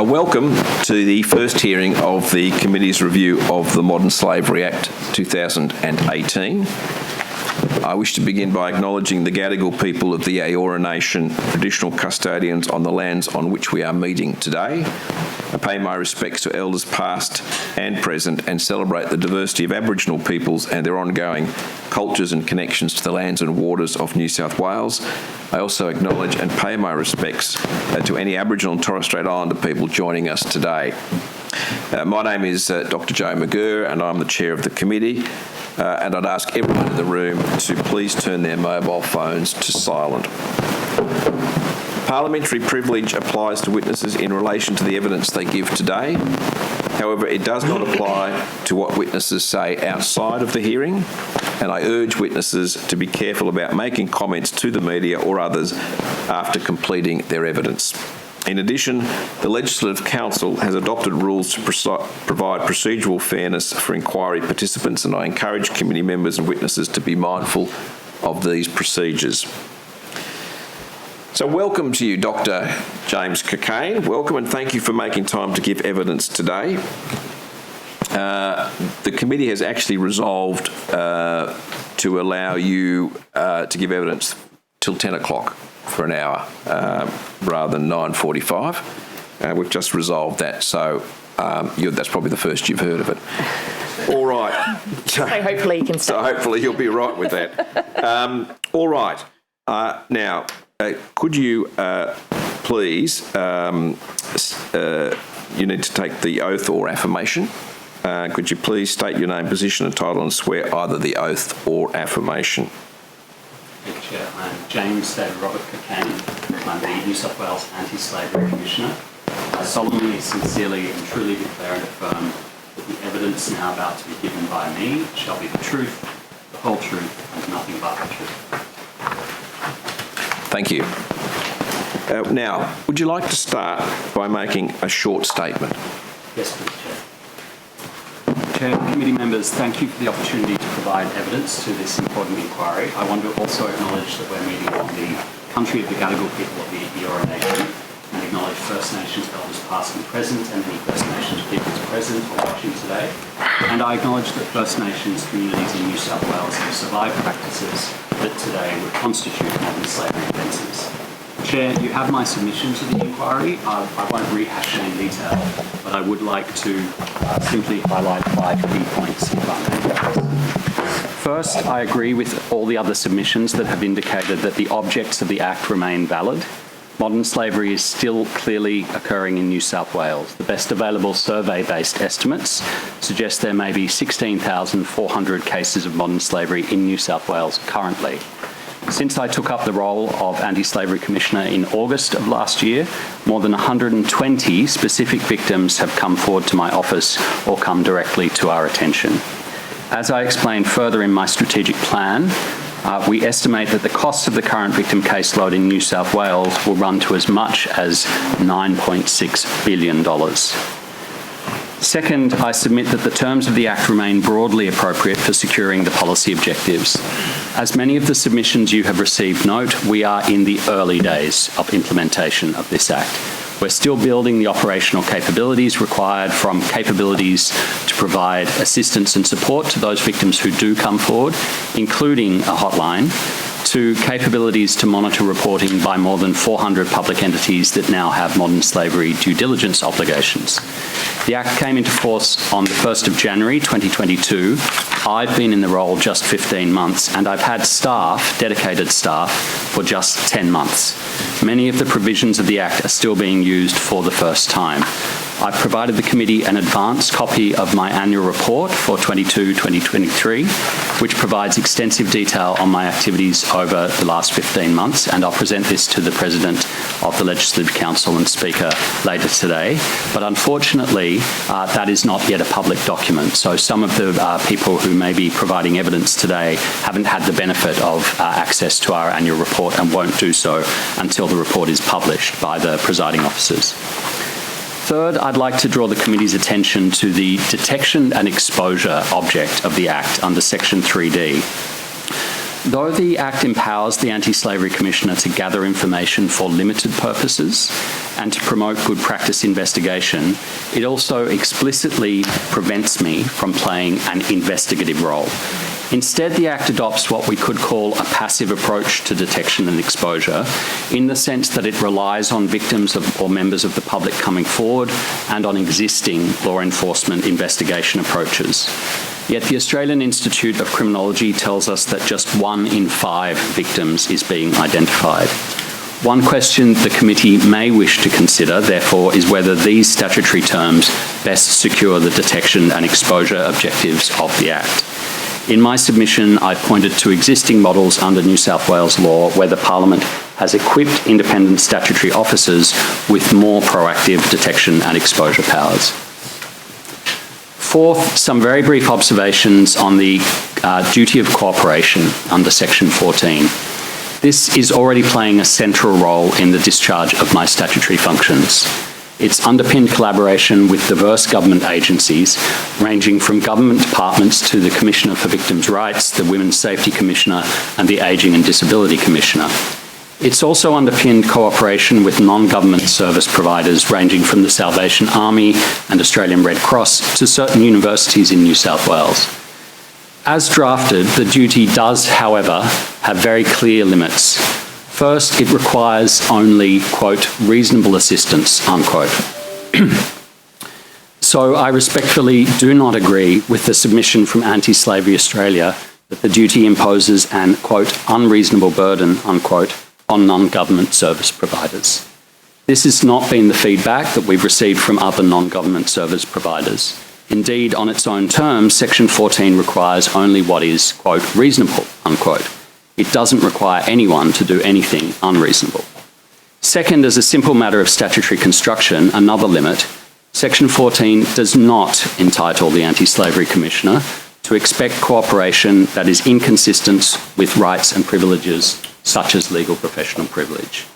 Welcome to the first hearing of the Committee's review of the Modern Slavery Act 2018. I wish to begin by acknowledging the Gadigal people of the Eora Nation, traditional custodians on the lands on which we are meeting today. I pay my respects to elders past and present and celebrate the diversity of Aboriginal peoples and their ongoing cultures and connections to the lands and waters of New South Wales. I also acknowledge and pay my respects to any Aboriginal and Torres Strait Islander people joining us today. My name is Dr. Joe McGurr and I'm the chair of the committee. And I'd ask everyone in the room to please turn their mobile phones to silent. Parliamentary privilege applies to witnesses in relation to the evidence they give today. However, it does not apply to what witnesses say outside of the hearing, and I urge witnesses to be careful about making comments to the media or others after completing their evidence. In addition, the Legislative Council has adopted rules to provide procedural fairness for inquiry participants, and I encourage committee members and witnesses to be mindful of these procedures. So welcome to you, Dr. James Cockayne. Welcome and thank you for making time to give evidence today. The committee has actually resolved to allow you to give evidence till 10 o'clock for an hour rather than 9:45. We've just resolved that, so that's probably the first you've heard of it. All right. So hopefully you can stay. So hopefully you'll be right with that. All right. Now, could you please, you need to take the oath or affirmation. Could you please state your name, position and title and swear either the oath or affirmation? Chair, I'm James David Robert Cockayne. I'm the New South Wales Anti-Slavery Commissioner. I solemnly, sincerely and truly declare and affirm that the evidence now about to be given by me shall be the truth, the whole truth and nothing but the truth. Thank you. Now, would you like to start by making a short statement? Yes, please, Chair. Chair, committee members, thank you for the opportunity to provide evidence to this important inquiry. I want to also acknowledge that we're meeting on the country of the Gadigal people of the Eora Nation and acknowledge First Nations elders past and present and any First Nations peoples present or watching today. And I acknowledge that First Nations communities in New South Wales have survived practices that today would constitute modern slavery offences. Chair, you have my submission to the inquiry. I won't rehash it in detail, but I would like to simply highlight 5 key points if I may. First, I agree with all the other submissions that have indicated that the objects of the Act remain valid. Modern slavery is still clearly occurring in New South Wales. The best available survey-based estimates suggest there may be 16,400 cases of modern slavery in New South Wales currently. Since I took up the role of Anti-Slavery Commissioner in August of last year, more than 120 specific victims have come forward to my office or come directly to our attention. As I explained further in my strategic plan, we estimate that the cost of the current victim caseload in New South Wales will run to as much as $9.6 billion. Second, I submit that the terms of the Act remain broadly appropriate for securing the policy objectives. As many of the submissions you have received note, we are in the early days of implementation of this Act. We're still building the operational capabilities required, from capabilities to provide assistance and support to those victims who do come forward, including a hotline, to capabilities to monitor reporting by more than 400 public entities that now have modern slavery due diligence obligations. The Act came into force on the 1st of January 2022. I've been in the role just 15 months and I've had staff, dedicated staff, for just 10 months. Many of the provisions of the Act are still being used for the first time. I've provided the committee an advance copy of my annual report for 22-2023, which provides extensive detail on my activities over the last 15 months, and I'll present this to the President of the Legislative Council and Speaker later today. But unfortunately, that is not yet a public document, so some of the people who may be providing evidence today haven't had the benefit of access to our annual report and won't do so until the report is published by the presiding officers. Third, I'd like to draw the committee's attention to the detection and exposure object of the Act under Section 3D. Though the Act empowers the Anti-Slavery Commissioner to gather information for limited purposes and to promote good practice investigation, it also explicitly prevents me from playing an investigative role. Instead, the Act adopts what we could call a passive approach to detection and exposure, in the sense that it relies on victims or members of the public coming forward and on existing law enforcement investigation approaches. Yet the Australian Institute of Criminology tells us that just 1 in 5 victims is being identified. One question the committee may wish to consider, therefore, is whether these statutory terms best secure the detection and exposure objectives of the Act. In my submission, I pointed to existing models under New South Wales law where the Parliament has equipped independent statutory officers with more proactive detection and exposure powers. Fourth, some very brief observations on the duty of cooperation under Section 14. This is already playing a central role in the discharge of my statutory functions. It's underpinned collaboration with diverse government agencies, ranging from government departments to the Commissioner for Victims' Rights, the Women's Safety Commissioner, and the Ageing and Disability Commissioner. It's also underpinned cooperation with non-government service providers, ranging from the Salvation Army and Australian Red Cross to certain universities in New South Wales. As drafted, the duty does, however, have very clear limits. First, it requires only, quote, reasonable assistance, unquote. So I respectfully do not agree with the submission from Anti-Slavery Australia that the duty imposes an, quote, unreasonable burden, unquote, on non-government service providers. This has not been the feedback that we've received from other non-government service providers. Indeed, on its own terms, Section 14 requires only what is, quote, reasonable, unquote. It doesn't require anyone to do anything unreasonable. Second, as a simple matter of statutory construction, another limit, Section 14 does not entitle the Anti-Slavery Commissioner to expect cooperation that is inconsistent with rights and privileges such as legal professional privilege.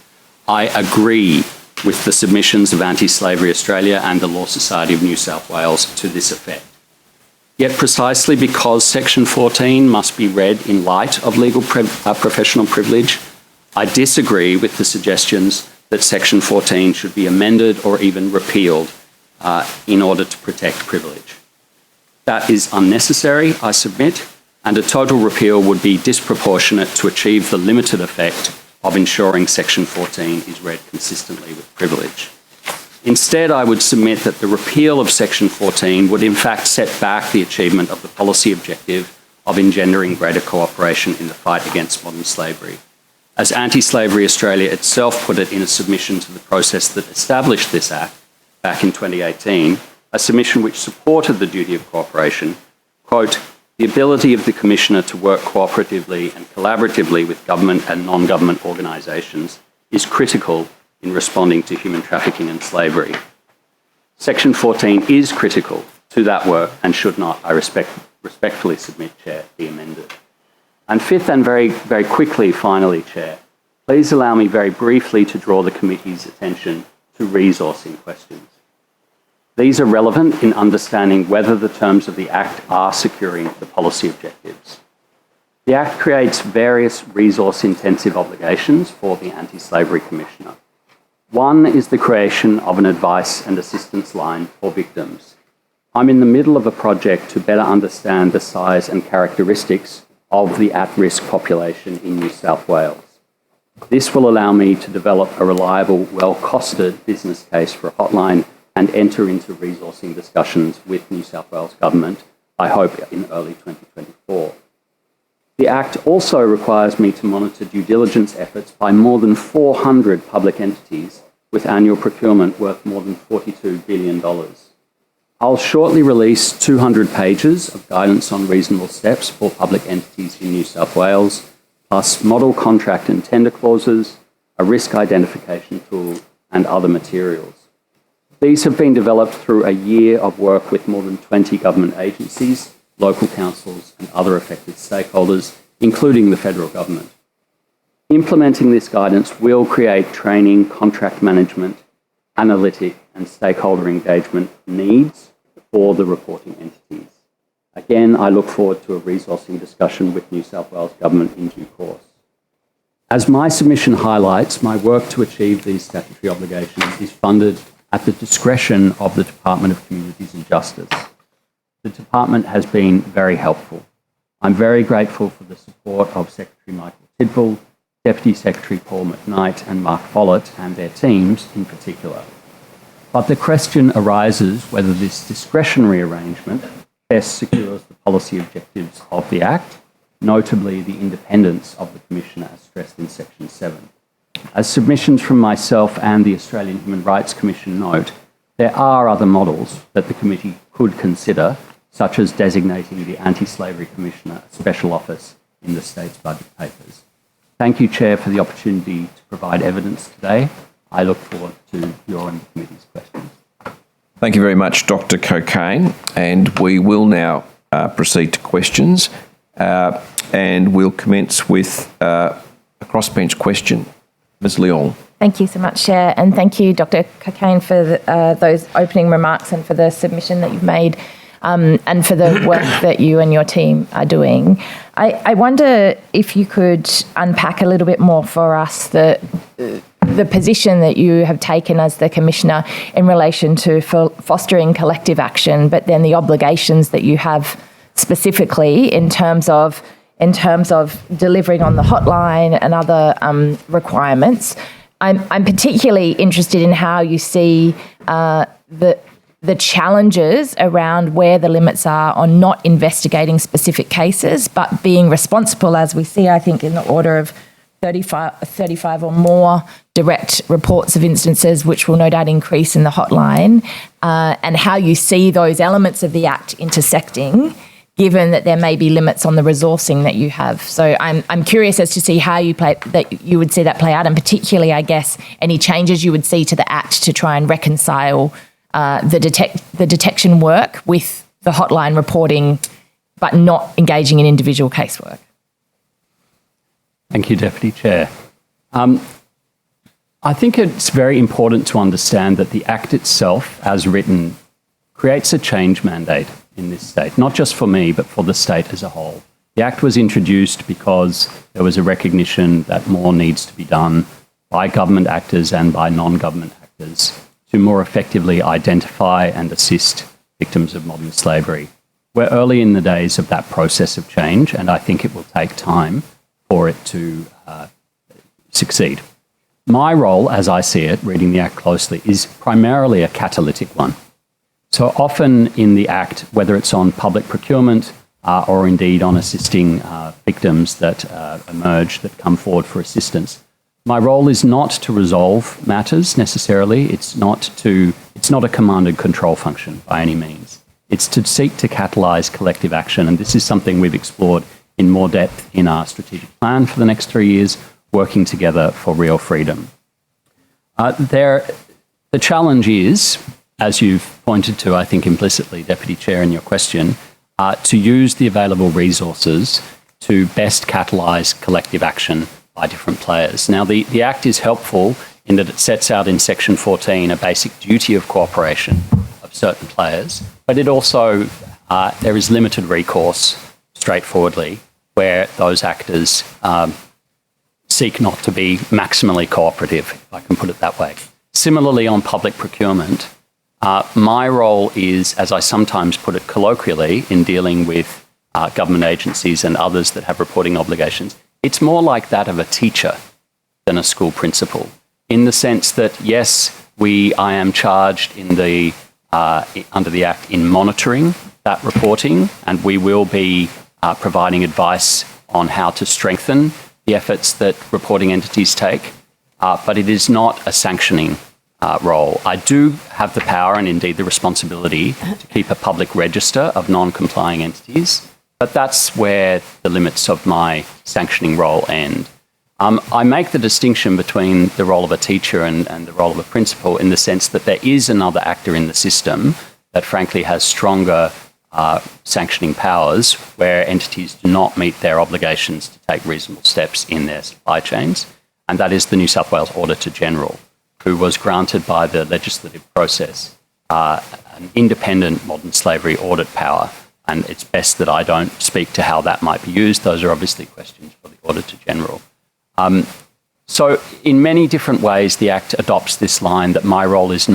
I agree with the submissions of Anti-Slavery Australia and the Law Society of New South Wales to this effect. Yet precisely because Section 14 must be read in light of legal professional privilege, I disagree with the suggestions that Section 14 should be amended or even repealed in order to protect privilege. That is unnecessary, I submit, and a total repeal would be disproportionate to achieve the limited effect of ensuring Section 14 is read consistently with privilege. Instead, I would submit that the repeal of Section 14 would in fact set back the achievement of the policy objective of engendering greater cooperation in the fight against modern slavery. As Anti-Slavery Australia itself put it in a submission to the process that established this Act back in 2018, a submission which supported the duty of cooperation, quote, the ability of the Commissioner to work cooperatively and collaboratively with government and non-government organisations is critical in responding to human trafficking and slavery. Section 14 is critical to that work and should not, I respectfully submit, Chair, be amended. And fifth, and very, very quickly, finally, Chair, please allow me very briefly to draw the committee's attention to resourcing questions. These are relevant in understanding whether the terms of the Act are securing the policy objectives. The Act creates various resource-intensive obligations for the Anti-Slavery Commissioner. One is the creation of an advice and assistance line for victims. I'm in the middle of a project to better understand the size and characteristics of the at-risk population in New South Wales. This will allow me to develop a reliable, well-costed business case for a hotline and enter into resourcing discussions with New South Wales Government, I hope in early 2024. The Act also requires me to monitor due diligence efforts by more than 400 public entities with annual procurement worth more than $42 billion. I'll shortly release 200 pages of guidance on reasonable steps for public entities in New South Wales, plus model contract and tender clauses, a risk identification tool, and other materials. These have been developed through a year of work with more than 20 government agencies, local councils, and other affected stakeholders, including the federal government. Implementing this guidance will create training, contract management, analytic, and stakeholder engagement needs for the reporting entities. Again, I look forward to a resourcing discussion with New South Wales Government in due course. As my submission highlights, my work to achieve these statutory obligations is funded at the discretion of the Department of Communities and Justice. The Department has been very helpful. I'm very grateful for the support of Secretary Michael Tidball, Deputy Secretary Paul McKnight and Mark Follett and their teams in particular. But the question arises whether this discretionary arrangement best secures the policy objectives of the Act, notably the independence of the Commissioner as stressed in Section 7. As submissions from myself and the Australian Human Rights Commission note, there are other models that the committee could consider, such as designating the Anti-Slavery Commissioner a special office in the state's budget papers. Thank you, Chair, for the opportunity to provide evidence today. I look forward to your and the committee's questions. Thank you very much, Dr. Cockayne. And we will now proceed to questions. And we'll commence with a crossbench question. Ms. Leong. Thank you so much, Chair, and thank you, Dr. Cockayne, for those opening remarks and for the submission that you've made and for the work that you and your team are doing. I wonder if you could unpack a little bit more for us the position that you have taken as the Commissioner in relation to fostering collective action, but then the obligations that you have specifically in terms of delivering on the hotline and other requirements. I'm particularly interested in how you see the challenges around where the limits are on not investigating specific cases, but being responsible, as we see, I think, in the order of 35 or more direct reports of instances, which will no doubt increase in the hotline, and how you see those elements of the Act intersecting, given that there may be limits on the resourcing that you have. So I'm curious as to see how you would see that play out, and particularly, I guess, any changes you would see to the Act to try and reconcile the detection work with the hotline reporting, but not engaging in individual casework. Thank you, Deputy Chair. I think it's very important to understand that the Act itself, as written, creates a change mandate in this state, not just for me, but for the state as a whole. The Act was introduced because there was a recognition that more needs to be done by government actors and by non-government actors to more effectively identify and assist victims of modern slavery. We're early in the days of that process of change, and I think it will take time for it to succeed. My role, as I see it, reading the Act closely, is primarily a catalytic one. So often in the Act, whether it's on public procurement or indeed on assisting victims that emerge, that come forward for assistance, my role is not to resolve matters necessarily. It's not a command and control function by any means. It's to seek to catalyse collective action, and this is something we've explored in more depth in our strategic plan for the next 3 years, working together for real freedom. The challenge is, as you've pointed to, I think implicitly, Deputy Chair, in your question, to use the available resources to best catalyse collective action by different players. Now, the Act is helpful in that it sets out in Section 14 a basic duty of cooperation of certain players, but it also, there is limited recourse, straightforwardly, where those actors seek not to be maximally cooperative, if I can put it that way. Similarly, on public procurement, my role is, as I sometimes put it colloquially, in dealing with government agencies and others that have reporting obligations, it's more like that of a teacher than a school principal, in the sense that, yes, I am charged under the Act in monitoring that reporting, and we will be providing advice on how to strengthen the efforts that reporting entities take, but it is not a sanctioning role. I do have the power and indeed the responsibility to keep a public register of non-complying entities, but that's where the limits of my sanctioning role end. I make the distinction between the role of a teacher and the role of a principal in the sense that there is another actor in the system that frankly has stronger sanctioning powers where entities do not meet their obligations to take reasonable steps in their supply chains, and that is the New South Wales Auditor General, who was granted by the legislative process an independent modern slavery audit power and it's best that I don't speak to how that might be used. Those are obviously questions for the Auditor General. So in many different ways, the Act adopts this line that my role is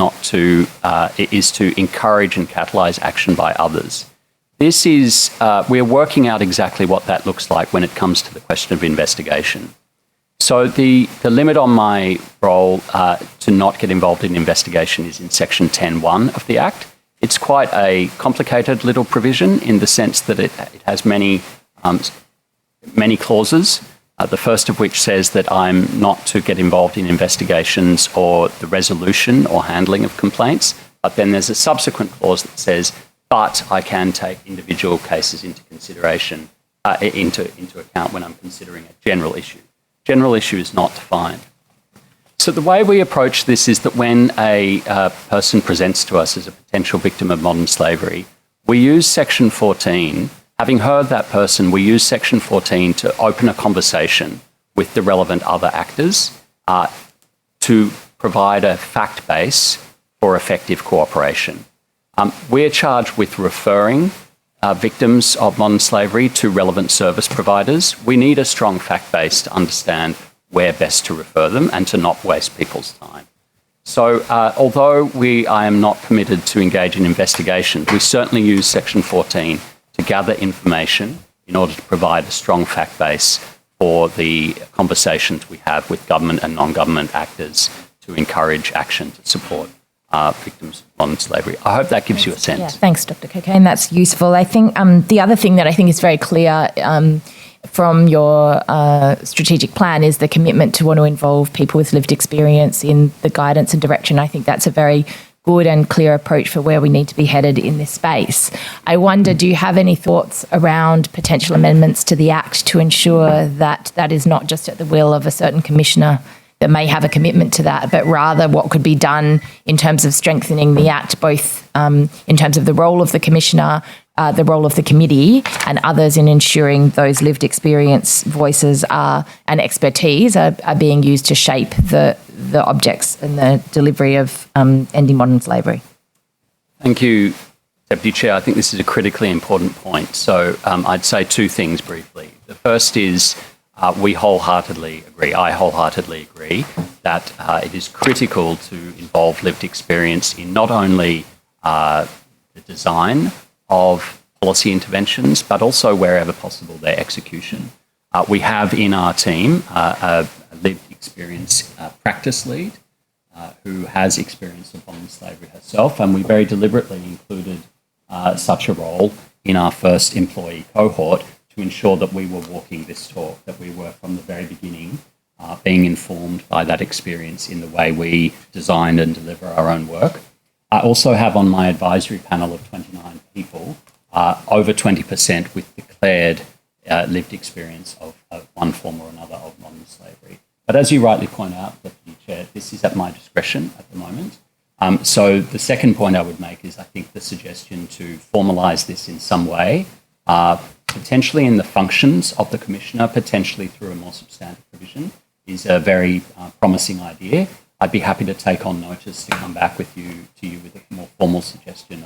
is to encourage and catalyse action by others. This is, we're working out exactly what that looks like when it comes to the question of investigation. So the limit on my role to not get involved in investigation is in section 10(1) of the Act. It's quite a complicated little provision in the sense that it has many clauses. The first of which says that I'm not to get involved in investigations or the resolution or handling of complaints. But then there's a subsequent clause that says, but I can take individual cases into consideration, into account when I'm considering a general issue. General issue is not defined. So the way we approach this is that when a person presents to us as a potential victim of modern slavery, we use section 14. Having heard that person, we use section 14 to open a conversation with the relevant other actors to provide a fact base for effective cooperation. We're charged with referring victims of modern slavery to relevant service providers. We need a strong fact base to understand where best to refer them and to not waste people's time. So although I am not permitted to engage in investigation, we certainly use section 14 to gather information in order to provide a strong fact base for the conversations we have with government and non-government actors to encourage action to support victims of modern slavery. I hope that gives you a sense. Yeah, thanks, Dr. Cocaine. That's useful. I think the other thing that I think is very clear from your strategic plan is the commitment to want to involve people with lived experience in the guidance and direction. I think that's a very good and clear approach for where we need to be headed in this space. I wonder, do you have any thoughts around potential amendments to the Act to ensure that that is not just at the will of a certain commissioner that may have a commitment to that, but rather what could be done in terms of strengthening the Act, both in terms of the role of the commissioner, the role of the committee and others in ensuring those lived experience voices and expertise are being used to shape the objects and the delivery of ending modern slavery? Thank you, Deputy Chair. I think this is a critically important point. So I'd say two things briefly. The first is I wholeheartedly agree that it is critical to involve lived experience in not only the design of policy interventions, but also wherever possible their execution. We have in our team a lived experience practice lead who has experience of modern slavery herself, and we very deliberately included such a role in our first employee cohort to ensure that we were walking this talk, that we were from the very beginning being informed by that experience in the way we design and deliver our own work. I also have on my advisory panel of 29 people, over 20% with declared lived experience of one form or another of modern slavery. But as you rightly point out, Deputy Chair, this is at my discretion at the moment. So the second point I would make is I think the suggestion to formalise this in some way, potentially in the functions of the Commissioner, potentially through a more substantive provision, is a very promising idea. I'd be happy to take on notice to come back to you with a more formal suggestion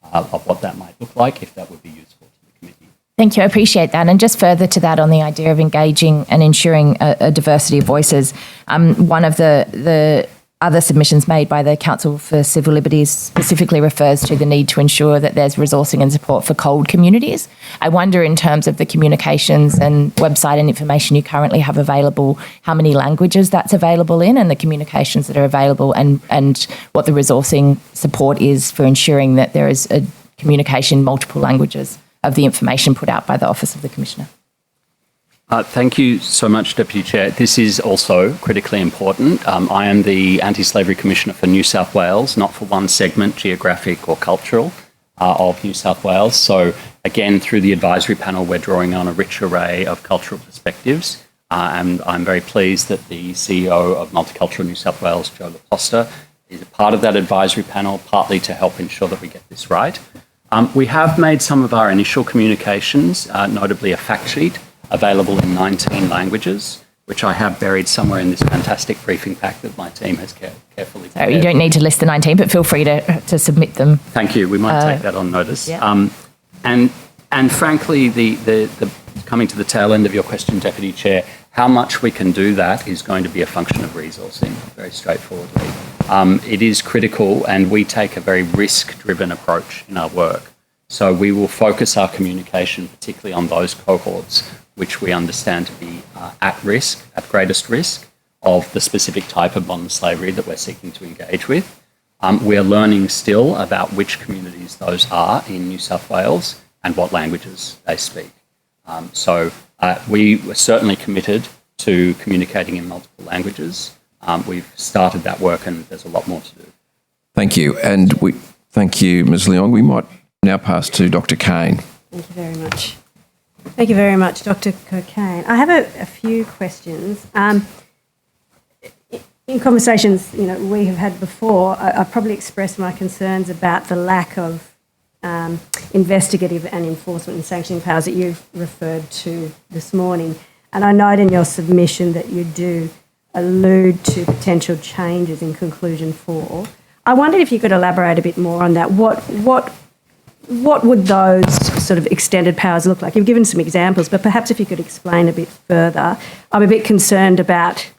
of what that might look like, if that would be useful to the committee. Thank you. I appreciate that. And just further to that on the idea of engaging and ensuring a diversity of voices, one of the other submissions made by the Council for Civil Liberties specifically refers to the need to ensure that there's resourcing and support for cold communities. I wonder, in terms of the communications and website and information you currently have available, how many languages that's available in and the communications that are available, and what the resourcing support is for ensuring that there is a communication in multiple languages of the information put out by the Office of the Commissioner. Thank you so much, Deputy Chair. This is also critically important. I am the Anti-Slavery Commissioner for New South Wales, not for one segment, geographic or cultural, of New South Wales. So again, through the advisory panel, we're drawing on a rich array of cultural perspectives. And I'm very pleased that the CEO of Multicultural New South Wales, Joe LaPosta, is a part of that advisory panel, partly to help ensure that we get this right. We have made some of our initial communications, notably a fact sheet, available in 19 languages, which I have buried somewhere in this fantastic briefing pack that my team has carefully prepared. So you don't need to list the 19, but feel free to submit them. Thank you. We might take that on notice. Yeah. And And frankly, the coming to the tail end of your question, Deputy Chair, how much we can do that is going to be a function of resourcing, very straightforwardly. It is critical, and we take a very risk-driven approach in our work. So we will focus our communication particularly on those cohorts which we understand to be at risk, at greatest risk of the specific type of modern slavery that we're seeking to engage with. We're learning still about which communities those are in New South Wales and what languages they speak. So we were certainly committed to communicating in multiple languages. We've started that work, and there's a lot more to do. Thank you. And thank you, Ms. Leong. We might now pass to Dr. Kane. Thank you very much. Thank you very much, Dr. Cocaine. I have a few questions. In conversations we have had before, I've probably expressed my concerns about the lack of investigative and enforcement and sanctioning powers that you've referred to this morning. And I note in your submission that you do allude to potential changes in conclusion 4. I wondered if you could elaborate a bit more on that. What would those sort of extended powers look like? You've given some examples, but perhaps if you could explain a bit further. I'm a bit concerned about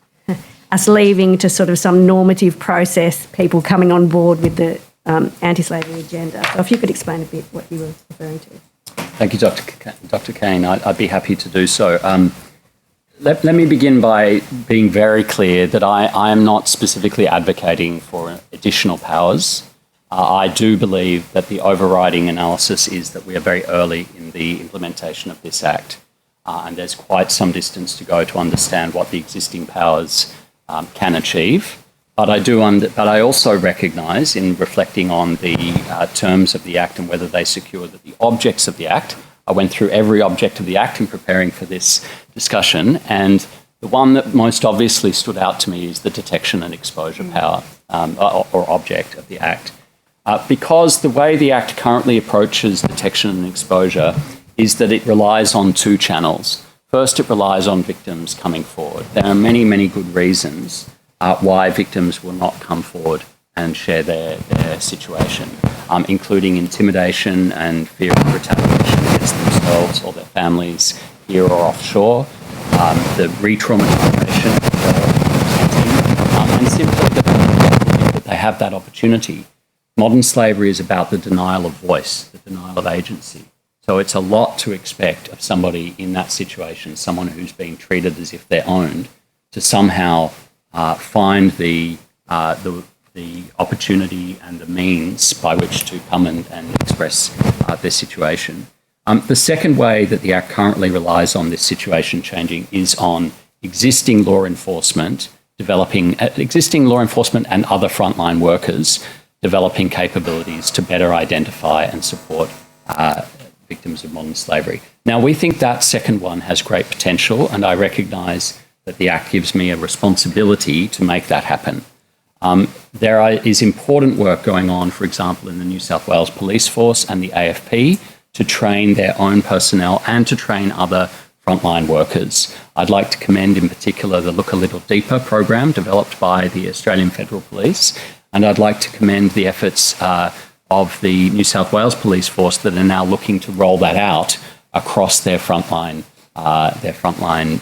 us leaving to sort of some normative process, people coming on board with the anti-slavery agenda. So if you could explain a bit what you were referring to. Thank you, Dr. Kane. I'd be happy to do so. Let me begin by being very clear that I am not specifically advocating for additional powers. I do believe that the overriding analysis is that we are very early in the implementation of this Act, and there's quite some distance to go to understand what the existing powers can achieve. But I also recognise, in reflecting on the terms of the Act and whether they secure that the objects of the Act, I went through every object of the Act in preparing for this discussion, and the one that most obviously stood out to me is the detection and exposure power or object of the Act. Because the way the Act currently approaches detection and exposure is that it relies on two channels. First, it relies on victims coming forward. There are many, many good reasons why victims will not come forward and share their situation, including intimidation and fear of retaliation against themselves or their families here or offshore, the re-traumatisation and simply the fact that they have that opportunity. Modern slavery is about the denial of voice, the denial of agency. So it's a lot to expect of somebody in that situation, someone who's being treated as if they're owned, to somehow find the opportunity and the means by which to come and express their situation. The second way that the Act currently relies on this situation changing is on existing law enforcement and other frontline workers developing capabilities to better identify and support victims of modern slavery. Now, we think that second one has great potential, and I recognise that the Act gives me a responsibility to make that happen. There is important work going on, for example, in the New South Wales Police Force and the AFP to train their own personnel and to train other frontline workers. I'd like to commend in particular the Look a Little Deeper program developed by the Australian Federal Police, and I'd like to commend the efforts of the New South Wales Police Force that are now looking to roll that out across their frontline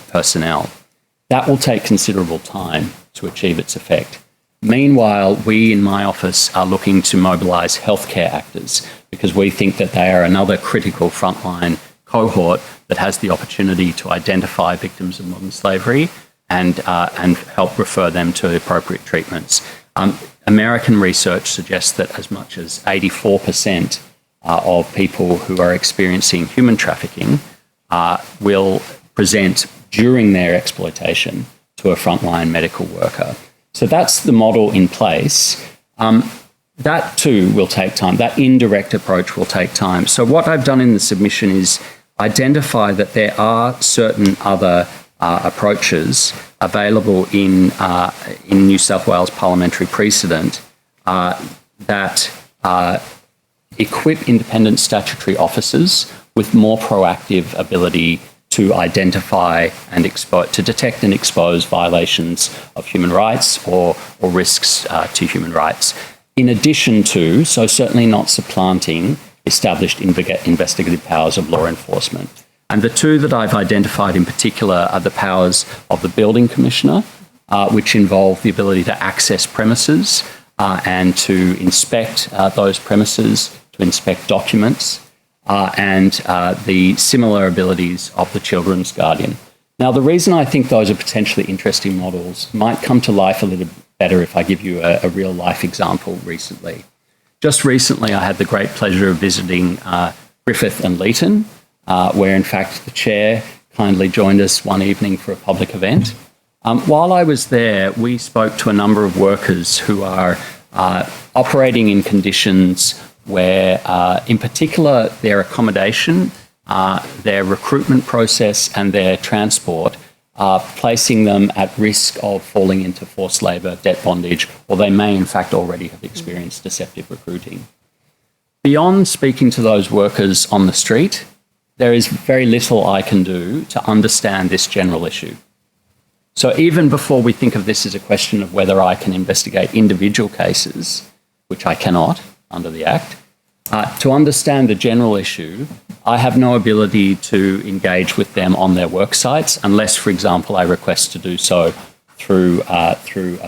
personnel. That will take considerable time to achieve its effect. Meanwhile, we in my office are looking to mobilise healthcare actors because we think that they are another critical frontline cohort that has the opportunity to identify victims of modern slavery and help refer them to appropriate treatments. American research suggests that as much as 84% of people who are experiencing human trafficking will present during their exploitation to a frontline medical worker. So that's the model in place. That too will take time. That indirect approach will take time. So what I've done in the submission is identify that there are certain other approaches available in New South Wales parliamentary precedent that equip independent statutory officers with more proactive ability to identify and to detect and expose violations of human rights or risks to human rights. In addition to, so certainly not supplanting, established investigative powers of law enforcement. And the two that I've identified in particular are the powers of the Building Commissioner, which involve the ability to access premises and to inspect those premises, to inspect documents, and the similar abilities of the Children's Guardian. Now, the reason I think those are potentially interesting models might come to life a little better if I give you a real-life example recently. Just recently, I had the great pleasure of visiting Griffith and Leeton, where in fact the chair kindly joined us one evening for a public event. While I was there, we spoke to a number of workers who are operating in conditions where, in particular, their accommodation, their recruitment process and their transport are placing them at risk of falling into forced labour, debt bondage, or they may in fact already have experienced deceptive recruiting. Beyond speaking to those workers on the street, there is very little I can do to understand this general issue. So even before we think of this as a question of whether I can investigate individual cases, which I cannot under the Act, to understand the general issue, I have no ability to engage with them on their work sites unless, for example, I request to do so through a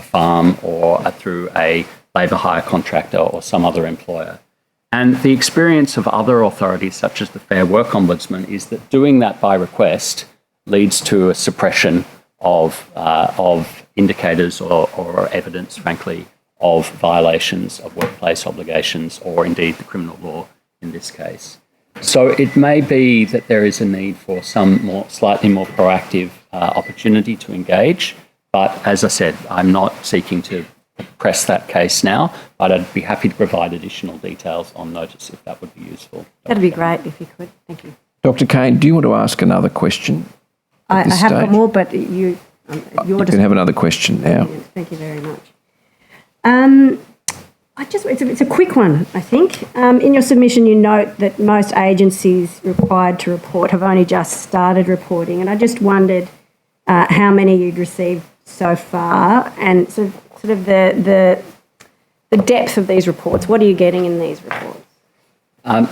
farm or through a labour hire contractor or some other employer. And the experience of other authorities, such as the Fair Work Ombudsman, is that doing that by request leads to a suppression of indicators or evidence, frankly, of violations of workplace obligations or indeed the criminal law in this case. So it may be that there is a need for some slightly more proactive opportunity to engage, but as I said, I'm not seeking to press that case now, but I'd be happy to provide additional details on notice if that would be useful. That'd be great if you could. Thank you. Dr. Kane, do you want to ask another question? I have got more, but you can have another question now. Thank you very much. It's a quick one, I think. In your submission, you note that most agencies required to report have only just started reporting, and I just wondered how many you'd received so far, and sort of the depth of these reports. What are you getting in these reports?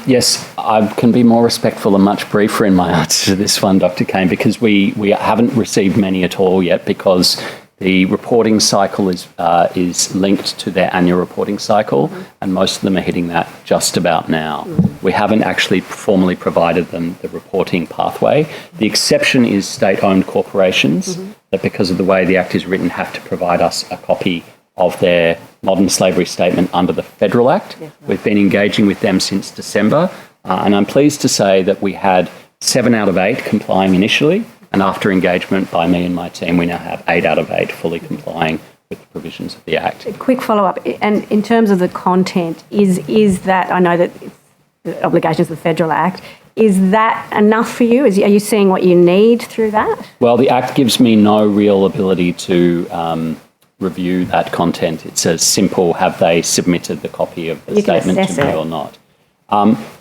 Yes, I can be more respectful and much briefer in my answer to this one, Dr. Kane, because we haven't received many at all yet because the reporting cycle is linked to their annual reporting cycle, and most of them are hitting that just about now. We haven't actually formally provided them the reporting pathway. The exception is state-owned corporations that, because of the way the Act is written, have to provide us a copy of their modern slavery statement under the Federal Act. We've been engaging with them since December, and I'm pleased to say that we had 7 out of 8 complying initially, and after engagement by me and my team, we now have 8 out of 8 fully complying with the provisions of the Act. A quick follow-up, and in terms of the content, is that, I know that it's the obligations of the Federal Act, is that enough for you? Are you seeing what you need through that? Well, the Act gives me no real ability to review that content. It's a simple, have they submitted the copy of the statement to me or not?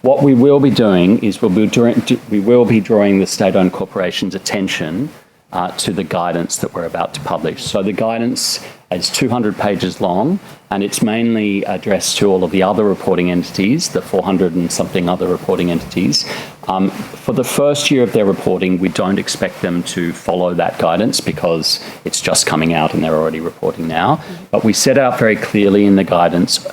What we will be doing is we will be drawing the state-owned corporation's attention to the guidance that we're about to publish. So the guidance is 200 pages long, and it's mainly addressed to all of the other reporting entities, the 400 and something other reporting entities. For the first year of their reporting, we don't expect them to follow that guidance because it's just coming out and they're already reporting now. But we set out very clearly in the guidance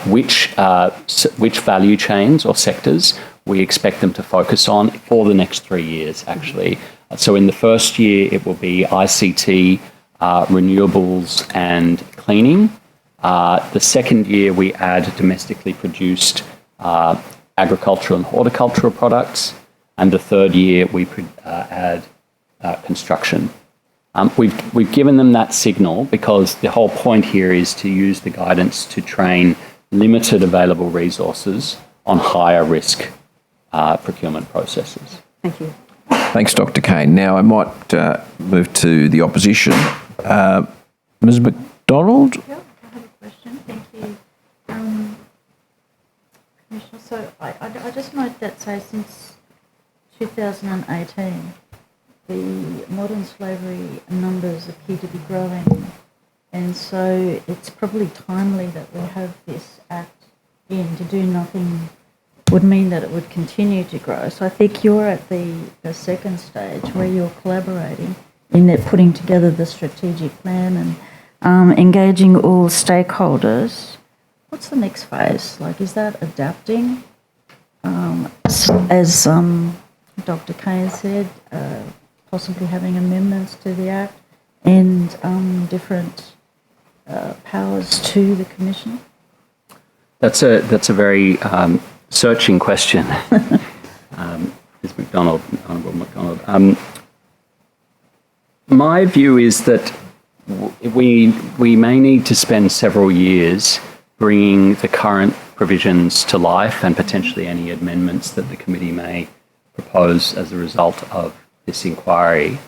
which value chains or sectors we expect them to focus on for the next 3 years, actually. So in the first year, it will be ICT, renewables and cleaning. The second year, we add domestically produced agricultural and horticultural products. And the third year, we add construction. We've given them that signal because the whole point here is to use the guidance to train limited available resources on higher risk procurement processes. Thank you. Thanks, Dr. Kane. Now I might move to the opposition. Ms. McDonald? Yeah, I have a question. Thank you. Commissioner, so I just note that, say, since 2018, the modern slavery numbers appear to be growing, and so it's probably timely that we have this Act in to do nothing would mean that it would continue to grow. So I think you're at the second stage where you're collaborating in that putting together the strategic plan and engaging all stakeholders. What's the next phase? Like, is that adapting? As Dr. Kane said, possibly having amendments to the Act and different powers to the Commission? That's a very searching question, Ms. Honourable McDonald. My view is that we may need to spend several years bringing the current provisions to life and potentially any amendments that the committee may propose as a result of this inquiry,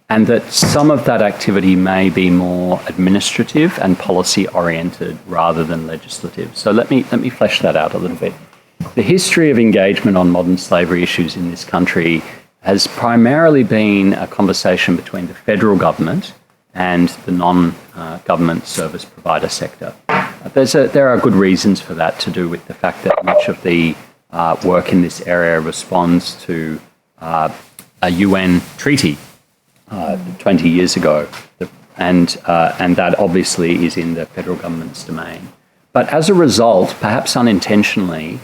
and that some of that activity may be more administrative and policy oriented rather than legislative. So let me flesh that out a little bit. The history of engagement on modern slavery issues in this country has primarily been a conversation between the federal government and the non-government service provider sector. There are good reasons for that, to do with the fact that much of the work in this area responds to a UN treaty 20 years ago, and that obviously is in the federal government's domain. But as a result, perhaps unintentionally,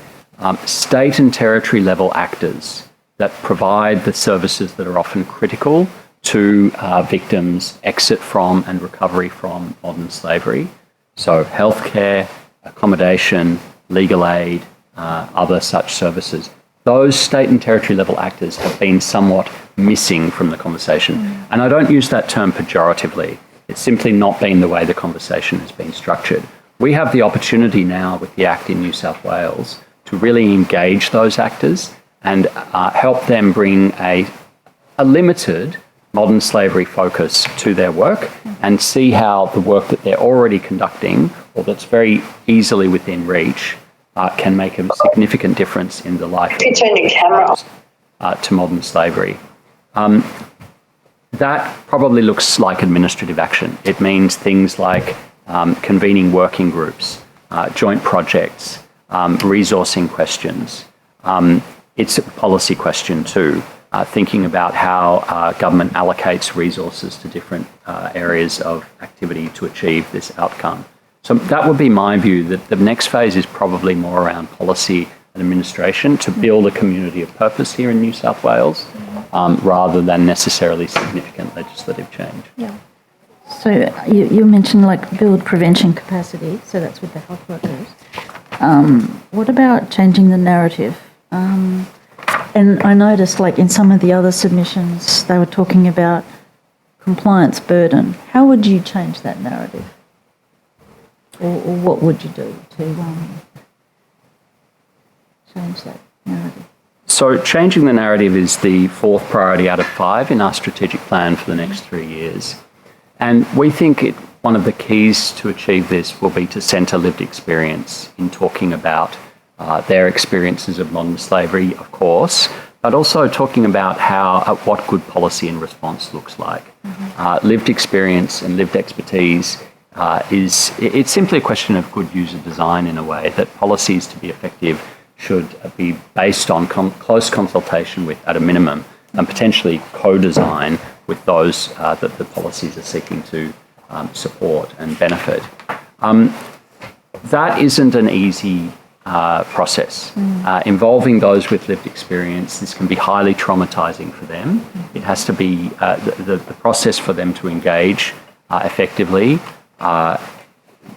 state and territory level actors that provide the services that are often critical to victims' exit from and recovery from modern slavery, so healthcare, accommodation, legal aid, other such services, those state and territory level actors have been somewhat missing from the conversation. And I don't use that term pejoratively. It's simply not been the way the conversation has been structured. We have the opportunity now with the Act in New South Wales to really engage those actors and help them bring a limited modern slavery focus to their work, and see how the work that they're already conducting, or that's very easily within reach, can make a significant difference in the life to modern slavery. That probably looks like administrative action. It means things like convening working groups, joint projects, resourcing questions. It's a policy question too, thinking about how government allocates resources to different areas of activity to achieve this outcome. So that would be my view, that the next phase is probably more around policy and administration to build a community of purpose here in New South Wales, rather than necessarily significant legislative change. Yeah. So you mentioned like build prevention capacity, so that's with the health workers. What about changing the narrative? And I noticed like in some of the other submissions, they were talking about compliance burden. How would you change that narrative? Or what would you do to change that narrative? So changing the narrative is the fourth priority out of 5 in our strategic plan for the next 3 years. And we think one of the keys to achieve this will be to centre lived experience in talking about their experiences of modern slavery, of course, but also talking about what good policy and response looks like. Lived experience and lived expertise it's simply a question of good user design, in a way, that policies to be effective should be based on close consultation with, at a minimum, and potentially co-design with those that the policies are seeking to support and benefit. That isn't an easy process. Involving those with lived experience, this can be highly traumatising for them. It has to be, the process for them to engage effectively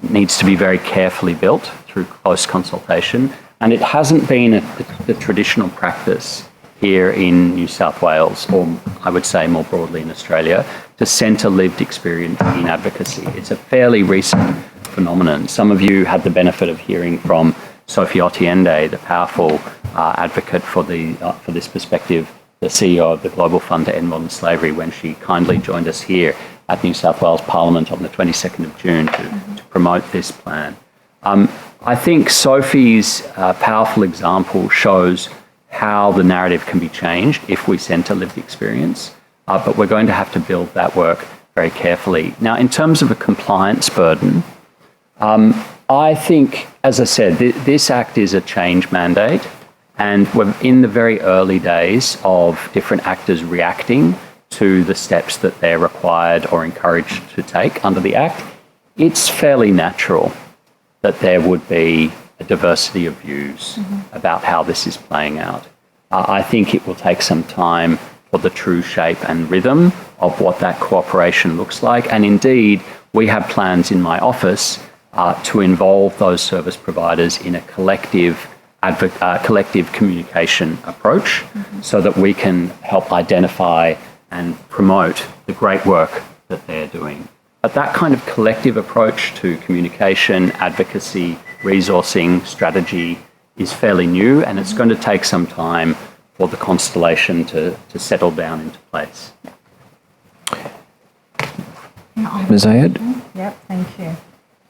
needs to be very carefully built through close consultation. And it hasn't been the traditional practice here in New South Wales, or I would say more broadly in Australia, to centre lived experience in advocacy. It's a fairly recent phenomenon. Some of you had the benefit of hearing from Sophie Otiende, the powerful advocate for this perspective, the CEO of the Global Fund to End Modern Slavery, when she kindly joined us here at New South Wales Parliament on the 22nd of June to promote this plan. I think Sophie's powerful example shows how the narrative can be changed if we centre lived experience, but we're going to have to build that work very carefully. Now, in terms of a compliance burden, I think, as I said, this Act is a change mandate, And we're in the very early days of different actors reacting to the steps that they're required or encouraged to take under the Act. It's fairly natural that there would be a diversity of views about how this is playing out. I think it will take some time for the true shape and rhythm of what that cooperation looks like. And indeed, we have plans in my office to involve those service providers in a collective communication approach so that we can help identify and promote the great work that they're doing. But that kind of collective approach to communication, advocacy, resourcing, strategy is fairly new, and it's going to take some time for the constellation to settle down into place. Ms. Ayad? Yep, thank you.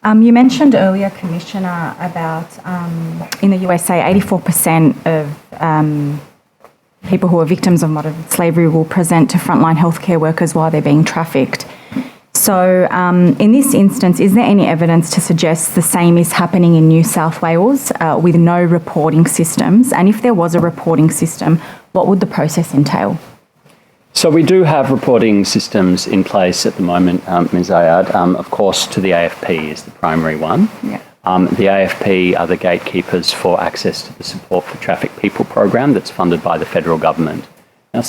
You mentioned earlier, Commissioner, about in the USA, 84% of people who are victims of modern slavery will present to frontline healthcare workers while they're being trafficked. So in this instance, is there any evidence to suggest the same is happening in New South Wales with no reporting systems? And if there was a reporting system, what would the process entail? So we do have reporting systems in place at the moment, Ms. Ayad. Of course, to the AFP is the primary one. Yeah. The AFP are the gatekeepers for access to the Support for Trafficked People program that's funded by the federal government. Now,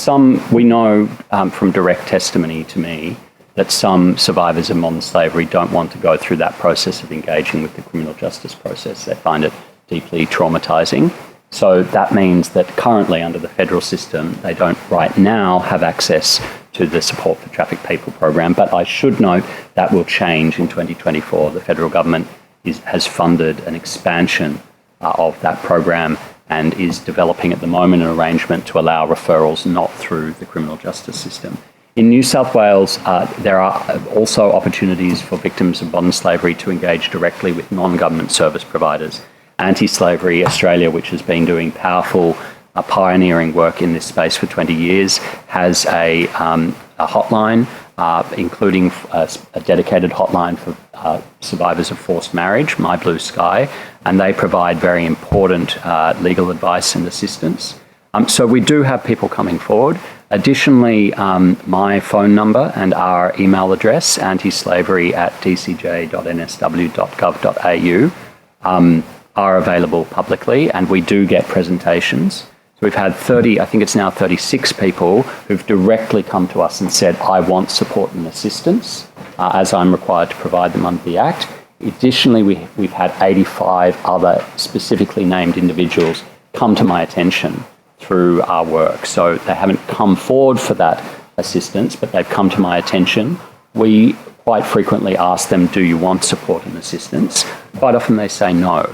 we know from direct testimony to me that some survivors of modern slavery don't want to go through that process of engaging with the criminal justice process. They find it deeply traumatising. So that means that currently under the federal system, they don't right now have access to the Support for Trafficked People program. But I should note that will change in 2024. The federal government has funded an expansion of that program and is developing at the moment an arrangement to allow referrals not through the criminal justice system. In New South Wales, there are also opportunities for victims of modern slavery to engage directly with non-government service providers. Anti-Slavery Australia, which has been doing powerful pioneering work in this space for 20 years, has a hotline, including a dedicated hotline for survivors of forced marriage, My Blue Sky, and they provide very important legal advice and assistance. So we do have people coming forward. Additionally, my phone number and our email address, antislavery@tcj.nsw.gov.au, are available publicly, and we do get presentations. So we've had 30, I think it's now 36 people who've directly come to us and said, I want support and assistance, as I'm required to provide them under the Act. Additionally, we've had 85 other specifically named individuals come to my attention through our work. So they haven't come forward for that assistance, but they've come to my attention. We quite frequently ask them, do you want support and assistance? Quite often they say no.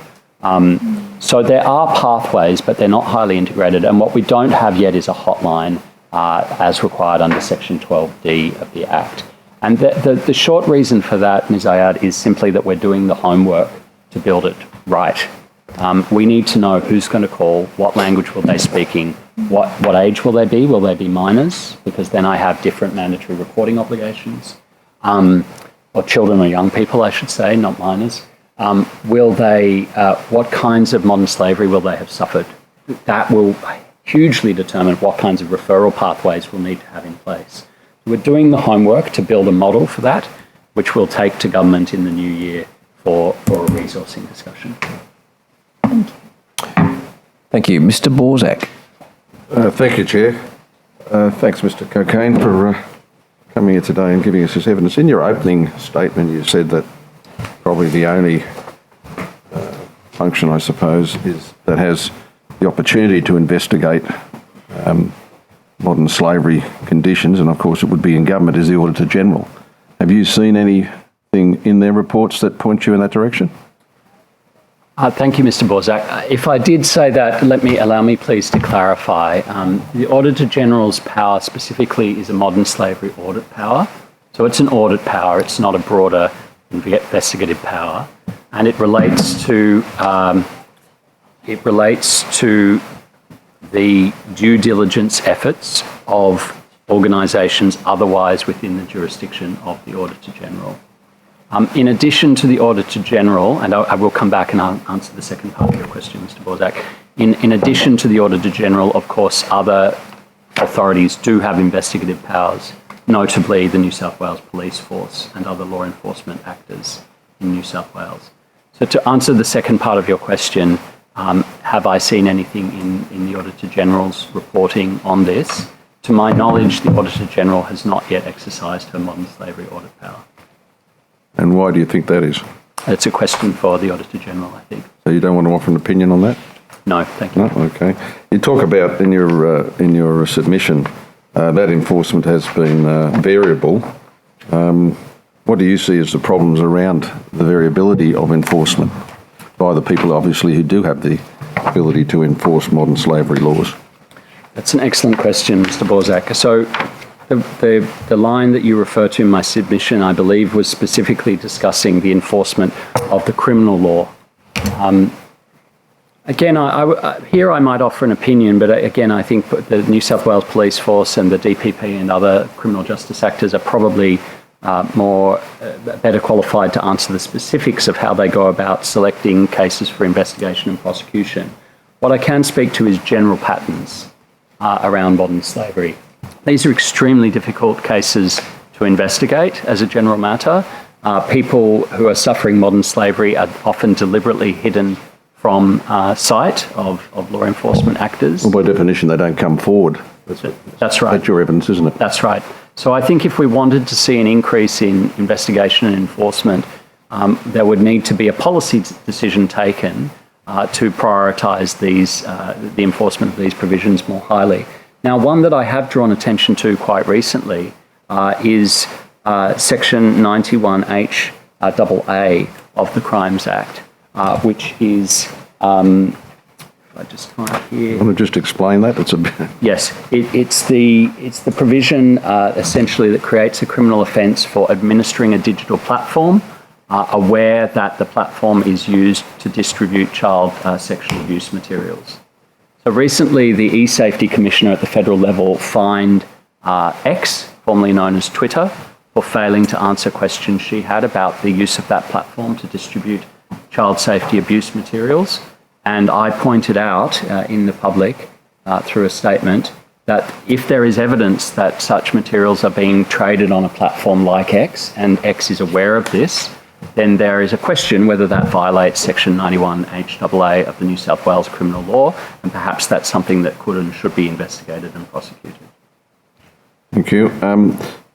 So there are pathways, but they're not highly integrated. And what we don't have yet is a hotline as required under Section 12D of the Act. And the short reason for that, Ms. Ayad, is simply that we're doing the homework to build it right. We need to know who's going to call, what language will they be speaking, what age will they be? Will they be minors? Because then I have different mandatory reporting obligations. Or children or young people, I should say, not minors. What kinds of modern slavery will they have suffered? That will hugely determine what kinds of referral pathways we'll need to have in place. We're doing the homework to build a model for that, which we'll take to government in the new year for a resourcing discussion. Thank you. Mr. Borzak. Thank you, Chair. Thanks, Mr. Cocaine, for coming here today and giving us this evidence. In your opening statement, you said that probably the only function, I suppose, is that has the opportunity to investigate modern slavery conditions, and of course it would be in government, is the Auditor General. Have you seen anything in their reports that point you in that direction? Thank you, Mr. Borzak. If I did say that, allow me please to clarify. The Auditor General's power specifically is a modern slavery audit power. So it's an audit power, it's not a broader investigative power, and it relates to the due diligence efforts of organisations otherwise within the jurisdiction of the Auditor General. In addition to the Auditor General, and I will come back and answer the second part of your question, Mr. Borzak, In addition to the Auditor General, of course, other authorities do have investigative powers, notably the New South Wales Police Force and other law enforcement actors in New South Wales. So to answer the second part of your question, have I seen anything in the Auditor General's reporting on this? To my knowledge, the Auditor General has not yet exercised her modern slavery audit power. And why do you think that is? It's a question for the Auditor General, I think. So you don't want to offer an opinion on that? No, thank you. No? Okay. You talk about in your submission that enforcement has been variable. What do you see as the problems around the variability of enforcement by the people, obviously, who do have the ability to enforce modern slavery laws? That's an excellent question, Mr. Borzak. So the line that you refer to in my submission, I believe, was specifically discussing the enforcement of the criminal law. Again, here I might offer an opinion, but again, I think the New South Wales Police Force and the DPP and other criminal justice actors are probably better qualified to answer the specifics of how they go about selecting cases for investigation and prosecution. What I can speak to is general patterns around modern slavery. These are extremely difficult cases to investigate as a general matter. People who are suffering modern slavery are often deliberately hidden from sight of law enforcement actors. Well, by definition, they don't come forward. That's right. That's your evidence, isn't it? That's right. So I think if we wanted to see an increase in investigation and enforcement, there would need to be a policy decision taken to prioritise the enforcement of these provisions more highly. Now, one that I have drawn attention to quite recently is Section 91H(a) of the Crimes Act, which is, if I just find it here. Want to just explain that? It's a Yes, it's the provision essentially that creates a criminal offence for administering a digital platform, aware that the platform is used to distribute child sexual abuse materials. So recently, the E-Safety Commissioner at the federal level fined X, formerly known as Twitter, for failing to answer questions she had about the use of that platform to distribute child safety abuse materials. And I pointed out in the public through a statement that if there is evidence that such materials are being traded on a platform like X, and X is aware of this, then there is a question whether that violates Section 91H(a) of the New South Wales criminal law, and perhaps that's something that could and should be investigated and prosecuted. Thank you.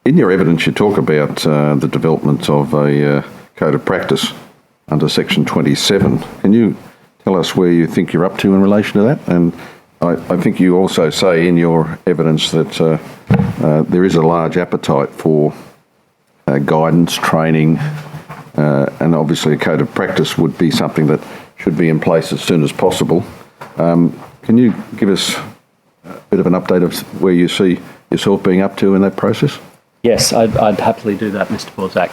In your evidence, you talk about the development of a code of practice under Section 27. Can you tell us where you think you're up to in relation to that? And I think you also say in your evidence that there is a large appetite for guidance, training, and obviously a code of practice would be something that should be in place as soon as possible. Can you give us a bit of an update of where you see yourself being up to in that process? Yes, I'd happily do that, Mr. Borzak.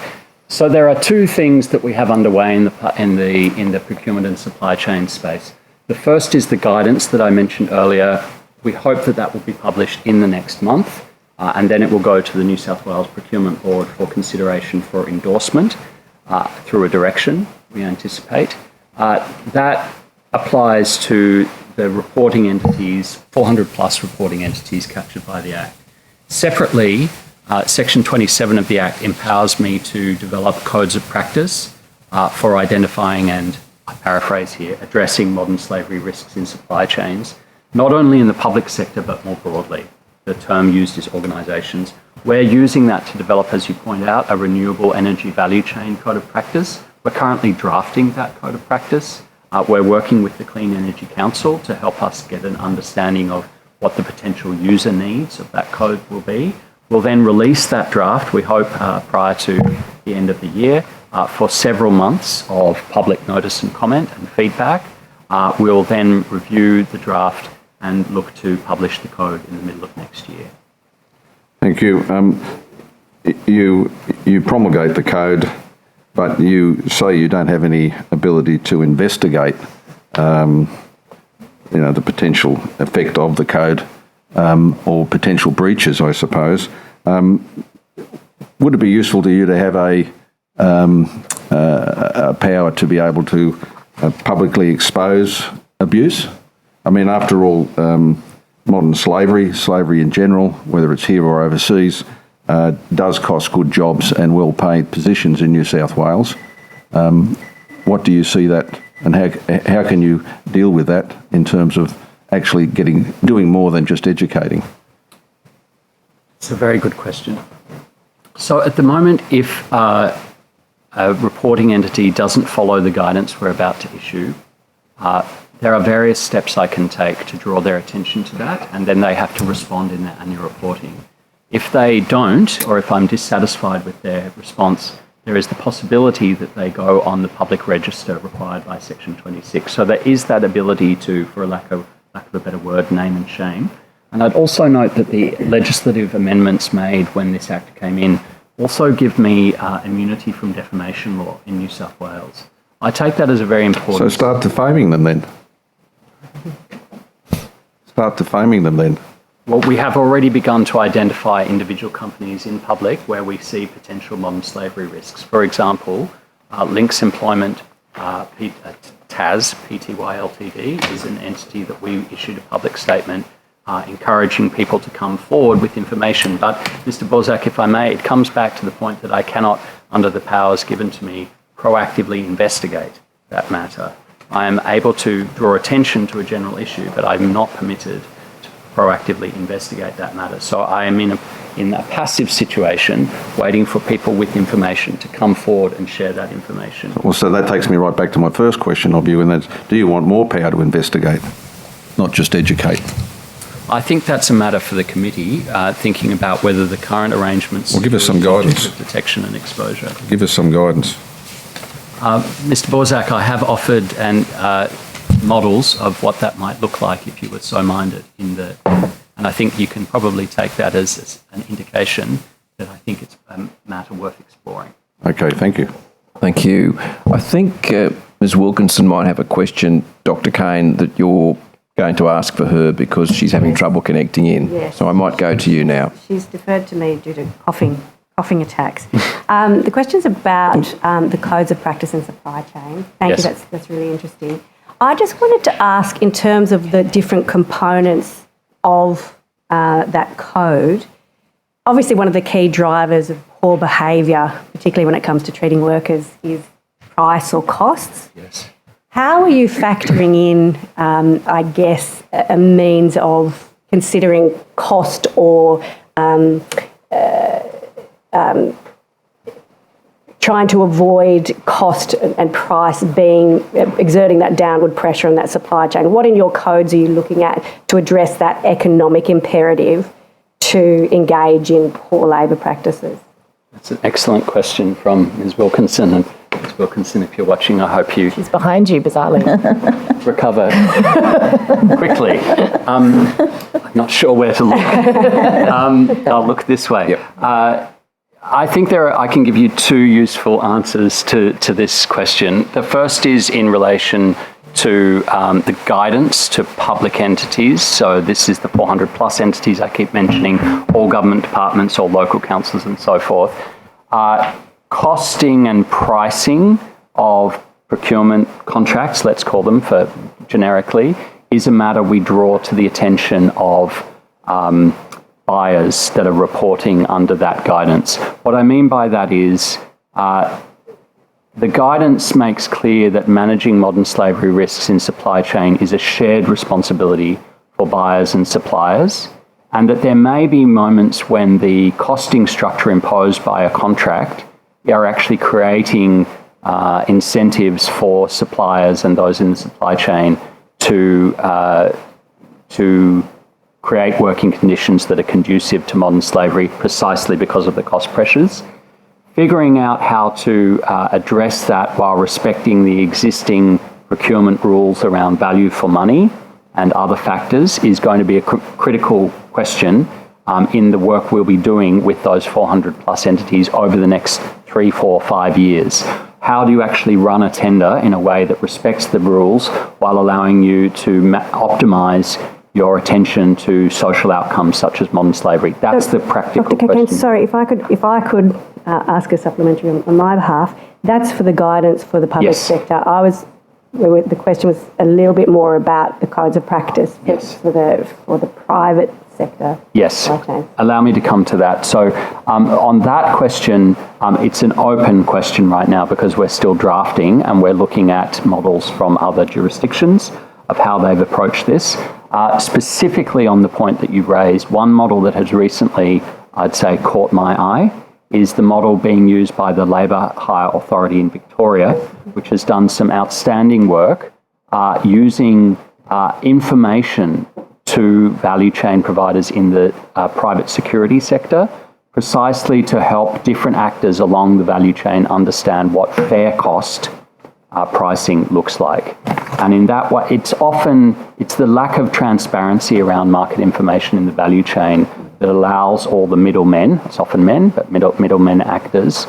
So there are two things that we have underway in the procurement and supply chain space. The first is the guidance that I mentioned earlier. We hope that will be published in the next month, and then it will go to the New South Wales Procurement Board for consideration for endorsement through a direction, we anticipate. That applies to the reporting entities, 400 plus reporting entities captured by the Act. Separately, Section 27 of the Act empowers me to develop codes of practice for identifying and, I paraphrase here, addressing modern slavery risks in supply chains, not only in the public sector but more broadly. The term used is organisations. We're using that to develop, as you point out, a renewable energy value chain code of practice. We're currently drafting that code of practice. We're working with the Clean Energy Council to help us get an understanding of what the potential user needs of that code will be. We'll then release that draft, we hope, prior to the end of the year, for several months of public notice and comment and feedback. We'll then review the draft and look to publish the code in the middle of next year. Thank you. You promulgate the code, but you say you don't have any ability to investigate, the potential effect of the code or potential breaches, I suppose. Would it be useful to you to have a power to be able to publicly expose abuse I mean, after all, modern slavery in general, whether it's here or overseas, does cost good jobs and well-paid positions in New South Wales. What do you see that, and how can you deal with that in terms of actually doing more than just educating? It's a very good question. So at the moment, if a reporting entity doesn't follow the guidance we're about to issue, there are various steps I can take to draw their attention to that, and then they have to respond in their annual reporting. If they don't, or if I'm dissatisfied with their response, there is the possibility that they go on the public register required by Section 26. So there is that ability to, for lack of a better word, name and shame. And I'd also note that the legislative amendments made when this Act came in also give me immunity from defamation law in New South Wales. I take that as a very important... So start defaming them then. Start defaming them then. Well, we have already begun to identify individual companies in public where we see potential modern slavery risks. For example, Links Employment, TAS, Pty Ltd, is an entity that we issued a public statement encouraging people to come forward with information. But, Mr. Bozak, if I may, it comes back to the point that I cannot, under the powers given to me, proactively investigate that matter. I am able to draw attention to a general issue, but I'm not permitted to proactively investigate that matter. So I am in a passive situation, waiting for people with information to come forward and share that information. Well, so that takes me right back to my first question of you, and that's, do you want more power to investigate, not just educate? I think that's a matter for the committee, thinking about whether the current arrangements... Well, give us some guidance. ...of detection and exposure. Give us some guidance. Mr. Bozak, I have offered models of what that might look like if you were so minded, and I think you can probably take that as an indication that I think it's a matter worth exploring. Okay, thank you. Thank you. I think Ms Wilkinson might have a question, Dr Kane, that you're going to ask for her because she's having trouble connecting in. Yes. So I might go to you now. She's deferred to me due to coughing attacks. The question's about the codes of practice and supply chain. Thank you, that's really interesting. I just wanted to ask, in terms of the different components of that code, obviously one of the key drivers of poor behaviour, particularly when it comes to treating workers, is price or costs. Yes. How are you factoring in, I guess, a means of considering cost or trying to avoid cost and price exerting that downward pressure on that supply chain? What in your codes are you looking at to address that economic imperative to engage in poor labour practices? That's an excellent question from Ms Wilkinson. And Ms Wilkinson, if you're watching, I hope you... She's behind you, bizarrely. ...recover quickly. I'm not sure where to look. I'll look this way. Yep. I think I can give you two useful answers to this question. The first is in relation to the guidance to public entities. So this is the 400 plus entities I keep mentioning, all government departments, all local councils and so forth. Costing and pricing of procurement contracts, let's call them for generically, is a matter we draw to the attention of buyers that are reporting under that guidance. What I mean by that is the guidance makes clear that managing modern slavery risks in supply chain is a shared responsibility for buyers and suppliers, and that there may be moments when the costing structure imposed by a contract are actually creating incentives for suppliers and those in the supply chain to create working conditions that are conducive to modern slavery precisely because of the cost pressures. Figuring out how to address that while respecting the existing procurement rules around value for money and other factors is going to be a critical question in the work we'll be doing with those 400 plus entities over the next 3, 4, 5 years. How do you actually run a tender in a way that respects the rules while allowing you to optimise your attention to social outcomes such as modern slavery? That's the practical Dr. question. Kakane, sorry, if I could ask a supplementary on my behalf, that's for the guidance for the public sector. I was the question was a little bit more about the codes of practice for the private sector. Yes. Supply chain. Allow me to come to that. So on that question, it's an open question right now because we're still drafting and we're looking at models from other jurisdictions of how they've approached this. Specifically on the point that you've raised, one model that has recently, I'd say, caught my eye is the model being used by the Labour Hire Authority in Victoria, which has done some outstanding work using information to value chain providers in the private security sector, precisely to help different actors along the value chain understand what fair cost pricing looks like. And in that way, it's the lack of transparency around market information in the value chain that allows all the middlemen, it's often men, but middlemen actors,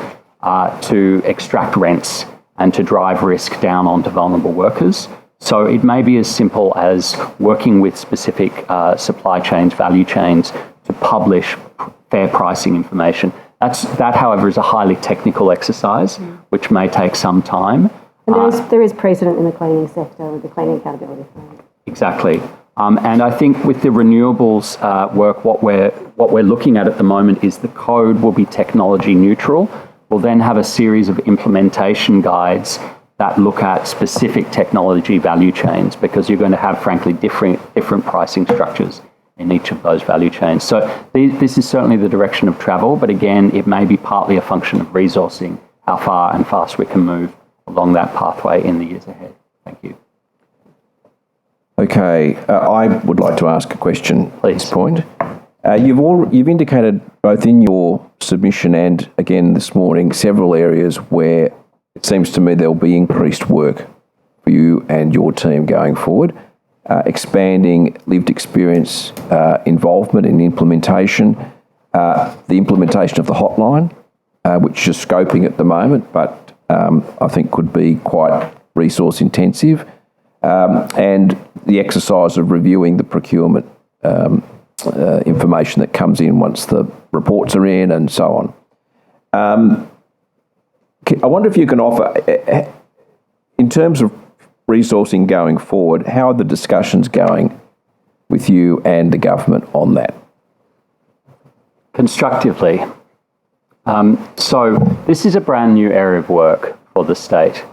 to extract rents and to drive risk down onto vulnerable workers. So it may be as simple as working with specific supply chains, value chains, to publish fair pricing information. That, however, is a highly technical exercise, which may take some time. And there is precedent in the cleaning sector with the Cleaning Accountability Fund. Exactly. And I think with the renewables work, what we're looking at the moment is the code will be technology neutral. We'll then have a series of implementation guides that look at specific technology value chains, because you're going to have, frankly, different pricing structures in each of those value chains. So this is certainly the direction of travel, but again, it may be partly a function of resourcing, how far and fast we can move along that pathway in the years ahead. Thank you. Okay, I would like to ask a question at Please. this point. You've indicated both in your submission and again this morning several areas where it seems to me there'll be increased work for you and your team going forward, expanding lived experience involvement in implementation, the implementation of the hotline, which is scoping at the moment, but I think could be quite resource intensive, and the exercise of reviewing the procurement information that comes in once the reports are in and so on. I wonder if you can offer, in terms of resourcing going forward, how are the discussions going with you and the government on that? Constructively. So this is a brand new area of work for the state,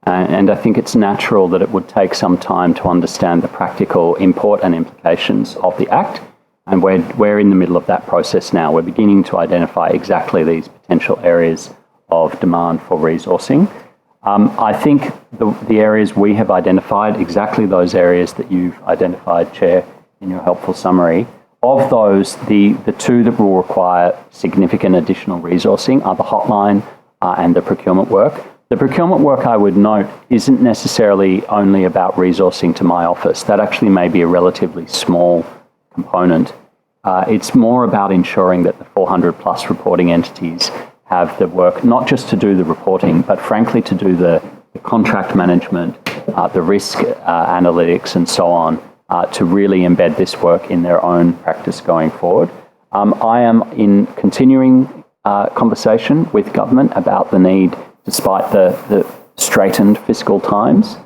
and I think it's natural that it would take some time to understand the practical import and implications of the Act, and we're in the middle of that process now. We're beginning to identify exactly these potential areas of demand for resourcing. I think the areas we have identified, exactly those areas that you've identified, Chair, in your helpful summary. Of those, the two that will require significant additional resourcing are the hotline and the procurement work. The procurement work, I would note, isn't necessarily only about resourcing to my office. That actually may be a relatively small component. It's more about ensuring that the 400 plus reporting entities have the work, not just to do the reporting, but frankly to do the contract management, the risk analytics and so on, to really embed this work in their own practice going forward. I am in continuing conversation with government about the need, despite the straitened fiscal times,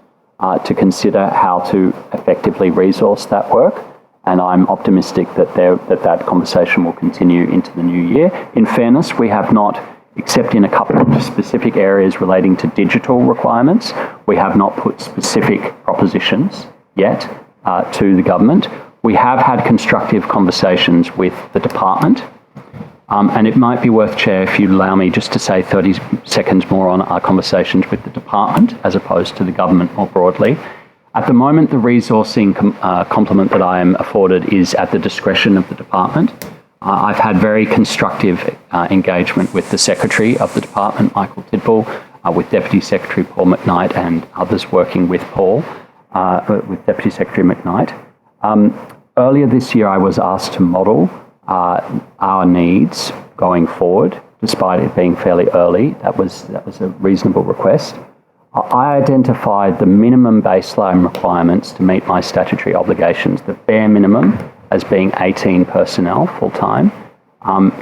to consider how to effectively resource that work. And I'm optimistic that that conversation will continue into the new year. In fairness, we have not, except in a couple of specific areas relating to digital requirements, we have not put specific propositions yet to the government. We have had constructive conversations with the department, and it might be worth, Chair, if you allow me just to say 30 seconds more on our conversations with the department as opposed to the government more broadly. At the moment, the resourcing complement that I am afforded is at the discretion of the department. I've had very constructive engagement with the Secretary of the Department, Michael Tidball, with Deputy Secretary Paul McKnight and others working with Paul, with Deputy Secretary McKnight. Earlier this year, I was asked to model our needs going forward, despite it being fairly early. That was a reasonable request. I identified the minimum baseline requirements to meet my statutory obligations, the bare minimum, as being 18 personnel full-time.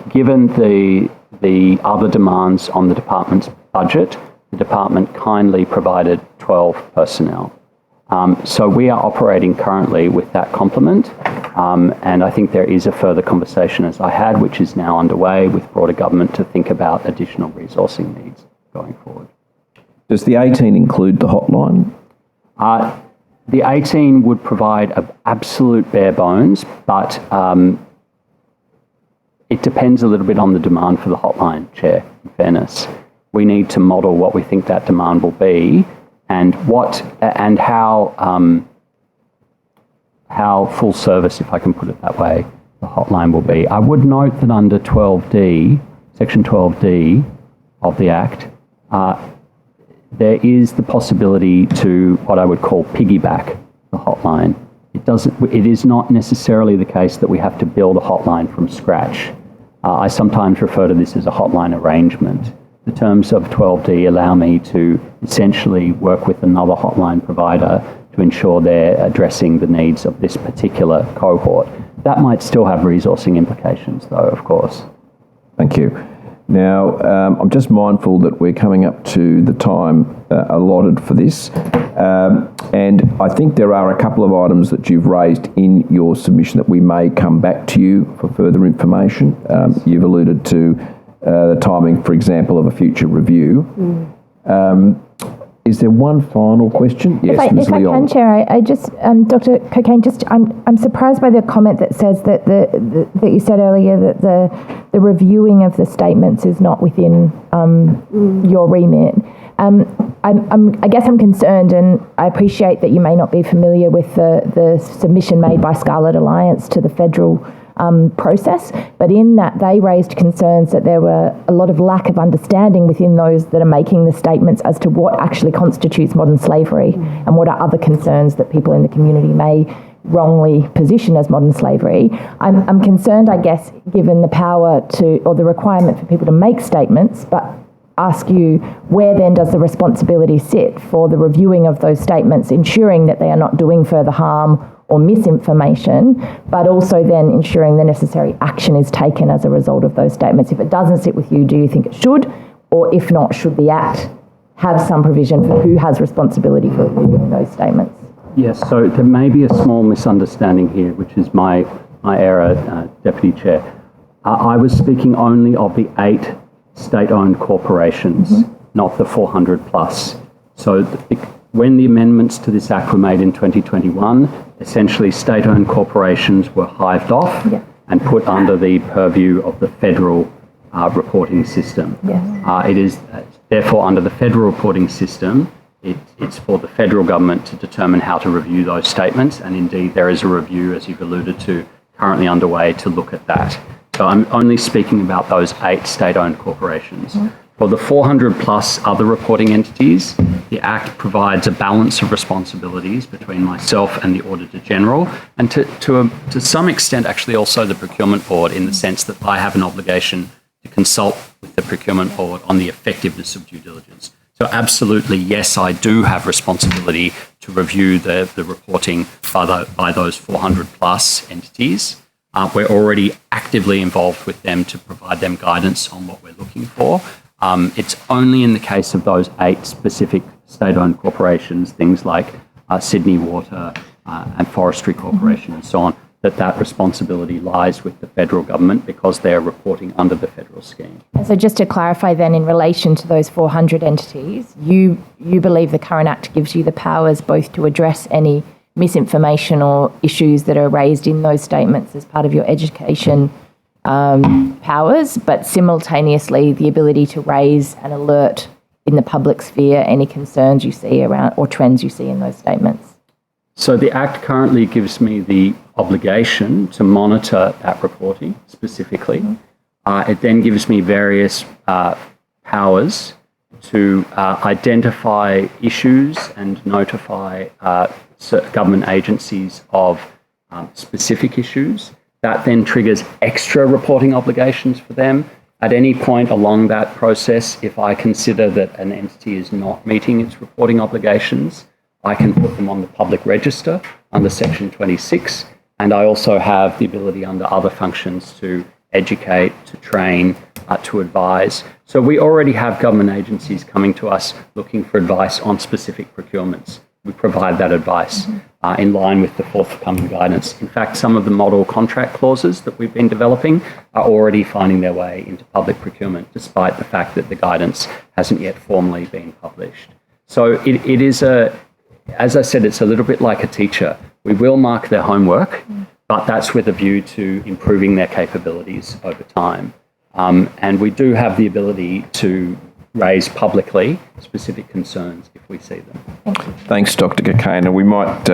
Given the other demands on the department's budget, the department kindly provided 12 personnel. So we are operating currently with that complement, and I think there is a further conversation, as I had, which is now underway with broader government to think about additional resourcing needs going forward. Does the 18 include the hotline? The 18 would provide absolute bare bones, but it depends a little bit on the demand for the hotline, Chair, in fairness. We need to model what we think that demand will be and how full service, if I can put it that way, the hotline will be. I would note that under 12D, Section 12D of the Act, there is the possibility to what I would call piggyback the hotline. It is not necessarily the case that we have to build a hotline from scratch. I sometimes refer to this as a hotline arrangement. The terms of 12D allow me to essentially work with another hotline provider to ensure they're addressing the needs of this particular cohort. That might still have resourcing implications, though, of course. Thank you. Now, I'm just mindful that we're coming up to the time allotted for this, and I think there are a couple of items that you've raised in your submission that we may come back to you for further information. You've alluded to the timing, for example, of a future review. Is there one final question? Yes, Ms. If I can, Chair, I just, Dr. Cockayne, I'm surprised by the comment that says that that you said earlier that the reviewing of the statements is not within your remit. I guess I'm concerned, and I appreciate that you may not be familiar with the submission made by Scarlet Alliance to the federal process, but in that they raised concerns that there were a lot of lack of understanding within those that are making the statements as to what actually constitutes modern slavery and what are other concerns that people in the community may wrongly position as modern slavery. I'm concerned, I guess, given the power to, or the requirement for people to make statements, but ask you, where then does the responsibility sit for the reviewing of those statements, ensuring that they are not doing further harm or misinformation, but also then ensuring the necessary action is taken as a result of those statements? If it doesn't sit with you, do you think it should? Or if not, should the Act have some provision for who has responsibility for reviewing those statements? Yes, so there may be a small misunderstanding here, which is my error, Deputy Chair. I was speaking only of the 8 state-owned corporations, not the 400 plus. So when the amendments to this Act were made in 2021, essentially state-owned corporations were hived off and put under the purview of the federal reporting system. It is therefore under the federal reporting system, it's for the federal government to determine how to review those statements, and indeed there is a review, as you've alluded to, currently underway to look at that. So I'm only speaking about those 8 state-owned corporations. For the 400 plus other reporting entities, the Act provides a balance of responsibilities between myself and the Auditor General, and to some extent actually also the Procurement Board, in the sense that I have an obligation to consult with the Procurement Board on the effectiveness of due diligence. So absolutely, yes, I do have responsibility to review the reporting by those 400 plus entities. We're already actively involved with them to provide them guidance on what we're looking for. It's only in the case of those 8 specific state-owned corporations, things like Sydney Water and Forestry Corporation and so on, that responsibility lies with the federal government because they're reporting under the federal scheme. And so just to clarify then, in relation to those 400 entities, you believe the current Act gives you the powers both to address any misinformation or issues that are raised in those statements as part of your education powers, but simultaneously the ability to raise and alert in the public sphere any concerns you see around or trends you see in those statements? So the Act currently gives me the obligation to monitor that reporting specifically. It then gives me various powers to identify issues and notify government agencies of specific issues. That then triggers extra reporting obligations for them. At any point along that process, if I consider that an entity is not meeting its reporting obligations, I can put them on the public register under Section 26, and I also have the ability under other functions to educate, to train, to advise. So we already have government agencies coming to us looking for advice on specific procurements. We provide that advice in line with the forthcoming guidance. In fact, some of the model contract clauses that we've been developing are already finding their way into public procurement, despite the fact that the guidance hasn't yet formally been published. So it is as I said, it's a little bit like a teacher. We will mark their homework, but that's with a view to improving their capabilities over time. And we do have the ability to raise publicly specific concerns if we see them. Thanks, Dr. Cockayne. And we might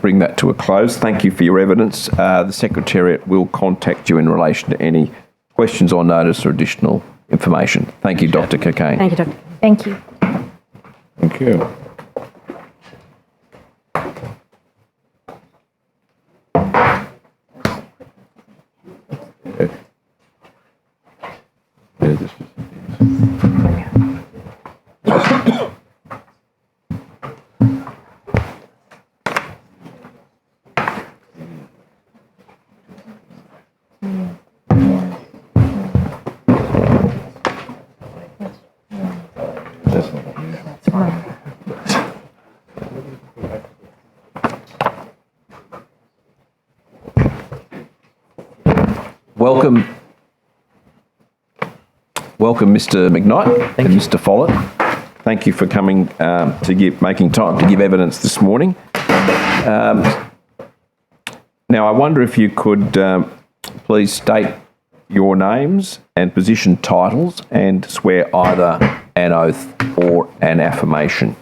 bring that to a close. Thank you for your evidence. The Secretariat will contact you in relation to any questions or notice or additional information. Thank you, Dr. Cockayne. Thank you, Dr. Thank you. Thank you. Yeah, this is- That's not here. Welcome, Mr. McKnight and Mr. Follett. Thank you for coming making time to give evidence this morning. Now, I wonder if you could please state your names and position titles and swear either an oath or an affirmation.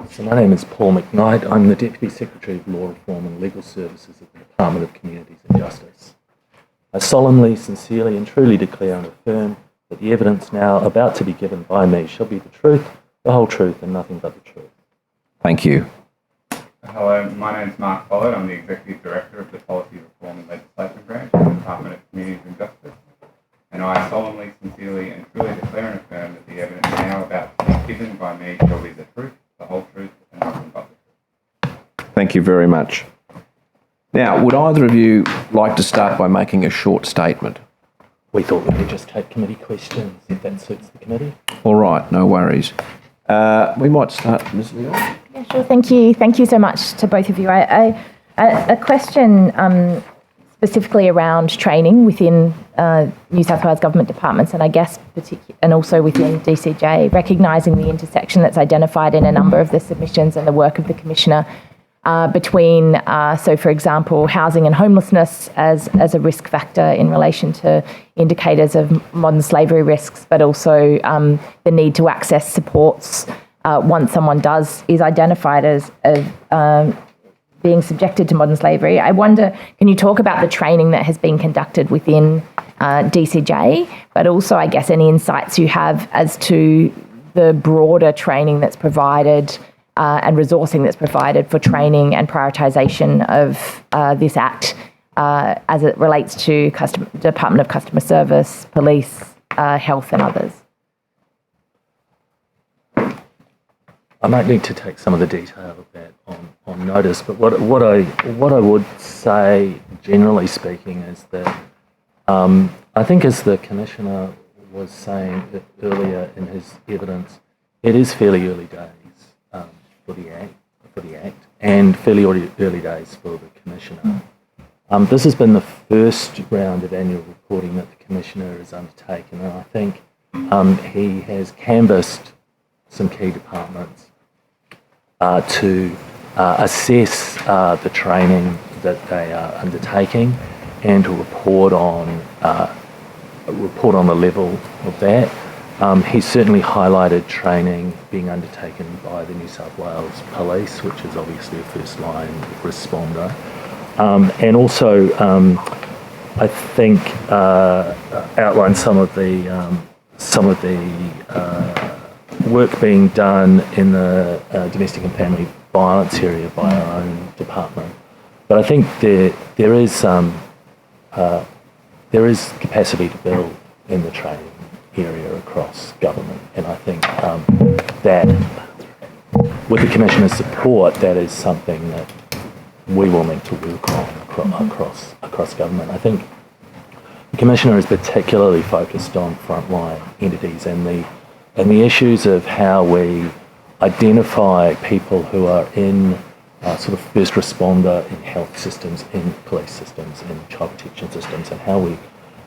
So my name is Paul McKnight. I'm the Deputy Secretary of Law Reform and Legal Services at the Department of Communities and Justice. I solemnly, sincerely and truly declare and affirm that the evidence now about to be given by me shall be the truth, the whole truth and nothing but the truth. Thank you. Hello, my name is Mark Follett. I'm the Executive Director of the Policy Reform and Legislation Branch of the Department of Communities and Justice. And I solemnly, sincerely and truly declare and affirm that the evidence now about to be given by me shall be the truth, the whole truth and nothing but the truth. Thank you very much. Now, would either of you like to start by making a short statement? We thought we could just take committee questions if that suits the committee. All right, no worries. We might start, Ms. Leon. Yeah, sure. Thank you. Thank you so much to both of you. A question specifically around training within New South Wales government departments, and I guess and also within DCJ, recognising the intersection that's identified in a number of the submissions and the work of the Commissioner between, so for example, housing and homelessness as a risk factor in relation to indicators of modern slavery risks, but also the need to access supports once someone is identified as being subjected to modern slavery. I wonder, can you talk about the training that has been conducted within DCJ, but also, I guess, any insights you have as to the broader training that's provided and resourcing that's provided for training and prioritisation of this Act as it relates to Department of Customer Service, Police, Health and others? I might need to take some of the detail of that on notice, but what I would say, generally speaking, is that I think, as the Commissioner was saying earlier in his evidence, it is fairly early days for the Act, and fairly early days for the Commissioner. This has been the first round of annual reporting that the Commissioner has undertaken, and I think he has canvassed some key departments to assess the training that they are undertaking and to report on the level of that. He certainly highlighted training being undertaken by the New South Wales Police, which is obviously a first-line responder, and also I think outlined some of the work being done in the domestic and family violence area by our own department. But I think there is capacity to build in the training area across government, and I think that with the Commissioner's support, that is something that we will need to work on across government. I think Commissioner is particularly focused on frontline entities and the issues of how we identify people who are in sort of first responder in health systems, in police systems, in child protection systems, and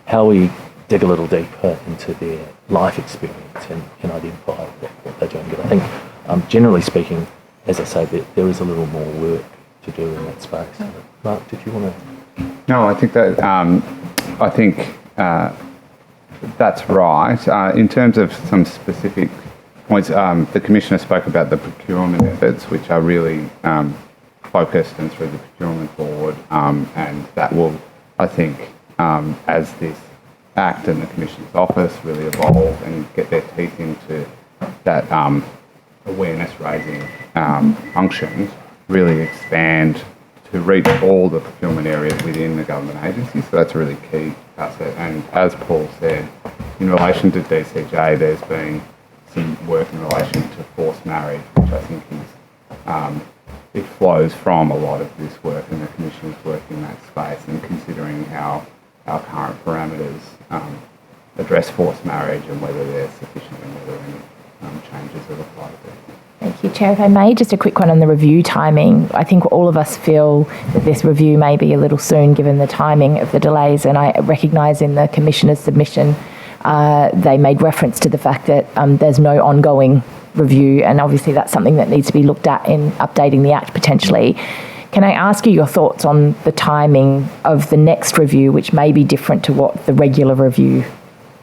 how we dig a little deeper into their life experience and identify what they're doing. But I think, generally speaking, as I say, there is a little more work to do in that space. Mark, did you want to? No, I think that that's right. In terms of some specific points, the Commissioner spoke about the procurement efforts, which are really focused and through the Procurement Board, and that will, I think, as this Act and the Commissioner's Office really evolve and get their teeth into that awareness-raising functions, really expand to reach all the procurement areas within the government agencies. So that's a really key asset. And as Paul said, in relation to DCJ, there's been some work in relation to forced marriage, which I think is, it flows from a lot of this work and the Commissioner's work in that space, and considering how our current parameters address forced marriage and whether they're sufficient and whether any changes are required there. Thank you, Chair. If I may, just a quick one on the review timing. I think all of us feel that this review may be a little soon given the timing of the delays, and I recognise in the Commissioner's submission they made reference to the fact that there's no ongoing review, and obviously that's something that needs to be looked at in updating the Act potentially. Can I ask you your thoughts on the timing of the next review, which may be different to what the regular review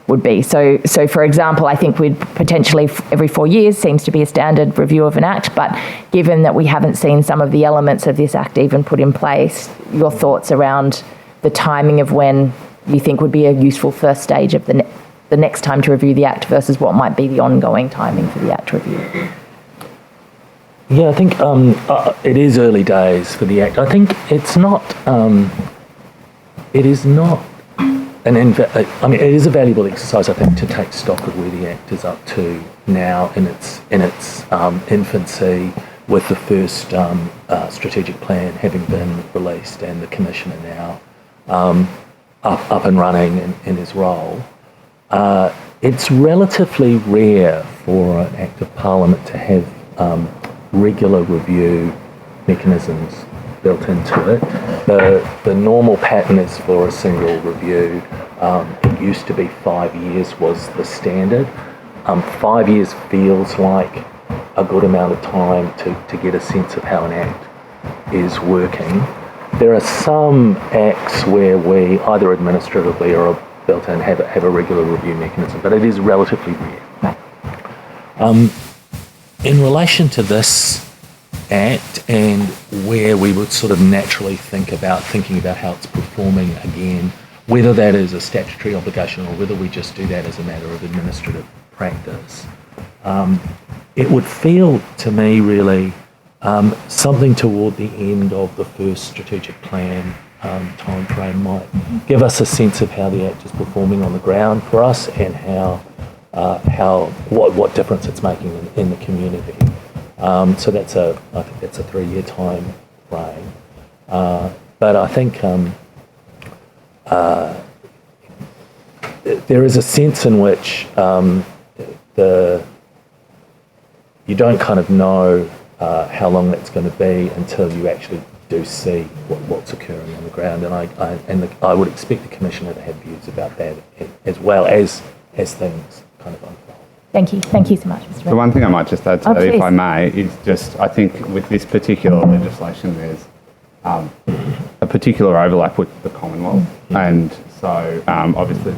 would be? So for example, I think we'd potentially every 4 years seems to be a standard review of an Act, but given that we haven't seen some of the elements of this Act even put in place, your thoughts around the timing of when you think would be a useful first stage of the next time to review the Act versus what might be the ongoing timing for the Act review? Yeah, I think it is early days for the Act. I think it's not, it is not it is a valuable exercise, I think, to take stock of where the Act is up to now in its infancy, with the first strategic plan having been released and the Commissioner now up and running in his role. It's relatively rare for an Act of Parliament to have regular review mechanisms built into it. The normal pattern is for a single review. It used to be 5 years was the standard. 5 years feels like a good amount of time to get a sense of how an Act is working. There are some Acts where we either administratively or built in have a regular review mechanism, but it is relatively rare. In relation to this Act and where we would sort of naturally thinking about how it's performing again, whether that is a statutory obligation or whether we just do that as a matter of administrative practice, it would feel to me really something toward the end of the first strategic plan time frame might give us a sense of how the Act is performing on the ground for us and what difference it's making in the community. So I think that's a 3-year time frame. But I think there is a sense in which you don't kind of know how long that's going to be until you actually do see what's occurring on the ground. And I would expect the Commissioner to have views about that as well as things kind of unfold. Thank you. Thank you so much, Mr. The one thing I might just add to that, if I may, is just I think with this particular legislation, there's a particular overlap with the Commonwealth. And so obviously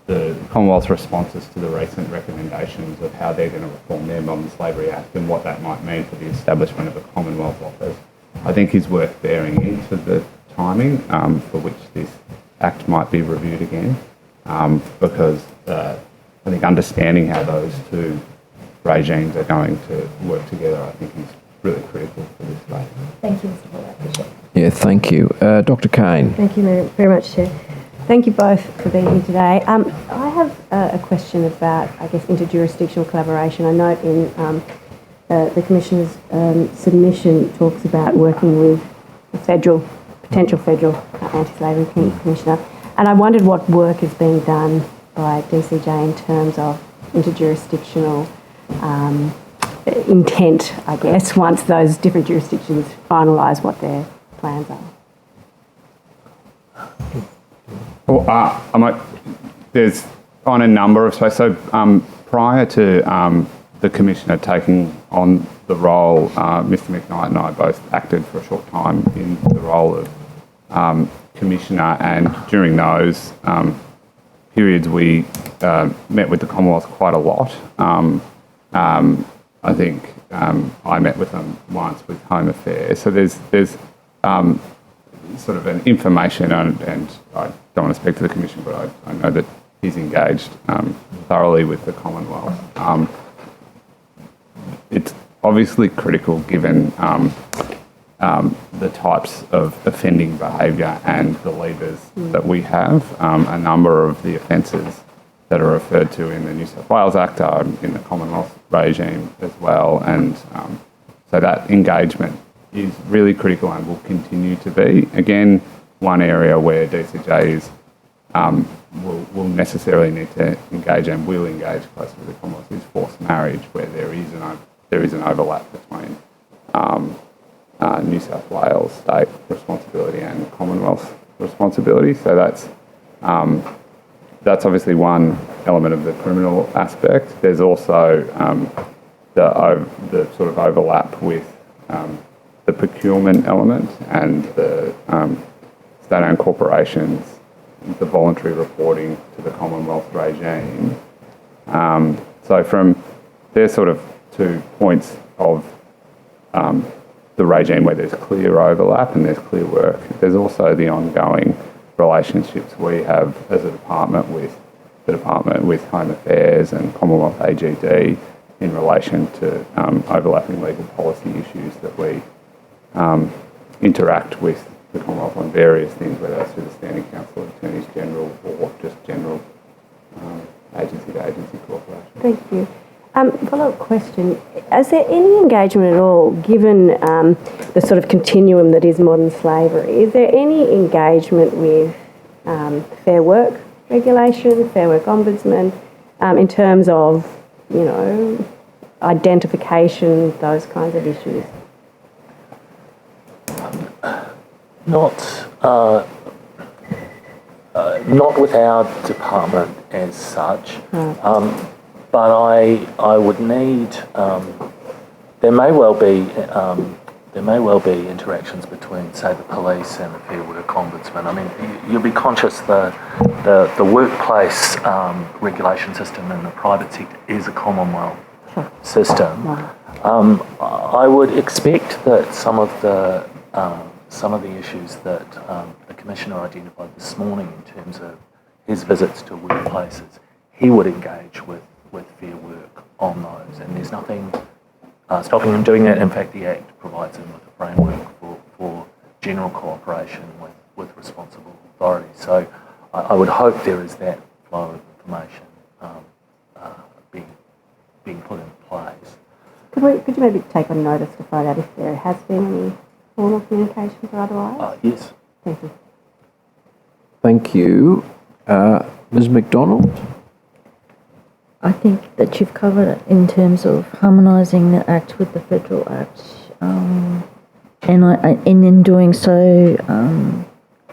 the Commonwealth's responses to the recent recommendations of how they're going to reform their Modern Slavery Act and what that might mean for the establishment of a Commonwealth office, I think is worth bearing into the timing for which this Act might be reviewed again, because I think understanding how those two regimes are going to work together, I think, is really critical for this space. Thank you, Mr. Hall. I appreciate it. Yeah, thank you. Dr. Kane. Thank you very much, Chair. Thank you both for being here today. I have a question about, I guess, interjurisdictional collaboration. I note in the Commissioner's submission talks about working with the potential federal anti-slavery commissioner. And I wondered what work is being done by DCJ in terms of interjurisdictional intent, I guess, once those different jurisdictions finalise what their plans are. Well, there's on a number of spaces. So prior to the Commissioner taking on the role, Mr McKnight and I both acted for a short time in the role of Commissioner, and during those periods we met with the Commonwealth quite a lot. I think I met with them once with Home Affairs. So there's sort of an information, and I don't want to speak to the Commission, but I know that he's engaged thoroughly with the Commonwealth. It's obviously critical given the types of offending behaviour and the levers that we have. A number of the offences that are referred to in the New South Wales Act are in the Commonwealth regime as well, and so that engagement is really critical and will continue to be. Again, one area where DCJ is will necessarily need to engage and will engage closely with the Commonwealth is forced marriage, where there is an overlap between New South Wales state responsibility and Commonwealth responsibility. So that's obviously one element of the criminal aspect. There's also the sort of overlap with the procurement element and the state-owned corporations, the voluntary reporting to the Commonwealth regime. So there's sort of 2 points of the regime where there's clear overlap and there's clear work. There's also the ongoing relationships we have as a department with the Department with Home Affairs and Commonwealth AGD in relation to overlapping legal policy issues that we interact with the Commonwealth on various things, whether that's through the Standing Council of Attorneys General or just general agency-to-agency cooperation. Thank you. Follow-up question. Is there any engagement at all, given the sort of continuum that is modern slavery, is there any engagement with Fair Work regulation, Fair Work Ombudsman, in terms of, identification, those kinds of issues? Not with our department as such, but I would need. There may well be interactions between, say, the police and the Fair Work Ombudsman. I mean, you'll be conscious the workplace regulation system in the private sector is a Commonwealth system. I would expect that some of the issues that the Commissioner identified this morning in terms of his visits to workplaces, he would engage with Fair Work on those, and there's nothing stopping him doing that. In fact, the Act provides him with a framework for general cooperation with responsible authorities. So I would hope there is that flow of information being put in place. Could you maybe take on notice to find out if there has been any formal communications or otherwise? Yes. Thank you. Thank you. Ms McDonald? I think that you've covered it in terms of harmonising the Act with the Federal Act, and in doing so,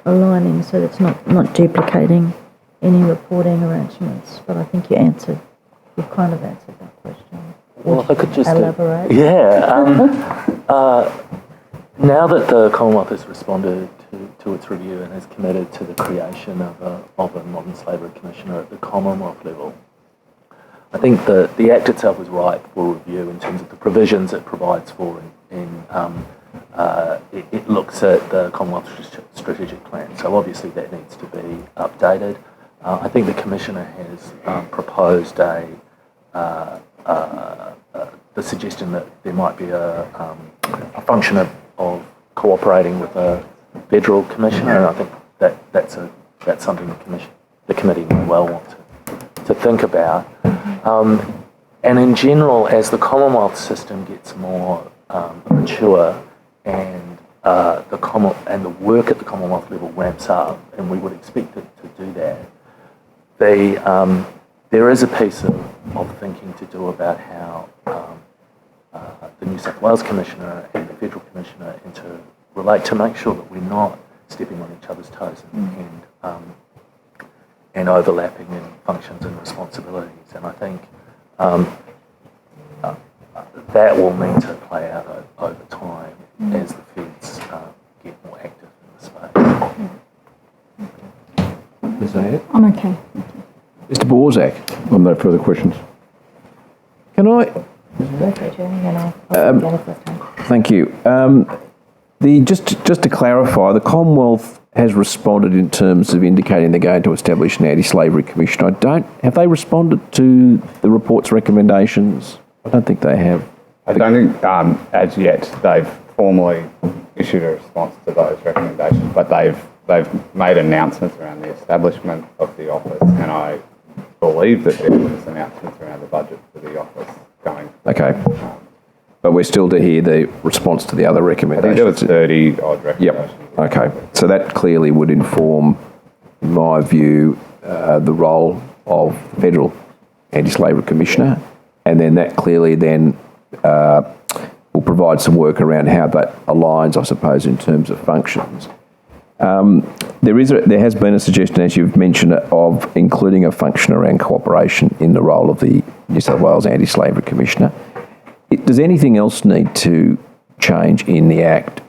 aligning so that it's not duplicating any reporting arrangements. But I think you've kind of answered that question. Well, if I could just elaborate. Now that the Commonwealth has responded to its review and has committed to the creation of a Modern Slavery Commissioner at the Commonwealth level, I think the Act itself is ripe for review in terms of the provisions it provides for. It looks at the Commonwealth strategic plan, so obviously that needs to be updated. I think the Commissioner has proposed the suggestion that there might be a function of cooperating with a federal commissioner, and I think that's something the committee may well want to think about. And in general, as the Commonwealth system gets more mature and the work at the Commonwealth level ramps up, and we would expect it to do that, there is a piece of thinking to do about how the New South Wales Commissioner and the Federal Commissioner interrelate to make sure that we're not stepping on each other's toes and overlapping in functions and responsibilities. And I think that will need to play out over time as the feds get more active in the space. Ms. Ayad? I'm okay. Mr. Borzak? On no further questions. Can I? Thank you. Just to clarify, the Commonwealth has responded in terms of indicating they're going to establish an anti-slavery commission. Have they responded to the report's recommendations? I don't think they have. I don't think as yet they've formally issued a response to those recommendations, but they've made announcements around the establishment of the office, and I believe that there was announcements around the budget for the office going. Okay. But we're still to hear the response to the other I recommendations. think there was 30 odd recommendations. Yep. Okay. So that clearly would inform, in my view, the role of the Federal Anti-Slavery Commissioner, and then that clearly then will provide some work around how that aligns, I suppose, in terms of functions. There has been a suggestion, as you've mentioned, of including a function around cooperation in the role of the New South Wales Anti-Slavery Commissioner. Does anything else need to change in the Act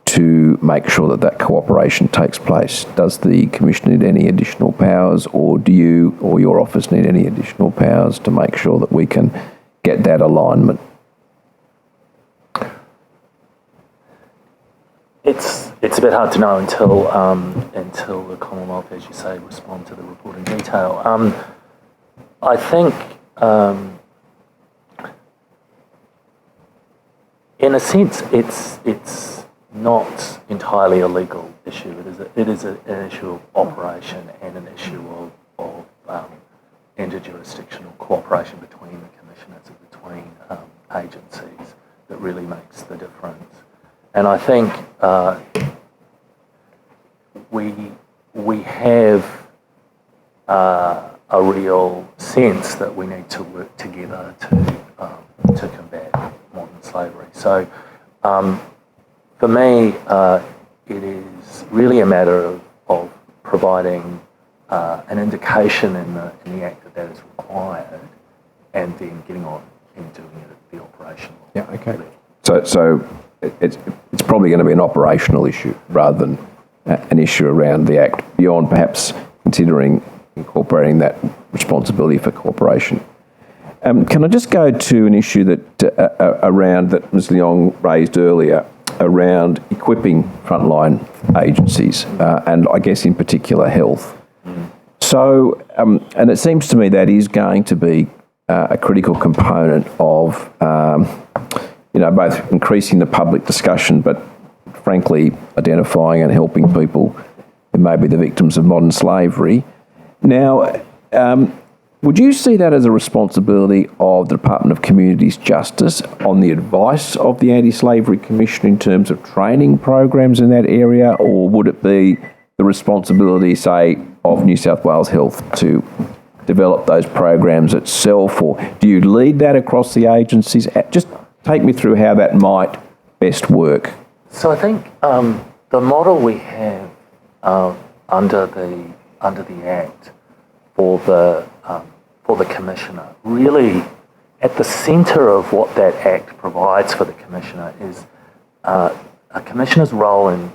to make sure that that cooperation takes place? Does the Commission need any additional powers, or do you or your office need any additional powers to make sure that we can get that alignment? It's a bit hard to know until the Commonwealth, as you say, respond to the report in detail. I think, in a sense, it's not entirely a legal issue. It is an issue of operation and an issue of interjurisdictional cooperation between the commissioners and between agencies that really makes the difference. And I think we have a real sense that we need to work together to combat modern slavery. So for me, it is really a matter of providing an indication in the Act that is required, and then getting on and doing it at the operational level. So it's probably going to be an operational issue rather than an issue around the Act, beyond perhaps considering incorporating that responsibility for cooperation. Can I just go to an issue that around that Ms. Leong raised earlier around equipping frontline agencies, and I guess in particular health. So, and it seems to me that is going to be a critical component of both increasing the public discussion, but frankly identifying and helping people who may be the victims of modern slavery. Now, would you see that as a responsibility of the Department of Communities Justice on the advice of the Anti-Slavery Commission in terms of training programs in that area, or would it be the responsibility, say, of New South Wales Health to develop those programs itself, or do you lead that across the agencies? Just take me through how that might best work. So I think the model we have under the Act for the Commissioner, really at the centre of what that Act provides for the Commissioner is a Commissioner's role in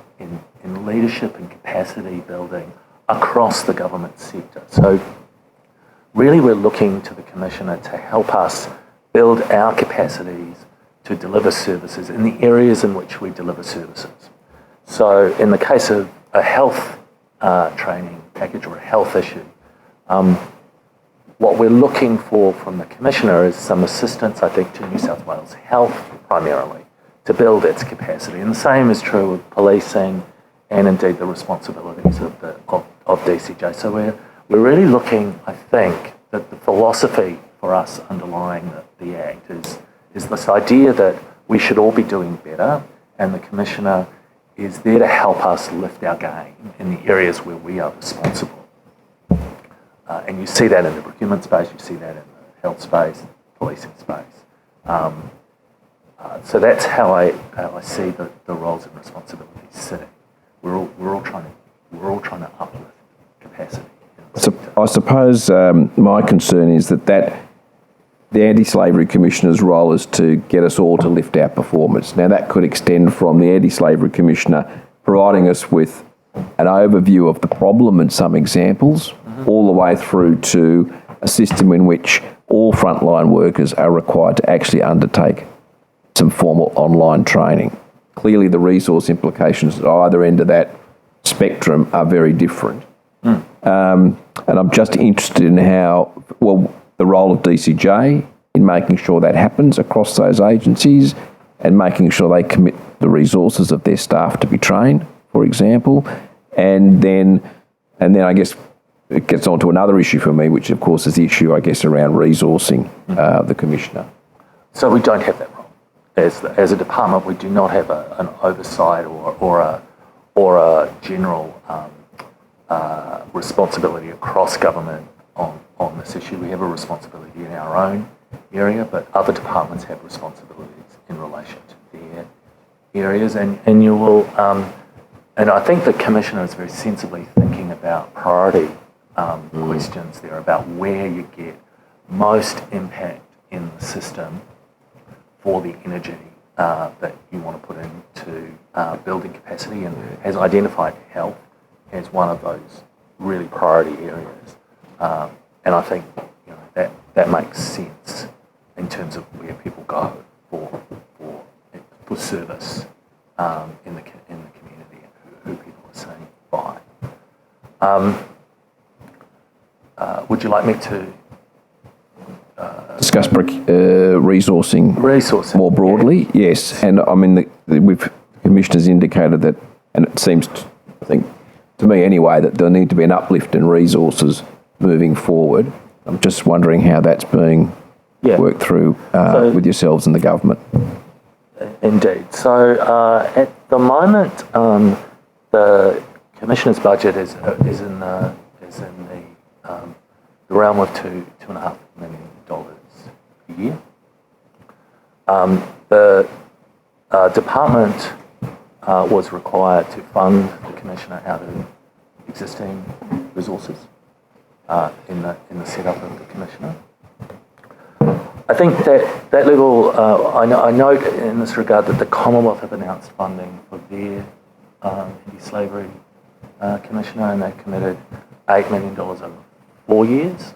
leadership and capacity building across the government sector. So really we're looking to the Commissioner to help us build our capacities to deliver services in the areas in which we deliver services. So in the case of a health training package or a health issue, what we're looking for from the Commissioner is some assistance, I think, to New South Wales Health primarily to build its capacity. And the same is true of policing and indeed the responsibilities of DCJ. So we're really looking, I think, that the philosophy for us underlying the Act is this idea that we should all be doing better and the Commissioner is there to help us lift our game in the areas where we are responsible. And you see that in the procurement space, you see that in the health space, policing space. So that's how I see the roles and responsibilities sitting. We're all trying to uplift capacity. So I suppose my concern is that the Anti-Slavery Commissioner's role is to get us all to lift our performance. Now that could extend from the Anti-Slavery Commissioner providing us with an overview of the problem and some examples, all the way through to a system in which all frontline workers are required to actually undertake some formal online training. Clearly the resource implications at either end of that spectrum are very different. And I'm just interested in how, the role of DCJ in making sure that happens across those agencies and making sure they commit the resources of their staff to be trained, for example. And then I guess it gets on to another issue for me, which of course is the issue, I guess, around resourcing the Commissioner. So we don't have that role. As a department, we do not have an oversight or a general responsibility across government on this issue. We have a responsibility in our own area, but other departments have responsibilities in relation to their areas. And you will, and I think the Commissioner is very sensibly thinking about priority questions there, about where you get most impact in the system for the energy that you want to put into building capacity, and has identified health as one of those really priority areas. And I think that makes sense in terms of where people go for service in the community and who people are seen by. Would you like me to Discuss resourcing more broadly? Yes, and I mean the Commissioner's indicated that, and it seems, I think, to me anyway, that there'll need to be an uplift in resources moving forward. I'm just wondering how that's being worked through with yourselves and the government. Indeed. So at the moment, the Commissioner's budget is in the realm of $2.5 million a year. The department was required to fund the Commissioner out of existing resources in the setup of the Commissioner. I think that level, I note in this regard that the Commonwealth have announced funding for their anti-slavery Commissioner, and they committed $8 million over 4 years,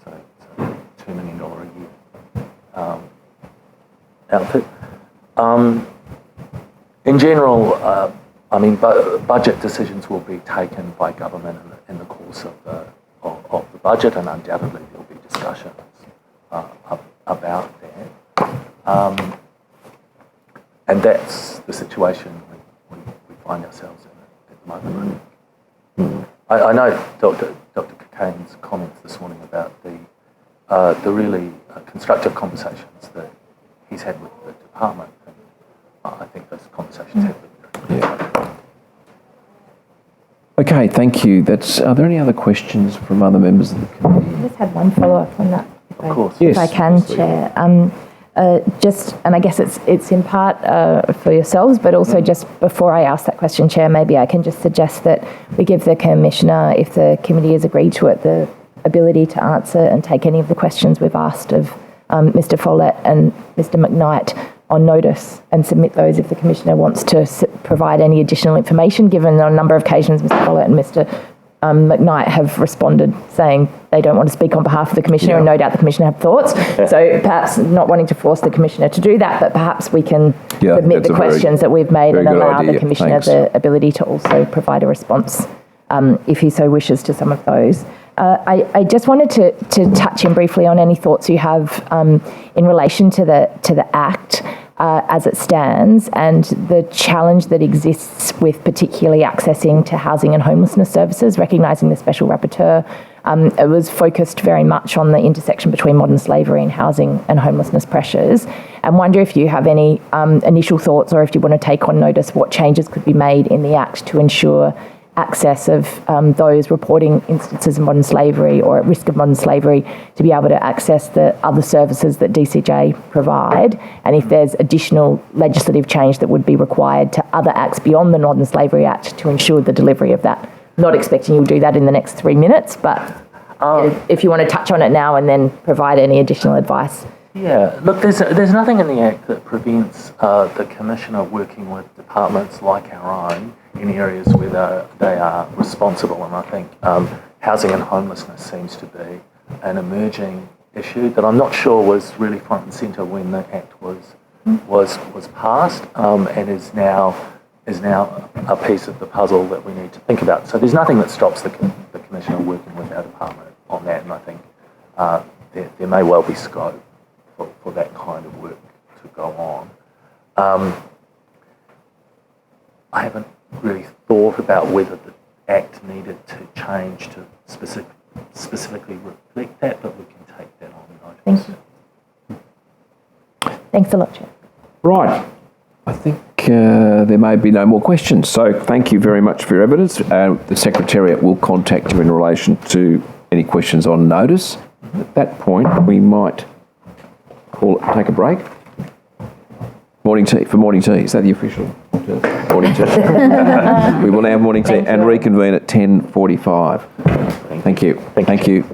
so it's $2 million a year outfit. In general, I mean, budget decisions will be taken by government in the course of the budget, and undoubtedly there will be discussions about that. And that's the situation we find ourselves in at the moment. I know Dr. Cocaine's comments this morning about the really constructive conversations that he's had with the department. And I think those conversations have been very good. Okay, thank you. Are there any other questions from other members of the committee? I just had one follow-up on that. Of course. If I can, Chair. And I guess it's in part for yourselves, but also just before I ask that question, Chair, maybe I can just suggest that we give the Commissioner, if the committee has agreed to it, the ability to answer and take any of the questions we've asked of Mr. Follett and Mr. McKnight on notice, and submit those if the Commissioner wants to provide any additional information, given on a number of occasions Mr. Follett and Mr. McKnight have responded saying they don't want to speak on behalf of the Commissioner, and no doubt the Commissioner have thoughts. So perhaps not wanting to force the Commissioner to do that, but perhaps we can submit the questions that we've made and allow the Commissioner the ability to also provide a response if he so wishes to some of those. I just wanted to touch in briefly on any thoughts you have in relation to the Act as it stands, and the challenge that exists with particularly accessing to housing and homelessness services, recognising the Special Rapporteur it was focused very much on the intersection between modern slavery and housing and homelessness pressures. And wonder if you have any initial thoughts, or if you want to take on notice what changes could be made in the Act to ensure access of those reporting instances of modern slavery or at risk of modern slavery to be able to access the other services that DCJ provide, and if there's additional legislative change that would be required to other acts beyond the Modern Slavery Act to ensure the delivery of that. Not expecting you'll do that in the next 3 minutes, but if you want to touch on it now and then provide any additional advice. Yeah, look, there's nothing in the Act that prevents the Commissioner working with departments like our own in areas where they are responsible, and I think housing and homelessness seems to be an emerging issue that I'm not sure was really front and centre when the Act was passed, and is now a piece of the puzzle that we need to think about. So there's nothing that stops the Commissioner working with our department on that, and I think there may well be scope for that kind of work to go on. I haven't really thought about whether the Act needed to change to specifically reflect that, but we can take that on notice. Thank you. Thanks a lot, Chair. Right. I think there may be no more questions. So thank you very much for your evidence. The Secretariat will contact you in relation to any questions on notice. At that point, we might take a break. Morning tea, for morning tea. Is that the official term? Morning tea. We will now have morning tea and reconvene at 10:45. Thank you. Thank you.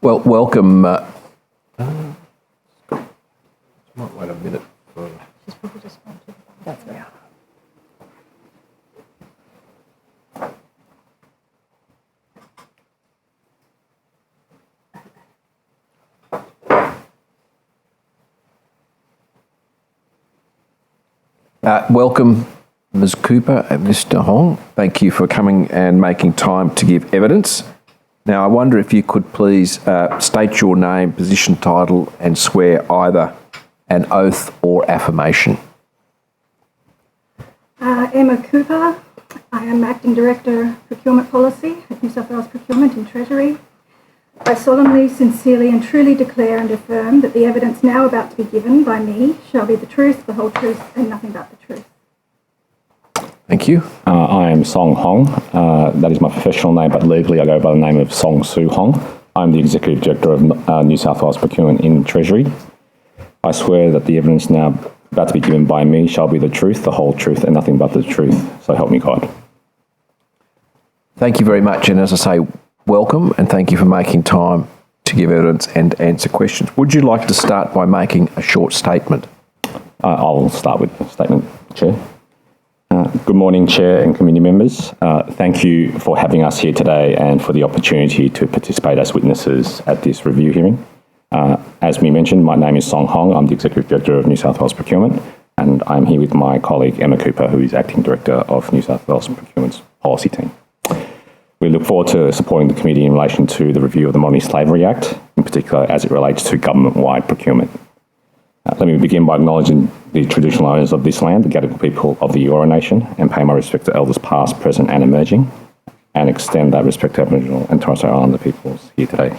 Well, welcome. Might wait a minute. Welcome, Ms. Cooper and Mr. Hong. Thank you for coming and making time to give evidence. Now, I wonder if you could please state your name, position, title, and swear either an oath or affirmation. Emma Cooper. I am Acting Director, Procurement Policy at New South Wales Procurement and Treasury. I solemnly, sincerely and truly declare and affirm that the evidence now about to be given by me shall be the truth, the whole truth and nothing but the truth. Thank you. I am Song Hong. That is my professional name, but legally I go by the name of Song Soo Hong. I'm the Executive Director of New South Wales Procurement in Treasury. I swear that the evidence now about to be given by me shall be the truth, the whole truth and nothing but the truth. So help me God. Thank you very much. And as I say, welcome and thank you for making time to give evidence and answer questions. Would you like to start by making a short statement? I'll start with a statement, Chair. Good morning, Chair and committee members. Thank you for having us here today and for the opportunity to participate as witnesses at this review hearing. As we mentioned, my name is Song Hong. I'm the Executive Director of New South Wales Procurement, and I'm here with my colleague Emma Cooper, who is Acting Director of New South Wales Procurement's policy team. We look forward to supporting the committee in relation to the review of the Modern Slavery Act, in particular as it relates to government-wide procurement. Let me begin by acknowledging the traditional owners of this land, the Gadigal people of the Eora Nation, and pay my respect to elders past, present and emerging, and extend that respect to Aboriginal and Torres Strait Islander peoples here today.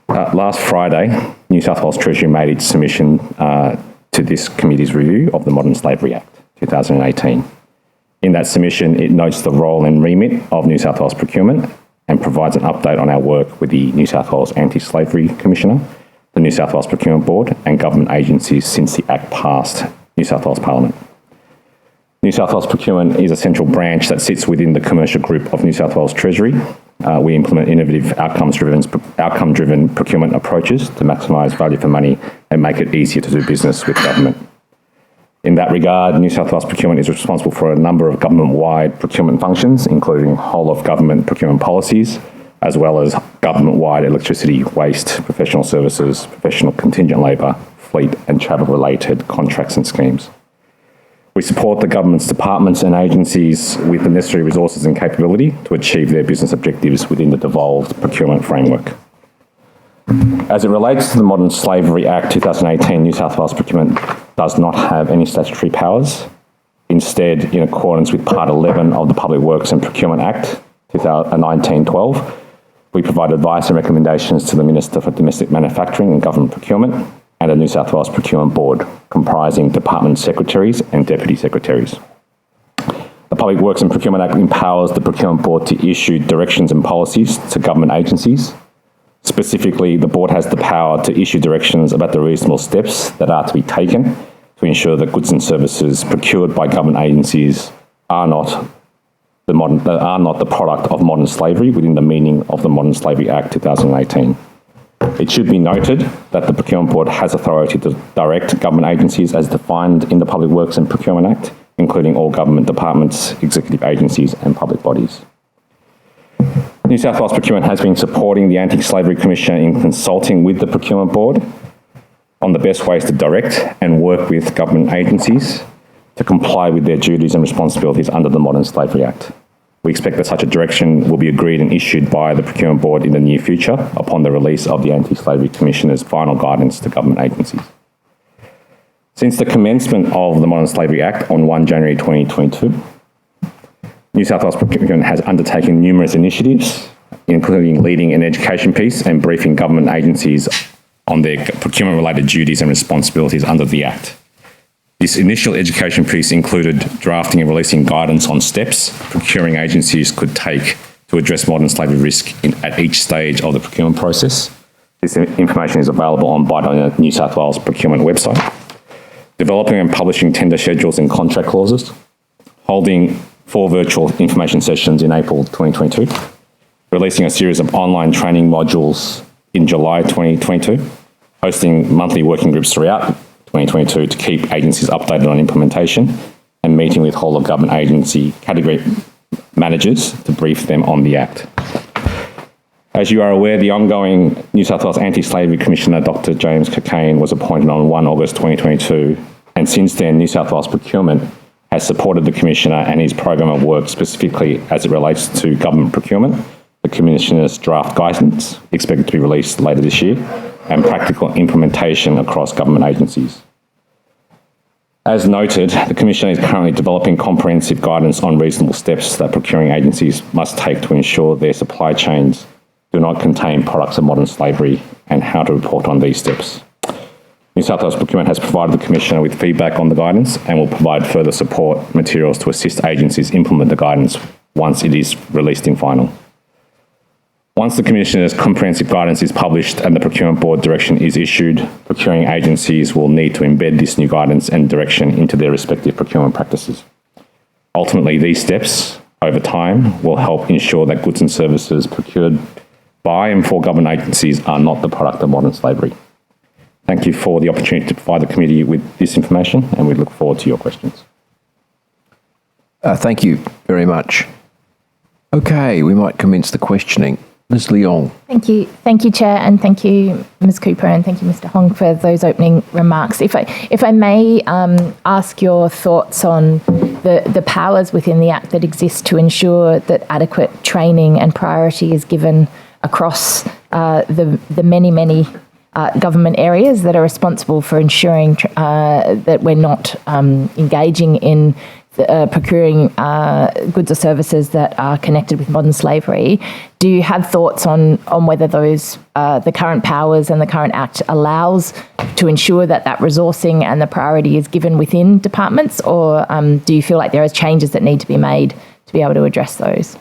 Last Friday, New South Wales Treasury made its submission to this committee's review of the Modern Slavery Act 2018. In that submission, it notes the role and remit of New South Wales Procurement and provides an update on our work with the New South Wales Anti-Slavery Commissioner, the New South Wales Procurement Board and government agencies since the Act passed New South Wales Parliament. New South Wales Procurement is a central branch that sits within the commercial group of New South Wales Treasury. We implement innovative outcome-driven procurement approaches to maximise value for money and make it easier to do business with government. In that regard, New South Wales Procurement is responsible for a number of government-wide procurement functions, including whole-of-government procurement policies, as well as government-wide electricity, waste, professional services, professional contingent labour, fleet and travel-related contracts and schemes. We support the government's departments and agencies with the necessary resources and capability to achieve their business objectives within the devolved procurement framework. As it relates to the Modern Slavery Act 2018, New South Wales Procurement does not have any statutory powers. Instead, in accordance with Part 11 of the Public Works and Procurement Act 1912, we provide advice and recommendations to the Minister for Domestic Manufacturing and Government Procurement and the New South Wales Procurement Board, comprising department secretaries and deputy secretaries. The Public Works and Procurement Act empowers the Procurement Board to issue directions and policies to government agencies. Specifically, the Board has the power to issue directions about the reasonable steps that are to be taken to ensure that goods and services procured by government agencies are not the product of modern slavery within the meaning of the Modern Slavery Act 2018. It should be noted that the Procurement Board has authority to direct government agencies as defined in the Public Works and Procurement Act, including all government departments, executive agencies and public bodies. New South Wales Procurement has been supporting the Anti-Slavery Commissioner in consulting with the Procurement Board on the best ways to direct and work with government agencies to comply with their duties and responsibilities under the Modern Slavery Act. We expect that such a direction will be agreed and issued by the Procurement Board in the near future upon the release of the Anti-Slavery Commissioner's final guidance to government agencies. Since the commencement of the Modern Slavery Act on 1 January 2022, New South Wales Procurement has undertaken numerous initiatives, including leading an education piece and briefing government agencies on their procurement-related duties and responsibilities under the Act. This initial education piece included drafting and releasing guidance on steps procuring agencies could take to address modern slavery risk at each stage of the procurement process. This information is available on the New South Wales Procurement website. Developing and publishing tender schedules and contract clauses. Holding 4 virtual information sessions in April 2022. Releasing a series of online training modules in July 2022, hosting monthly working groups throughout 2022 to keep agencies updated on implementation and meeting with whole of government agency category managers to brief them on the Act. As you are aware, the ongoing New South Wales Anti-Slavery Commissioner, Dr. James Cocaine, was appointed on 1 August 2022, and since then, New South Wales Procurement has supported the Commissioner and his program of work, specifically as it relates to government procurement, the Commissioner's draft guidance, expected to be released later this year, and practical implementation across government agencies. As noted, the Commissioner is currently developing comprehensive guidance on reasonable steps that procuring agencies must take to ensure their supply chains do not contain products of modern slavery and how to report on these steps. New South Wales Procurement has provided the Commissioner with feedback on the guidance and will provide further support materials to assist agencies implement the guidance once it is released in final. Once the Commissioner's comprehensive guidance is published and the Procurement Board direction is issued, procuring agencies will need to embed this new guidance and direction into their respective procurement practices. Ultimately, these steps over time will help ensure that goods and services procured by and for government agencies are not the product of modern slavery. Thank you for the opportunity to provide the committee with this information, and we look forward to your questions. Thank you very much. Okay, we might commence the questioning. Ms. Leong. Thank you, Chair, and thank you, Ms. Cooper, and thank you, Mr. Hong, for those opening remarks. If I may ask your thoughts on the powers within the Act that exist to ensure that adequate training and priority is given across the many government areas that are responsible for ensuring that we're not engaging in procuring goods or services that are connected with modern slavery. Do you have thoughts on whether those the current powers and the current Act allows to ensure that resourcing and the priority is given within departments, or do you feel like there are changes that need to be made to be able to address those?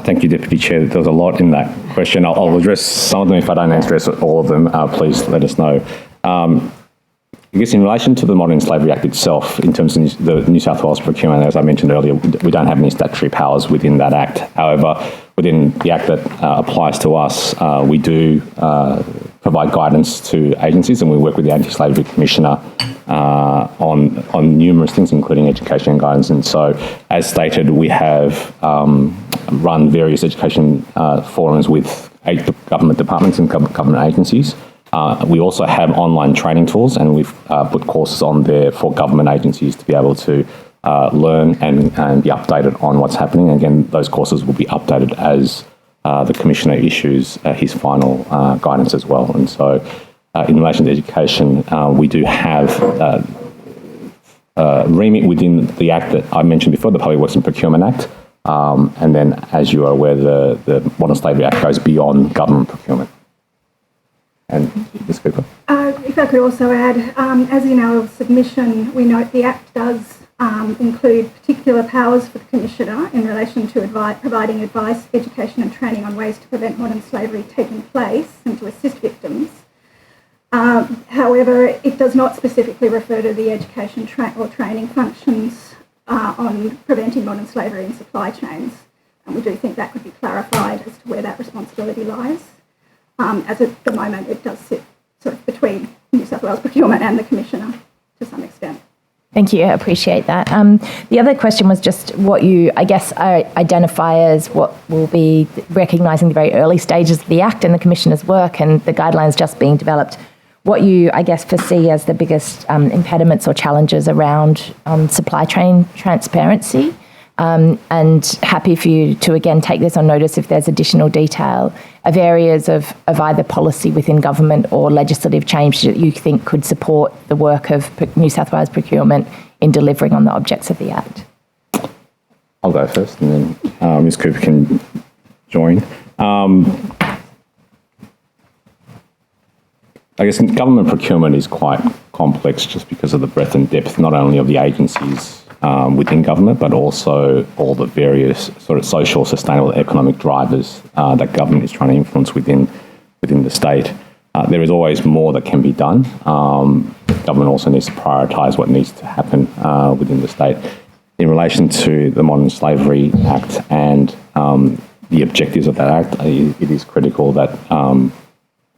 Thank you, Deputy Chair. There was a lot in that question. I'll address some of them. If I don't address all of them, please let us know. I guess in relation to the Modern Slavery Act itself, in terms of the New South Wales procurement, as I mentioned earlier, we don't have any statutory powers within that Act. However, within the Act that applies to us, we do provide guidance to agencies, and we work with the Anti-Slavery Commissioner on numerous things, including education and guidance. And so, as stated, we have run various education forums with government departments and government agencies. We also have online training tools, and we've put courses on there for government agencies to be able to learn and be updated on what's happening. Again, those courses will be updated as the Commissioner issues his final guidance as well. And so in relation to education, we do have remit within the Act that I mentioned before, the Public Works and Procurement Act. And then, as you are aware, the Modern Slavery Act goes beyond government procurement. And Ms. Cooper. If I could also add, as in our submission, we note the Act does include particular powers for the Commissioner in relation to providing advice, education and training on ways to prevent modern slavery taking place and to assist victims. However, it does not specifically refer to the education or training functions on preventing modern slavery in supply chains. And we do think that could be clarified as to where that responsibility lies. As at the moment, it does sit sort of between New South Wales Procurement and the Commissioner to some extent. Thank you, I appreciate that. The other question was just what you, I guess, identify as what will be recognising the very early stages of the Act and the Commissioner's work and the guidelines just being developed, what you, I guess, foresee as the biggest impediments or challenges around supply chain transparency. And happy for you to again take this on notice if there's additional detail of areas of either policy within government or legislative change that you think could support the work of New South Wales Procurement in delivering on the objects of the Act. I'll go first and then Ms. Cooper can join. I guess government procurement is quite complex just because of the breadth and depth not only of the agencies within government, but also all the various sort of social, sustainable, economic drivers that government is trying to influence within the state. There is always more that can be done. Government also needs to prioritise what needs to happen within the state. In relation to the Modern Slavery Act and the objectives of that Act, it is critical that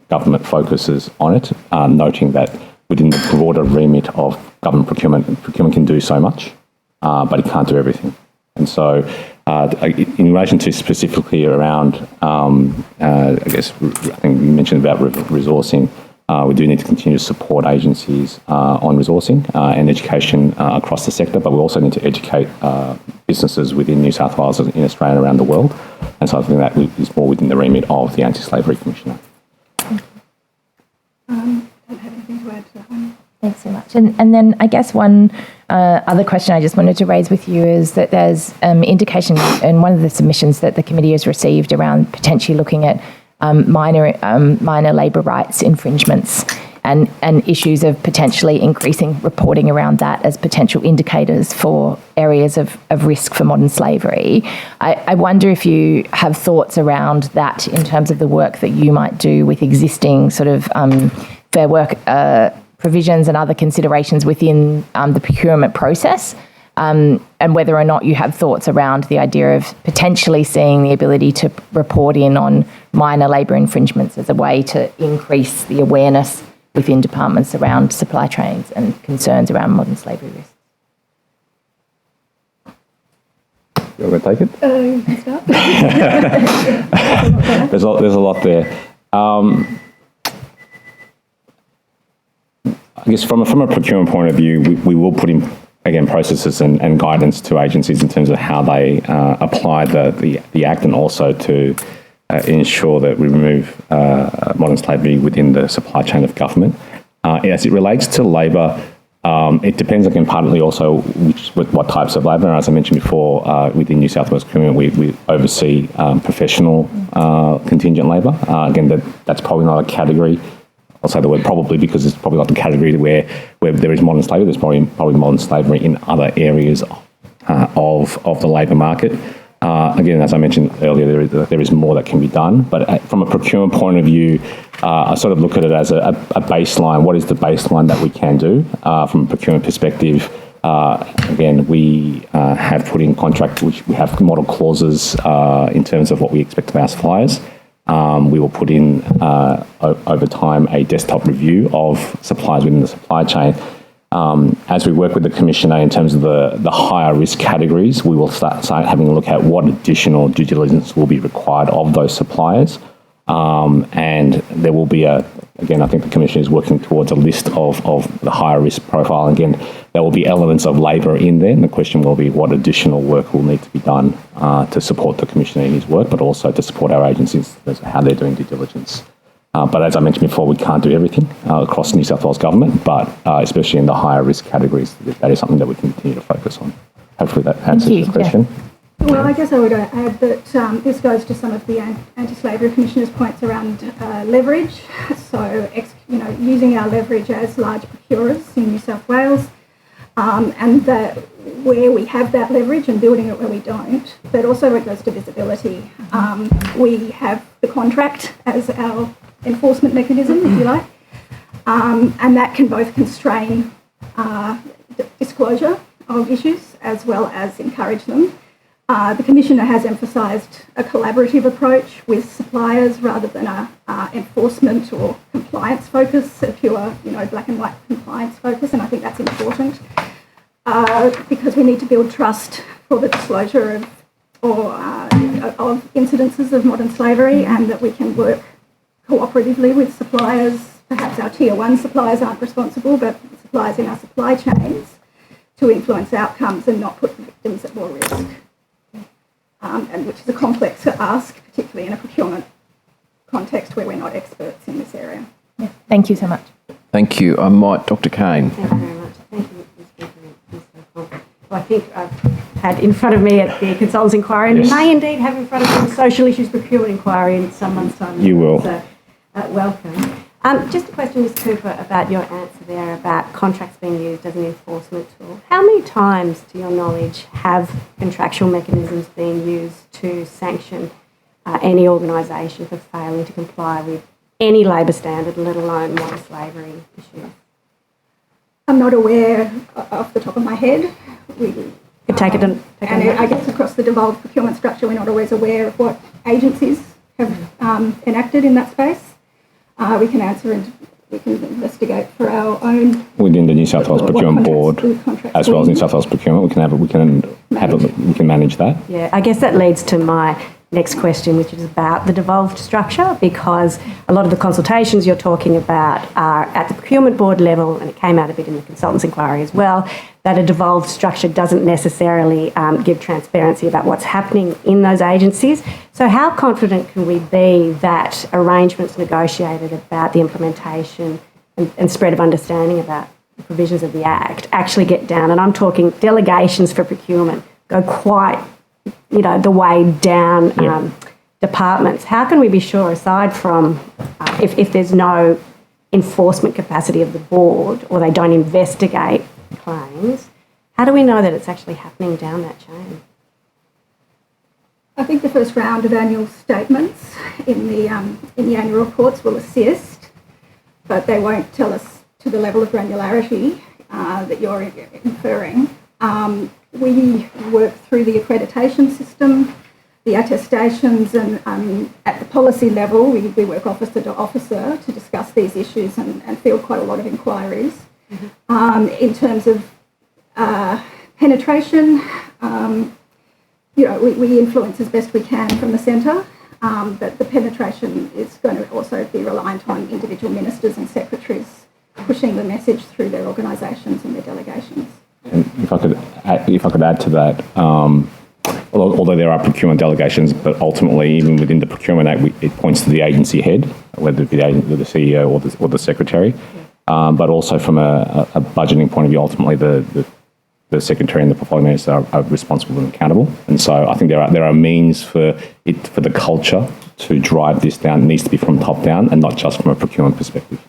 government focuses on it, noting that within the broader remit of government procurement can do so much, but it can't do everything. And so in relation to specifically around, I think you mentioned about resourcing, we do need to continue to support agencies on resourcing and education across the sector, but we also need to educate businesses within New South Wales and in Australia and around the world. And so I think that is more within the remit of the Anti-Slavery Commissioner. Don't have anything to add to that one. Thanks so much. And then I guess one other question I just wanted to raise with you is that there's indication in one of the submissions that the committee has received around potentially looking at minor labour rights infringements and issues of potentially increasing reporting around that as potential indicators for areas of risk for modern slavery. I wonder if you have thoughts around that in terms of the work that you might do with existing sort of fair work provisions and other considerations within the procurement process, and whether or not you have thoughts around the idea of potentially seeing the ability to report in on minor labour infringements as a way to increase the awareness within departments around supply chains and concerns around modern slavery risks. You're going to take it? You can start. There's a lot there. I guess from a procurement point of view, we will put in, again, processes and guidance to agencies in terms of how they apply the Act, and also to ensure that we remove modern slavery within the supply chain of government. As it relates to labour, it depends, again, partly also what types of labour. As I mentioned before, within New South Wales procurement, we oversee professional contingent labour. Again, that's probably not a category. I'll say the word probably because it's probably not the category where there is modern slavery. There's probably modern slavery in other areas of the labour market. Again, as I mentioned earlier, there is more that can be done. But from a procurement point of view, I sort of look at it as a baseline. What is the baseline that we can do from a procurement perspective? Again, we have put in contract, which we have model clauses in terms of what we expect of our suppliers. We will put in, over time, a desktop review of suppliers within the supply chain. As we work with the Commissioner in terms of the higher risk categories, we will start having a look at what additional due diligence will be required of those suppliers. And there will be again, I think the Commissioner is working towards a list of the higher risk profile. Again, there will be elements of labour in there, and the question will be what additional work will need to be done to support the Commissioner in his work, but also to support our agencies as to how they're doing due diligence. But as I mentioned before, we can't do everything across New South Wales Government, but especially in the higher risk categories, that is something that we continue to focus on. Hopefully that answers the question. Yeah. Well, I guess I would add that this goes to some of the Anti-Slavery Commissioner's points around leverage. So, using our leverage as large procurers in New South Wales, and that where we have that leverage and building it where we don't, but also it goes to visibility. We have the contract as our enforcement mechanism, if you like, and that can both constrain disclosure of issues as well as encourage them. The Commissioner has emphasised a collaborative approach with suppliers rather than a enforcement or compliance focus, a pure, black and white compliance focus, and I think that's important because we need to build trust for the disclosure of incidences of modern slavery, and that we can work cooperatively with suppliers. Perhaps our tier 1 suppliers aren't responsible, but suppliers in our supply chains to influence outcomes and not put victims at more risk. And which is a complex ask, particularly in a procurement context where we're not experts in this area. Yeah. Thank you so much. Thank you. Dr. Kane. Thank you very much. Thank you, Mr. Speaker. Well, I think I've had in front of me at the Consultants Inquiry, and may indeed have in front of me the Social Issues Procurement Inquiry in some month's time. You will. So, welcome. Just a question, Ms. Cooper, about your answer there about contracts being used as an enforcement tool. How many times, to your knowledge, have contractual mechanisms been used to sanction any organisation for failing to comply with any labour standard, let alone modern slavery issues? I'm not aware off the top of my head. We could take it and I guess across the devolved procurement structure, we're not always aware of what agencies have enacted in that space. We can answer and we can investigate for our own. Within the New South Wales Procurement Board, as well as New South Wales Procurement, we can manage that. Yeah, I guess that leads to my next question, which is about the devolved structure, because a lot of the consultations you're talking about are at the procurement board level, and it came out a bit in the consultants' inquiry as well, that a devolved structure doesn't necessarily give transparency about what's happening in those agencies. So how confident can we be that arrangements negotiated about the implementation and spread of understanding about the provisions of the Act actually get down? And I'm talking delegations for procurement go quite, the way down departments. How can we be sure, aside from if there's no enforcement capacity of the board or they don't investigate claims, how do we know that it's actually happening down that chain? I think the first round of annual statements in the annual reports will assist, but they won't tell us to the level of granularity that you're inferring. We work through the accreditation system, the attestations, and at the policy level, we work officer to officer to discuss these issues and field quite a lot of inquiries. In terms of penetration, we influence as best we can from the centre, but the penetration is going to also be reliant on individual ministers and secretaries pushing the message through their organisations and their delegations. And if I could add to that, although there are procurement delegations, but ultimately, even within the Procurement Act, it points to the agency head, whether it be the CEO or the secretary. But also from a budgeting point of view, ultimately the secretary and the portfolio minister are responsible and accountable. And so I think there are means for the culture to drive this down. It needs to be from top down and not just from a procurement perspective.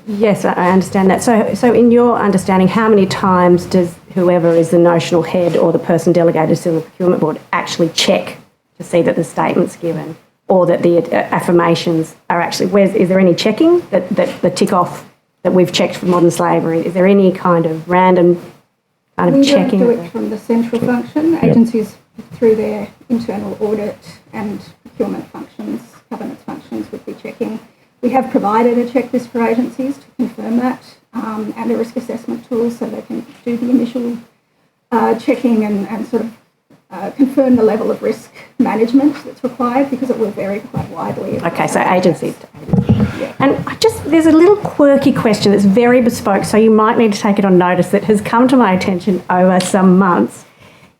Yes, I understand that. So in your understanding, how many times does whoever is the notional head or the person delegated to the procurement board actually check to see that the statement's given or that the affirmations are actually, is there any checking that the tick off that we've checked for modern slavery? Is there any kind of random kind of checking? We don't do it from the central function. Agencies through their internal audit and procurement functions, governance functions would be checking. We have provided a checklist for agencies to confirm that and a risk assessment tool so they can do the initial checking and sort of confirm the level of risk management that's required, because it will vary quite widely. Okay, so agency to agency. Yeah. And there's a little quirky question that's very bespoke, so you might need to take it on notice, that has come to my attention over some months.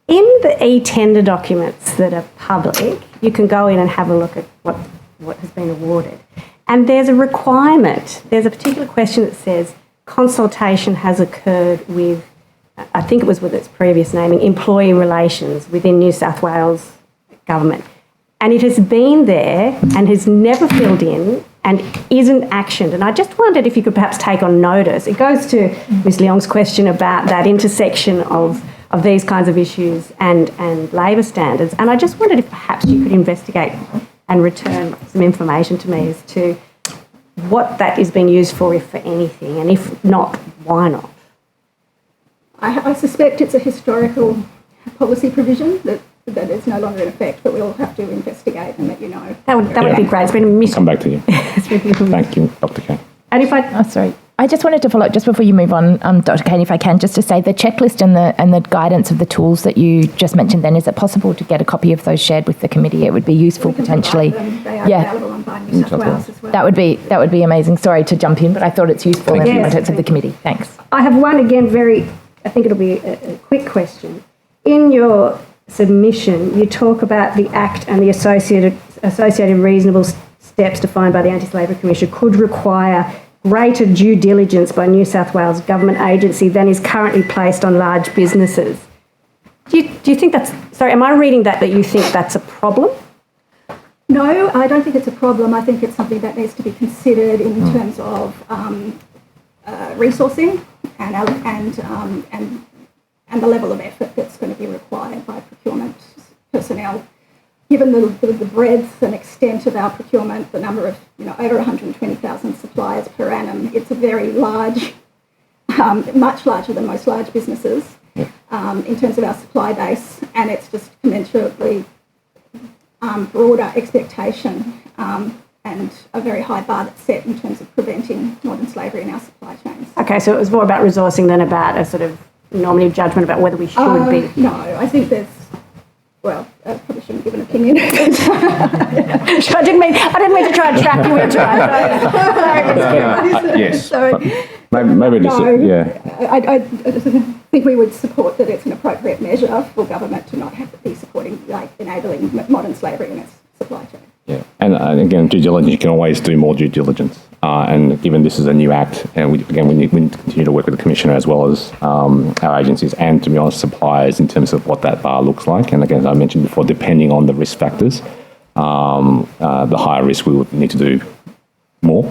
In the e-tender documents that are public, you can go in and have a look at what has been awarded. And there's a requirement, there's a particular question that says consultation has occurred with, I think it was with its previous naming, employee relations within New South Wales government. And it has been there and has never filled in and isn't actioned. And I just wondered if you could perhaps take on notice. It goes to Ms Leong's question about that intersection of these kinds of issues and labour standards. And I just wondered if perhaps you could investigate and return some information to me as to what that is being used for, if for anything, and if not, why not? I suspect it's a historical policy provision that is no longer in effect, but we'll have to investigate and let you know. That would be great. It's been a miss. Come back to you. Thank you, Dr. Kane. And if I... Oh, sorry. I just wanted to follow up just before you move on, Dr. Kane, if I can, just to say the checklist and the guidance of the tools that you just mentioned then, is it possible to get a copy of those shared with the committee? It would be useful potentially. They are available on By New South Wales as well. That would be amazing. Sorry to jump in, but I thought it's useful in the context of the committee. Thanks. I have one again, I think it'll be a quick question. In your submission, you talk about the Act and the associated reasonable steps defined by the Anti-Slavery Commission could require greater due diligence by New South Wales government agency than is currently placed on large businesses. Do you think that's... Sorry, am I reading that you think that's a problem? No, I don't think it's a problem. I think it's something that needs to be considered in terms of resourcing and the level of effort that's going to be required by procurement personnel. Given the breadth and extent of our procurement, the number of, over 120,000 suppliers per annum, it's a very large, much larger than most large businesses in terms of our supply base, and it's just commensurately broader expectation and a very high bar that's set in terms of preventing modern slavery in our supply chains. Okay, so it was more about resourcing than about a sort of normative judgment about whether we should be. No, I think there's, well, I probably shouldn't give an opinion. I didn't mean to try and trap you into it. Yes. So, maybe just, no, yeah. I think we would support that it's an appropriate measure for government to not have to be supporting, like, enabling modern slavery in its supply chain. Yeah, and again, due diligence, you can always do more due diligence. And given this is a new act, and we need to continue to work with the Commissioner as well as our agencies and, to be honest, suppliers in terms of what that bar looks like. And again, as I mentioned before, depending on the risk factors, the higher risk, we would need to do more.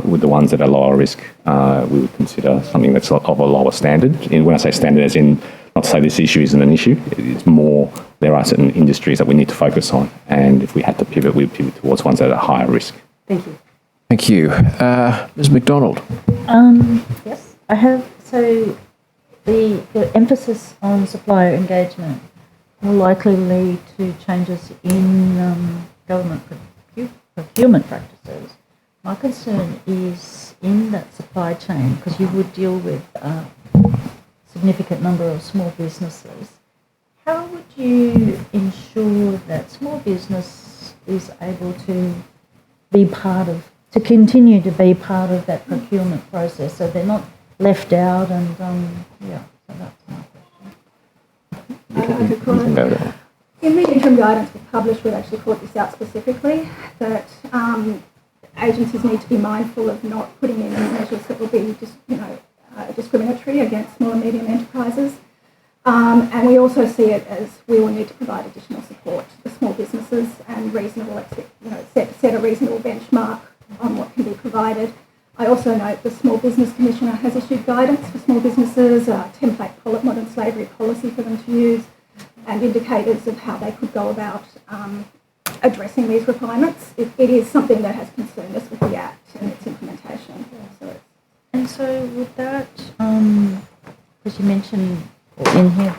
With the ones that are lower risk, we would consider something that's of a lower standard. And when I say standard, as in not to say this issue isn't an issue, it's more there are certain industries that we need to focus on. And if we had to pivot, we would pivot towards ones that are higher risk. Thank you. Thank you. Ms McDonald. Yes, I have. So the emphasis on supplier engagement will likely lead to changes in government procurement practices. My concern is in that supply chain, because you would deal with a significant number of small businesses. How would you ensure that small business is able to be to continue to be part of that procurement process, so they're not left out? And so that's my question. In the interim guidance we published, we've actually called this out specifically, that agencies need to be mindful of not putting in any measures that will be discriminatory against small and medium enterprises. And we also see it as we will need to provide additional support to small businesses and set a reasonable benchmark on what can be provided. I also note the Small Business Commissioner has issued guidance for small businesses, a template modern slavery policy for them to use, and indicators of how they could go about addressing these requirements. It is something that has concerned us with the Act and its implementation. So would that, as you mentioned in here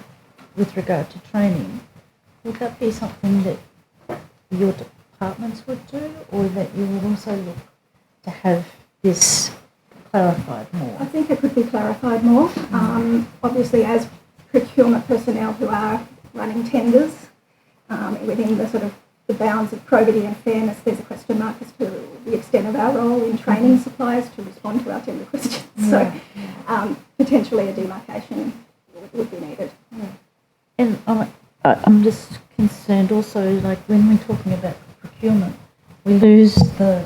with regard to training, would that be something that your departments would do, or that you would also look to have this clarified more? I think it could be clarified more. Obviously, as procurement personnel who are running tenders within the sort of the bounds of probity and fairness, there's a question mark as to the extent of our role in training suppliers to respond to our tender questions. So potentially a demarcation would be needed. And I'm just concerned also, like when we're talking about procurement, we lose the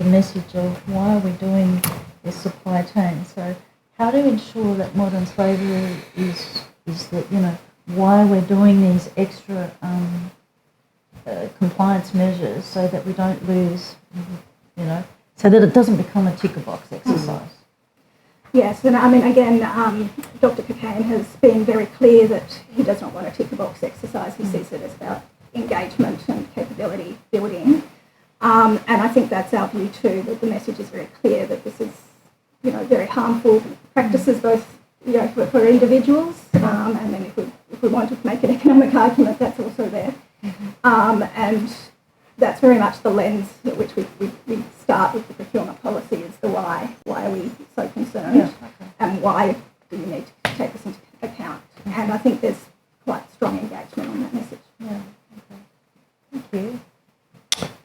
message of why are we doing this supply chain. So how to ensure that modern slavery is that, why we're doing these extra compliance measures, so that we don't lose, so that it doesn't become a ticker box exercise. Yes, and I mean, again, Dr. Cockayne has been very clear that he does not want a ticker box exercise. He sees it as about engagement and capability building. And I think that's our view too, that the message is very clear that this is, very harmful practices, both, for individuals, and then if we want to make an economic argument, that's also there. And that's very much the lens at which we start with the procurement policy, is the why. Why are we so concerned? And why do you need to take this into account? And I think there's quite strong engagement on that message. Thank you.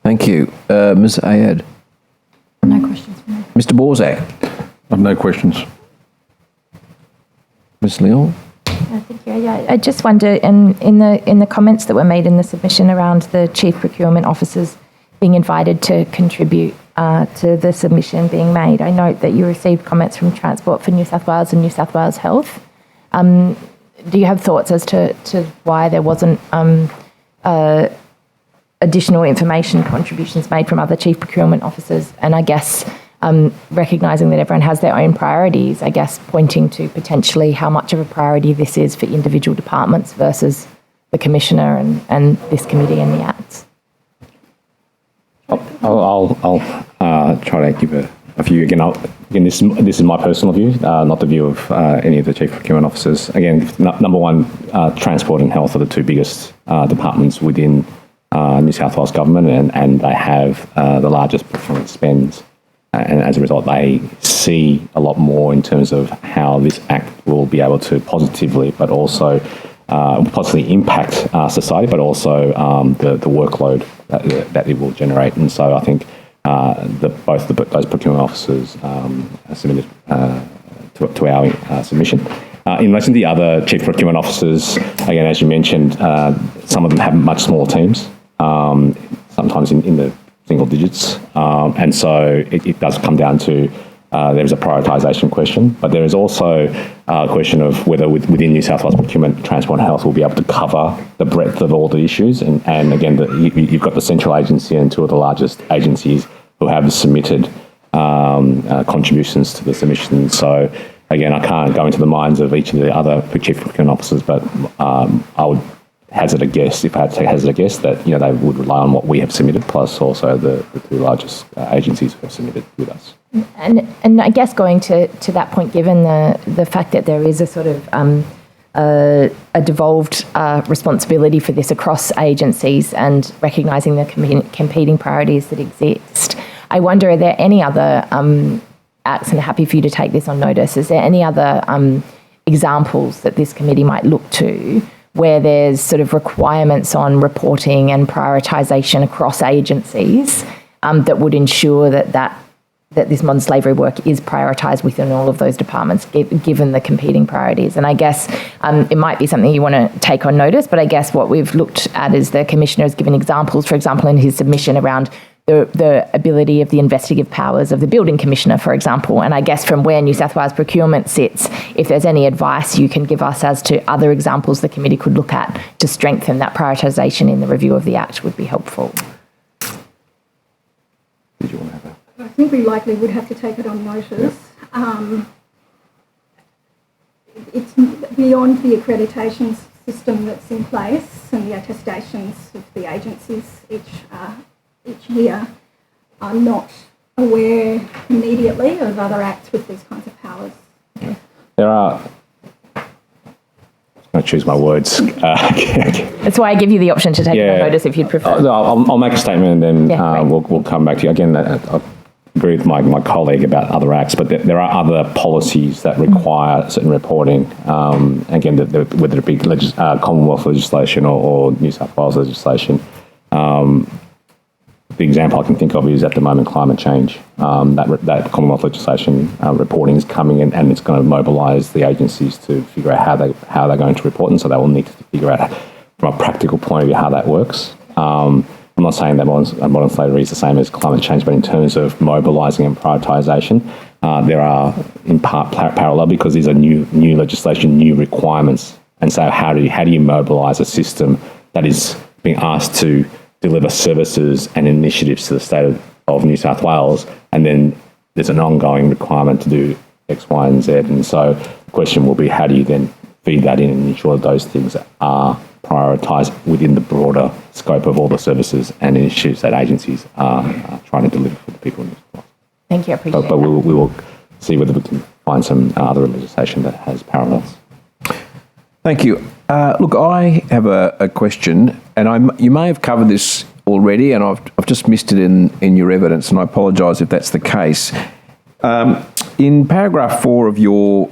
Thank you. Ms Ayad. No questions from me. Mr Borzak. I've no questions. Ms Leon. Thank you. Yeah, I just wonder, in the comments that were made in the submission around the chief procurement officers being invited to contribute to the submission being made, I note that you received comments from Transport for New South Wales and New South Wales Health. Do you have thoughts as to why there wasn't additional information contributions made from other chief procurement officers? And I guess recognising that everyone has their own priorities, I guess pointing to potentially how much of a priority this is for individual departments versus the Commissioner and this committee and the Acts. I'll try to give a view again. This is my personal view, not the view of any of the chief procurement officers. Again, number one, transport and health are the two biggest departments within New South Wales government, and they have the largest procurement spends. And as a result, they see a lot more in terms of how this Act will be able to positively, but also positively impact society, but also the workload that it will generate. And so I think both those procurement officers submitted to our submission. In relation to the other chief procurement officers, again, as you mentioned, some of them have much smaller teams, sometimes in the single digits. And so it does come down to there is a prioritisation question, but there is also a question of whether within New South Wales procurement, Transport and Health will be able to cover the breadth of all the issues. And again, you've got the central agency and two of the largest agencies who have submitted contributions to the submission. So again, I can't go into the minds of each of the other chief procurement officers, but I would hazard a guess, if I had to hazard a guess, that they would rely on what we have submitted, plus also the two largest agencies who have submitted with us. And I guess going to that point, given the fact that there is a sort of a devolved responsibility for this across agencies and recognising the competing priorities that exist, I wonder, are there any other acts, and happy for you to take this on notice, is there any other examples that this committee might look to where there's sort of requirements on reporting and prioritisation across agencies that would ensure that this modern slavery work is prioritised within all of those departments, given the competing priorities? And I guess it might be something you want to take on notice, but I guess what we've looked at is the Commissioner has given examples, for example, in his submission around the ability of the investigative powers of the Building Commissioner, for example. And I guess from where New South Wales procurement sits, if there's any advice you can give us as to other examples the committee could look at to strengthen that prioritisation in the review of the Act would be helpful. Did you want to have I think we likely would have to take it on notice. It's beyond the accreditation system that's in place and the attestations of the agencies each year. I'm not aware immediately of other acts with these kinds of powers. There are... I choose my words. That's why I give you the option to take it on notice if you'd prefer. I'll make a statement and then we'll come back to you. Again, I agree with my colleague about other acts, but there are other policies that require certain reporting. Again, whether it be Commonwealth legislation or New South Wales legislation. The example I can think of is at the moment climate change. That Commonwealth legislation reporting is coming in, and it's going to mobilise the agencies to figure out how they're going to report, and so they will need to figure out from a practical point of view how that works. I'm not saying that modern slavery is the same as climate change, but in terms of mobilising and prioritisation, there are in part parallel, because these are new legislation, new requirements, and so how do you mobilise a system that is being asked to deliver services and initiatives to the state of New South Wales, and then there's an ongoing requirement to do X, Y, and Z. And so the question will be, how do you then feed that in and ensure those things are prioritised within the broader scope of all the services and initiatives that agencies are trying to deliver for the people in New South Wales. Thank you, I appreciate it. But we will see whether we can find some other legislation that has parallels. Thank you. Look, I have a question, and you may have covered this already, and I've just missed it in your evidence, and I apologise if that's the case. In paragraph 4 of your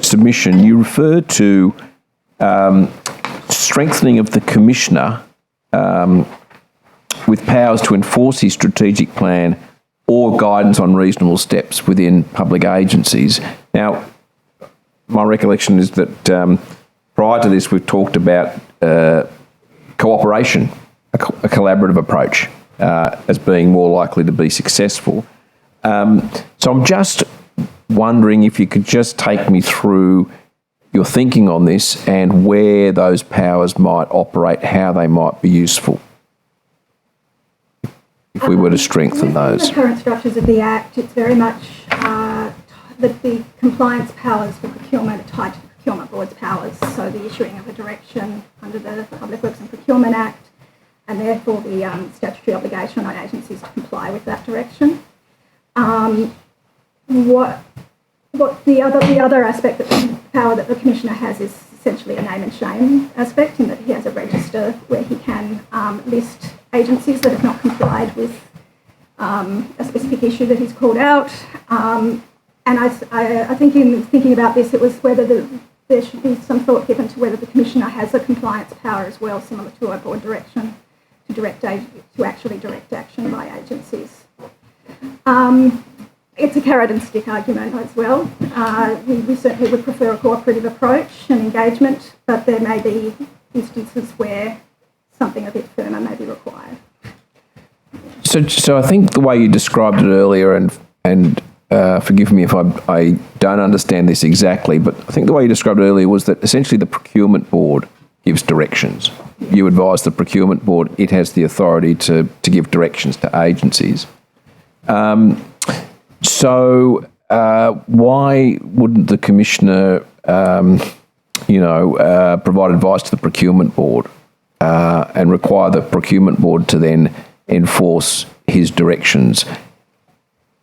submission, you refer to strengthening of the Commissioner with powers to enforce his strategic plan or guidance on reasonable steps within public agencies. Now, my recollection is that prior to this, we've talked about cooperation, a collaborative approach as being more likely to be successful. So I'm just wondering if you could just take me through your thinking on this and where those powers might operate, how they might be useful, if we were to strengthen those. The current structures of the Act, it's very much that the compliance powers for procurement are tied to the Procurement Board's powers, so the issuing of a direction under the Public Works and Procurement Act, and therefore the statutory obligation on agencies to comply with that direction. What the other aspect of the power that the Commissioner has is essentially a name and shame aspect, in that he has a register where he can list agencies that have not complied with a specific issue that he's called out. And I think in thinking about this, it was whether there should be some thought given to whether the Commissioner has a compliance power as well, similar to a board direction, to actually direct action by agencies. It's a carrot and stick argument as well. We certainly would prefer a cooperative approach and engagement, but there may be instances where something a bit firmer may be required. So I think the way you described it earlier, and forgive me if I don't understand this exactly, but I think the way you described it earlier was that essentially the procurement board gives directions. You advise the procurement board, it has the authority to give directions to agencies. So why wouldn't the Commissioner, provide advice to the procurement board and require the procurement board to then enforce his directions?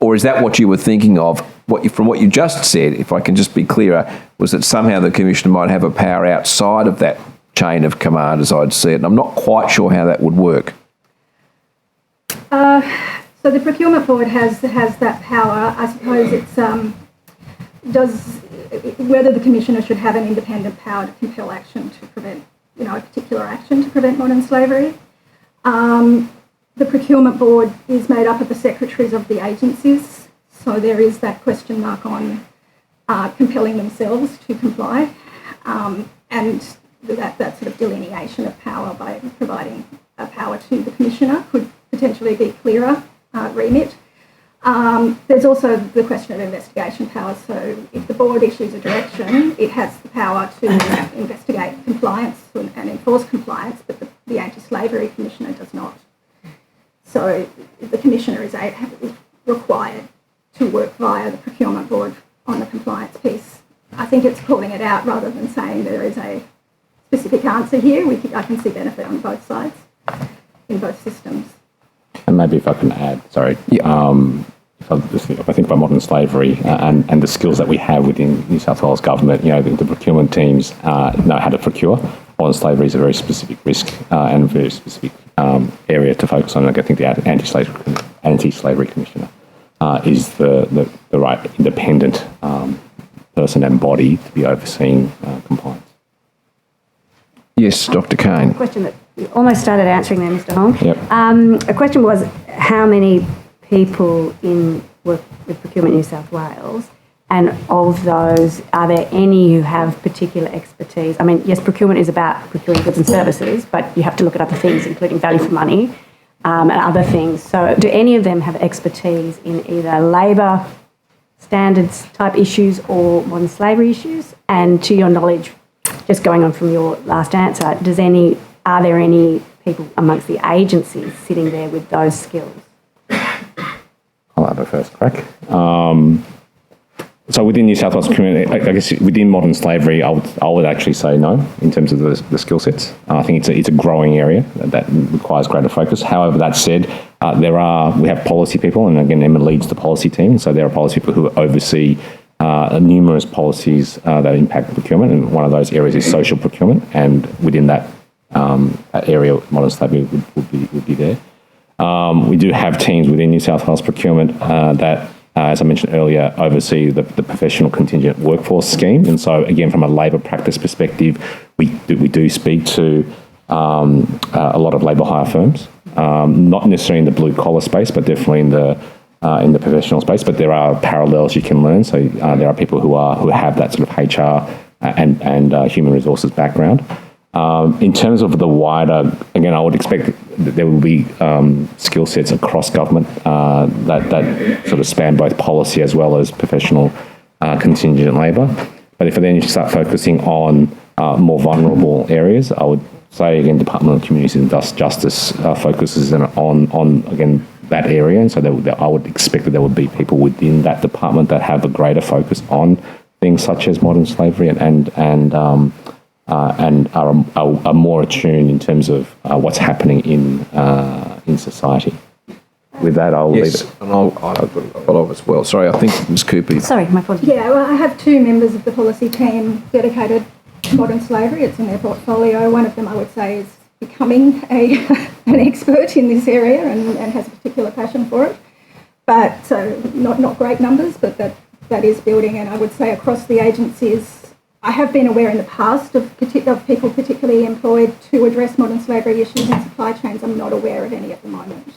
Or is that what you were thinking of? From what you just said, if I can just be clearer, was that somehow the Commissioner might have a power outside of that chain of command, as I'd see it, and I'm not quite sure how that would work. So the procurement board has that power. I suppose it's whether the Commissioner should have an independent power to compel action to prevent, a particular action to prevent modern slavery. The procurement board is made up of the secretaries of the agencies, so there is that question mark on compelling themselves to comply, and that sort of delineation of power by providing a power to the Commissioner could potentially be clearer remit. There's also the question of investigation powers. So if the board issues a direction, it has the power to investigate compliance and enforce compliance, but the Anti-Slavery Commissioner does not. So the Commissioner is required to work via the procurement board on the compliance piece. I think it's calling it out rather than saying there is a specific answer here. I can see benefit on both sides, in both systems. And maybe if I can add, sorry, if I think about modern slavery and the skills that we have within New South Wales government, the procurement teams know how to procure. Modern slavery is a very specific risk and a very specific area to focus on. I think the Anti-Slavery Commissioner is the right independent person and body to be overseeing compliance. Yes, Dr. Kane. A question that you almost started answering there, Mr. Hong. Yep. A question was how many people work with Procurement New South Wales, and of those, are there any who have particular expertise? I mean, yes, procurement is about procuring goods and services, but you have to look at other things, including value for money and other things. So do any of them have expertise in either labour standards type issues or modern slavery issues? And to your knowledge, just going on from your last answer, are there any people amongst the agencies sitting there with those skills? I'll have a first crack. So within New South Wales community, I guess within modern slavery, I would actually say no in terms of the skill sets. I think it's a growing area that requires greater focus. However, that said, we have policy people, and again, Emma leads the policy team. So there are policy people who oversee numerous policies that impact procurement, and one of those areas is social procurement. And within that area, modern slavery would be there. We do have teams within New South Wales procurement that, as I mentioned earlier, oversee the professional contingent workforce scheme. And so, again, from a labour practice perspective, we do speak to a lot of labour hire firms, not necessarily in the blue collar space, but definitely in the professional space. But there are parallels you can learn. So there are people who have that sort of HR and human resources background. In terms of the wider, again, I would expect that there will be skill sets across government that sort of span both policy as well as professional contingent labour. But if then you start focusing on more vulnerable areas, I would say, again, Department of Communities and Justice focuses on again, that area. And so I would expect that there would be people within that department that have a greater focus on things such as modern slavery and are more attuned in terms of what's happening in society. With that, I'll leave it. And I've got a follow-up as well. Sorry, I think Ms. Cooper. Sorry, my apologies. Yeah, well, I have two members of the policy team dedicated to modern slavery. It's in their portfolio. One of them, I would say, is becoming an expert in this area and has a particular passion for it. But so not great numbers, but that is building. And I would say across the agencies, I have been aware in the past of people particularly employed to address modern slavery issues in supply chains. I'm not aware of any at the moment.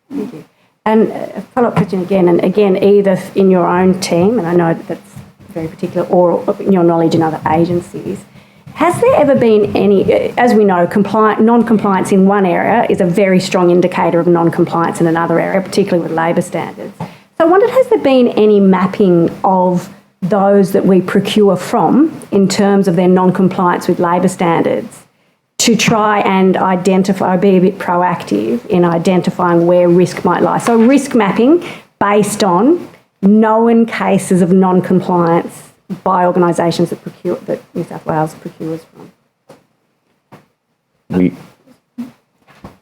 Thank you. And a follow-up question again, and again, either in your own team, and I know that's very particular, or in your knowledge in other agencies, has there ever been any, as we know, non-compliance in one area is a very strong indicator of non-compliance in another area, particularly with labour standards. So I wondered, has there been any mapping of those that we procure from in terms of their non-compliance with labour standards to try and identify, be a bit proactive in identifying where risk might lie? So risk mapping based on known cases of non-compliance by organisations that New South Wales procures from.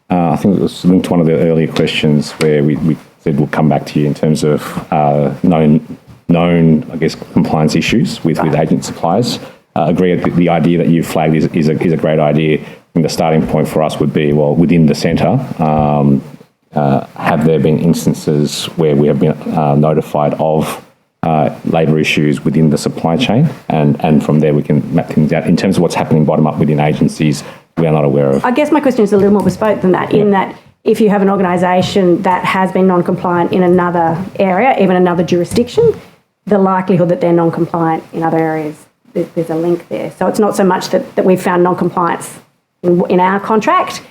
I think it was linked to one of the earlier questions where we said we'll come back to you in terms of known, I guess, compliance issues with agent suppliers. Agree that the idea that you flagged is a great idea. And the starting point for us would be, well, within the centre, have there been instances where we have been notified of labour issues within the supply chain? And from there we can map things out. In terms of what's happening bottom up within agencies, we are not aware of. I guess my question is a little more bespoke than that, in that if you have an organisation that has been non-compliant in another area, even another jurisdiction, the likelihood that they're non-compliant in other areas, there's a link there. So it's not so much that we've found non-compliance in our contract,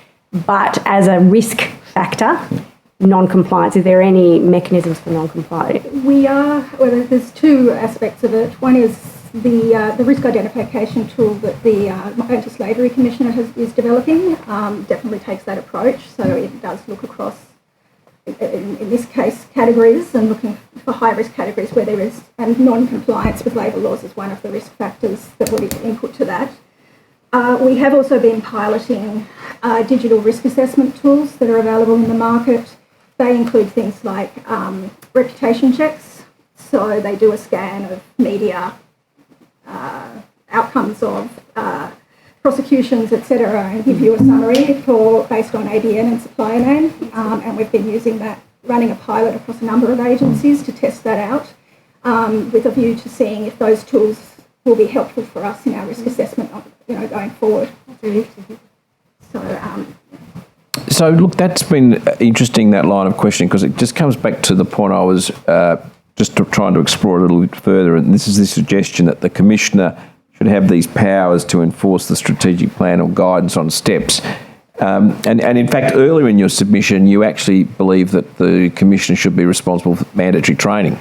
but as a risk factor, non-compliance. Is there any mechanisms for non-compliance? There's two aspects of it. One is the risk identification tool that the Anti-Slavery Commissioner is developing definitely takes that approach. So it does look across, in this case, categories, and looking for high-risk categories where there is, and non-compliance with labour laws is one of the risk factors that would input to that. We have also been piloting digital risk assessment tools that are available in the market. They include things like reputation checks. So they do a scan of media, outcomes of prosecutions, etc., and give you a summary based on ABN and supplier name. And we've been using that, running a pilot across a number of agencies to test that out, with a view to seeing if those tools will be helpful for us in our risk assessment, going forward. So look, that's been interesting, that line of questioning, because it just comes back to the point I was just trying to explore a little bit further, and this is the suggestion that the Commissioner should have these powers to enforce the strategic plan or guidance on steps. And in fact, earlier in your submission, you actually believe that the Commissioner should be responsible for mandatory training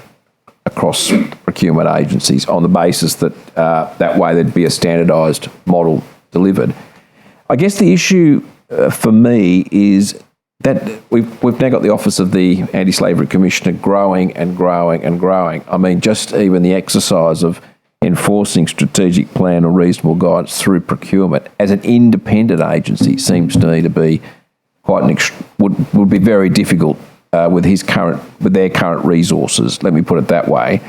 across procurement agencies on the basis that that way there'd be a standardised model delivered. I guess the issue for me is that we've now got the Office of the Anti-Slavery Commissioner growing and growing and growing. I mean, just even the exercise of enforcing strategic plan or reasonable guidance through procurement as an independent agency seems to me to be quite would be very difficult with their current resources. Let me put it that way.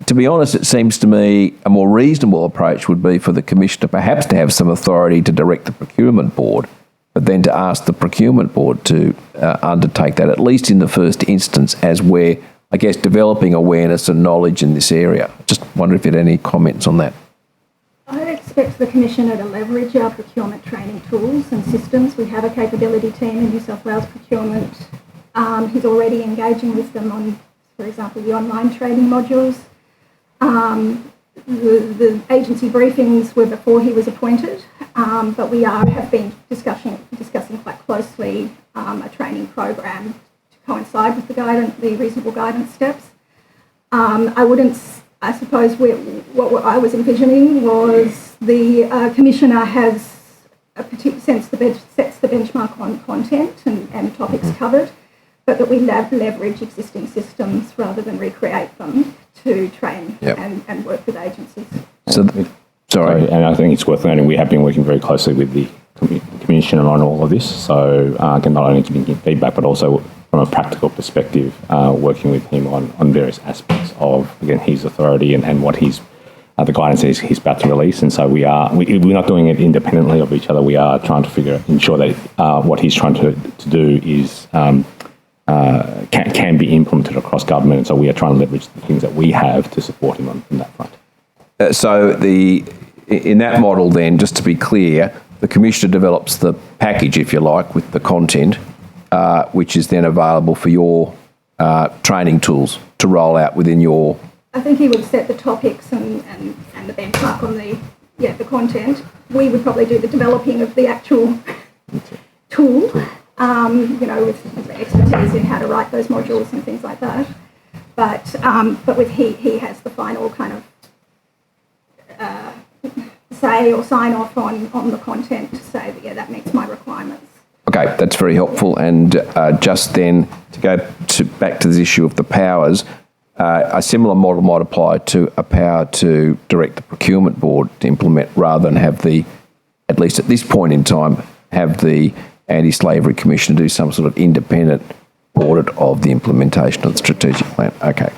To be honest, it seems to me a more reasonable approach would be for the Commissioner perhaps to have some authority to direct the procurement board, but then to ask the procurement board to undertake that, at least in the first instance, as we're, I guess, developing awareness and knowledge in this area. Just wonder if you had any comments on that. I expect the Commissioner to leverage our procurement training tools and systems. We have a capability team in New South Wales procurement. He's already engaging with them on, for example, the online training modules. The agency briefings were before he was appointed, but we have been discussing quite closely a training program to coincide with the reasonable guidance steps. I suppose what I was envisioning was the Commissioner has sets the benchmark on content and topics covered, but that we leverage existing systems rather than recreate them to train and work with agencies. Sorry, and I think it's worth noting we have been working very closely with the Commissioner on all of this, so I can not only give him feedback, but also from a practical perspective, working with him on various aspects of, again, his authority and what he's the guidance that he's about to release. And so we're not doing it independently of each other. We are trying to ensure that what he's trying to do is can be implemented across government. And so we are trying to leverage the things that we have to support him on that front. In that model then, just to be clear, the Commissioner develops the package, if you like, with the content, which is then available for your training tools to roll out within your... I think he would set the topics and the benchmark on the content. We would probably do the developing of the actual tool, with expertise in how to write those modules and things like that. But with he has the final kind of say or sign off on the content to say that, that meets my requirements. Okay, that's very helpful. And just then, to go back to this issue of the powers, a similar model might apply to a power to direct the procurement board to implement, rather than have at least at this point in time, have the Anti-Slavery Commission do some sort of independent audit of the implementation of the strategic plan. Okay.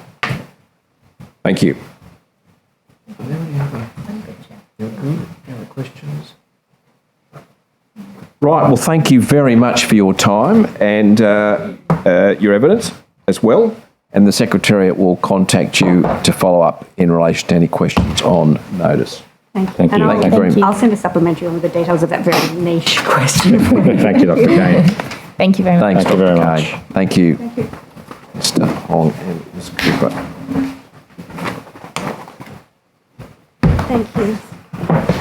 Thank you. Are there any other questions? Right, well, thank you very much for your time and your evidence as well. And the Secretariat will contact you to follow up in relation to any questions on notice. Thank you. Thank you. And Thank you. I'll send a supplementary on with the details of that very niche question. Thank you, Dr. Kane. Thank you very much. Thanks, Thank you Dr. very Kane. much. Thank you, Thank you. Mr. Hong and Ms. Cooper. Thank you. Right.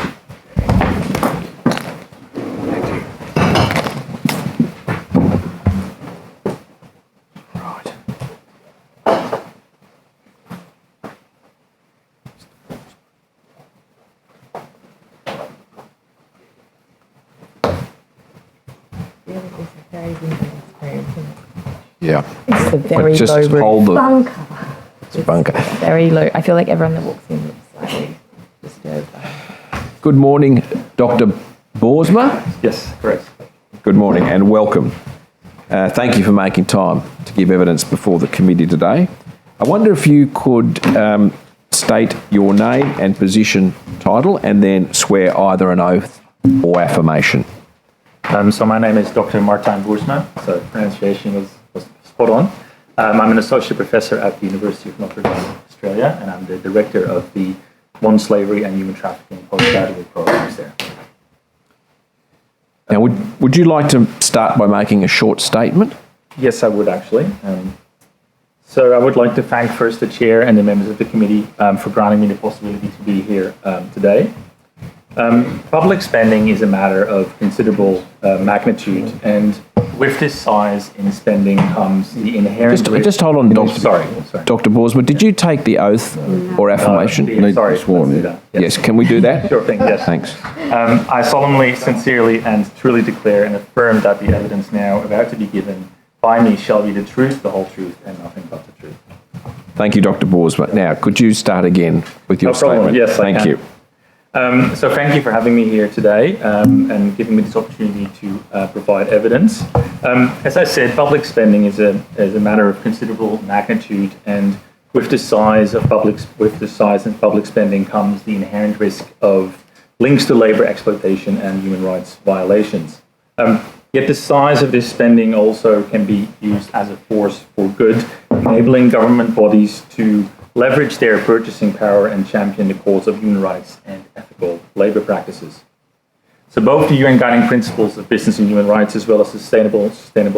Yeah. It's a very Just low roof. hold the Bunker. bunker. Very low. I feel like everyone that walks in looks slightly disturbed. Good morning, Dr. Boersma. Yes, correct. Good morning and welcome. Thank you for making time to give evidence before the committee today. I wonder if you could state your name and position title and then swear either an oath or affirmation. So my name is Dr. Martijn Boersma, so pronunciation was spot on. I'm an associate professor at the University of Notre Dame, Australia, and I'm the director of the Modern Slavery and Human Trafficking postgraduate programs there. Now, would you like to start by making a short statement? Yes, I would actually. So I would like to thank first the chair and the members of the committee for granting me the possibility to be here today. Public spending is a matter of considerable magnitude, and with this size in spending comes the inherent risk. Just hold on, Dr. Sorry. Dr. Boersma, did you take the oath or affirmation? Sorry, sworn in. Yes, can we do that? Sure thing, yes. Thanks. I solemnly, sincerely, and truly declare and affirm that the evidence now about to be given by me shall be the truth, the whole truth, and nothing but the truth. Thank you, Dr. Boersma. Now, could you start again with your No problem. statement? Yes, I Thank can. you. So thank you for having me here today and giving me this opportunity to provide evidence. As I said, public spending is a matter of considerable magnitude, and with the size of public spending comes the inherent risk of links to labour exploitation and human rights violations. Yet the size of this spending also can be used as a force for good, enabling government bodies to leverage their purchasing power and champion the cause of human rights and ethical labour practices. So both the UN Guiding Principles of Business and Human Rights as well as Sustainable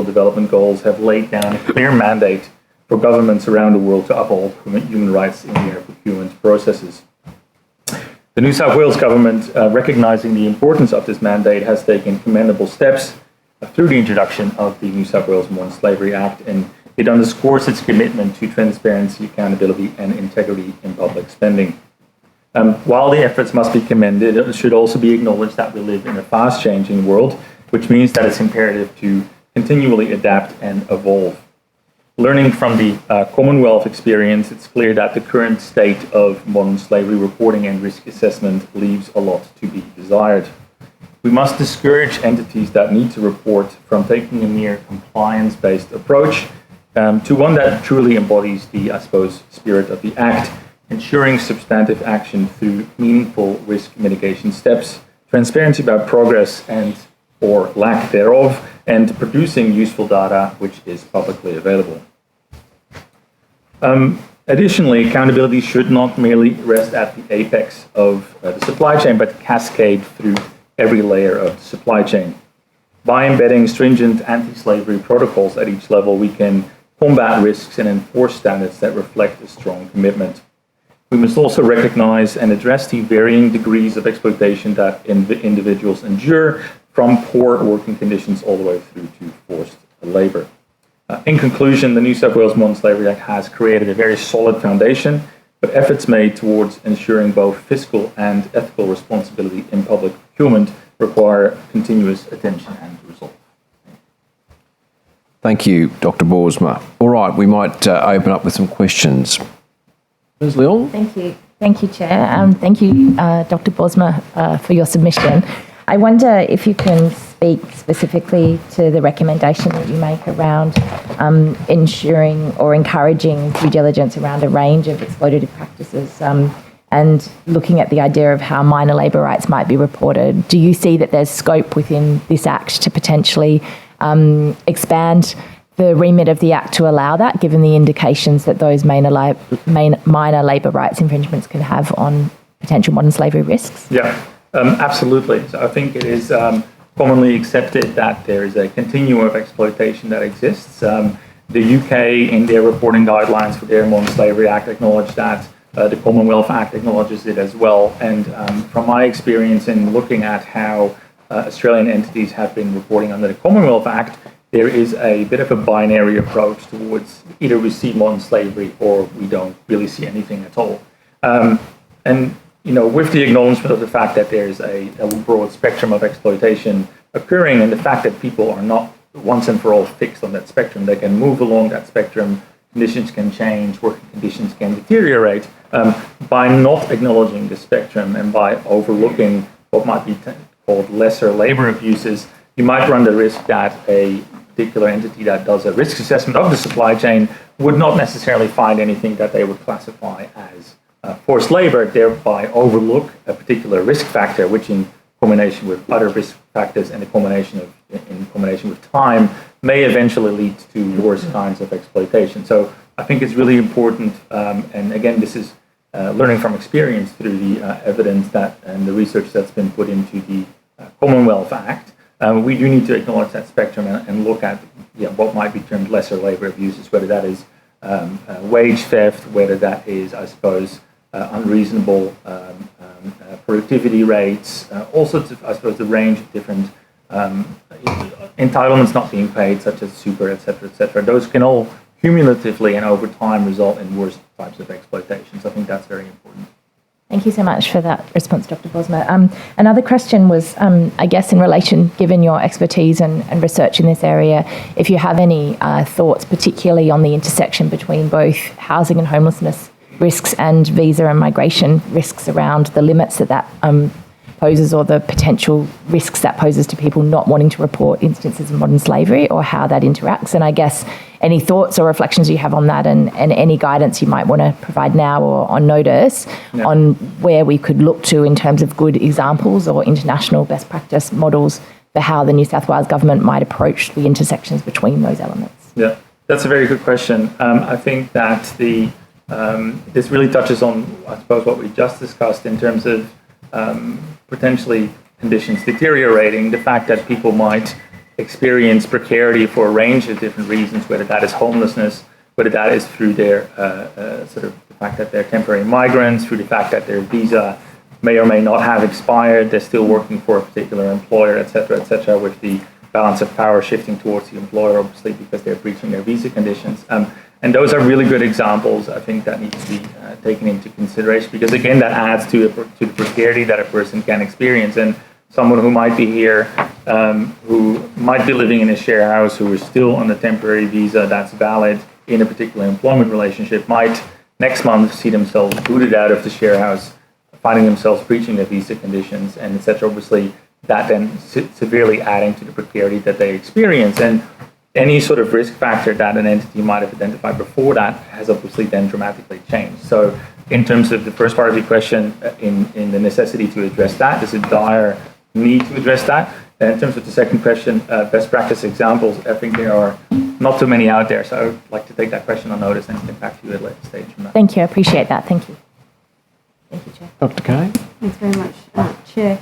Development Goals have laid down a clear mandate for governments around the world to uphold human rights in their procurement processes. The New South Wales government, recognising the importance of this mandate, has taken commendable steps through the introduction of the New South Wales Modern Slavery Act, and it underscores its commitment to transparency, accountability, and integrity in public spending. While the efforts must be commended, it should also be acknowledged that we live in a fast-changing world, which means that it's imperative to continually adapt and evolve. Learning from the Commonwealth experience, it's clear that the current state of modern slavery reporting and risk assessment leaves a lot to be desired. We must discourage entities that need to report from taking a mere compliance-based approach to one that truly embodies the, spirit of the Act, ensuring substantive action through meaningful risk mitigation steps, transparency about progress and or lack thereof, and producing useful data which is publicly available. Additionally, accountability should not merely rest at the apex of the supply chain, but cascade through every layer of the supply chain. By embedding stringent anti-slavery protocols at each level, we can combat risks and enforce standards that reflect a strong commitment. We must also recognize and address the varying degrees of exploitation that individuals endure, from poor working conditions all the way through to forced labor. In conclusion, the New South Wales Modern Slavery Act has created a very solid foundation, but efforts made towards ensuring both fiscal and ethical responsibility in public procurement require continuous attention and resolve. Thank you, Dr. Boersma. All right, we might open up with some questions. Ms. Leong? Thank you. Thank you, Chair. Thank you, Dr. Boersma, for your submission. I wonder if you can speak specifically to the recommendation that you make around ensuring or encouraging due diligence around a range of exploitative practices and looking at the idea of how minor labour rights might be reported. Do you see that there's scope within this Act to potentially expand the remit of the Act to allow that, given the indications that those minor labour rights infringements can have on potential modern slavery risks? Yeah. Absolutely. So I think it is commonly accepted that there is a continuum of exploitation that exists. The UK, in their reporting guidelines for their Modern Slavery Act, acknowledge that. The Commonwealth Act acknowledges it as well. And from my experience in looking at how Australian entities have been reporting under the Commonwealth Act, there is a bit of a binary approach towards either we see modern slavery or we don't really see anything at all. And you know, with the acknowledgement of the fact that there's a broad spectrum of exploitation occurring, and the fact that people are not once and for all fixed on that spectrum, they can move along that spectrum, conditions can change, working conditions can deteriorate. By not acknowledging the spectrum and by overlooking what might be called lesser labor abuses, you might run the risk that a particular entity that does a risk assessment of the supply chain would not necessarily find anything that they would classify as forced labor, thereby overlook a particular risk factor, which in combination with other risk factors and in combination with time may eventually lead to worse kinds of exploitation. So I think it's really important, and again, this is learning from experience through the evidence that and the research that's been put into the Commonwealth Act. We do need to acknowledge that spectrum and look at what might be termed lesser labor abuses, whether that is wage theft, whether that is, I suppose, unreasonable productivity rates, also, I suppose, the range of different entitlements not being paid, such as super, et cetera, those can all cumulatively and over time result in worse types of exploitation. So I think that's very important. Thank you so much for that response, Dr. Boersma. Another question was, I guess, in relation, given your expertise and research in this area, if you have any thoughts, particularly on the intersection between both housing and homelessness risks and visa and migration risks around the limits that poses or the potential risks that poses to people not wanting to report instances of modern slavery, or how that interacts. And I guess any thoughts or reflections you have on that, and any guidance you might want to provide now or on notice on where we could look to in terms of good examples or international best practice models for how the New South Wales government might approach the intersections between those elements. Yeah, that's a very good question. I think that this really touches on, I suppose, what we just discussed in terms of potentially conditions deteriorating, the fact that people might experience precarity for a range of different reasons, whether that is homelessness, whether that is through their sort of the fact that they're temporary migrants, through the fact that their visa may or may not have expired, they're still working for a particular employer, et cetera, with the balance of power shifting towards the employer, obviously, because they're breaching their visa conditions. And those are really good examples, I think, that need to be taken into consideration, because, again, that adds to the precarity that a person can experience. And someone who might be here, who might be living in a share house, who is still on a temporary visa that's valid in a particular employment relationship, might next month see themselves booted out of the share house, finding themselves breaching their visa conditions, and et cetera. Obviously, that then severely adding to the precarity that they experience. And any sort of risk factor that an entity might have identified before that has obviously then dramatically changed. So in terms of the first part of your question, in the necessity to address that, there's a dire need to address that. And in terms of the second question, best practice examples, I think there are not too many out there. So I would like to take that question on notice and get back to you at a later stage from that. Thank you. I appreciate that. Thank you. Thank you, Chair. Dr. Kane? Thanks very much, Chair.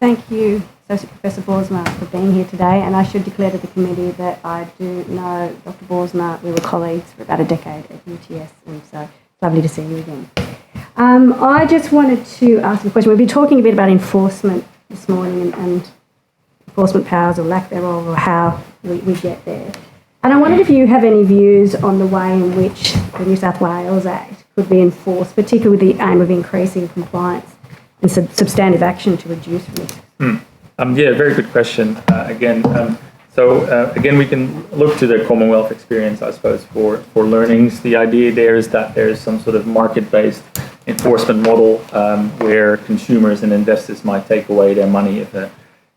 Thank you, Associate Professor Boersma, for being here today. And I should declare to the committee that I do know Dr. Boersma. We were colleagues for about a decade at UTS, and so it's lovely to see you again. I just wanted to ask a question. We've been talking a bit about enforcement this morning and enforcement powers or lack thereof, or how we get there. And I wondered if you have any views on the way in which the New South Wales Act could be enforced, particularly with the aim of increasing compliance and substantive action to reduce risk. Yeah, very good question. Again, we can look to the Commonwealth experience, I suppose, for learnings. The idea there is that there is some sort of market-based enforcement model where consumers and investors might take away their money if a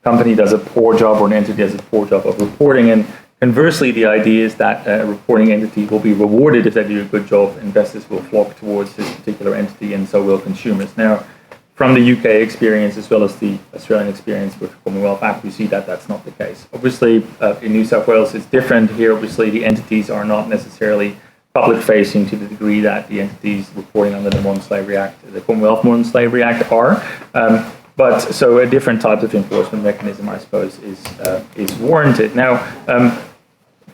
company does a poor job or an entity does a poor job of reporting. And conversely, the idea is that a reporting entity will be rewarded if they do a good job. Investors will flock towards this particular entity, and so will consumers. Now, from the UK experience as well as the Australian experience with the Commonwealth Act, we see that that's not the case. Obviously, in New South Wales, it's different. Here, obviously, the entities are not necessarily public-facing to the degree that the entities reporting under the Modern Slavery Act, the Commonwealth Modern Slavery Act, are. But so a different type of enforcement mechanism, I suppose, is warranted. Now,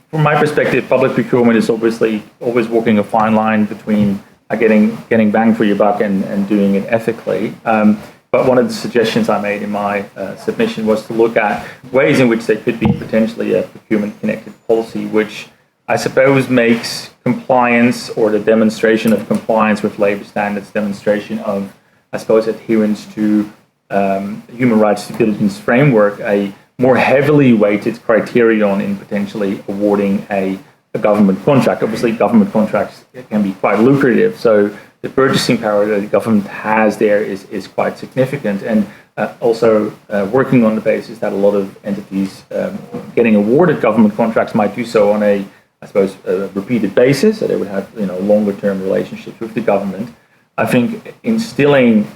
from my perspective, public procurement is obviously always walking a fine line between getting bang for your buck and doing it ethically. But one of the suggestions I made in my submission was to look at ways in which there could be potentially a procurement-connected policy, which I suppose makes compliance or the demonstration of compliance with labour standards, demonstration of, I suppose, adherence to human rights due diligence framework, a more heavily weighted criterion in potentially awarding a government contract. Obviously, government contracts can be quite lucrative, so the purchasing power that the government has there is quite significant, and also working on the basis that a lot of entities getting awarded government contracts might do so on a repeated basis, so they would have longer-term relationships with the government. I think instilling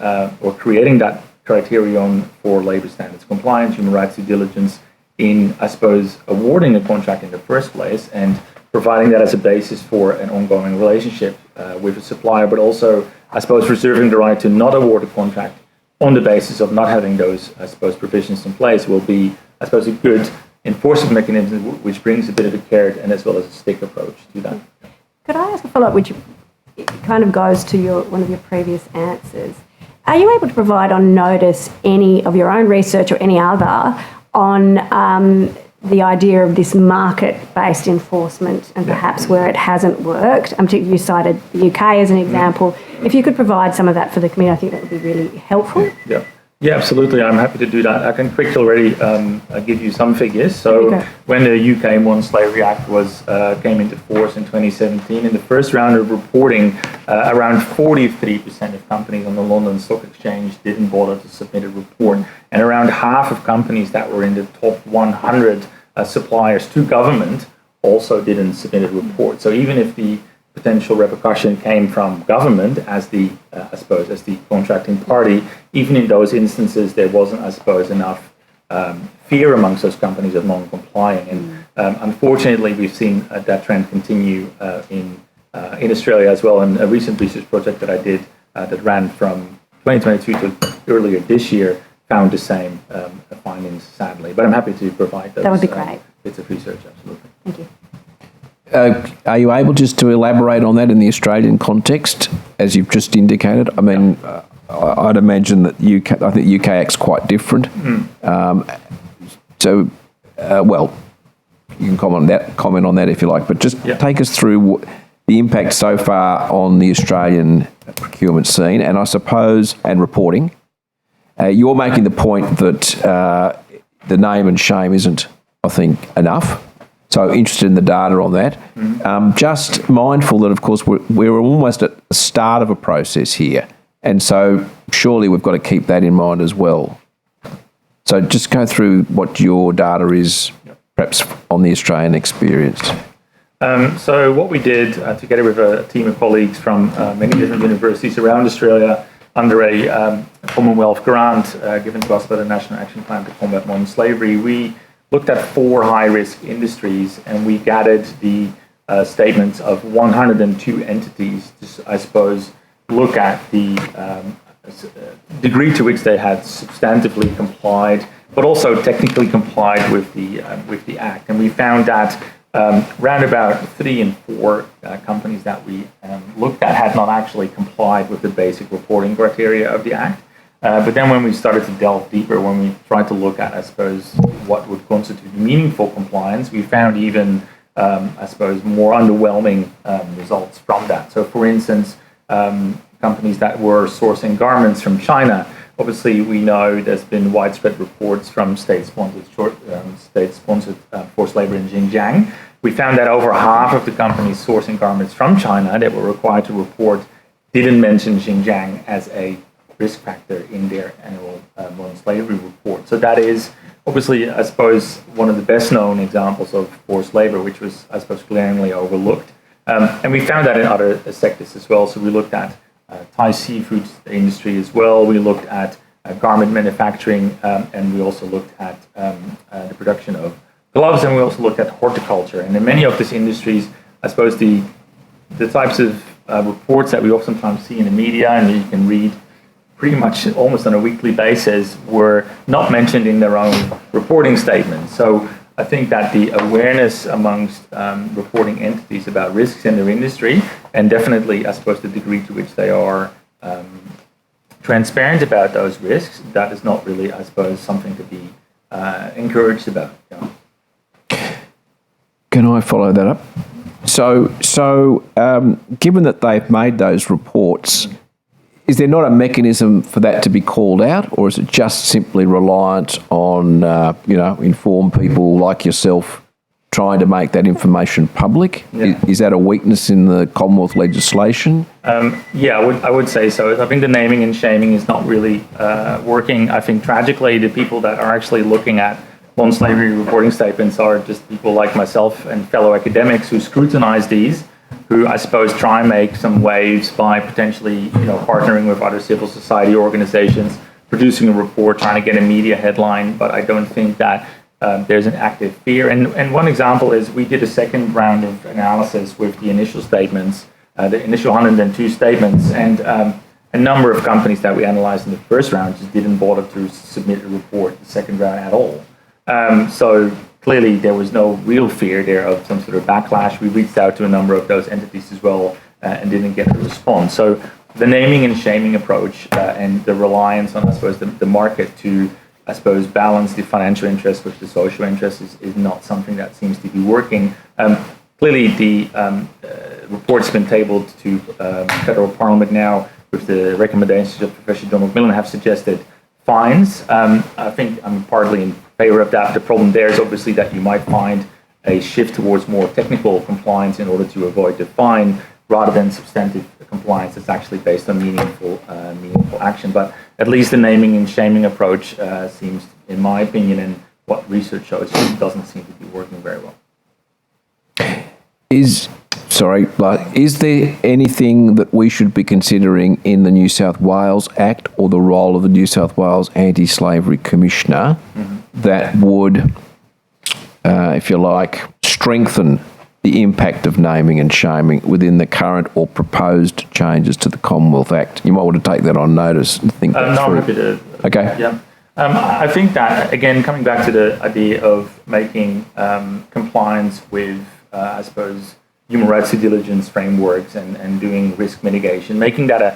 or creating that criterion for labour standards compliance, human rights due diligence in, I suppose, awarding a contract in the first place and providing that as a basis for an ongoing relationship with a supplier, but also, I suppose, reserving the right to not award a contract on the basis of not having those, I suppose, provisions in place will be, I suppose, a good enforcement mechanism which brings a bit of a carrot and as well as a stick approach to that. Could I ask a follow-up, which kind of goes to one of your previous answers? Are you able to provide on notice any of your own research or any other on the idea of this market-based enforcement and perhaps where it hasn't worked? You cited the UK as an example. If you could provide some of that for the committee, I think that would be really helpful. Yeah, absolutely. I'm happy to do that. I can quickly already give you some figures. So when the UK Modern Slavery Act came into force in 2017, in the first round of reporting, around 43% of companies on the London Stock Exchange didn't bother to submit a report, and around half of companies that were in the top 100 suppliers to government also didn't submit a report. So even if the potential repercussion came from government as the, as the contracting party, even in those instances, there wasn't, I suppose, enough fear amongst those companies of non-complying. And unfortunately, we've seen that trend continue in Australia as well. And a recent research project that I did that ran from 2022 to earlier this year found the same findings, sadly. But I'm happy to provide those. That would be great. Bits of research, absolutely. Thank you. Are you able just to elaborate on that in the Australian context, as you've just indicated? I mean, I'd imagine that I think the UK Act's quite different. Well, you can comment on that if you like, but just take us through the impact so far on the Australian procurement scene, and I suppose, and reporting. You're making the point that the name and shame isn't, I think, enough. So interested in the data on that. Just mindful that, of course, we're almost at the start of a process here. And so surely we've got to keep that in mind as well. So just go through what your data is, perhaps on the Australian experience. So what we did, together with a team of colleagues from many different universities around Australia, under a Commonwealth grant given to us by the National Action Plan to Combat Modern Slavery, we looked at 4 high-risk industries, and we gathered the statements of 102 entities to, I suppose, look at the degree to which they had substantively complied, but also technically complied with the Act. And we found that round about 3 in 4 companies that we looked at had not actually complied with the basic reporting criteria of the Act. But then when we started to delve deeper, when we tried to look at, I suppose, what would constitute meaningful compliance, we found even, I suppose, more underwhelming results from that. So, for instance, companies that were sourcing garments from China, obviously we know there's been widespread reports from state-sponsored forced labor in Xinjiang. We found that over half of the companies sourcing garments from China that were required to report didn't mention Xinjiang as a risk factor in their annual modern slavery report. So that is obviously, I suppose, one of the best known examples of forced labor, which was, I suppose, glaringly overlooked. And we found that in other sectors as well. So we looked at Thai seafood industry as well. We looked at garment manufacturing, and we also looked at the production of gloves, and we also looked at horticulture. And in many of these industries, I suppose the types of reports that we oftentimes see in the media and you can read pretty much almost on a weekly basis were not mentioned in their own reporting statements. So I think that the awareness amongst reporting entities about risks in their industry, and definitely, I suppose, the degree to which they are transparent about those risks, that is not really, I suppose, something to be encouraged about. Yeah. Can I follow that up? So, given that they've made those reports, is there not a mechanism for that to be called out, or is it just simply reliant on, informed people like yourself trying to make that information public? Yeah. Is that a weakness in the Commonwealth legislation? Yeah, I would say so. I think the naming and shaming is not really working. I think tragically the people that are actually looking at modern slavery reporting statements are just people like myself and fellow academics who scrutinize these, who I suppose try and make some waves by potentially, partnering with other civil society organizations, producing a report, trying to get a media headline. But I don't think that there's an active fear. And one example is we did a second round of analysis with the initial statements, the initial 102 statements, and a number of companies that we analyzed in the first round just didn't bother to submit a report the second round at all. So clearly there was no real fear there of some sort of backlash. We reached out to a number of those entities as well and didn't get a response. So the naming and shaming approach and the reliance on, I suppose, the market to, I suppose, balance the financial interest with the social interest is not something that seems to be working. Clearly the report's been tabled to federal parliament now with the recommendations of Professor John McMillan have suggested fines. I think I'm partly in favor of that. The problem there is obviously that you might find a shift towards more technical compliance in order to avoid the fine rather than substantive compliance that's actually based on meaningful action. But at least the naming and shaming approach seems, in my opinion, and what research shows, doesn't seem to be working very well. Is there anything that we should be considering in the New South Wales Act or the role of the New South Wales Anti-Slavery Commissioner that would, if you like, strengthen the impact of naming and shaming within the current or proposed changes to the Commonwealth Act? You might want to take that on notice and think that through. I'm happy to. Okay. Yeah. I think that, again, coming back to the idea of making compliance with, I suppose, human rights due diligence frameworks and doing risk mitigation, making that a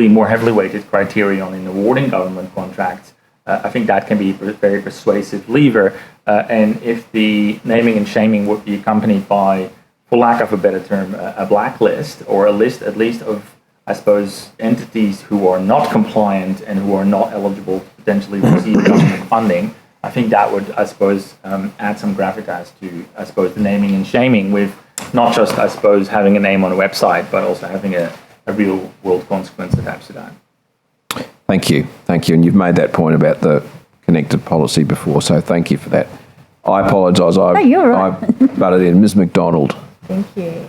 more heavily weighted criterion in awarding government contracts, I think that can be a very persuasive lever. And if the naming and shaming would be accompanied by, for lack of a better term, a blacklist or a list at least of, I suppose, entities who are not compliant and who are not eligible to potentially receive government funding, I think that would, I suppose, add some gravitas to, I suppose, the naming and shaming with not just, I suppose, having a name on a website, but also having a real world consequence attached to that. Thank you. And you've made that point about the connected policy before, so thank you for that. I apologise. you're right. I butted in. Ms. McDonald. thank you.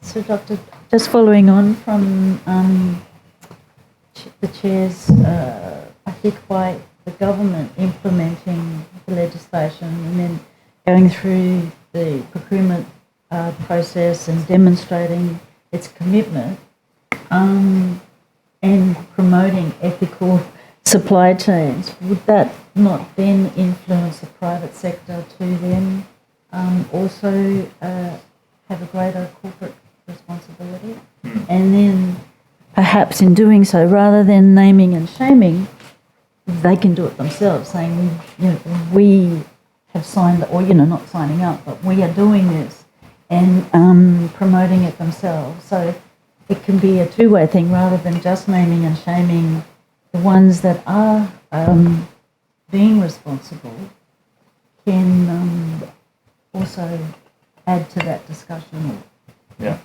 So, Doctor, just following on from the Chair's, I think by the government implementing the legislation and then going through the procurement process and demonstrating its commitment and promoting ethical supply chains, would that not then influence the private sector to then also have a greater corporate responsibility? And then perhaps in doing so, rather than naming and shaming, they can do it themselves, saying, we have signed, or, not signing up, but we are doing this and promoting it themselves. So it can be a two-way thing rather than just naming and shaming the ones that are being responsible can also add to that discussion. Yeah.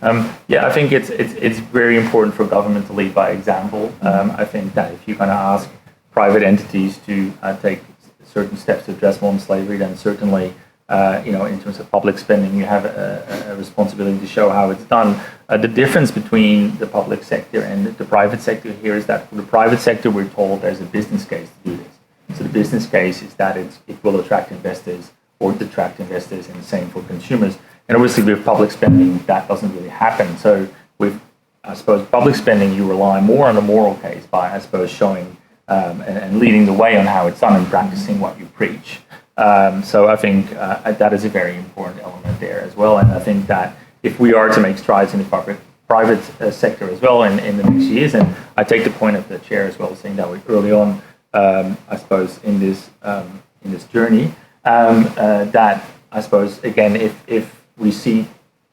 I think it's very important for government to lead by example. I think that if you're going to ask private entities to take certain steps to address modern slavery, then certainly, in terms of public spending, you have a responsibility to show how it's done. The difference between the public sector and the private sector here is that for the private sector, we're told there's a business case to do this. So the business case is that it will attract investors or detract investors, and the same for consumers. And obviously with public spending, that doesn't really happen. So with, I suppose, public spending, you rely more on the moral case by, I suppose, showing and leading the way on how it's done and practicing what you preach. So I think that is a very important element there as well. And I think that if we are to make strides in the private sector as well in the next years, and I take the point of the Chair as well, saying that we early on, I suppose, in this journey, that I suppose, again, if we see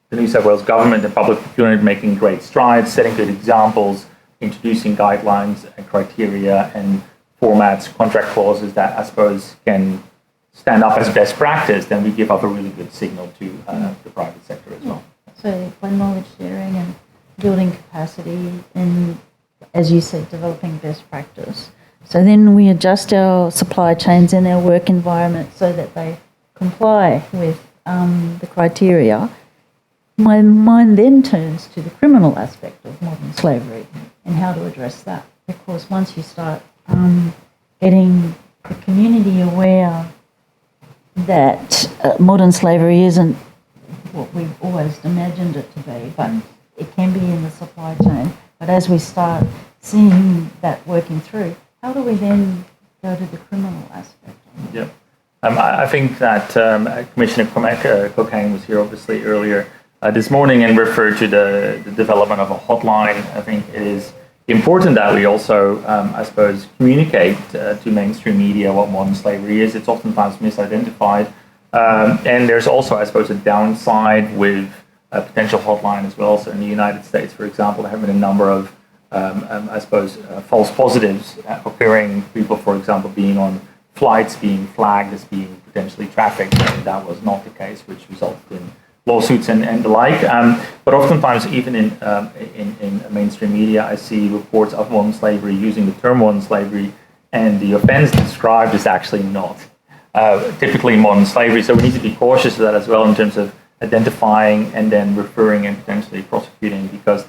the New South Wales government and public procurement making great strides, setting good examples, introducing guidelines and criteria and formats, contract clauses that I suppose can stand up as best practice, then we give up a really good signal to the private sector as well. So by knowledge sharing and building capacity and, as you said, developing best practice. So then we adjust our supply chains and our work environment so that they comply with the criteria. My mind then turns to the criminal aspect of modern slavery and how to address that. Because once you start getting the community aware that modern slavery isn't what we've always imagined it to be, but it can be in the supply chain. But as we start seeing that working through, how do we then go to the criminal aspect? Yeah. I think that Commissioner Cocaine was here obviously earlier this morning and referred to the development of a hotline. I think it is important that we also, I suppose, communicate to mainstream media what modern slavery is. It's oftentimes misidentified. And there's also, I suppose, a downside with a potential hotline as well. So in the United States, for example, there have been a number of, I suppose, false positives occurring. People, for example, being on flights being flagged as being potentially trafficked, and that was not the case, which resulted in lawsuits and the like. But oftentimes, even in mainstream media, I see reports of modern slavery using the term modern slavery, and the offence described is actually not typically modern slavery. So we need to be cautious of that as well in terms of identifying and then referring and potentially prosecuting, because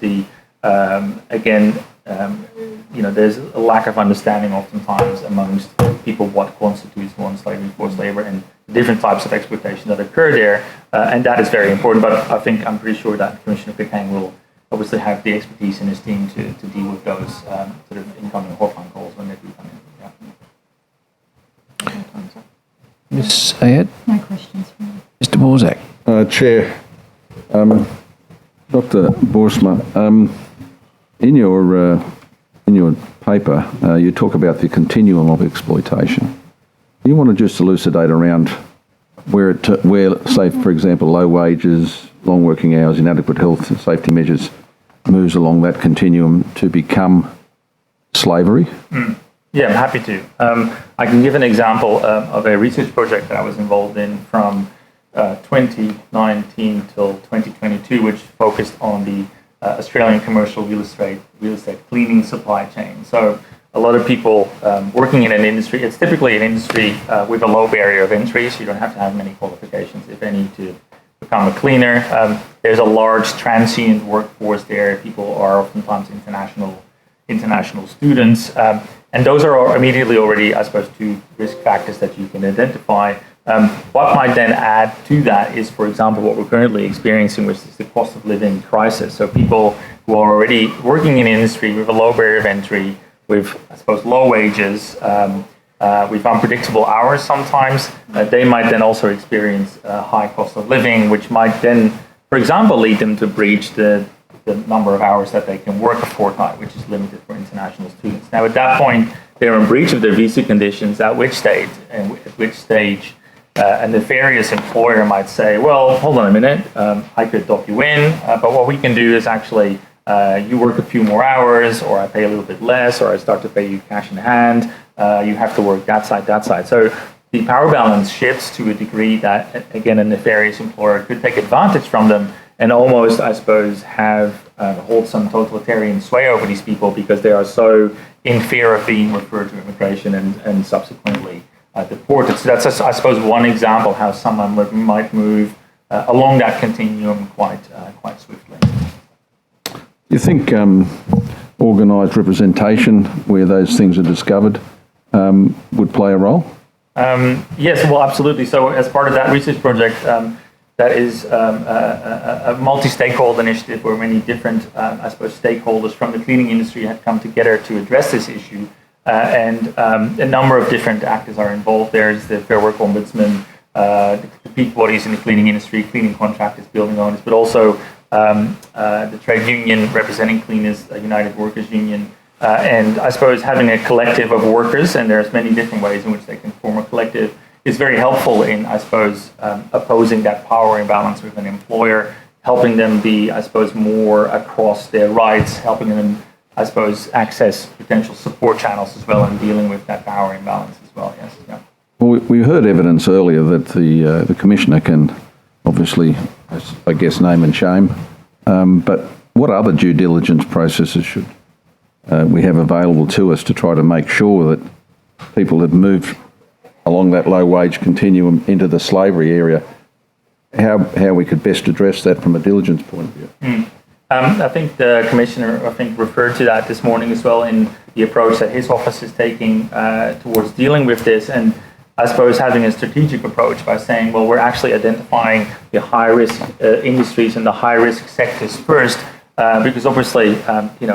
there's a lack of understanding oftentimes amongst people what constitutes modern slavery, forced labor, and the different types of exploitation that occur there, and that is very important. But I think I'm pretty sure that Commissioner Cocaine will obviously have the expertise in his team to deal with those sort of incoming hotline calls when they do come in. Yeah. Ms. Ayad? No questions from me. Mr. Borzak? Chair, Dr. Boersma, in your paper, you talk about the continuum of exploitation. Do you want to just elucidate around where, say, for example, low wages, long working hours, inadequate health and safety measures moves along that continuum to become slavery? Yeah, I'm happy to. I can give an example of a research project that I was involved in from 2019 till 2022, which focused on the Australian commercial real estate cleaning supply chain. So a lot of people working in an industry, it's typically an industry with a low barrier of entry, so you don't have to have many qualifications, if any, to become a cleaner. There's a large transient workforce there. People are oftentimes international students. And those are immediately already, I suppose, two risk factors that you can identify. What might then add to that is, for example, what we're currently experiencing, which is the cost of living crisis. So people who are already working in industry with a low barrier of entry, with, I suppose, low wages, with unpredictable hours sometimes, they might then also experience high cost of living, which might then, for example, lead them to breach the number of hours that they can work a fortnight, which is limited for international students. Now, at that point, they're in breach of their visa conditions, at which stage a nefarious employer might say, well, hold on a minute, I could dock you in, but what we can do is actually you work a few more hours, or I pay a little bit less, or I start to pay you cash in hand. You have to work that side. So the power balance shifts to a degree that, again, a nefarious employer could take advantage from them and almost, I suppose, hold some totalitarian sway over these people because they are so in fear of being referred to immigration and subsequently deported. So that's, I suppose, one example how someone might move along that continuum quite swiftly. Do you think organised representation, where those things are discovered, would play a role? Yes, well, absolutely. So as part of that research project, that is a multi-stakeholder initiative where many different, I suppose, stakeholders from the cleaning industry had come together to address this issue. And a number of different actors are involved. There's the Fair Work Ombudsman, the peak bodies in the cleaning industry, cleaning contractors, building owners, but also the trade union representing cleaners, United Workers Union, and I suppose having a collective of workers, and there's many different ways in which they can form a collective, is very helpful in, I suppose, opposing that power imbalance with an employer, helping them be, I suppose, more across their rights, helping them, I suppose, access potential support channels as well in dealing with that power imbalance as well, yes. Yeah. Well, we heard evidence earlier that the Commissioner can obviously, I guess, name and shame, but what other due diligence processes should we have available to us to try to make sure that people have moved along that low wage continuum into the slavery area, how we could best address that from a diligence point of view? I think the Commissioner, referred to that this morning as well in the approach that his office is taking towards dealing with this, and I suppose having a strategic approach by saying, well, we're actually identifying the high-risk industries and the high-risk sectors first, because obviously,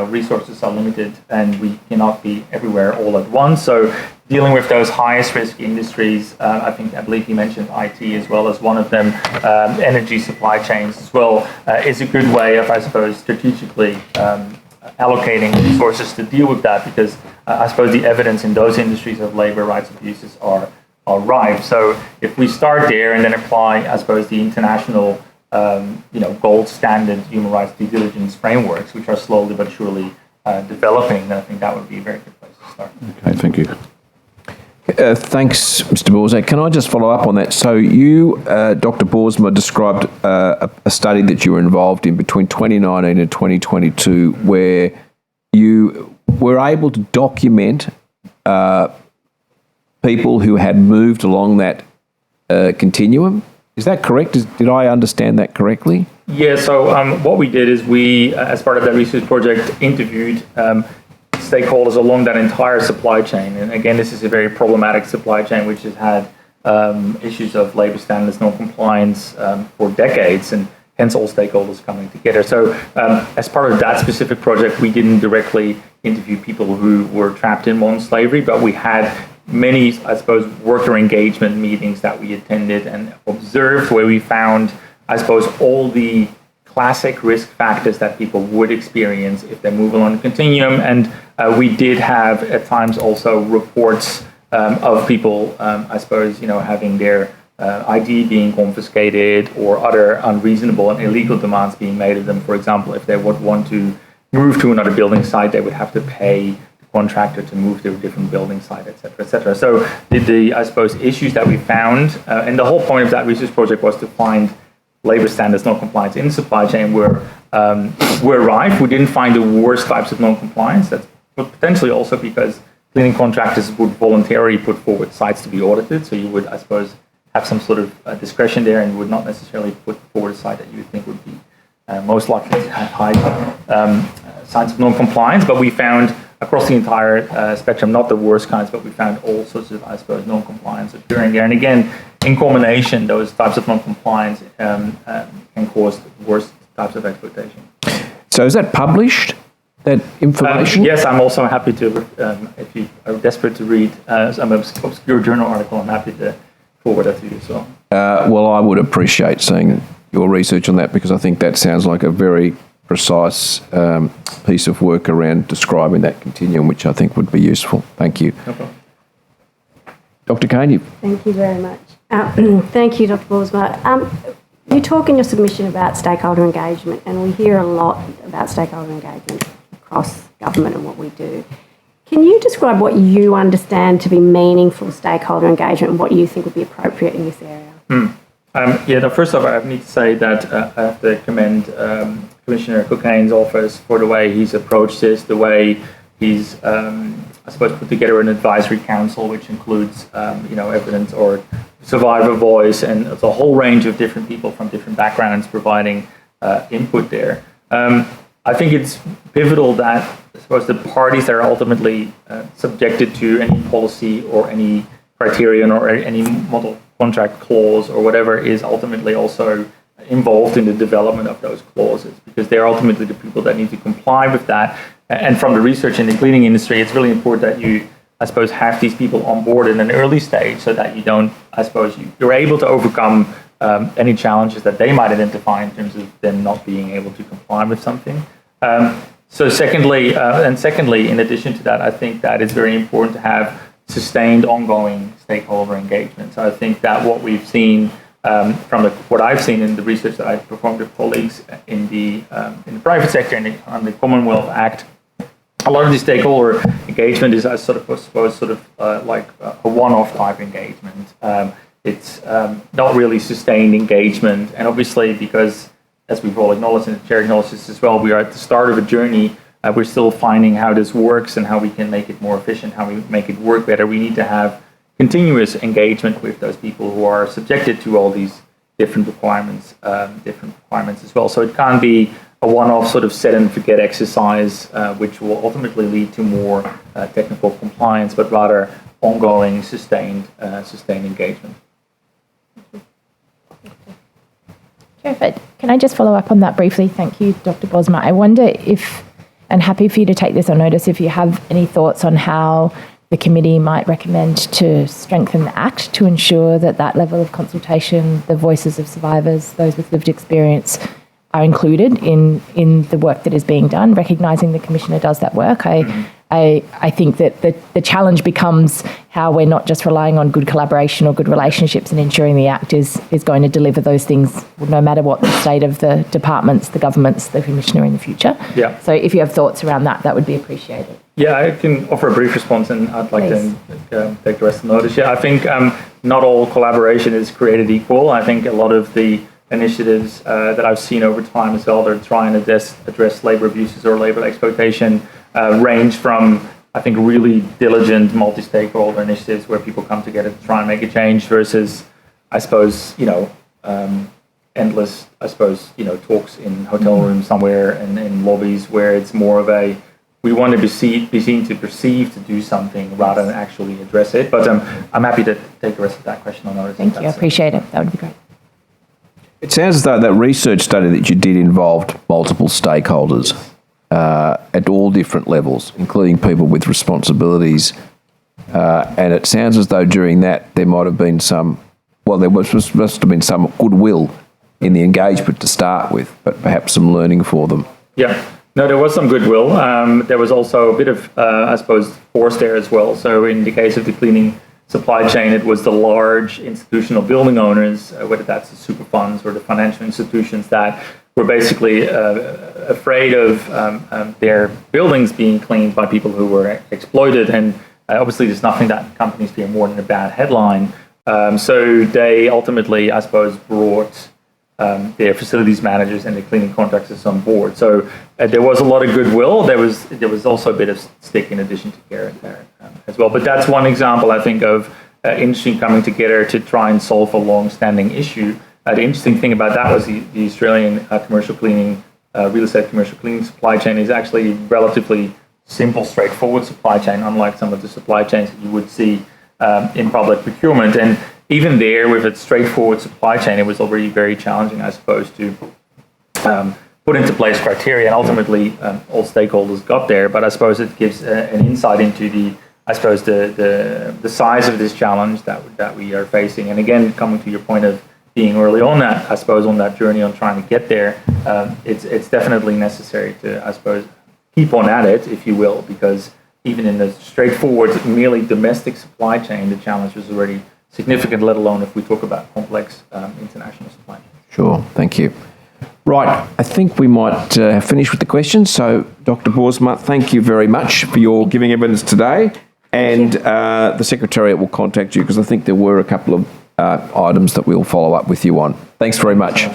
resources are limited and we cannot be everywhere all at once. So dealing with those highest risk industries, I believe you mentioned IT as well as one of them, energy supply chains as well, is a good way of, I suppose, strategically allocating resources to deal with that, because I suppose the evidence in those industries of labor rights abuses are rife. So if we start there and then apply, I suppose, the international gold standard human rights due diligence frameworks, which are slowly but surely developing, then I think that would be a very good place to start. Okay, thank you. Thanks, Mr. Borzak. Can I just follow up on that? So you, Dr. Boersma, described a study that you were involved in between 2019 and 2022 where you were able to document people who had moved along that continuum. Is that correct? Did I understand that correctly? Yeah, so what we did is we, as part of that research project, interviewed stakeholders along that entire supply chain. And again, this is a very problematic supply chain which has had issues of labor standards, non-compliance for decades, and hence all stakeholders coming together. So as part of that specific project, we didn't directly interview people who were trapped in modern slavery, but we had many, I suppose, worker engagement meetings that we attended and observed, where we found, I suppose, all the classic risk factors that people would experience if they move along the continuum. And we did have at times also reports of people, I suppose, having their ID being confiscated or other unreasonable and illegal demands being made of them. For example, if they would want to move to another building site, they would have to pay contractor to move to a different building site, et cetera, et cetera. So the I suppose, issues that we found, and the whole point of that research project was to find labor standards non-compliance in the supply chain were rife. We didn't find the worst types of non-compliance. That's potentially also because cleaning contractors would voluntarily put forward sites to be audited. So you would, I suppose, have some sort of discretion there and would not necessarily put forward a site that you would think would be most likely to have high signs of non-compliance. But we found across the entire spectrum, not the worst kinds, but we found all sorts of, I suppose, non-compliance occurring there. And again, in combination, those types of non-compliance can cause worse types of exploitation. So is that published, that information? Yes, I'm also happy to, if you are desperate to read some obscure journal article, I'm happy to forward that to you as well. Well, I would appreciate seeing your research on that, because I think that sounds like a very precise piece of work around describing that continuum, which I think would be useful. Thank you. No problem. Dr. Kane, you... Thank you very much. Thank you, Dr. Boersma. You talk in your submission about stakeholder engagement, and we hear a lot about stakeholder engagement across government and what we do. Can you describe what you understand to be meaningful stakeholder engagement and what you think would be appropriate in this area? First off, I need to say that I have to commend Commissioner Cocaine's office for the way he's approached this, the way he's, I suppose, put together an advisory council, which includes, evidence or survivor voice, and it's a whole range of different people from different backgrounds providing input there. I think it's pivotal that, I suppose, the parties that are ultimately subjected to any policy or any criterion or any model contract clause or whatever is ultimately also involved in the development of those clauses, because they're ultimately the people that need to comply with that. And from the research in the cleaning industry, it's really important that you, I suppose, have these people on board in an early stage so that you don't, I suppose, you're able to overcome any challenges that they might identify in terms of them not being able to comply with something. Secondly, in addition to that, I think that it's very important to have sustained ongoing stakeholder engagement. So I think that what we've seen what I've seen in the research that I've performed with colleagues in the private sector and on the Commonwealth Act, a lot of the stakeholder engagement is, I suppose, like a one-off type engagement. It's not really sustained engagement, and obviously because, as we've all acknowledged and the chair acknowledged this as well, we are at the start of a journey. We're still finding how this works and how we can make it more efficient, how we make it work better. We need to have continuous engagement with those people who are subjected to all these different requirements as well. So it can't be a one-off sort of set and forget exercise, which will ultimately lead to more technical compliance, but rather ongoing, sustained engagement. Terrific. Can I just follow up on that briefly? Thank you, Dr. Boersma. I wonder if, and happy for you to take this on notice, if you have any thoughts on how the committee might recommend to strengthen the Act to ensure that that level of consultation, the voices of survivors, those with lived experience, are included in the work that is being done, recognising the Commissioner does that work. I think that the challenge becomes how we're not just relying on good collaboration or good relationships and ensuring the Act is going to deliver those things no matter what the state of the departments, the governments, the Commissioner in the future. Yeah. So if you have thoughts around that, that would be appreciated. Yeah, I can offer a brief response, and I'd like to take the rest of the notice. Yeah, I think not all collaboration is created equal. I think a lot of the initiatives that I've seen over time as well that are trying to address labour abuses or labour exploitation range from, I think, really diligent multi-stakeholder initiatives where people come together to try and make a change versus, I suppose, endless, talks in hotel rooms somewhere and in lobbies where it's more of a, we want to be seen to perceive to do something rather than actually address it. But I'm happy to take the rest of that question on notice. Thank you. I appreciate it. That would be great. It sounds as though that research study that you did involved multiple stakeholders at all different levels, including people with responsibilities. And it sounds as though during that there might have been must have been some goodwill in the engagement to start with, but perhaps some learning for them. Yeah. No, there was some goodwill. There was also a bit of, force there as well. So in the case of the cleaning supply chain, it was the large institutional building owners, whether that's the super funds or the financial institutions, that were basically afraid of their buildings being cleaned by people who were exploited. And obviously there's nothing that companies fear more than a bad headline. So they ultimately, brought their facilities managers and the cleaning contractors on board. So there was a lot of goodwill. There was also a bit of stick in addition to carrot there as well. But that's one example, I think, of industry coming together to try and solve a long-standing issue. The interesting thing about that was the Australian commercial cleaning, real estate commercial cleaning supply chain is actually relatively simple, straightforward supply chain, unlike some of the supply chains that you would see in public procurement. And even there, with its straightforward supply chain, it was already very challenging, I suppose, to put into place criteria. And ultimately, all stakeholders got there. But I suppose it gives an insight into the size of this challenge that we are facing. And again, coming to your point of being early on that, I suppose, on that journey on trying to get there, it's definitely necessary to, I suppose, keep on at it, if you will, because even in the straightforward, merely domestic supply chain, the challenge was already significant, let alone if we talk about complex international supply chain. Sure, thank you. Right, I think we might finish with the questions. So, Dr. Boersma, thank you very much for your giving evidence today. And the Secretariat will contact you because I think there were a couple of items that we'll follow up with you on. Thanks very much.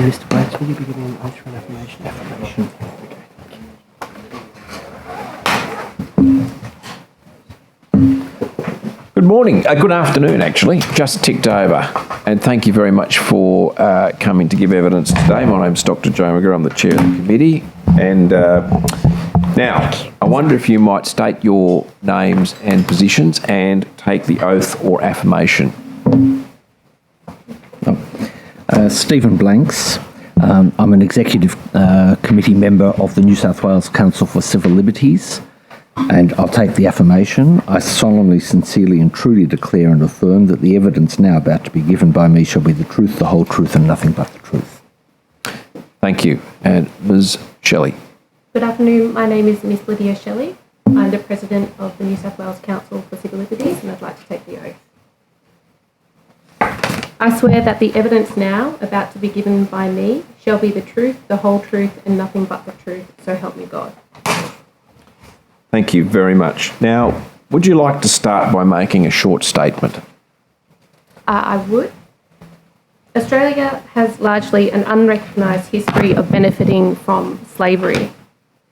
Mr. Blakes, will you be giving an oath for an affirmation? Affirmation. Good morning, good afternoon actually, just ticked over. And thank you very much for coming to give evidence today. My name's Dr. Joe McGrath, I'm the chair of the committee. And now, I wonder if you might state your names and positions and take the oath or affirmation. Stephen Blanks. I'm an executive committee member of the New South Wales Council for Civil Liberties, and I'll take the affirmation. I solemnly, sincerely and truly declare and affirm that the evidence now about to be given by me shall be the truth, the whole truth and nothing but the truth. Thank you. And Ms. Shelley. Good afternoon. My name is Miss Lydia Shelley. I'm the President of the New South Wales Council for Civil Liberties, and I'd like to take the oath. I swear that the evidence now about to be given by me shall be the truth, the whole truth, and nothing but the truth, so help me God. Thank you very much. Now, would you like to start by making a short statement? I would. Australia has largely an unrecognised history of benefiting from slavery,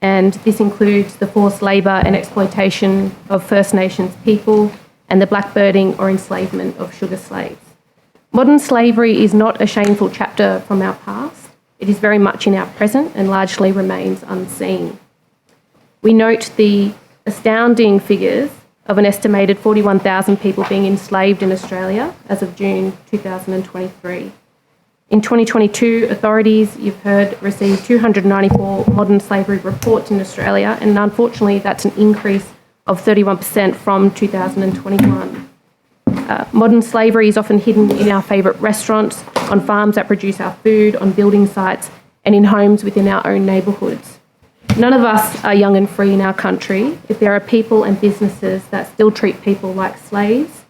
and this includes the forced labour and exploitation of First Nations people and the blackbirding or enslavement of sugar slaves. Modern slavery is not a shameful chapter from our past. It is very much in our present and largely remains unseen. We note the astounding figures of an estimated 41,000 people being enslaved in Australia as of June 2023. In 2022, authorities, you've heard, received 294 modern slavery reports in Australia, and unfortunately that's an increase of 31% from 2021. Modern slavery is often hidden in our favourite restaurants, on farms that produce our food, on building sites, and in homes within our own neighbourhoods. None of us are young and free in our country if there are people and businesses that still treat people like slaves,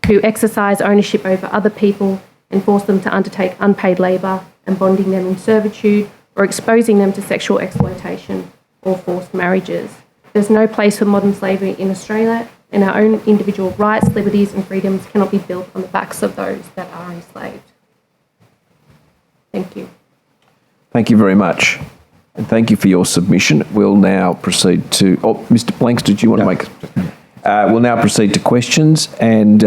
who exercise ownership over other people and force them to undertake unpaid labour and bonding them in servitude or exposing them to sexual exploitation or forced marriages. There's no place for modern slavery in Australia, and our own individual rights, liberties and freedoms cannot be built on the backs of those that are enslaved. Thank you. Thank you very much. And thank you for your submission. We'll now proceed to... Oh, Mr. Blanks, did you want to make... we'll now proceed to questions. And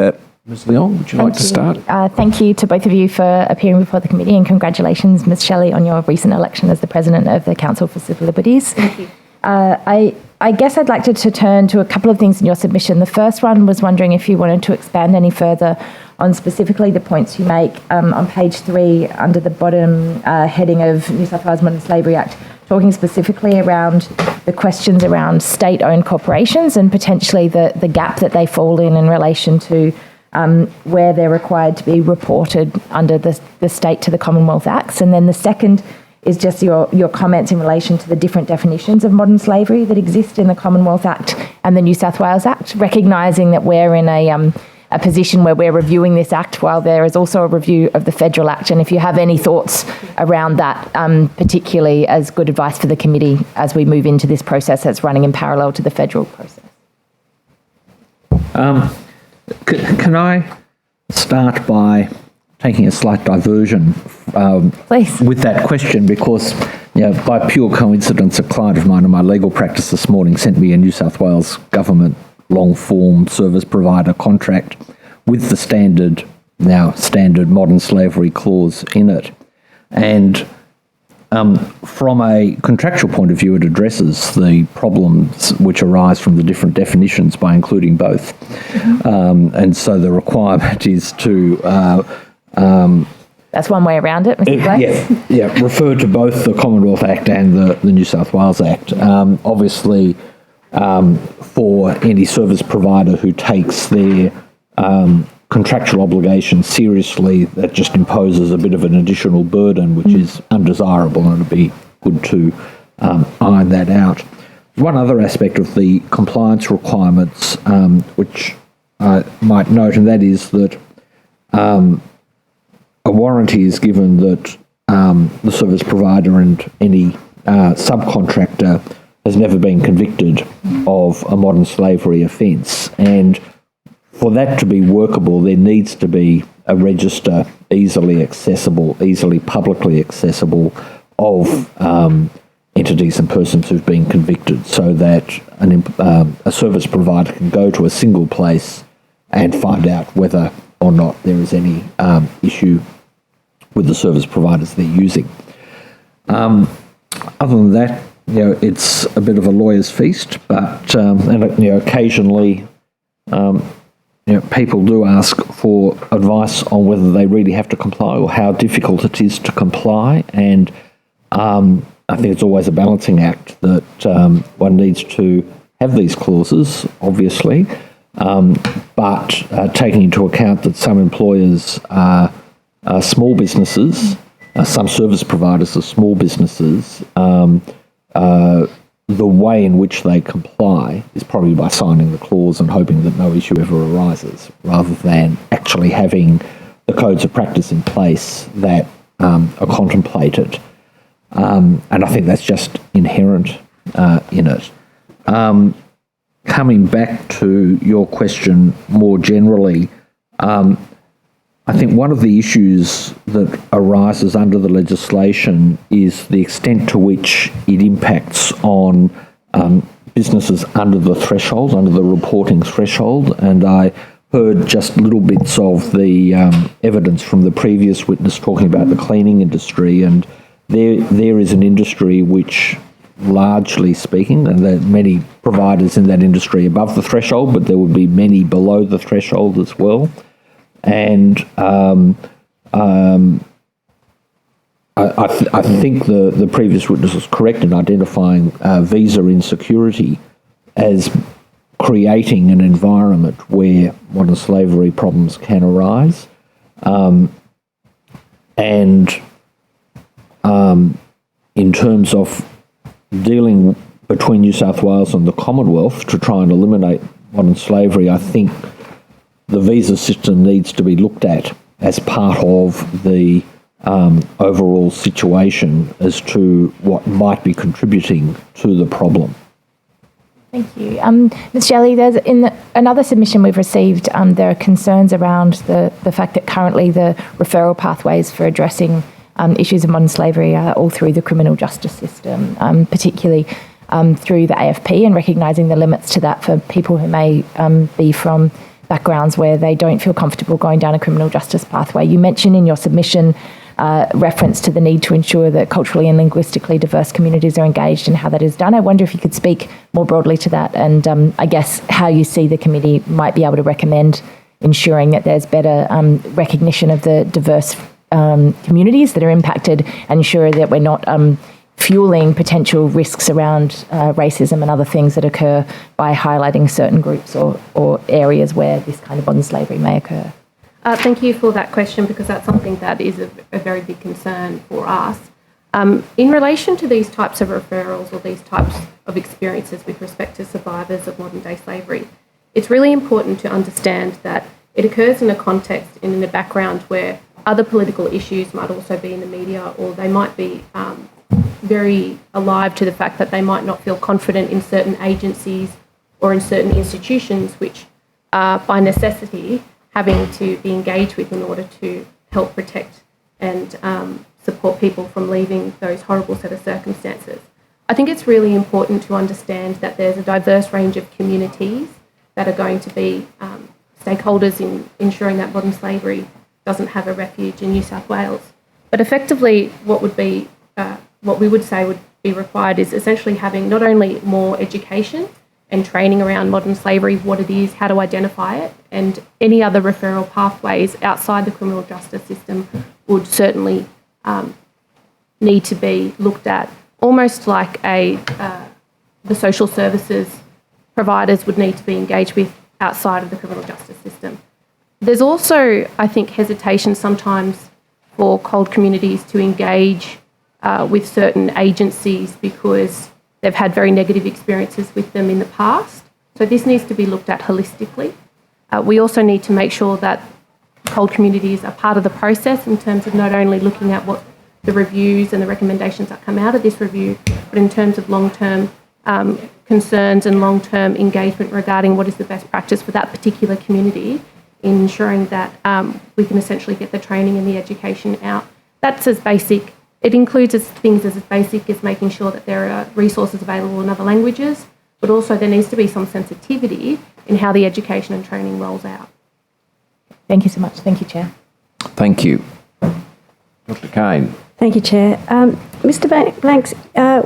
Ms. Leong, would you like to start? Thank you to both of you for appearing before the committee, and congratulations, Ms. Shelley, on your recent election as the President of the Council for Civil Liberties. Thank you. I guess I'd like to turn to a couple of things in your submission. The first one was wondering if you wanted to expand any further on specifically the points you make on page 3 under the bottom heading of New South Wales Modern Slavery Act, talking specifically around the questions around state-owned corporations and potentially the gap that they fall in relation to where they're required to be reported under the State to the Commonwealth Acts. And then the second is just your comments in relation to the different definitions of modern slavery that exist in the Commonwealth Act and the New South Wales Act, recognising that we're in a position where we're reviewing this Act while there is also a review of the Federal Act. And if you have any thoughts around that, particularly as good advice for the committee as we move into this process that's running in parallel to the federal process. Can I start by taking a slight diversion with that question, because by pure coincidence a client of mine in my legal practice this morning sent me a New South Wales government long-form service provider contract with the standard modern slavery clause in it. And from a contractual point of view, it addresses the problems which arise from the different definitions by including both. And so the requirement is to that's one way around it, Mr. Blake. Refer to both the Commonwealth Act and the New South Wales Act. Obviously, for any service provider who takes their contractual obligations seriously, that just imposes a bit of an additional burden, which is undesirable, and it'd be good to iron that out. One other aspect of the compliance requirements, which I might note, and that is that a warranty is given that the service provider and any subcontractor has never been convicted of a modern slavery offence. And for that to be workable, there needs to be a register easily accessible, easily publicly accessible of entities and persons who've been convicted, so that a service provider can go to a single place and find out whether or not there is any issue with the service providers they're using. Other than that, it's a bit of a lawyer's feast, but occasionally, people do ask for advice on whether they really have to comply or how difficult it is to comply, and I think it's always a balancing act that one needs to have these clauses, obviously, but taking into account that some employers are small businesses, some service providers are small businesses, the way in which they comply is probably by signing the clause and hoping that no issue ever arises, rather than actually having the codes of practice in place that are contemplated. And I think that's just inherent in it. Coming back to your question more generally, I think one of the issues that arises under the legislation is the extent to which it impacts on businesses under the threshold, under the reporting threshold. And I heard just little bits of the evidence from the previous witness talking about the cleaning industry, and there is an industry which, largely speaking, and there are many providers in that industry above the threshold, but there would be many below the threshold as well. And I think the previous witness was correct in identifying visa insecurity as creating an environment where modern slavery problems can arise. And in terms of dealing between New South Wales and the Commonwealth to try and eliminate modern slavery, I think the visa system needs to be looked at as part of the overall situation as to what might be contributing to the problem. Thank you. Ms. Shelley, there's another submission we've received, there are concerns around the fact that currently the referral pathways for addressing issues of modern slavery are all through the criminal justice system, particularly through the AFP, and recognising the limits to that for people who may be from backgrounds where they don't feel comfortable going down a criminal justice pathway. You mentioned in your submission reference to the need to ensure that culturally and linguistically diverse communities are engaged and how that is done. I wonder if you could speak more broadly to that and I guess how you see the committee might be able to recommend ensuring that there's better recognition of the diverse communities that are impacted and ensure that we're not fueling potential risks around racism and other things that occur by highlighting certain groups or areas where this kind of modern slavery may occur. Thank you for that question, because that's something that is a very big concern for us. In relation to these types of referrals or these types of experiences with respect to survivors of modern day slavery, it's really important to understand that it occurs in a context and in a background where other political issues might also be in the media, or they might be very alive to the fact that they might not feel confident in certain agencies or in certain institutions which are by necessity having to be engaged with in order to help protect and support people from leaving those horrible set of circumstances. I think it's really important to understand that there's a diverse range of communities that are going to be stakeholders in ensuring that modern slavery doesn't have a refuge in New South Wales. But effectively, what we would say would be required is essentially having not only more education and training around modern slavery, what it is, how to identify it, and any other referral pathways outside the criminal justice system would certainly need to be looked at, almost like the social services providers would need to be engaged with outside of the criminal justice system. There's also, I think, hesitation sometimes for COLD communities to engage with certain agencies because they've had very negative experiences with them in the past. So this needs to be looked at holistically. We also need to make sure that COLD communities are part of the process in terms of not only looking at what the reviews and the recommendations that come out of this review, but in terms of long-term concerns and long-term engagement regarding what is the best practice for that particular community, in ensuring that we can essentially get the training and the education out. That's as basic. It includes things as basic as making sure that there are resources available in other languages, but also there needs to be some sensitivity in how the education and training rolls out. Thank you so much. Thank you, Chair. Thank you. Dr. Kane. Thank you, Chair. Mr. Blanks,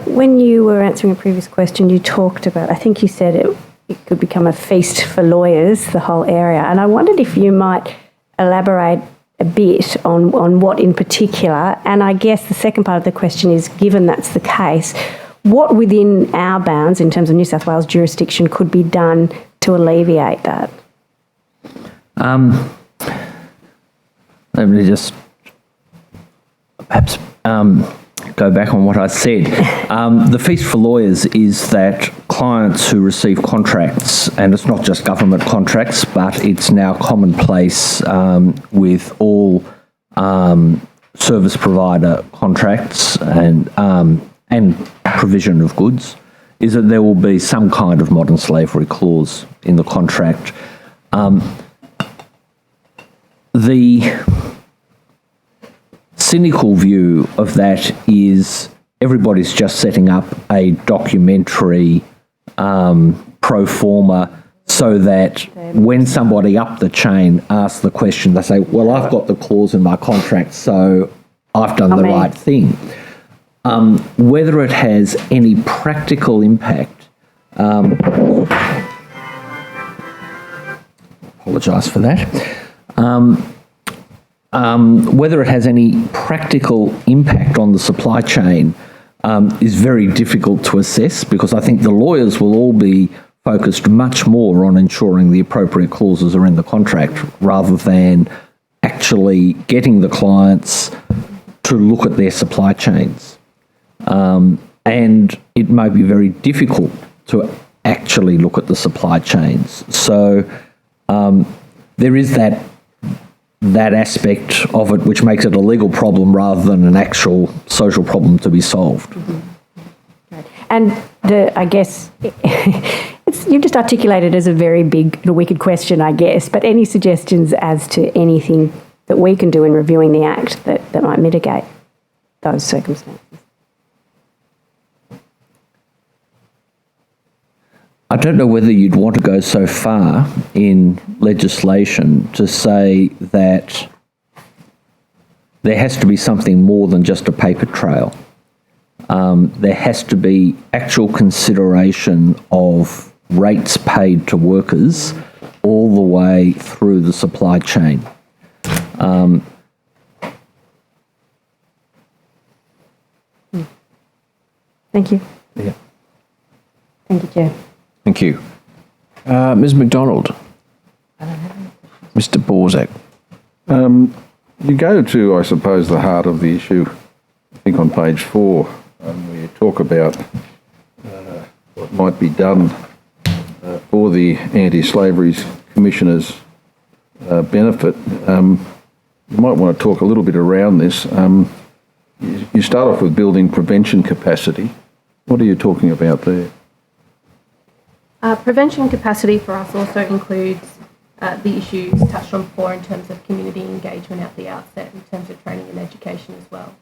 when you were answering a previous question, you talked about, I think you said it could become a feast for lawyers, the whole area. And I wondered if you might elaborate a bit on what in particular. And I guess the second part of the question is, given that's the case, what within our bounds in terms of New South Wales jurisdiction could be done to alleviate that? Let me just perhaps go back on what I said. The feast for lawyers is that clients who receive contracts, and it's not just government contracts, but it's now commonplace with all service provider contracts and provision of goods, is that there will be some kind of modern slavery clause in the contract. The cynical view of that is everybody's just setting up a documentary pro forma so that when somebody up the chain asks the question, they say, well, I've got the clause in my contract, so I've done the right thing. Whether it has any practical impact, apologise for that. Whether it has any practical impact on the supply chain is very difficult to assess, because I think the lawyers will all be focused much more on ensuring the appropriate clauses are in the contract rather than actually getting the clients to look at their supply chains. And it may be very difficult to actually look at the supply chains. So there is that aspect of it which makes it a legal problem rather than an actual social problem to be solved. Mm-hmm. Right. And I guess you've just articulated as a very big, wicked question, I guess, but any suggestions as to anything that we can do in reviewing the Act that might mitigate those circumstances? I don't know whether you'd want to go so far in legislation to say that there has to be something more than just a paper trail. There has to be actual consideration of rates paid to workers all the way through the supply chain. Thank you. Yeah. Thank you, Chair. Thank you. Ms McDonald. Mr Borzak. You go to, I suppose, the heart of the issue, I think on page 4, where you talk about what might be done for the Anti-Slavery Commissioner's benefit. You might want to talk a little bit around this. You start off with building prevention capacity. What are you talking about there? Prevention capacity for us also includes the issues touched on before in terms of community engagement at the outset, in terms of training and education as well.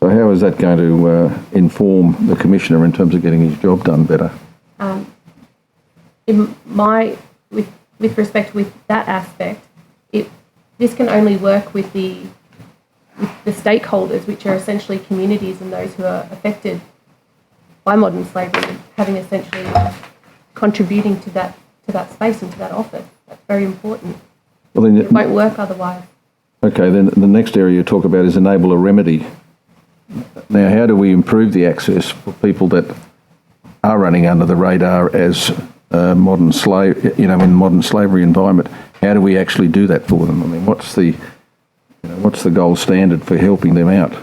So how is that going to inform the Commissioner in terms of getting his job done better? With respect with that aspect, this can only work with the stakeholders, which are essentially communities and those who are affected by modern slavery, having essentially contributing to that space and to that office. That's very important. Well, then it won't work otherwise. Okay, then the next area you talk about is enable a remedy. Now, how do we improve the access for people that are running under the radar as in modern slavery environment? How do we actually do that for them? I mean, what's the gold standard for helping them out?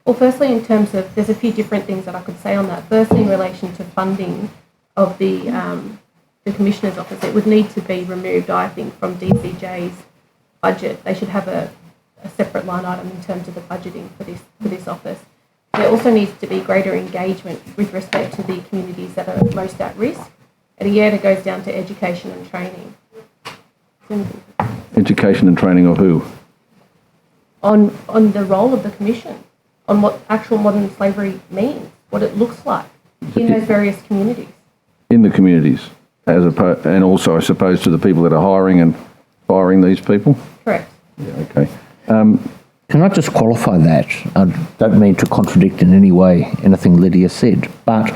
Well, firstly, in terms of, there's a few different things that I could say on that. Firstly, in relation to funding of the Commissioner's Office, it would need to be removed, I think, from DCJ's budget. They should have a separate line item in terms of the budgeting for this office. There also needs to be greater engagement with respect to the communities that are most at risk. And again, it goes down to education and training. Education and training of who? On the role of the Commission, on what actual modern slavery means, what it looks like in those various communities. In the communities, and also, I suppose, to the people that are hiring and firing these people? Correct. Yeah, okay. Can I just qualify that? I don't mean to contradict in any way anything Lydia said, but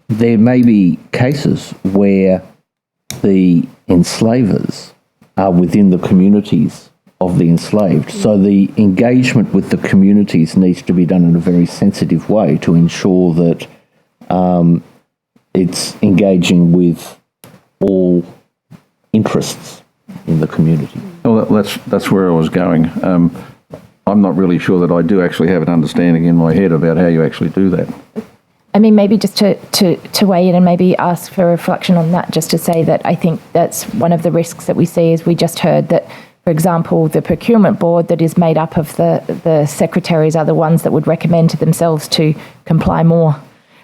there may be cases where the enslavers are within the communities of the enslaved. So the engagement with the communities needs to be done in a very sensitive way to ensure that it's engaging with all interests in the community. Well, that's where I was going. I'm not really sure that I do actually have an understanding in my head about how you actually do that. I mean, maybe just to weigh in and maybe ask for reflection on that, just to say that I think that's one of the risks that we see, is we just heard that, for example, the procurement board that is made up of the secretaries are the ones that would recommend to themselves to comply more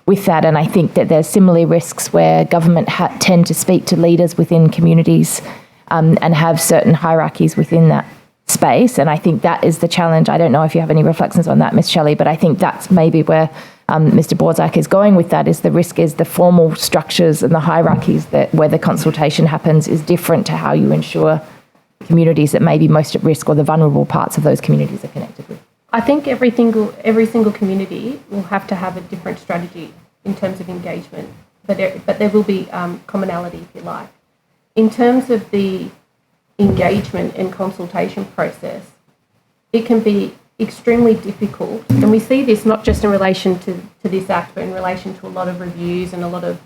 with that. And I think that there's similarly risks where government tend to speak to leaders within communities and have certain hierarchies within that space. And I think that is the challenge. I don't know if you have any reflections on that, Ms. Shelley, but I think that's maybe where Mr. Borzak is going with that, is the risk is the formal structures and the hierarchies that where the consultation happens is different to how you ensure communities that may be most at risk or the vulnerable parts of those communities are connected with. I think every single community will have to have a different strategy in terms of engagement, but there will be commonality, if you like. In terms of the engagement and consultation process, it can be extremely difficult, and we see this not just in relation to this Act, but in relation to a lot of reviews and a lot of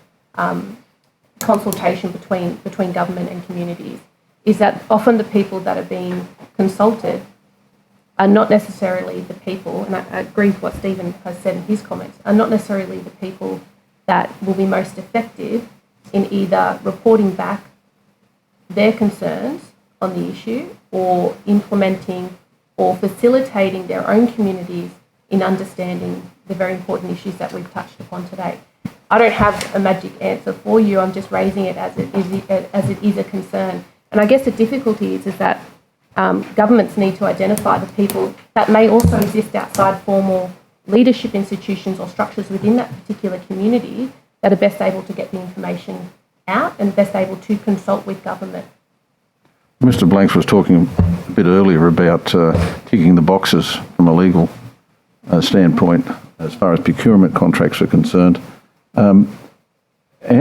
consultation between government and communities, is that often the people that are being consulted are not necessarily the people, and I agree with what Stephen has said in his comments, are not necessarily the people that will be most effective in either reporting back their concerns on the issue or implementing or facilitating their own communities in understanding the very important issues that we've touched upon today. I don't have a magic answer for you. I'm just raising it as it is a concern. And I guess the difficulty is that governments need to identify the people that may also exist outside formal leadership institutions or structures within that particular community that are best able to get the information out and best able to consult with government. Mr. Blanks was talking a bit earlier about ticking the boxes from a legal standpoint as far as procurement contracts are concerned. How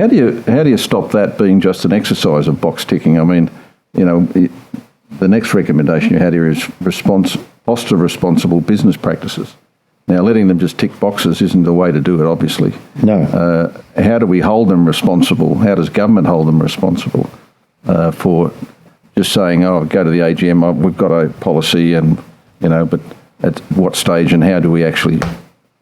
do you stop that being just an exercise of box ticking? I mean, you know, the next recommendation you had here is foster responsible business practices. Now, letting them just tick boxes isn't the way to do it, obviously. No. How do we hold them responsible? How does government hold them responsible for just saying, oh, go to the AGM, we've got a policy and, you know, but at what stage and how do we actually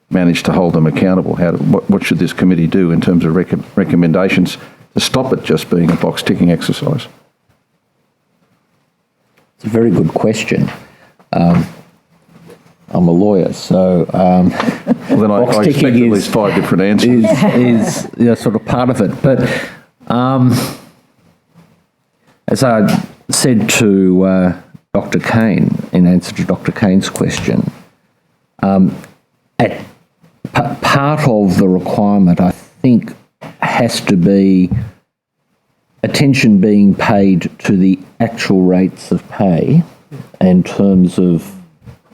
manage to hold them accountable? What should this committee do in terms of recommendations to stop it just being a box ticking exercise? It's a very good question. I'm a lawyer, so well, then I expect at least 5 different answers. Is you know, sort of part of it. But as I said to Dr. Kane, in answer to Dr. Kane's question, part of the requirement, I think, has to be attention being paid to the actual rates of pay in terms of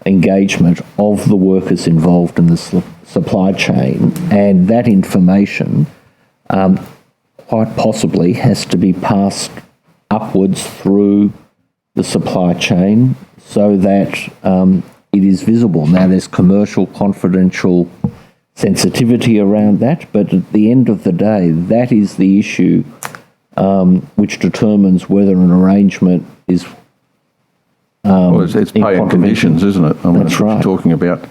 engagement of the workers involved in the supply chain, and that information quite possibly has to be passed upwards through the supply chain so that it is visible. Now, there's commercial, confidential sensitivity around that, but at the end of the day, that is the issue which determines whether an arrangement is well, it's pay and conditions, isn't it? I mean, that's right. You're talking about.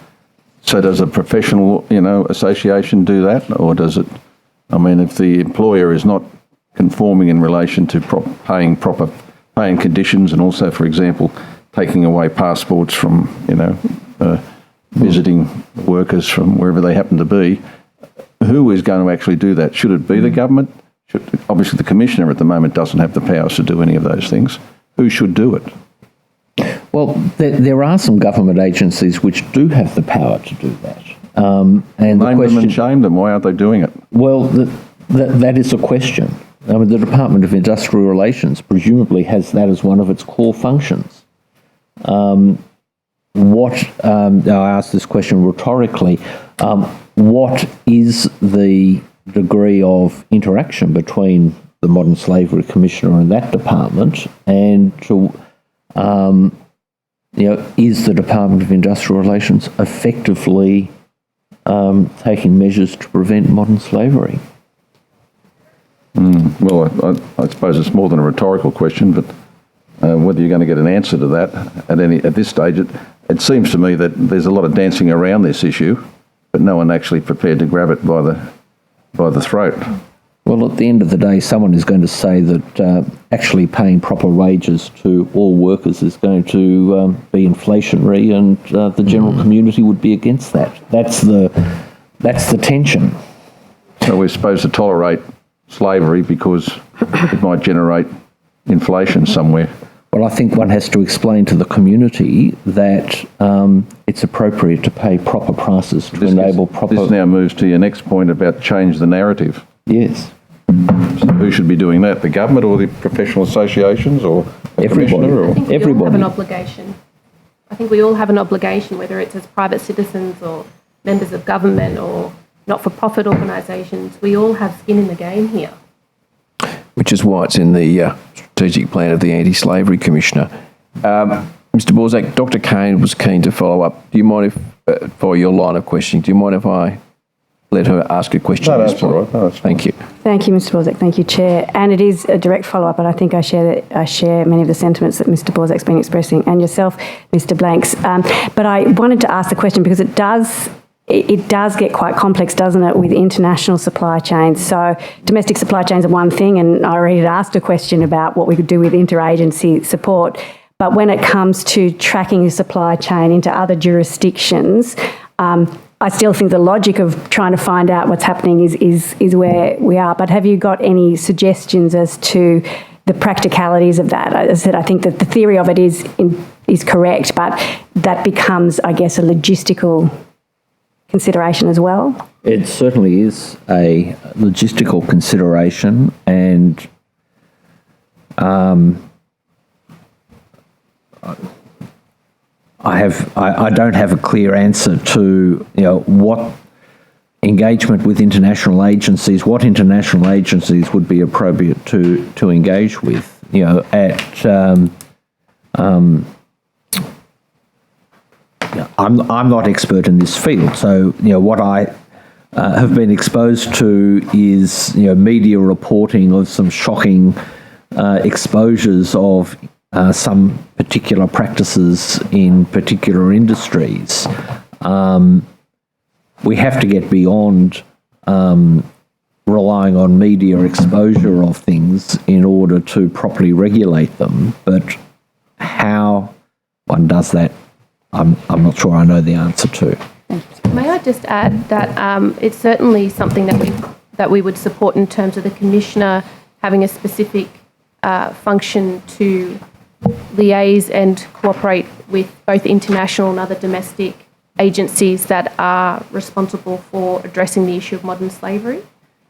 So does a professional, you know, association do that, or does it? I mean, if the employer is not conforming in relation to paying proper pay and conditions, and also, for example, taking away passports from, you know, visiting workers from wherever they happen to be, who is going to actually do that? Should it be the government? Obviously, the Commissioner at the moment doesn't have the powers to do any of those things. Who should do it? Well, there are some government agencies which do have the power to do that. And name them and shame them. Why aren't they doing it? Well, that is a question. I mean, the Department of Industrial Relations presumably has that as one of its core functions. I asked this question rhetorically. What is the degree of interaction between the Modern Slavery Commissioner and that department, and you know, is the Department of Industrial Relations effectively taking measures to prevent modern slavery? Well, I suppose it's more than a rhetorical question, but whether you're going to get an answer to that at this stage, it seems to me that there's a lot of dancing around this issue, but no one actually prepared to grab it by the throat. Well, at the end of the day, someone is going to say that actually paying proper wages to all workers is going to be inflationary, and the general community would be against that. That's the tension. So we're supposed to tolerate slavery because it might generate inflation somewhere. Well, I think one has to explain to the community that it's appropriate to pay proper prices to enable proper... This now moves to your next point about change the narrative. Yes. So who should be doing that? The government or the professional associations or the Everybody. Commissioner? Or? I think we all have an obligation. I think we all have an obligation, whether it's as private citizens or members of government or not-for-profit organisations. We all have skin in the game here. Which is why it's in the strategic plan of the Anti-Slavery Commissioner. Mr. Borzak, Dr. Kane was keen to follow up. Do you mind if, for your line of questioning, do you mind if I let her ask a question? No, that's all right. No, that's Thank you. Thank you, Mr. Borzak. Thank you, Chair. And it is a direct follow-up, and I think I share many of the sentiments that Mr. Borzak's been expressing, and yourself, Mr. Blanks. But I wanted to ask the question because it does get quite complex, doesn't it, with international supply chains? So domestic supply chains are one thing, and I already asked a question about what we could do with interagency support. But when it comes to tracking the supply chain into other jurisdictions, I still think the logic of trying to find out what's happening is where we are. But have you got any suggestions as to the practicalities of that? As I said, I think that the theory of it is correct, but that becomes, I guess, a logistical consideration as well? It certainly is a logistical consideration, and I don't have a clear answer to, what engagement with international agencies, what international agencies would be appropriate to engage with, I'm not expert in this field, so what I have been exposed to is media reporting of some shocking exposures of some particular practices in particular industries. We have to get beyond relying on media exposure of things in order to properly regulate them, but how one does that, I'm not sure I know the answer to. May I just add that it's certainly something that we would support in terms of the Commissioner having a specific function to liaise and cooperate with both international and other domestic agencies that are responsible for addressing the issue of modern slavery.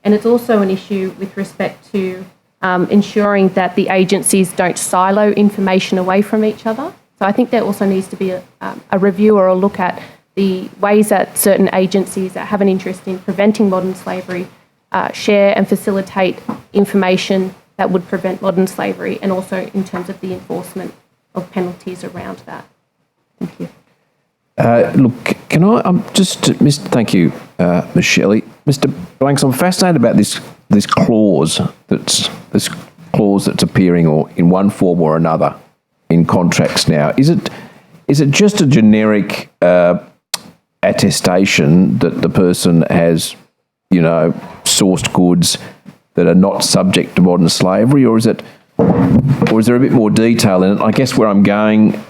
And it's also an issue with respect to ensuring that the agencies don't silo information away from each other. So I think there also needs to be a review or a look at the ways that certain agencies that have an interest in preventing modern slavery share and facilitate information that would prevent modern slavery, and also in terms of the enforcement of penalties around that. Thank you. Look, can I? Thank you, Ms. Shelley. Mr. Blanks, I'm fascinated about this clause that's appearing or in one form or another in contracts now. Is it just a generic attestation that the person has, sourced goods that are not subject to modern slavery, or is there a bit more detail in it? I guess where I'm going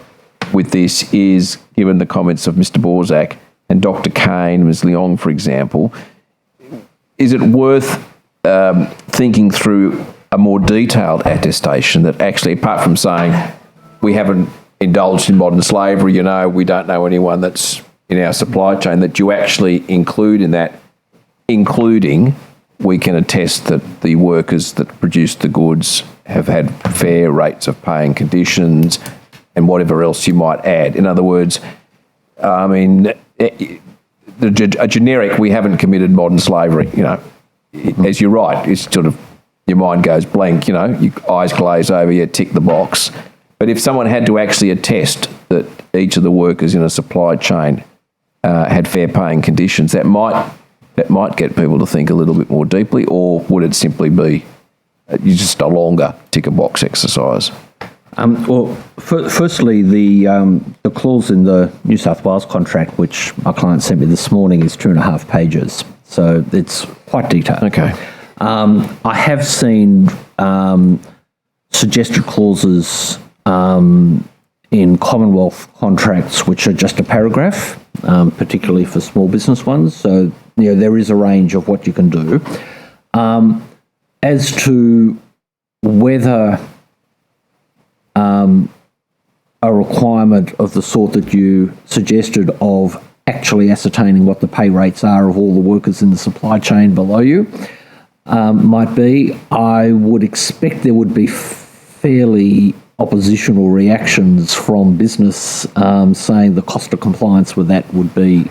with this is, given the comments of Mr. Borzak and Dr. Kane, Ms. Leong, for example, is it worth thinking through a more detailed attestation that actually, apart from saying we haven't indulged in modern slavery, we don't know anyone that's in our supply chain, that you actually include in that, including we can attest that the workers that produced the goods have had fair rates of pay and conditions, and whatever else you might add. In other words, a generic, we haven't committed modern slavery, as you're right, it's sort of, your mind goes blank, your eyes glaze over, you tick the box. But if someone had to actually attest that each of the workers in a supply chain had fair paying conditions, that might get people to think a little bit more deeply, or would it simply be just a longer tick a box exercise? Firstly, the clause in the New South Wales contract, which my client sent me this morning, is 2.5 pages, so it's quite detailed. Okay. I have seen suggested clauses in Commonwealth contracts which are just a paragraph, particularly for small business ones. So, there is a range of what you can do. As to whether a requirement of the sort that you suggested of actually ascertaining what the pay rates are of all the workers in the supply chain below you might be, I would expect there would be fairly oppositional reactions from business saying the cost of compliance with that would be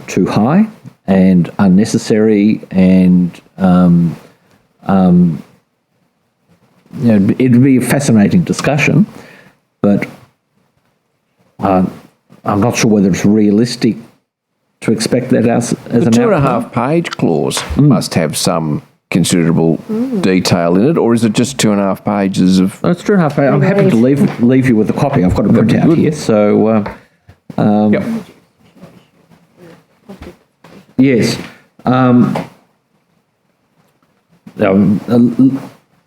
too high and unnecessary, and it'd be a fascinating discussion, but I'm not sure whether it's realistic to expect that as an outcome. The 2.5 page clause must have some considerable detail in it, or is it just 2.5 pages of... No, it's 2.5 pages. I'm happy to leave you with a copy. I've got a printout here, so... Yep. Yes.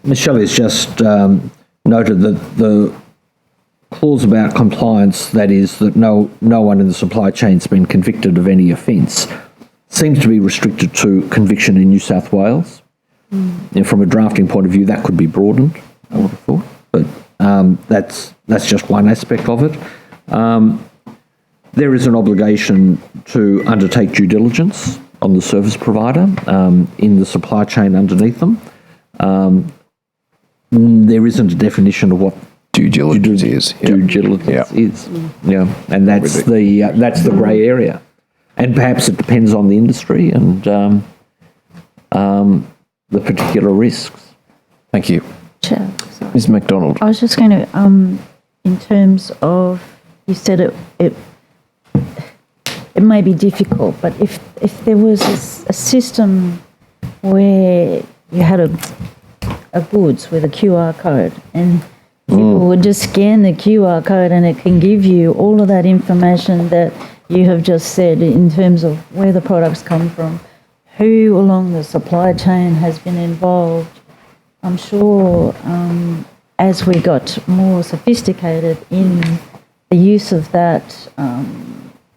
Ms. Shelley has just noted that the clause about compliance, that is, that no one in the supply chain has been convicted of any offence, seems to be restricted to conviction in New South Wales. And from a drafting point of view, that could be broadened, I would have thought. But that's just one aspect of it. There is an obligation to undertake due diligence on the service provider in the supply chain underneath them. There isn't a definition of what due diligence is. Due diligence is. Yeah, and that's the grey area. And perhaps it depends on the industry and the particular risks. Thank you. Chair, Ms MacDonald. I was just going to, in terms of, you said it may be difficult, but if there was a system where you had a goods with a QR code and people would just scan the QR code and it can give you all of that information that you have just said in terms of where the products come from, who along the supply chain has been involved. I'm sure as we got more sophisticated in the use of that,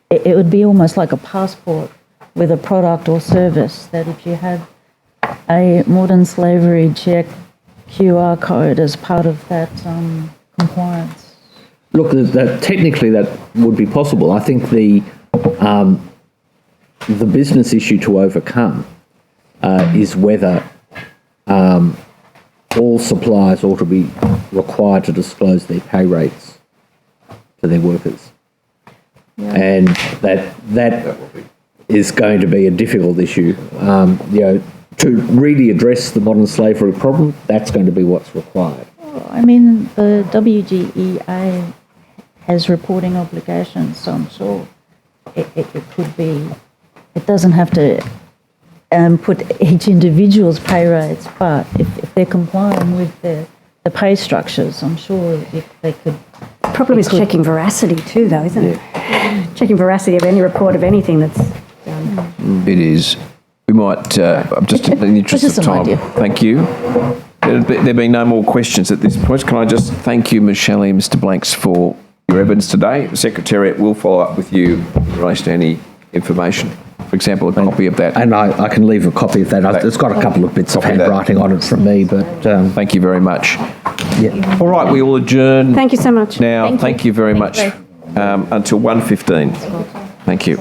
it would be almost like a passport with a product or service that if you had a modern slavery check QR code as part of that compliance. Look, technically that would be possible. I think the business issue to overcome is whether all suppliers ought to be required to disclose their pay rates to their workers. Yeah. And that is going to be a difficult issue. To really address the modern slavery problem, that's going to be what's required. I mean, the WGEA has reporting obligations, so I'm sure it could be, it doesn't have to put each individual's pay rates, but if they're complying with the pay structures, I'm sure if they could. The problem is checking veracity too, though, isn't it? Checking veracity of any report of anything that's done. It is. We might, just in the interest of time, thank you. There being no more questions at this point, can I just thank you, Ms Shelley and Mr Blanks, for your evidence today. The Secretariat will follow up with you in relation to any information. For example, a copy of that. And I can leave a copy of that. It's got a couple of bits of handwriting on it from me, but... thank you very much. Yeah. All right, we will adjourn. Thank you so much. Now, thank you very much until 1:15. Thank you.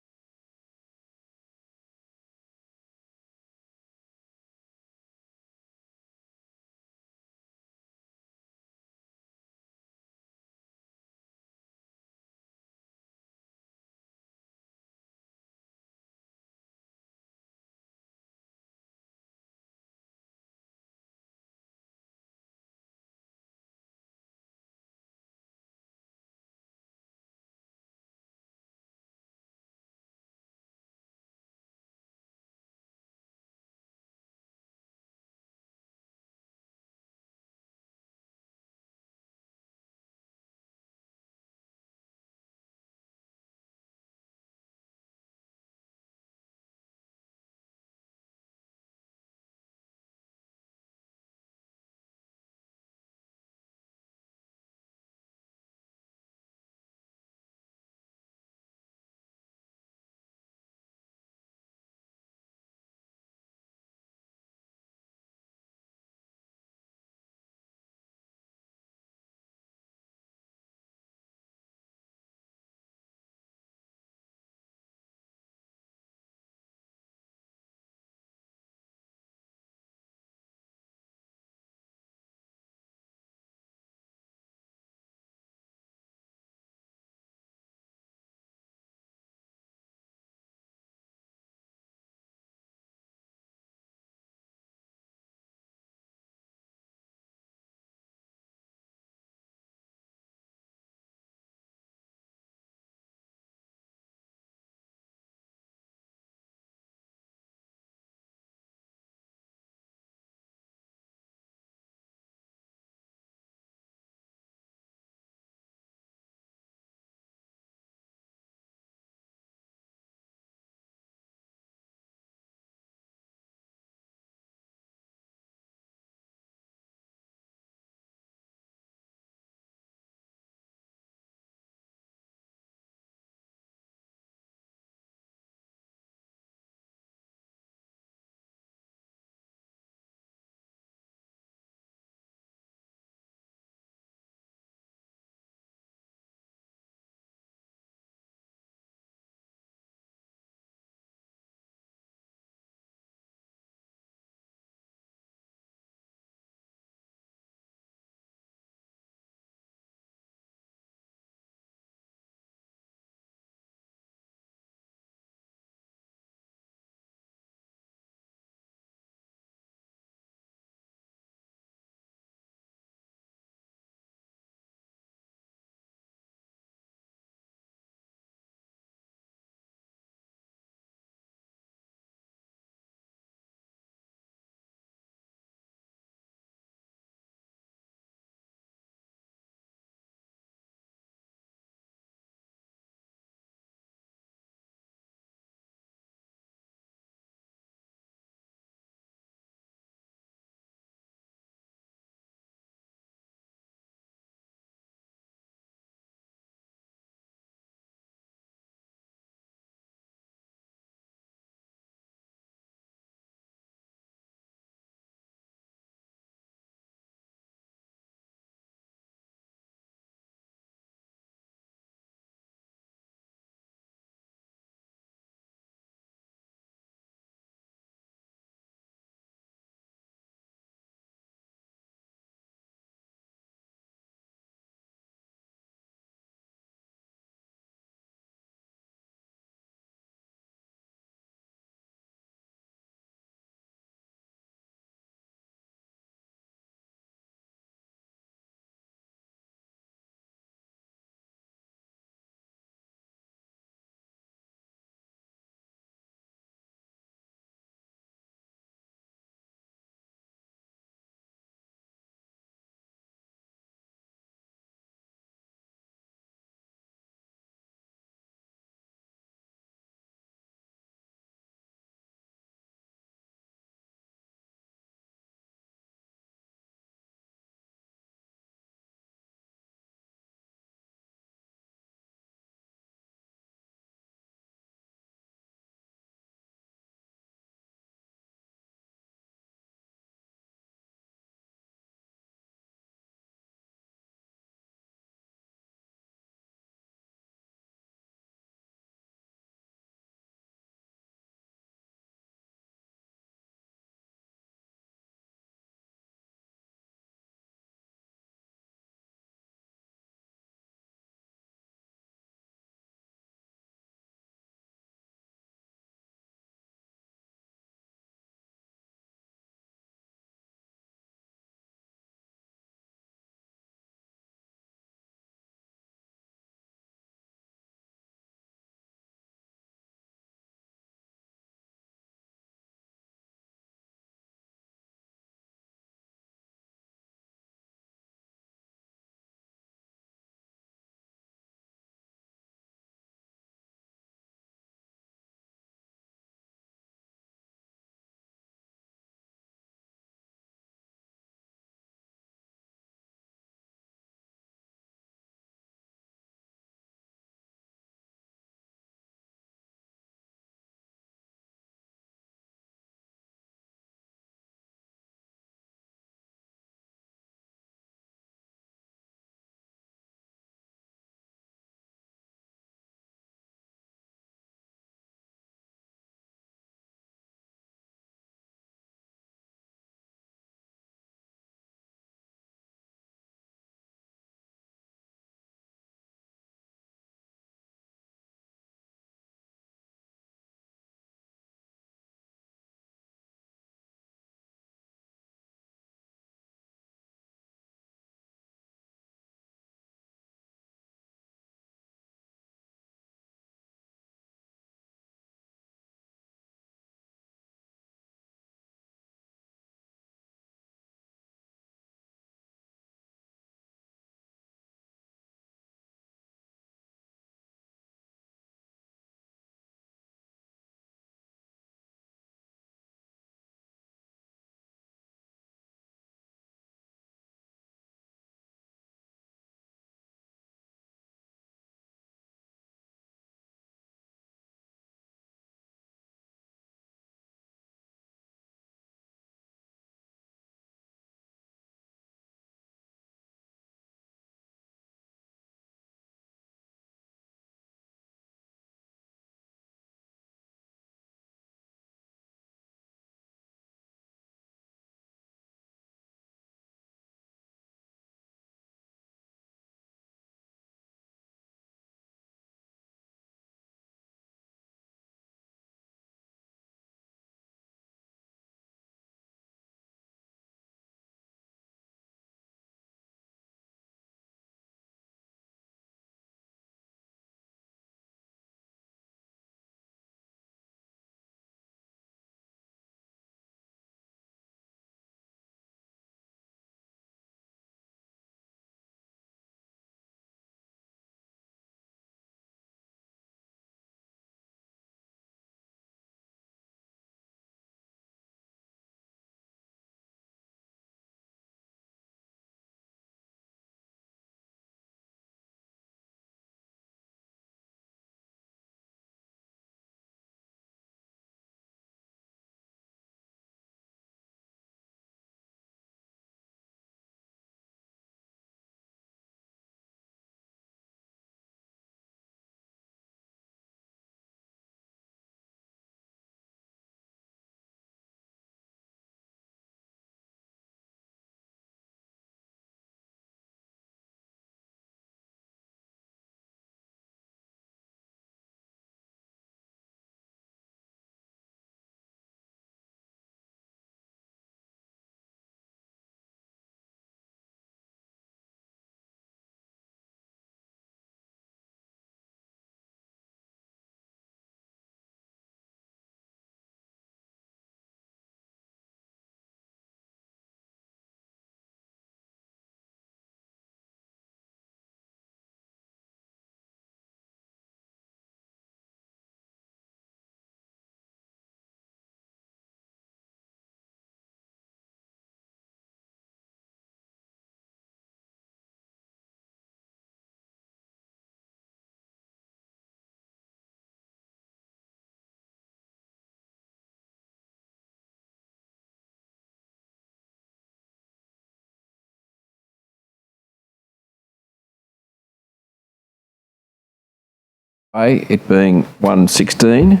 It being 1:16,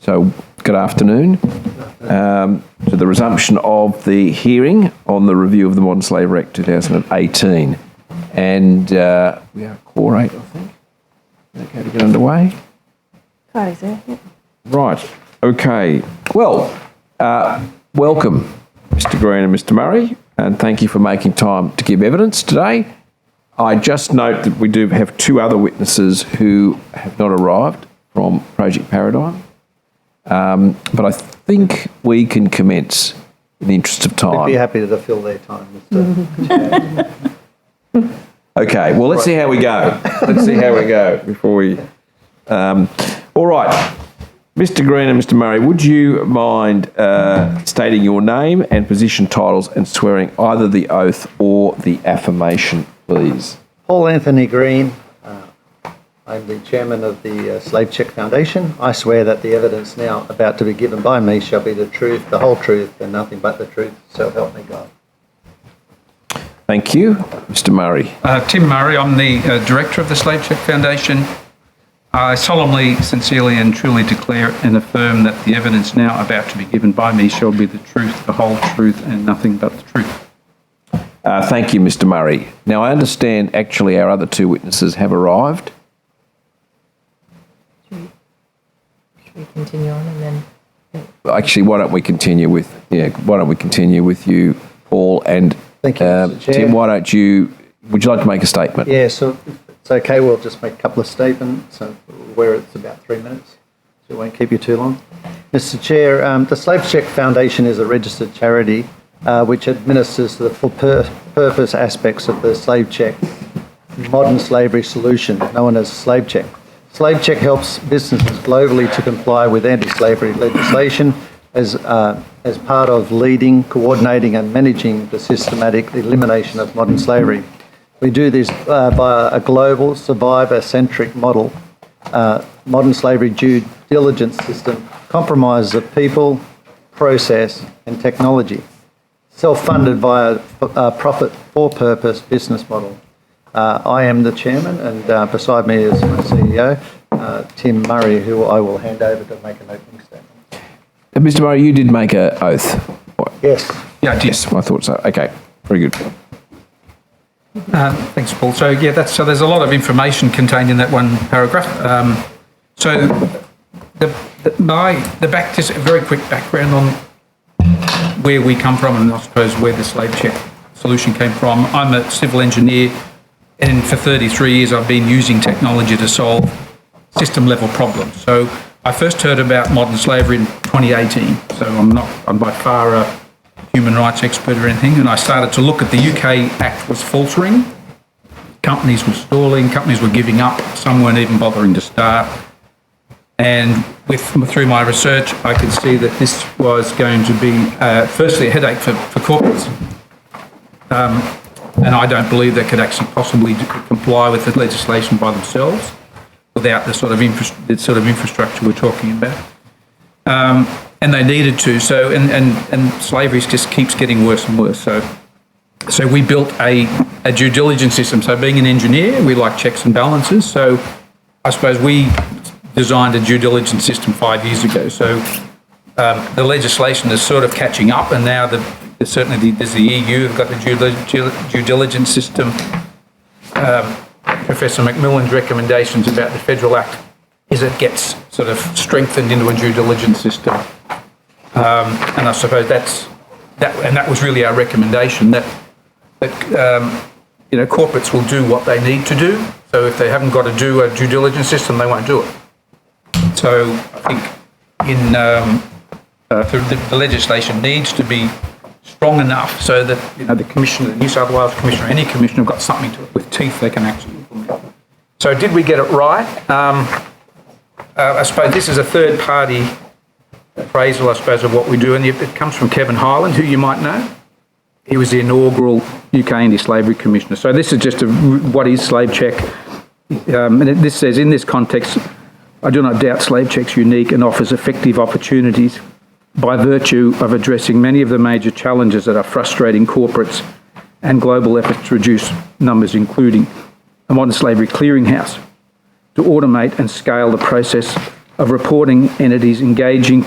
so good afternoon. To the resumption of the hearing on the review of the Modern Slavery Act 2018. And we are core 8, I think. Okay, to get underway. Right, okay. Well, welcome, Mr. Green and Mr. Murray, and thank you for making time to give evidence today. I just note that we do have 2 other witnesses who have not arrived from Project Paradigm, but I think we can commence in the interest of time. I'd be happy to fill their time, Mr. Okay, well, let's see how we go. Let's see how we go before we... all right, Mr. Green and Mr. Murray, would you mind stating your name and position titles and swearing either the oath or the affirmation, please? Paul Anthony Green. I'm the chairman of the Slave Check Foundation. I swear that the evidence now about to be given by me shall be the truth, the whole truth, and nothing but the truth. So help me God. Thank you. Mr. Murray. Tim Murray, I'm the director of the Slave Check Foundation. I solemnly, sincerely and truly declare and affirm that the evidence now about to be given by me shall be the truth, the whole truth, and nothing but the truth. Thank you, Mr. Murray. Now, I understand actually our other 2 witnesses have arrived. Should we continue on and then... Actually, why don't we continue with you, Paul, and Thank you, Mr. Chair. Tim, would you like to make a statement? Yeah, so if it's okay, we'll just make a couple of statements where it's about 3 minutes, so it won't keep you too long. Mr. Chair, the Slave Check Foundation is a registered charity which administers the full purpose aspects of the Slave Check modern slavery solution, known as Slave Check. Slave Check helps businesses globally to comply with anti-slavery legislation as part of leading, coordinating and managing the systematic elimination of modern slavery. We do this via a global survivor-centric model. Modern slavery due diligence system compromises of people, process and technology. Self-funded via a profit for purpose business model. I am the chairman and beside me is my CEO, Tim Murray, who I will hand over to make an opening statement. Mr. Murray, you did make an oath. Yes. Yeah, I did. Yes, I thought so. Okay, very good. Thanks, Paul. So there's a lot of information contained in that one paragraph. Just a very quick background on where we come from and I suppose where the Slave Check solution came from. I'm a civil engineer and for 33 years I've been using technology to solve system level problems. So I first heard about modern slavery in 2018. So I'm by far a human rights expert or anything, and I started to look at the UK Act was faltering. Companies were stalling, companies were giving up, some weren't even bothering to start. And through my research, I could see that this was going to be, firstly, a headache for corporates. And I don't believe they could actually possibly comply with the legislation by themselves without the sort of infrastructure we're talking about. And they needed to. So and slavery just keeps getting worse and worse. So we built a due diligence system. So being an engineer, we like checks and balances. So I suppose we designed a due diligence system 5 years ago. So the legislation is sort of catching up, and now there's the EU have got the due diligence system. Professor Macmillan's recommendations about the Federal Act is it gets sort of strengthened into a due diligence system. And I suppose that was really our recommendation that corporates will do what they need to do. So if they haven't got to do a due diligence system, they won't do it. So I think the legislation needs to be strong enough so that the Commissioner, the New South Wales Commissioner, any Commissioner have got something with teeth they can actually implement. So did we get it right? I suppose this is a third-party appraisal, I suppose, of what we do, and it comes from Kevin Hyland, who you might know. He was the inaugural UK Anti-Slavery Commissioner. So this is just what is Slave Check. And this says, in this context, I do not doubt Slave Check's unique and offers effective opportunities by virtue of addressing many of the major challenges that are frustrating corporates and global efforts to reduce numbers, including a modern slavery clearinghouse, to automate and scale the process of reporting entities engaging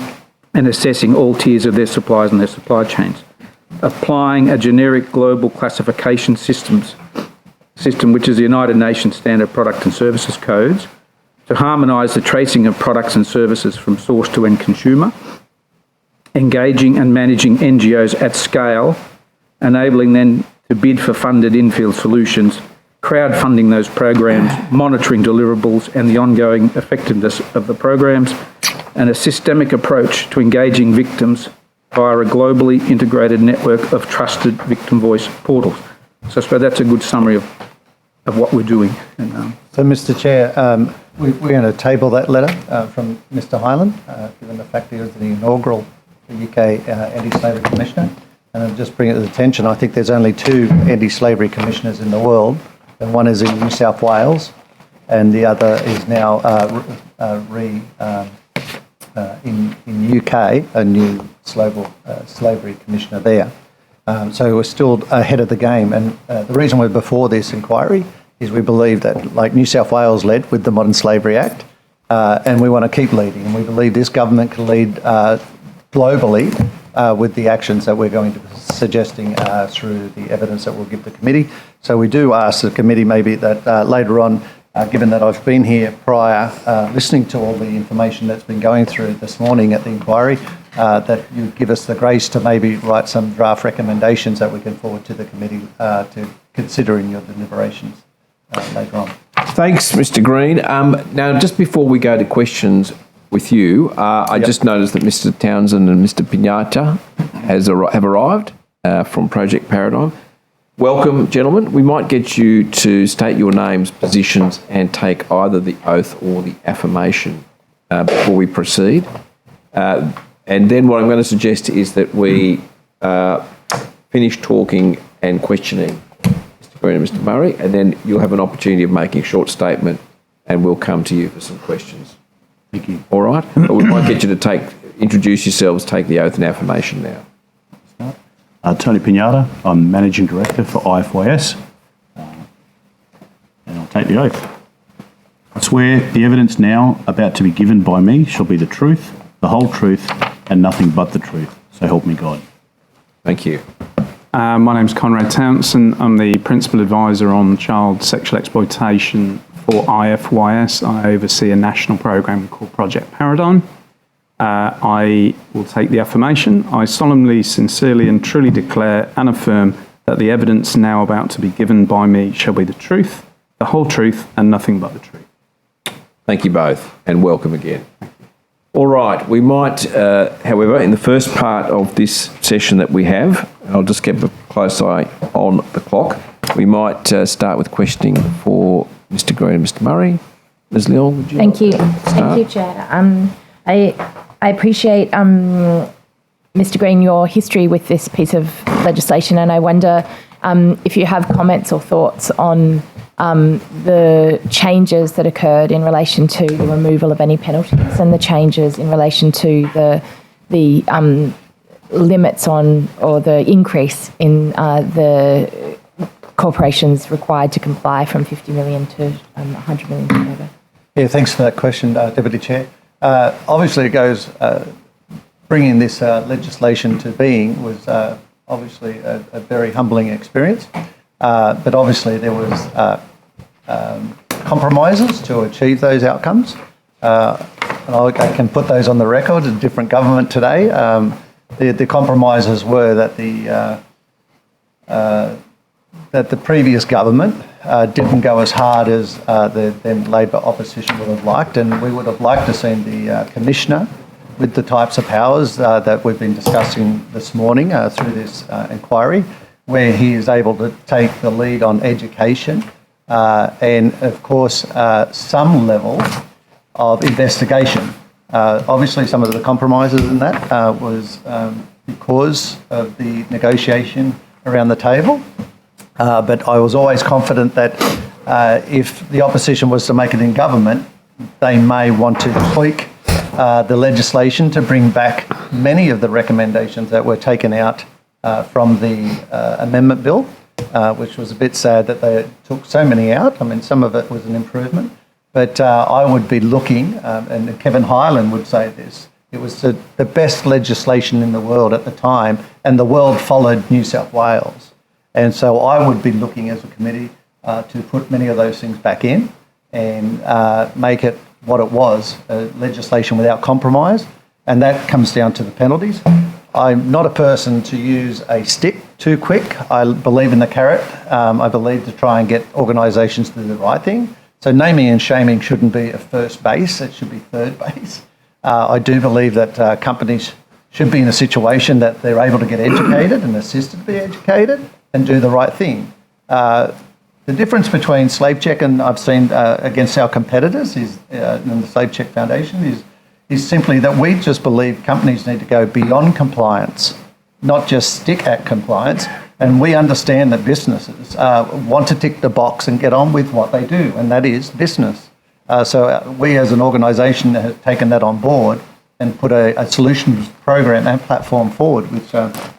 and assessing all tiers of their suppliers and their supply chains, applying a generic global classification system, which is the United Nations Standard Product and Services Codes, to harmonise the tracing of products and services from source to end consumer, engaging and managing NGOs at scale, enabling them to bid for funded infield solutions, crowdfunding those programs, monitoring deliverables and the ongoing effectiveness of the programs, and a systemic approach to engaging victims via a globally integrated network of trusted victim voice portals. So I suppose that's a good summary of what we're doing. And, So, Mr Chair, we're going to table that letter from Mr Hyland, given the fact that he was the inaugural UK Anti-Slavery Commissioner. And I'll just bring it to attention, I think there's only 2 anti-slavery commissioners in the world, and one is in New South Wales, and the other is now in UK, a new slavery commissioner there. So we're still ahead of the game, and the reason we're before this inquiry is we believe that, like New South Wales led with the Modern Slavery Act, and we want to keep leading, and we believe this government can lead globally with the actions that we're going to be suggesting through the evidence that we'll give the committee. So we do ask the committee maybe that later on, given that I've been here prior, listening to all the information that's been going through this morning at the inquiry, that you give us the grace to maybe write some draft recommendations that we can forward to the committee to consider in your deliberations later on. Thanks, Mr Green. Now, just before we go to questions with you, I just noticed that Mr Townsend and Mr Pignata have arrived from Project Paradigm. Welcome, gentlemen. We might get you to state your names, positions, and take either the oath or the affirmation before we proceed. And then what I'm going to suggest is that we finish talking and questioning Mr Green and Mr Murray, and then you'll have an opportunity of making a short statement, and we'll come to you for some questions. Thank you. All right? But we might get you to introduce yourselves, take the oath and affirmation now. Tony Pignata, I'm Managing Director for IFYS, and I'll take the oath. I swear the evidence now about to be given by me shall be the truth, the whole truth, and nothing but the truth. So help me God. Thank you. My name's Conrad Townsend. I'm the Principal Advisor on Child Sexual Exploitation for IFYS. I oversee a national program called Project Paradigm. I will take the affirmation. I solemnly, sincerely and truly declare and affirm that the evidence now about to be given by me shall be the truth, the whole truth, and nothing but the truth. Thank you both, and welcome again. All right, we might, however, in the first part of this session that we have, I'll just keep a close eye on the clock, we might start with questioning for Mr Green and Mr Murray. Ms Leon, would you Thank you. like to start? Thank you, Chair. I appreciate, Mr Green, your history with this piece of legislation, and I wonder if you have comments or thoughts on the changes that occurred in relation to the removal of any penalties and the changes in relation to the limits on, or the increase in the corporations required to comply from 50 million to 100 million turnover. Yeah, thanks for that question, Deputy Chair. Obviously, it goes, bringing this legislation to being was obviously a very humbling experience, but obviously there was compromises to achieve those outcomes. And I can put those on the record, a different government today. The compromises were that the previous government didn't go as hard as the then Labor opposition would have liked, and we would have liked to see the Commissioner with the types of powers that we've been discussing this morning through this inquiry, where he is able to take the lead on education and, of course, some level of investigation. Obviously, some of the compromises in that was because of the negotiation around the table. But I was always confident that if the opposition was to make it in government, they may want to tweak the legislation to bring back many of the recommendations that were taken out from the amendment bill, which was a bit sad that they took so many out. I mean, some of it was an improvement, But I would be looking, and Kevin Hyland would say this, it was the best legislation in the world at the time, and the world followed New South Wales. And so I would be looking as a committee to put many of those things back in and make it what it was, legislation without compromise, and that comes down to the penalties. I'm not a person to use a stick too quick. I believe in the carrot. I believe to try and get organisations to do the right thing. So naming and shaming shouldn't be a first base, it should be third base. I do believe that companies should be in a situation that they're able to get educated and assisted to be educated and do the right thing. The difference between Slave Check and I've seen against our competitors is, and the Slave Check Foundation is simply that we just believe companies need to go beyond compliance, not just stick at compliance. And we understand that businesses want to tick the box and get on with what they do, and that is business. So we as an organisation have taken that on board and put a solutions program and platform forward, which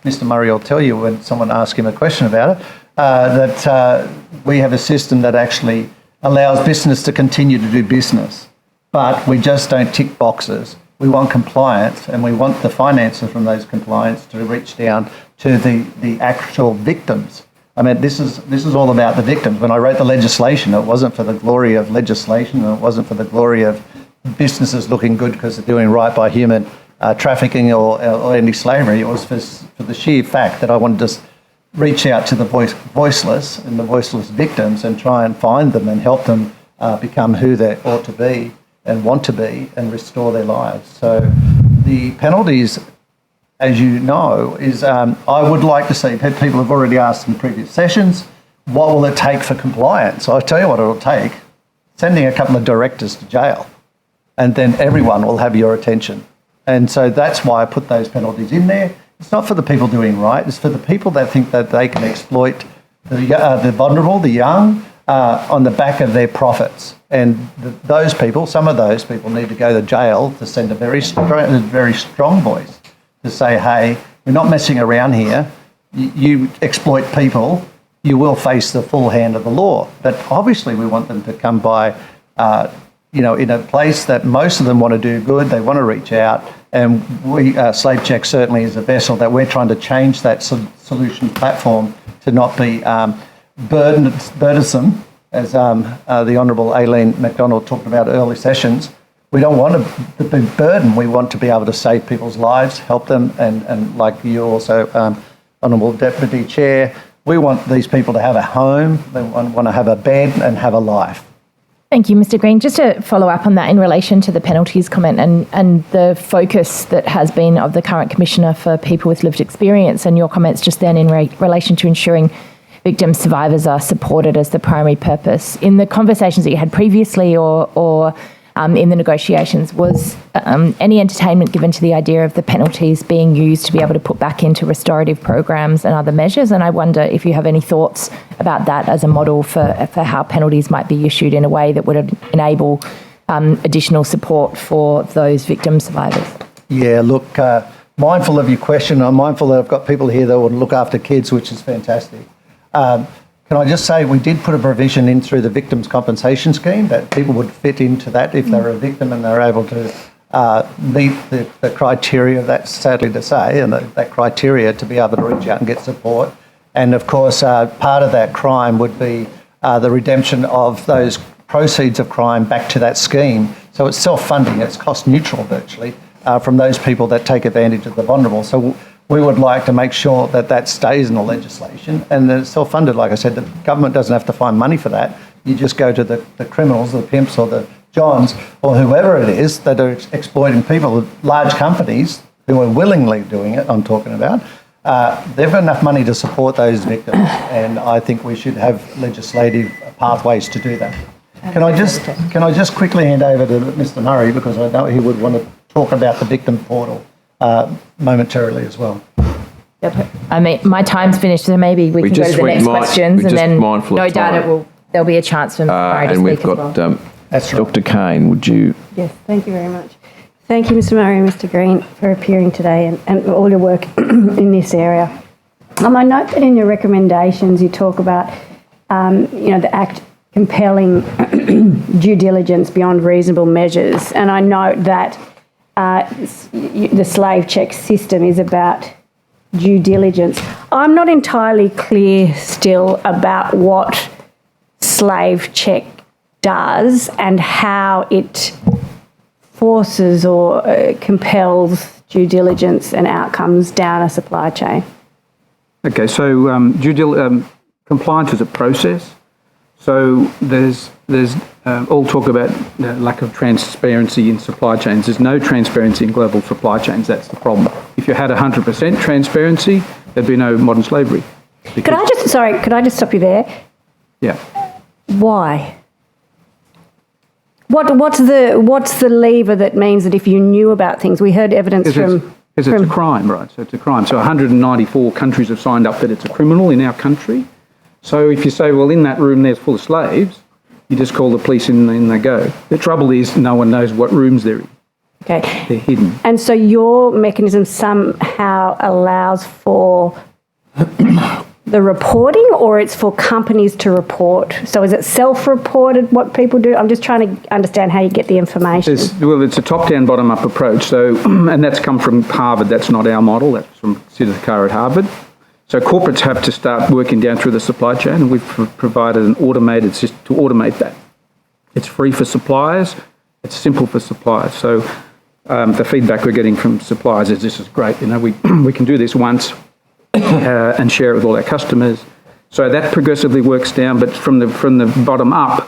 Mr. Murray will tell you when someone asks him a question about it, that we have a system that actually allows business to continue to do business. But we just don't tick boxes. We want compliance, and we want the finances from those compliance to reach down to the actual victims. I mean, this is all about the victims. When I wrote the legislation, it wasn't for the glory of legislation, and it wasn't for the glory of businesses looking good because they're doing right by human trafficking or ending slavery. It was for the sheer fact that I wanted to reach out to the voiceless and the voiceless victims and try and find them and help them become who they ought to be and want to be and restore their lives. So the penalties, as you know, is I would like to see, people have already asked in previous sessions, what will it take for compliance? I'll tell you what it'll take, sending a couple of directors to jail, and then everyone will have your attention. And so that's why I put those penalties in there. It's not for the people doing right, it's for the people that think that they can exploit the vulnerable, the young, on the back of their profits. And those people, some of those people need to go to jail to send a very strong voice to say, hey, we're not messing around here. You exploit people, you will face the full hand of the law. But obviously we want them to come by, in a place that most of them want to do good, they want to reach out. And we, Slave Check certainly is a vessel that we're trying to change that solution platform to not be burdensome, as the Honourable Aileen McDonald talked about early sessions. We don't want to be burden. We want to be able to save people's lives, help them, and like you also, Honourable Deputy Chair, we want these people to have a home, they want to have a bed and have a life. Thank you, Mr. Green. Just to follow up on that in relation to the penalties comment and the focus that has been of the current Commissioner for people with lived experience and your comments just then in relation to ensuring victims, survivors are supported as the primary purpose. In the conversations that you had previously or in the negotiations, was any entertainment given to the idea of the penalties being used to be able to put back into restorative programs and other measures? And I wonder if you have any thoughts about that as a model for how penalties might be issued in a way that would enable additional support for those victim survivors. Yeah, look, mindful of your question, I'm mindful that I've got people here that would look after kids, which is fantastic. Can I just say we did put a provision in through the Victims Compensation Scheme that people would fit into that if they're a victim and they're able to meet the criteria, that's sadly to say, and that criteria to be able to reach out and get support. And of course, part of that crime would be the redemption of those proceeds of crime back to that scheme. So it's self-funding, it's cost neutral virtually from those people that take advantage of the vulnerable. So we would like to make sure that that stays in the legislation, and that it's self-funded. Like I said, the government doesn't have to find money for that. You just go to the criminals, the pimps or the Johns or whoever it is that are exploiting people, large companies who are willingly doing it, I'm talking about. They've got enough money to support those victims, and I think we should have legislative pathways to do that. Can I just quickly hand over to Mr. Murray, because I know he would want to talk about the victim portal momentarily as well. I mean, my time's finished, so maybe we can go to the next questions, and then no doubt there'll be a chance for Murray to speak as well. And we've got Dr. Kane, would you? Yes, thank you very much. Thank you, Mr. Murray and Mr. Green, for appearing today and all your work in this area. I note that in your recommendations you talk about, the Act compelling due diligence beyond reasonable measures. And I note that the slave check system is about due diligence. I'm not entirely clear still about what slave check does and how it forces or compels due diligence and outcomes down a supply chain. Okay, so compliance is a process. So there's all talk about lack of transparency in supply chains. There's no transparency in global supply chains. That's the problem. If you had 100% transparency, there'd be no modern slavery. Could I just stop you there? Yeah. Why? What's the lever that means that if you knew about things, we heard evidence Because it's a crime, right? So it's a crime. So 194 countries have signed up that it's a criminal in our country. So if you say, well, in that room there's full of slaves, you just call the police and they go. The trouble is no one knows what rooms they're in. Okay. They're hidden. And so your mechanism somehow allows for the reporting, or it's for companies to report? So is it self-reported what people do? I'm just trying to understand how you get the information. It's a top-down, bottom-up approach. So, and that's come from Harvard. That's not our model. That's from Siddharth at Harvard. So corporates have to start working down through the supply chain, and we've provided an automated system to automate that. It's free for suppliers. It's simple for suppliers. So the feedback we're getting from suppliers is this is great. You know, we can do this once and share it with all our customers. So that progressively works down, but from the bottom up,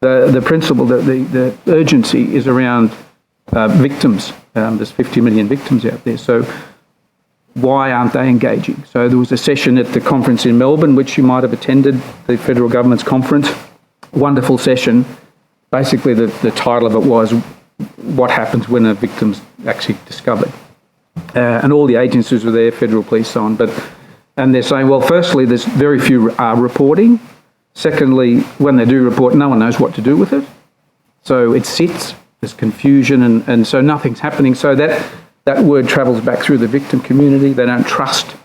the principle, the urgency is around victims. There's 50 million victims out there. So why aren't they engaging? So there was a session at the conference in Melbourne, which you might have attended, the federal government's conference. Wonderful session. Basically, the title of it was, what happens when a victim's actually discovered? And all the agencies were there, federal police, so on. And they're saying, well, firstly, there's very few reporting. Secondly, when they do report, no one knows what to do with it. So it sits, there's confusion, and so nothing's happening. So that word travels back through the victim community. They don't trust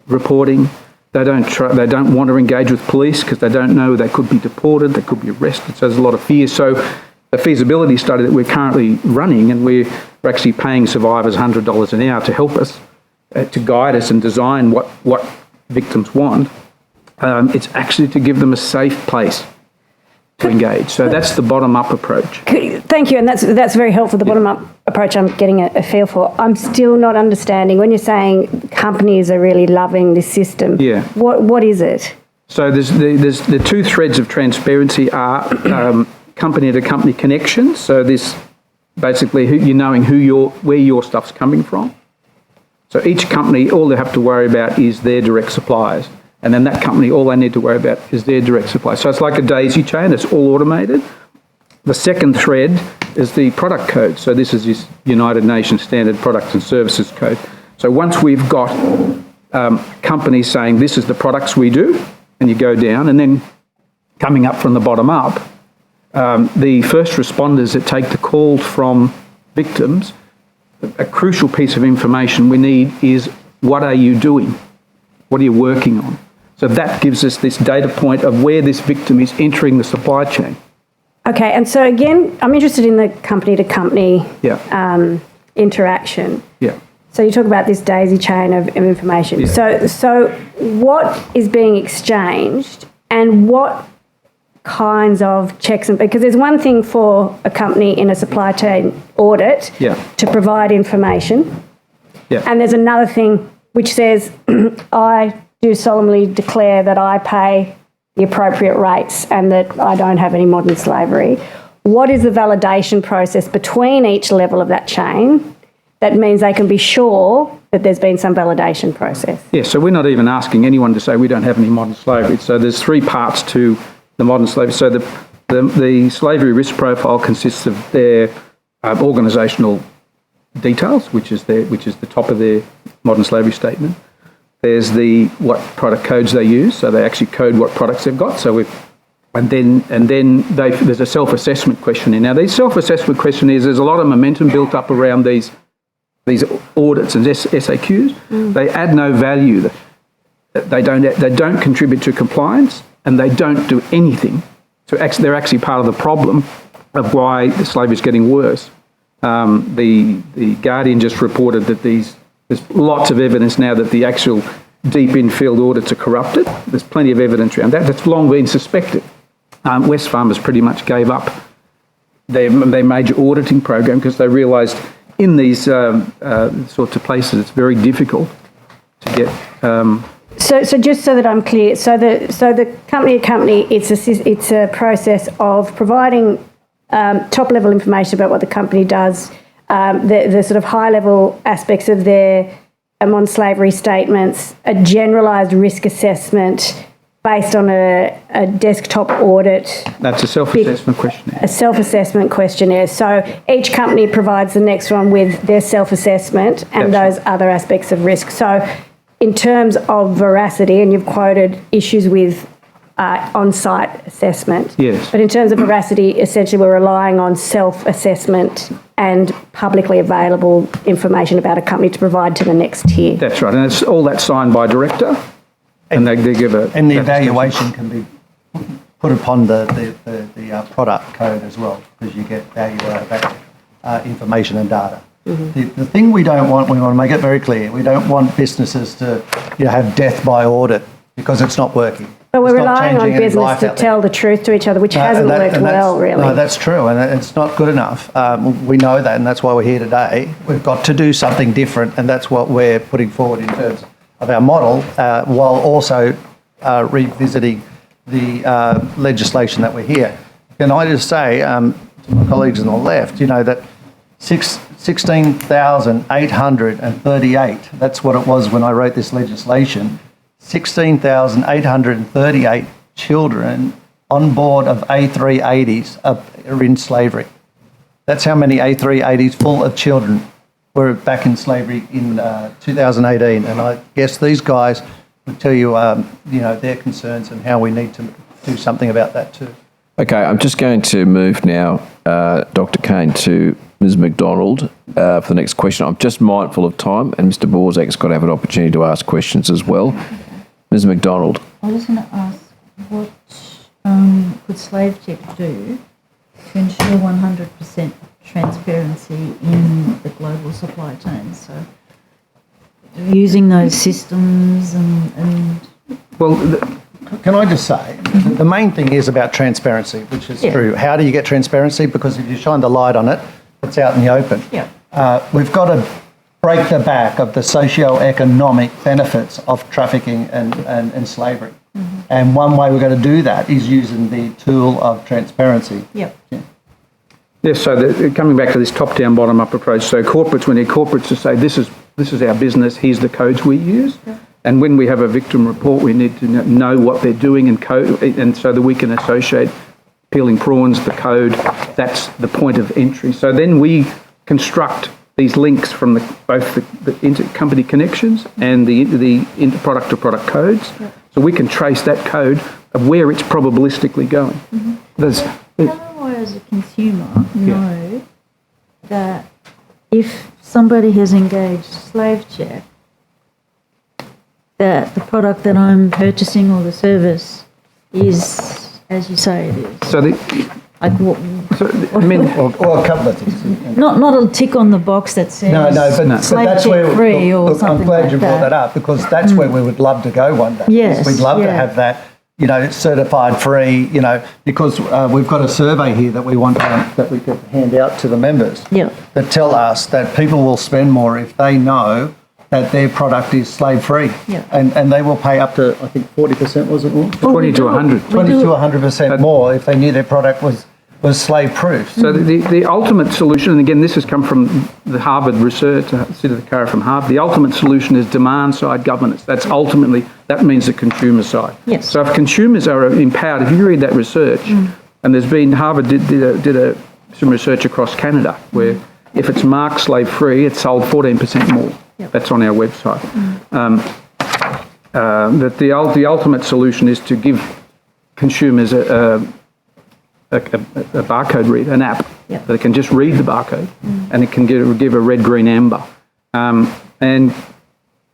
reporting. They don't want to engage with police because they don't know they could be deported, they could be arrested. So there's a lot of fear. So the feasibility study that we're currently running, and we're actually paying survivors $100 an hour to help us, to guide us and design what victims want. It's actually to give them a safe place to engage. So that's the bottom-up approach. Thank you, and that's very helpful, the bottom-up approach I'm getting a feel for. I'm still not understanding, when you're saying companies are really loving this system, Yeah. What is it? So there's the two threads of transparency are company-to-company connections. So this basically knowing where your stuff's coming from. So each company, all they have to worry about is their direct suppliers. And then that company, all they need to worry about is their direct supply. So it's like a daisy chain, it's all automated. The second thread is the product code. So this is this United Nations Standard Products and Services Code. So once we've got companies saying this is the products we do, and you go down, and then coming up from the bottom up, the first responders that take the calls from victims, a crucial piece of information we need is, what are you doing? What are you working on? So that gives us this data point of where this victim is entering the supply chain. Okay, and so again, I'm interested in the company-to-company interaction. Yeah. So you talk about this daisy chain of information. Yeah. So what is being exchanged, and what kinds of checks? Because there's one thing for a company in a supply chain audit to provide information, and there's another thing which says, I do solemnly declare that I pay the appropriate rates and that I don't have any modern slavery. What is the validation process between each level of that chain that means they can be sure that there's been some validation process? Yeah, so we're not even asking anyone to say we don't have any modern slavery. So there's three parts to the modern slavery. So the slavery risk profile consists of their organisational details, which is the top of their modern slavery statement. There's what product codes they use, so they actually code what products they've got. So and then there's a self-assessment questionnaire. Now, these self-assessment questionnaires, there's a lot of momentum built up around these audits and SAQs. They add no value. They don't contribute to compliance, and they don't do anything they're actually part of the problem of why the slavery is getting worse. The Guardian just reported that there's lots of evidence now that the actual deep in-field audits are corrupted. There's plenty of evidence around that. That's long been suspected. Wesfarmers pretty much gave up their major auditing program because they realised in these sorts of places it's very difficult to get. So just so that I'm clear, so the company to company, it's a process of providing top level information about what the company does, the sort of high level aspects of their modern slavery statements, a generalised risk assessment based on a desktop audit. That's a self-assessment questionnaire. A self-assessment questionnaire. So each company provides the next one with their self-assessment and those other aspects of risk. So in terms of veracity, and you've quoted issues with on-site assessment. Yes. But in terms of veracity, essentially we're relying on self-assessment and publicly available information about a company to provide to the next tier. That's right, and it's all that's signed by director, and they give a... And the evaluation can be put upon the product code as well, because you get value out of that information and data. Mm-hmm. The thing we want to make it very clear, we don't want businesses to have death by audit because it's not working. But we're relying on business to tell the truth to each other, which hasn't worked well, really. No, that's true, and it's not good enough. We know that, and that's why we're here today. We've got to do something different, and that's what we're putting forward in terms of our model, while also revisiting the legislation that we're here. Can I just say to my colleagues on the left, that 16,838, that's what it was when I wrote this legislation, 16,838 children on board of A380s are in slavery. That's how many A380s full of children were back in slavery in 2018. And I guess these guys would tell you, their concerns and how we need to do something about that too. Okay, I'm just going to move now, Dr. Kane, to Ms. McDonald for the next question. I'm just mindful of time, and Mr. Borzak's got to have an opportunity to ask questions as well. Ms. McDonald. I was going to ask, what could SlaveCheck do to ensure 100% transparency in the global supply chain? So using those systems and well, can I just say, the main thing is about transparency, which is true. How do you get transparency? Because if you shine the light on it, it's out in the open. Yeah. We've got to break the back of the socio-economic benefits of trafficking and slavery. Mm-hmm. And one way we're going to do that is using the tool of transparency. Yep. Yeah. Yes, so coming back to this top-down, bottom-up approach, so we need corporates to say, this is our business, here's the codes we use. Yeah. And when we have a victim report, we need to know what they're doing and so that we can associate peeling prawns, the code, that's the point of entry. So then we construct these links from both the intercompany connections and the product-to-product codes. Yep. So we can trace that code of where it's probabilistically going. Mm-hmm. How do I, as a consumer, know that if somebody has engaged SlaveCheck, that the product that I'm purchasing or the service is, as you say it is? So like what? Or a couple of things. Not a tick on the box that says but that's where free or something I'm glad like you brought that up, because that's where we would love to go one day. Yes, we'd love to have that, certified free. Because we've got a survey here that we want that we could hand out to the members. Yeah. That tell us that people will spend more if they know that their product is slave-free. Yeah. And they will pay up to, I think, 40%, was it more? 20 to 100. 20 to 100% more if they knew their product was slave-proof. So the ultimate solution, and again, this has come from the Harvard research, Senator Carr from Harvard, the ultimate solution is demand-side governance. That means the consumer side. Yes. So if consumers are empowered, if you read that research, and there's been, Harvard did some research across Canada, where if it's marked slave-free, it's sold 14% more. Yep. That's on our website. That the ultimate solution is to give consumers a barcode reader, an app that can just read the barcode, and it can give a red, green, amber. And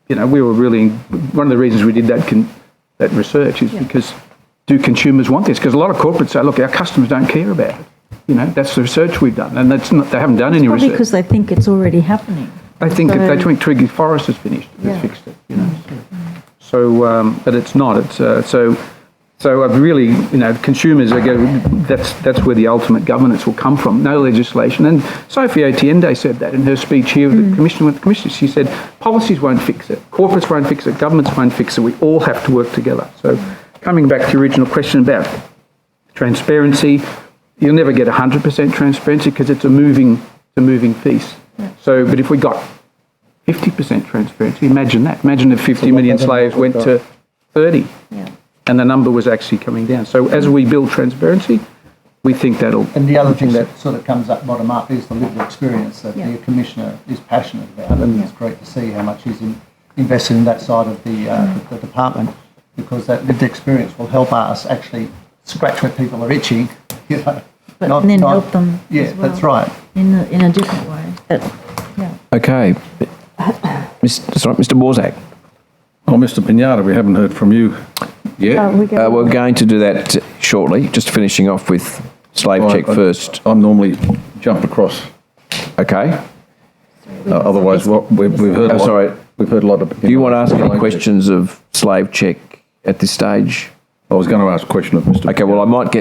we were really, one of the reasons we did that research is because do consumers want this? Because a lot of corporates say, look, our customers don't care about it. You know, that's the research we've done, and that's not, they haven't done any Probably research. because they think it's already happening. They think So- they think Twiggy Forest has finished, has fixed it, you know. So, but it's not. It's so I've really, you know, consumers are going. That's where the ultimate governance will come from. No legislation. And Sophie Otiende said that in her speech here with the commission. With the commissioners, she said policies won't fix it, corporates won't fix it, governments won't fix it. We all have to work together. So, coming back to the original question about transparency, you'll never get 100% transparency because it's a moving piece. So, but if we got 50% transparency, imagine that. Imagine if 50 million slaves went to 30 and the number was actually coming down. So as we build transparency, we think that'll... And the other thing that sort of comes up bottom up is the lived experience that the Commissioner is passionate about, and it's great to see how much he's invested in that side of the department, because that lived experience will help us actually scratch where people are itching, you know. But then help them Yeah, as well, that's right. in a different way. Okay. Mr. Borzak. Oh, Mr. Pinata, we haven't heard from you yet. We're going to do that shortly, just finishing off with slave check first. I normally jump across. Okay. Otherwise, we've heard a lot. Sorry. We've heard a lot of... Do you want to ask any questions of slave check at this stage? I was going to ask a question of Mr. Okay, well, I might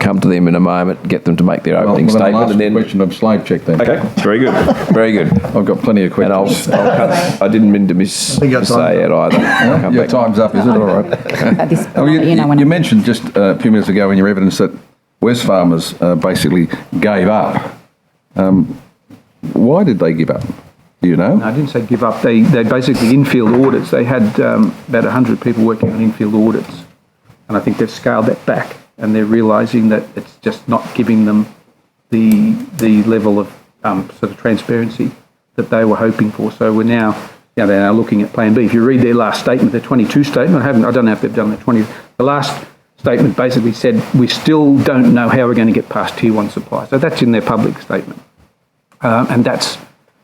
come to them in a moment, get them to make their opening I'll statement, ask and then... a question of slave check then. Okay, very good, very good. I've got plenty of questions. And I'll cut. I didn't mean to say it either. Your time's up, is it? All right. You mentioned just a few minutes ago in your evidence that Wesfarmers basically gave up. Why did they give up? Do you know? No, I didn't say give up. They basically infield audits. They had about 100 people working on infield audits, and I think they've scaled that back, and they're realising that it's just not giving them the level of sort of transparency that they were hoping for. So we're now, they're now looking at Plan B. If you read their last statement, their 22 statement, I don't know if they've done the 20. The last statement basically said we still don't know how we're going to get past Tier 1 supply. So that's in their public statement, and that's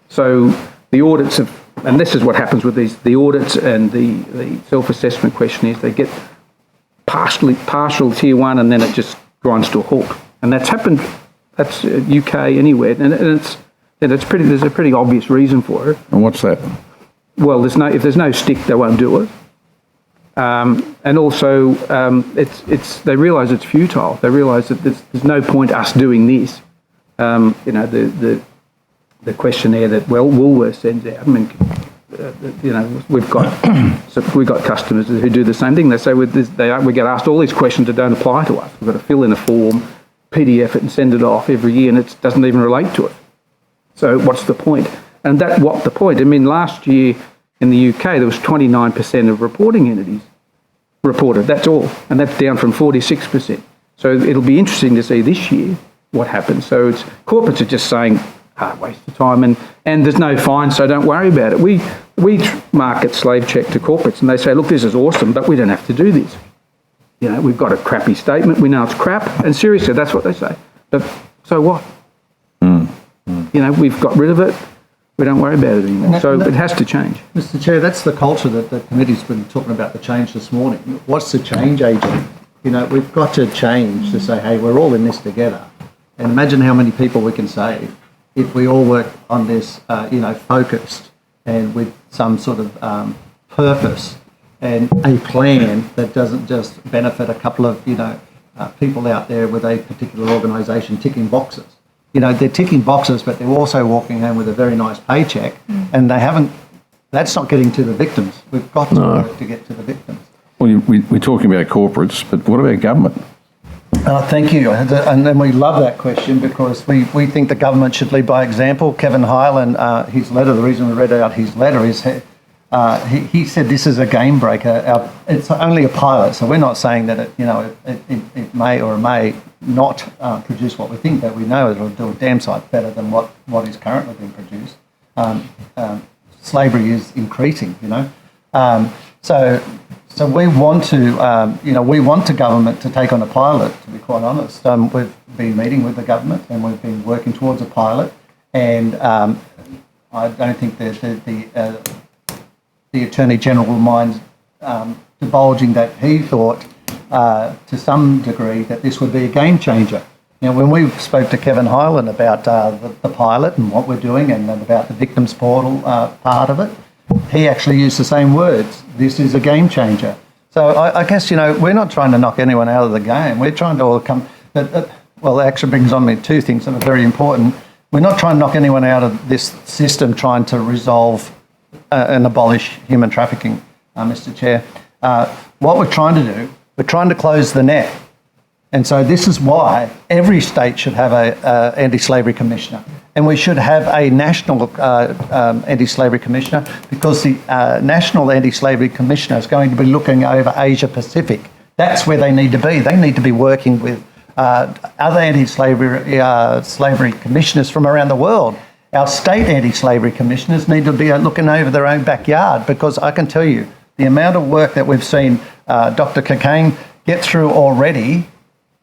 so the audits have. And this is what happens with the audits and the self-assessment questionnaires. They get partial Tier 1 and then it just grinds to a halt. And that's happened, that's UK anywhere. And there's a pretty obvious reason for it. And what's that? Well, if there's no stick, they won't do it. And also, they realise it's futile. They realise that there's no point us doing this. The questionnaire that Woolworths sends out. I mean, we've got customers who do the same thing. They say we get asked all these questions that don't apply to us. We've got to fill in a form, PDF it, and send it off every year, and it doesn't even relate to it. So what's the point? And the point? I mean, last year in the UK there was 29% of reporting entities reported. That's all, and that's down from 46%. So it'll be interesting to see this year what happens. So corporates are just saying, waste of time, and there's no fine, so don't worry about it. We market slave check to corporates, and they say, look, this is awesome, but we don't have to do this. We've got a crappy statement, we know it's crap, and seriously, that's what they say. But so what? We've got rid of it, we don't worry about it anymore. So it has to change. Mr. Chair, that's the culture that the committee's been talking about, the change this morning. What's the change agent? We've got to change to say, hey, we're all in this together. And imagine how many people we can save if we all work on this, focused and with some sort of purpose and a plan that doesn't just benefit a couple of, people out there with a particular organisation ticking boxes. They're ticking boxes, but they're also walking home with a very nice paycheck, and that's not getting to the victims. We've got to work to get to the victims. Well, we're talking about corporates, but what about government? Thank you. And then we love that question because we think the government should lead by example. Kevin Hyland, his letter, the reason we read out his letter is he said this is a game breaker. It's only a pilot, so we're not saying that it may or may not produce what we think, but we know it'll do a damn sight better than what is currently being produced. Slavery is increasing, So we want the government to take on a pilot, to be quite honest. We've been meeting with the government and we've been working towards a pilot, and I don't think the Attorney General will mind divulging that he thought to some degree that this would be a game changer. Now, when we spoke to Kevin Hyland about the pilot and what we're doing and about the victims portal part of it, he actually used the same words. This is a game changer. So I guess, we're not trying to knock anyone out of the game. We're trying to overcome... Well, it actually brings on me two things that are very important. We're not trying to knock anyone out of this system trying to resolve and abolish human trafficking, Mr. Chair. What we're trying to do, we're trying to close the net. And so this is why every state should have a anti-slavery commissioner. And we should have a national anti-slavery commissioner, because the national anti-slavery commissioner is going to be looking over Asia Pacific. That's where they need to be. They need to be working with other anti-slavery slavery commissioners from around the world. Our state anti-slavery commissioners need to be looking over their own backyard, because I can tell you the amount of work that we've seen Dr. Cockayne get through already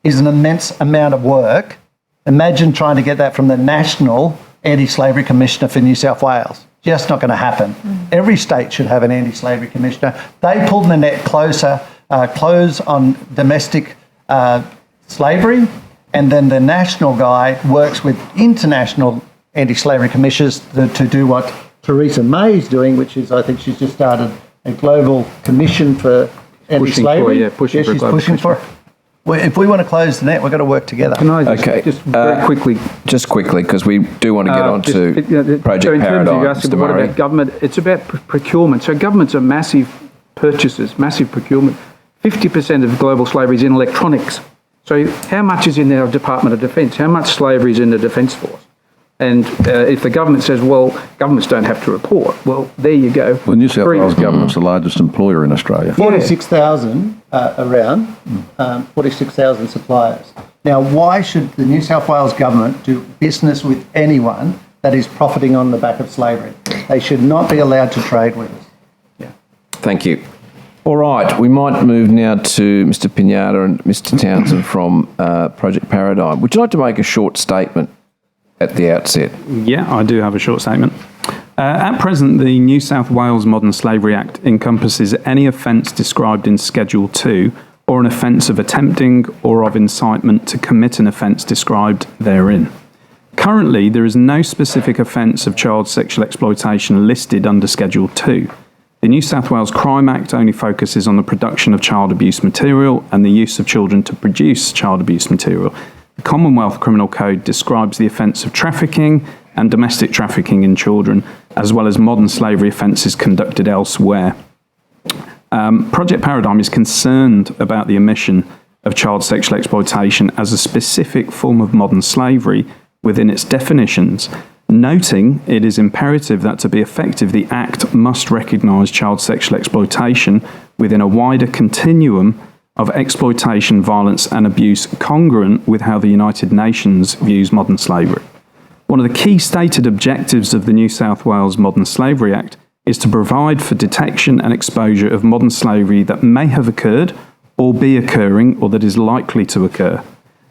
is an immense amount of work. Imagine trying to get that from the National Anti-Slavery Commissioner for New South Wales. Just not going to happen. Every state should have an anti-slavery commissioner. They pull the net close on domestic slavery, and then the national guy works with international anti-slavery commissioners to do what Theresa May is doing, which is, I think she's just started a global commission for anti-slavery. Pushing for it. Well, if we want to close the net, we've got to work together. Can I just very quickly... Just quickly, because we do want to get on to Project Paradigm. What about government? It's about procurement. So governments are massive purchasers, massive procurement. 50% of global slavery is in electronics. So how much is in our Department of Defence? How much slavery is in the Defence Force? And if the government says, well, governments don't have to report, well, there you go. Well, New South Wales government's the largest employer in Australia. 46,000 around, 46,000 suppliers. Now, why should the New South Wales government do business with anyone that is profiting on the back of slavery? They should not be allowed to trade with us. Thank you. All right, we might move now to Mr. Pinata and Mr. Townsend from Project Paradigm. Would you like to make a short statement at the outset? Yeah, I do have a short statement. At present, the New South Wales Modern Slavery Act encompasses any offence described in Schedule 2 or an offence of attempting or of incitement to commit an offence described therein. Currently, there is no specific offence of child sexual exploitation listed under Schedule 2. The New South Wales Crime Act only focuses on the production of child abuse material and the use of children to produce child abuse material. The Commonwealth Criminal Code describes the offence of trafficking and domestic trafficking in children, as well as modern slavery offences conducted elsewhere. Project Paradigm is concerned about the omission of child sexual exploitation as a specific form of modern slavery within its definitions, noting it is imperative that to be effective, the Act must recognise child sexual exploitation within a wider continuum of exploitation, violence and abuse congruent with how the United Nations views modern slavery. One of the key stated objectives of the New South Wales Modern Slavery Act is to provide for detection and exposure of modern slavery that may have occurred or be occurring or that is likely to occur.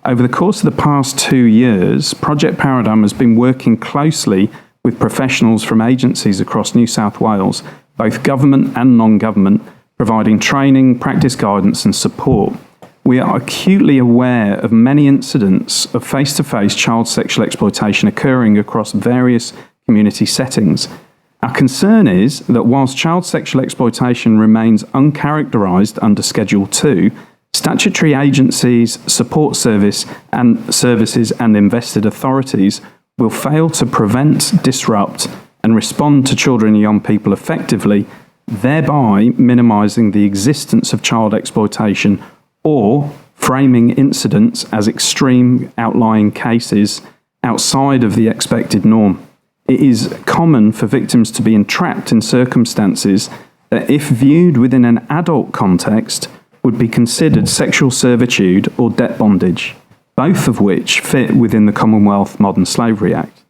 Over the course of the past 2 years, Project Paradigm has been working closely with professionals from agencies across New South Wales, both government and non-government, providing training, practice guidance and support. We are acutely aware of many incidents of face-to-face child sexual exploitation occurring across various community settings. Our concern is that whilst child sexual exploitation remains uncharacterised under Schedule 2, statutory agencies, support services and invested authorities will fail to prevent, disrupt and respond to children and young people effectively, thereby minimising the existence of child exploitation or framing incidents as extreme outlying cases outside of the expected norm. It is common for victims to be entrapped in circumstances that, if viewed within an adult context, would be considered sexual servitude or debt bondage, both of which fit within the Commonwealth Modern Slavery Act.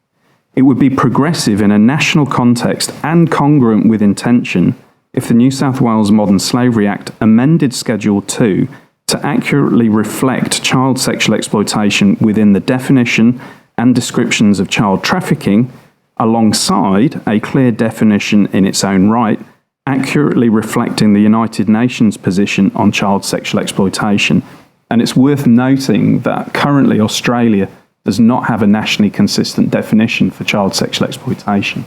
It would be progressive in a national context and congruent with intention if the New South Wales Modern Slavery Act amended Schedule 2 to accurately reflect child sexual exploitation within the definition and descriptions of child trafficking, alongside a clear definition in its own right accurately reflecting the United Nations position on child sexual exploitation. And it's worth noting that currently Australia does not have a nationally consistent definition for child sexual exploitation.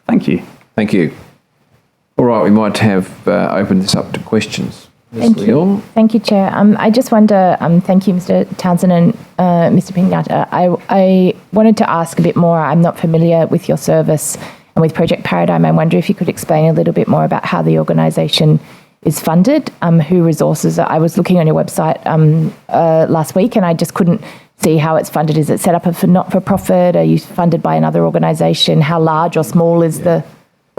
Thank you. Thank you. All right, we might have opened this up to questions. Thank you. Thank you, Chair. I just wonder, thank you, Mr. Townsend and Mr. Pinata. I wanted to ask a bit more. I'm not familiar with your service and with Project Paradigm. I wonder if you could explain a little bit more about how the organisation is funded, who resources. I was looking on your website last week and I just couldn't see how it's funded. Is it set up for not-for-profit? Are you funded by another organisation? How large or small is the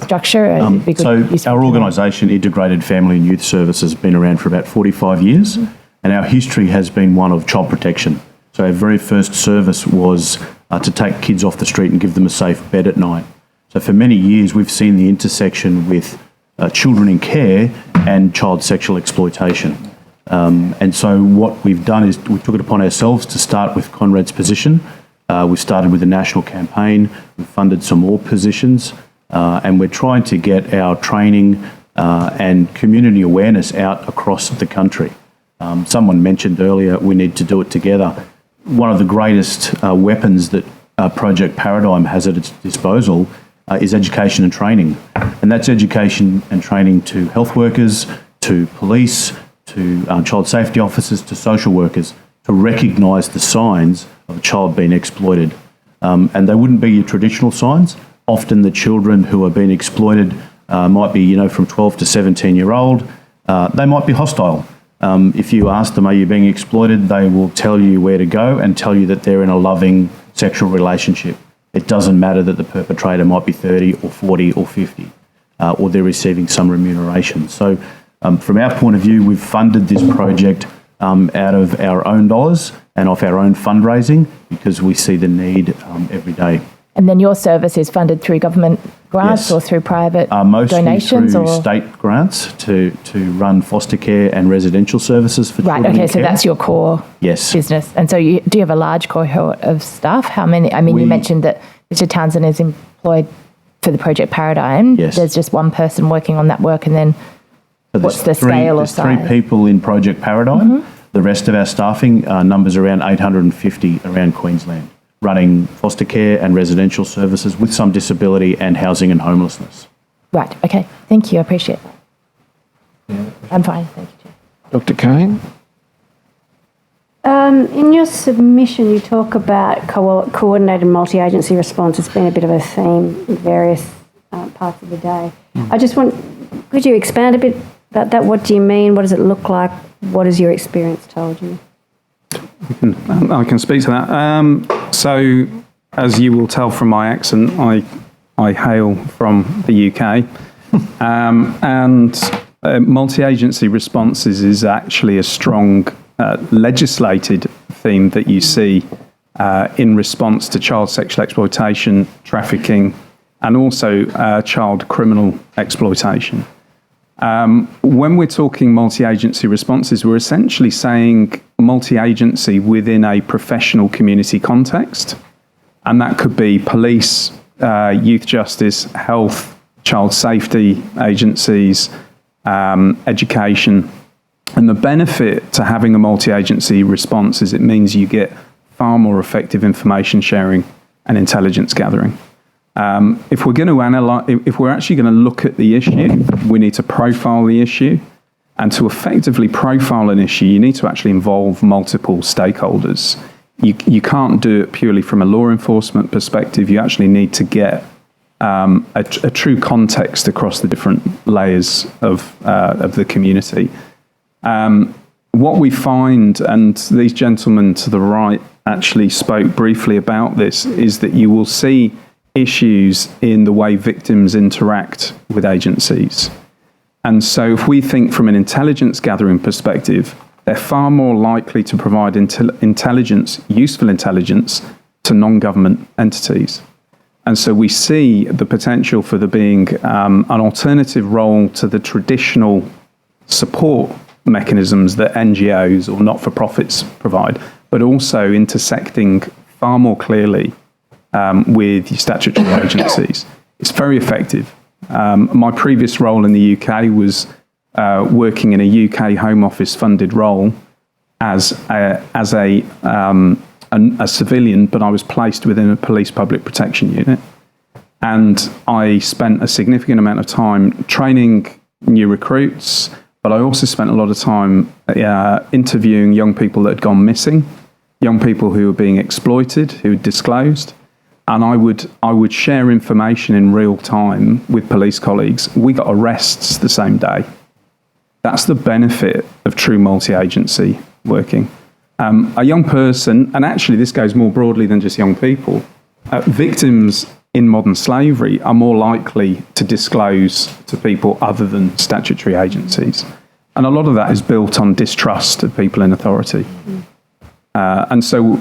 structure? So our organisation, Integrated Family and Youth Services, has been around for about 45 years, and our history has been one of child protection. So our very first service was to take kids off the street and give them a safe bed at night. So for many years we've seen the intersection with children in care and child sexual exploitation. And so what we've done is we took it upon ourselves to start with Conrad's position. We started with a national campaign, we funded some more positions, and we're trying to get our training and community awareness out across the country. Someone mentioned earlier we need to do it together. One of the greatest weapons that Project Paradigm has at its disposal is education and training. And that's education and training to health workers, to police, to child safety officers, to social workers, to recognise the signs of a child being exploited. And they wouldn't be your traditional signs. Often the children who are being exploited might be, from 12 to 17-year-old. They might be hostile. If you ask them, are you being exploited, they will tell you where to go and tell you that they're in a loving sexual relationship. It doesn't matter that the perpetrator might be 30 or 40 or 50, or they're receiving some remuneration. So from our point of view, we've funded this project out of our own dollars and off our own fundraising because we see the need every day. And then your service is funded through government grants or through private donations? Mostly through state grants to run foster care and residential services for children in care. So that's your core business. And so do you have a large cohort of staff? How many? I mean, you mentioned that Mr. Townsend is employed for the Project Paradigm. Yes. There's just one person working on that work, and then what's the scale or size? There's 3 people in Project Paradigm. The rest of our staffing numbers around 850 around Queensland, running foster care and residential services with some disability and housing and homelessness. Right, okay. Thank you, I appreciate that. I'm fine, thank you, Chair. Dr. Kane? In your submission, you talk about coordinated multi-agency response. It's been a bit of a theme in various parts of the day. I just could you expand a bit about that? What do you mean? What does it look like? What has your experience told you? I can speak to that. So, as you will tell from my accent, I hail from the UK, and multi-agency responses is actually a strong legislated theme that you see in response to child sexual exploitation, trafficking, and also child criminal exploitation. When we're talking multi-agency responses, we're essentially saying multi-agency within a professional community context, and that could be police, youth justice, health, child safety agencies, education. And the benefit to having a multi-agency response is it means you get far more effective information sharing and intelligence gathering. If we're going to analyze, if we're actually going to look at the issue, we need to profile the issue. And to effectively profile an issue, you need to actually involve multiple stakeholders. You can't do it purely from a law enforcement perspective. You actually need to get a true context across the different layers of the community. What we find, and these gentlemen to the right actually spoke briefly about this, is that you will see issues in the way victims interact with agencies. And so if we think from an intelligence gathering perspective, they're far more likely to provide intelligence, useful intelligence, to non-government entities. And so we see the potential for there being an alternative role to the traditional support mechanisms that NGOs or not-for-profits provide, but also intersecting far more clearly with statutory agencies. It's very effective. My previous role in the UK was working in a UK Home Office funded role as a civilian, but I was placed within a police public protection unit. And I spent a significant amount of time training new recruits, but I also spent a lot of time interviewing young people that had gone missing, young people who were being exploited, who had disclosed. And I would share information in real time with police colleagues. We got arrests the same day. That's the benefit of true multi-agency working. A young person, and actually this goes more broadly than just young people, victims in modern slavery are more likely to disclose to people other than statutory agencies. And a lot of that is built on distrust of people in authority. And so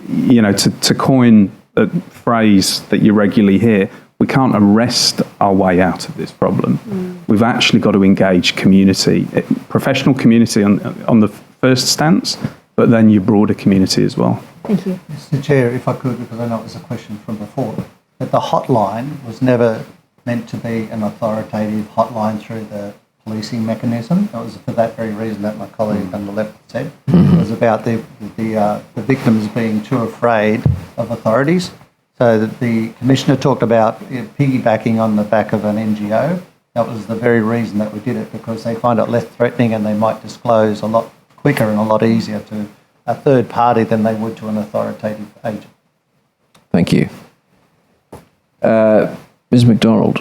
you know, to coin a phrase that you regularly hear, we can't arrest our way out of this problem. We've actually got to engage community, professional community on the first stance, but then your broader community as well. Thank you. Mr. Chair, if I could, because I know it was a question from before, that the hotline was never meant to be an authoritative hotline through the policing mechanism. It was for that very reason that my colleague on the left said. It was about the victims being too afraid of authorities. So that the Commissioner talked about piggybacking on the back of an NGO. That was the very reason that we did it, because they find it less threatening and they might disclose a lot quicker and a lot easier to a third party than they would to an authoritative agent. Thank you. Ms McDonald.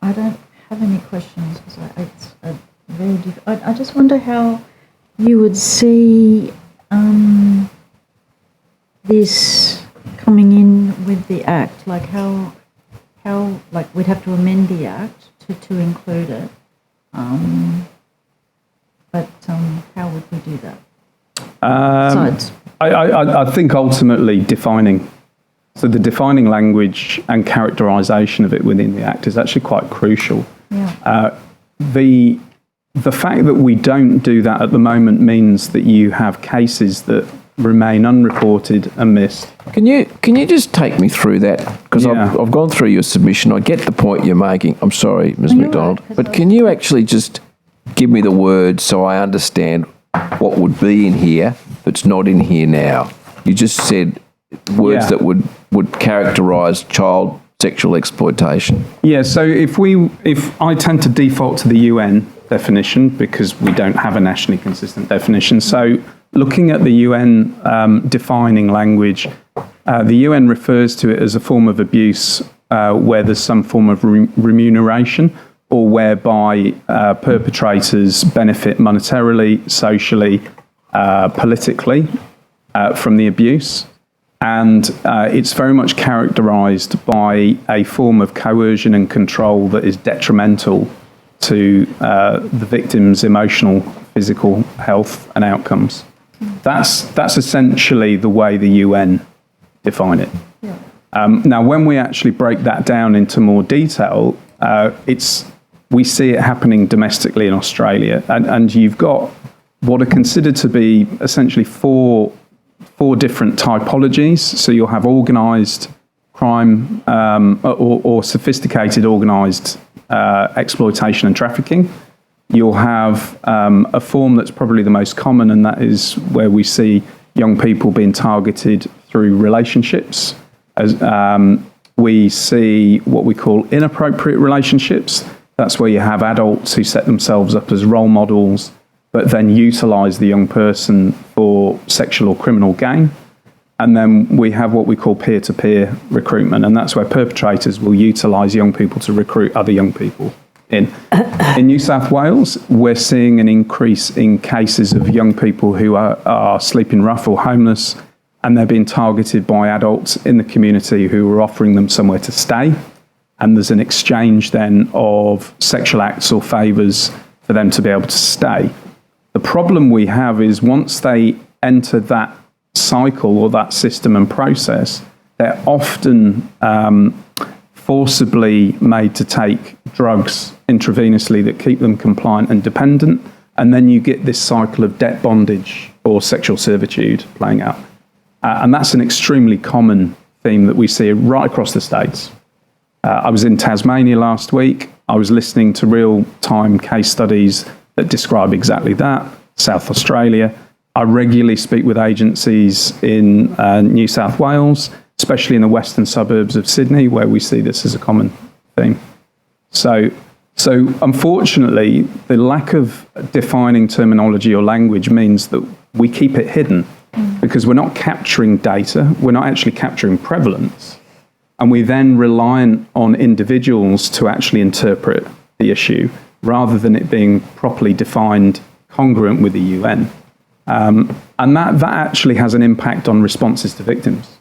I don't have any questions because it's a very I just wonder how you would see this coming in with the Act, like how like we'd have to amend the Act to include it, but how would we do that? I think ultimately defining. So the defining language and characterisation of it within the Act is actually quite crucial. Yeah. The fact that we don't do that at the moment means that you have cases that remain unreported and missed. Can you just take me through that? Because I've gone through your submission. I get the point you're making. I'm sorry, Ms McDonald. Right, but can you actually just give me the words so I understand what would be in here that's not in here now? You just said words that would characterise child sexual exploitation. Yeah, so if I tend to default to the UN definition because we don't have a nationally consistent definition. So looking at the UN defining language, the UN refers to it as a form of abuse where there's some form of remuneration or whereby perpetrators benefit monetarily, socially, politically from the abuse. And it's very much characterised by a form of coercion and control that is detrimental to the victim's emotional, physical health and outcomes. That's essentially the way the UN define it. Yeah. Now, when we actually break that down into more detail, we see it happening domestically in Australia, and you've got what are considered to be essentially four different typologies. So you'll have organised crime or sophisticated organised exploitation and trafficking. You'll have a form that's probably the most common, and that is where we see young people being targeted through relationships. As we see what we call inappropriate relationships. That's where you have adults who set themselves up as role models, but then utilise the young person for sexual or criminal gain. And then we have what we call peer-to-peer recruitment, and that's where perpetrators will utilise young people to recruit other young people in. In New South Wales, we're seeing an increase in cases of young people who are sleeping rough or homeless, and they're being targeted by adults in the community who are offering them somewhere to stay. And there's an exchange then of sexual acts or favours for them to be able to stay. The problem we have is once they enter that cycle or that system and process, they're often forcibly made to take drugs intravenously that keep them compliant and dependent, and then you get this cycle of debt bondage or sexual servitude playing out. And that's an extremely common theme that we see right across the states. I was in Tasmania last week. I was listening to real-time case studies that describe exactly that. South Australia. I regularly speak with agencies in New South Wales, especially in the western suburbs of Sydney, where we see this as a common theme. So unfortunately, the lack of defining terminology or language means that we keep it hidden because we're not capturing data, we're not actually capturing prevalence, and we then rely on individuals to actually interpret the issue rather than it being properly defined congruent with the UN. And that actually has an impact on responses to victims,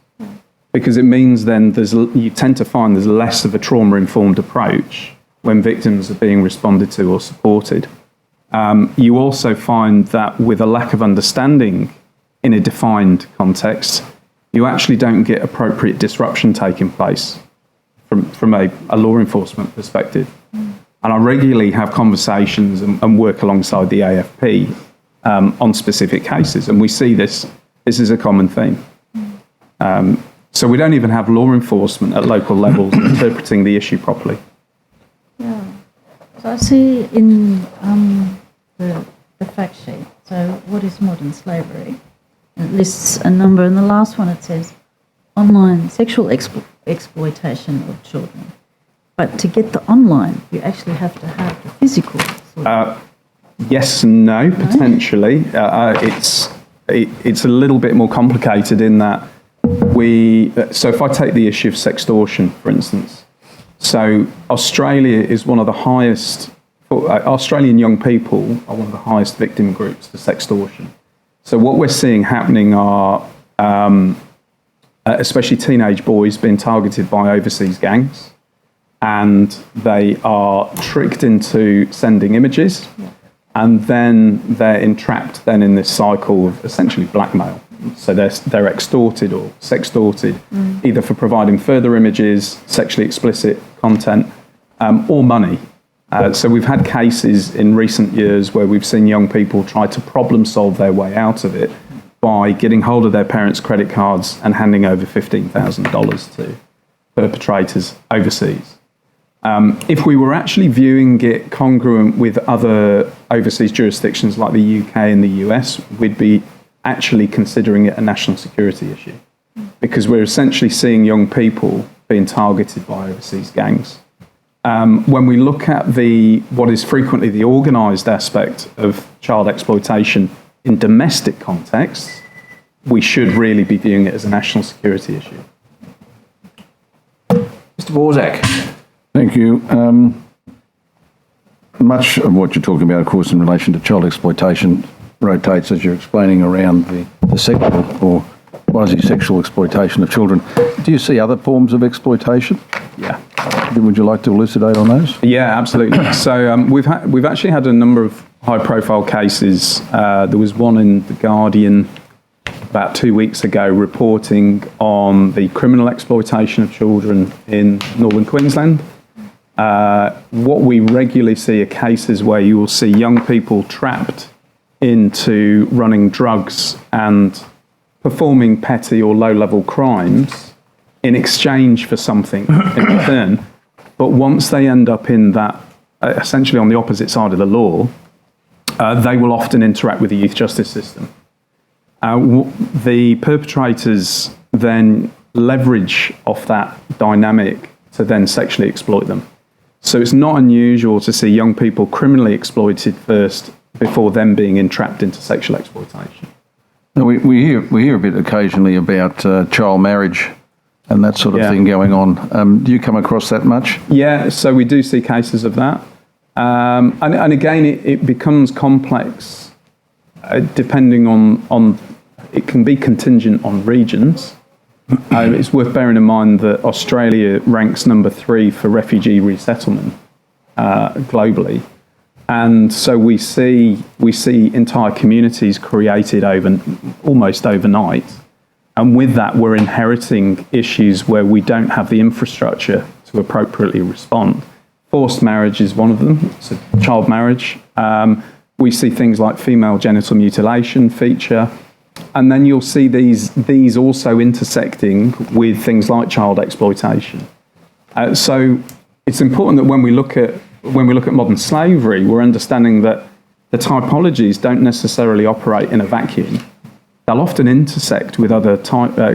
because it means then you tend to find there's less of a trauma-informed approach when victims are being responded to or supported. You also find that with a lack of understanding in a defined context, you actually don't get appropriate disruption taking place from a law enforcement perspective. And I regularly have conversations and work alongside the AFP on specific cases, and we see this is a common theme. So we don't even have law enforcement at local levels interpreting the issue properly. Yeah. So I see in the fact sheet, so what is modern slavery? It lists a number, and the last one it says online sexual exploitation of children. But to get the online, you actually have to have the physical. Yes and no, potentially. It's a little bit more complicated in that so if I take the issue of sextortion, for instance, so Australia is one of the highest, Australian young people are one of the highest victim groups for sextortion. So what we're seeing happening are, especially teenage boys being targeted by overseas gangs, and they are tricked into sending images, and then they're entrapped then in this cycle of essentially blackmail. So they're extorted or sextorted, either for providing further images, sexually explicit content, or money. So we've had cases in recent years where we've seen young people try to problem solve their way out of it by getting hold of their parents' credit cards and handing over $15,000 to perpetrators overseas. If we were actually viewing it congruent with other overseas jurisdictions like the UK and the US, we'd be actually considering it a national security issue, because we're essentially seeing young people being targeted by overseas gangs. When we look at what is frequently the organised aspect of child exploitation in domestic contexts, we should really be viewing it as a national security issue. Mr. Borzak. Thank you. Much of what you're talking about, of course, in relation to child exploitation rotates, as you're explaining, around the sexual or quasi-sexual exploitation of children. Do you see other forms of exploitation? Yeah. Would you like to elucidate on those? Yeah, absolutely. So we've actually had a number of high-profile cases. There was one in The Guardian about 2 weeks ago reporting on the criminal exploitation of children in northern Queensland. What we regularly see are cases where you will see young people trapped into running drugs and performing petty or low-level crimes in exchange for something in return. But once they end up in that, essentially on the opposite side of the law, they will often interact with the youth justice system. The perpetrators then leverage off that dynamic to then sexually exploit them. So it's not unusual to see young people criminally exploited first before them being entrapped into sexual exploitation. Now, we hear a bit occasionally about child marriage and that sort of thing going on. Do you come across that much? Yeah, so we do see cases of that. And again, it becomes complex depending on it can be contingent on regions. It's worth bearing in mind that Australia ranks number 3 for refugee resettlement globally. And so we see entire communities created almost overnight. And with that, we're inheriting issues where we don't have the infrastructure to appropriately respond. Forced marriage is one of them, so child marriage. We see things like female genital mutilation feature. And then you'll see these also intersecting with things like child exploitation. So it's important that when we look at modern slavery, we're understanding that the typologies don't necessarily operate in a vacuum. They'll often intersect with other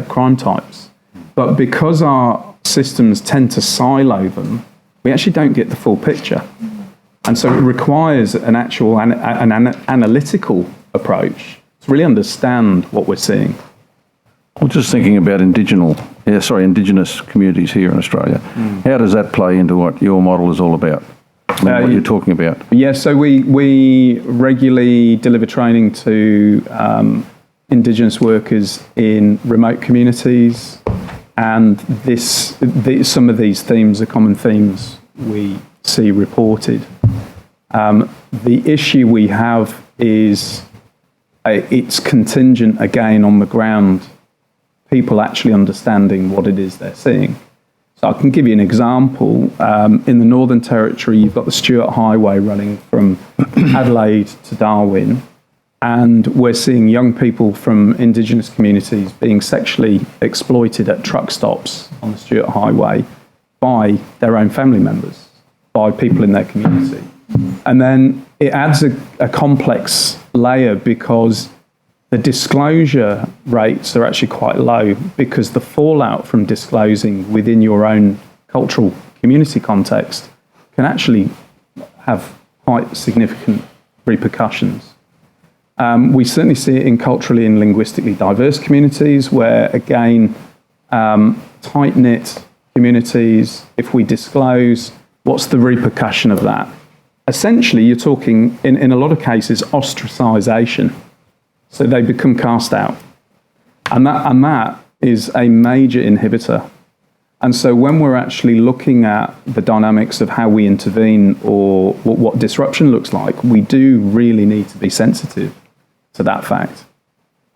crime types. But because our systems tend to silo them, we actually don't get the full picture. And so it requires an actual an analytical approach to really understand what we're seeing. I'm just thinking about Indigenous communities here in Australia. How does that play into what your model is all about? What you're talking about? Yeah, so we regularly deliver training to Indigenous workers in remote communities, and some of these themes are common themes we see reported. The issue we have is it's contingent again on the ground, people actually understanding what it is they're seeing. So I can give you an example. In the Northern Territory, you've got the Stuart Highway running from Adelaide to Darwin, and we're seeing young people from Indigenous communities being sexually exploited at truck stops on the Stuart Highway by their own family members, by people in their community. And then it adds a complex layer because the disclosure rates are actually quite low, because the fallout from disclosing within your own cultural community context can actually have quite significant repercussions. We certainly see it in culturally and linguistically diverse communities where, again, tight-knit communities, if we disclose, what's the repercussion of that? Essentially, you're talking, in a lot of cases, ostracisation. So they become cast out. And that is a major inhibitor. And so when we're actually looking at the dynamics of how we intervene or what disruption looks like, we do really need to be sensitive to that fact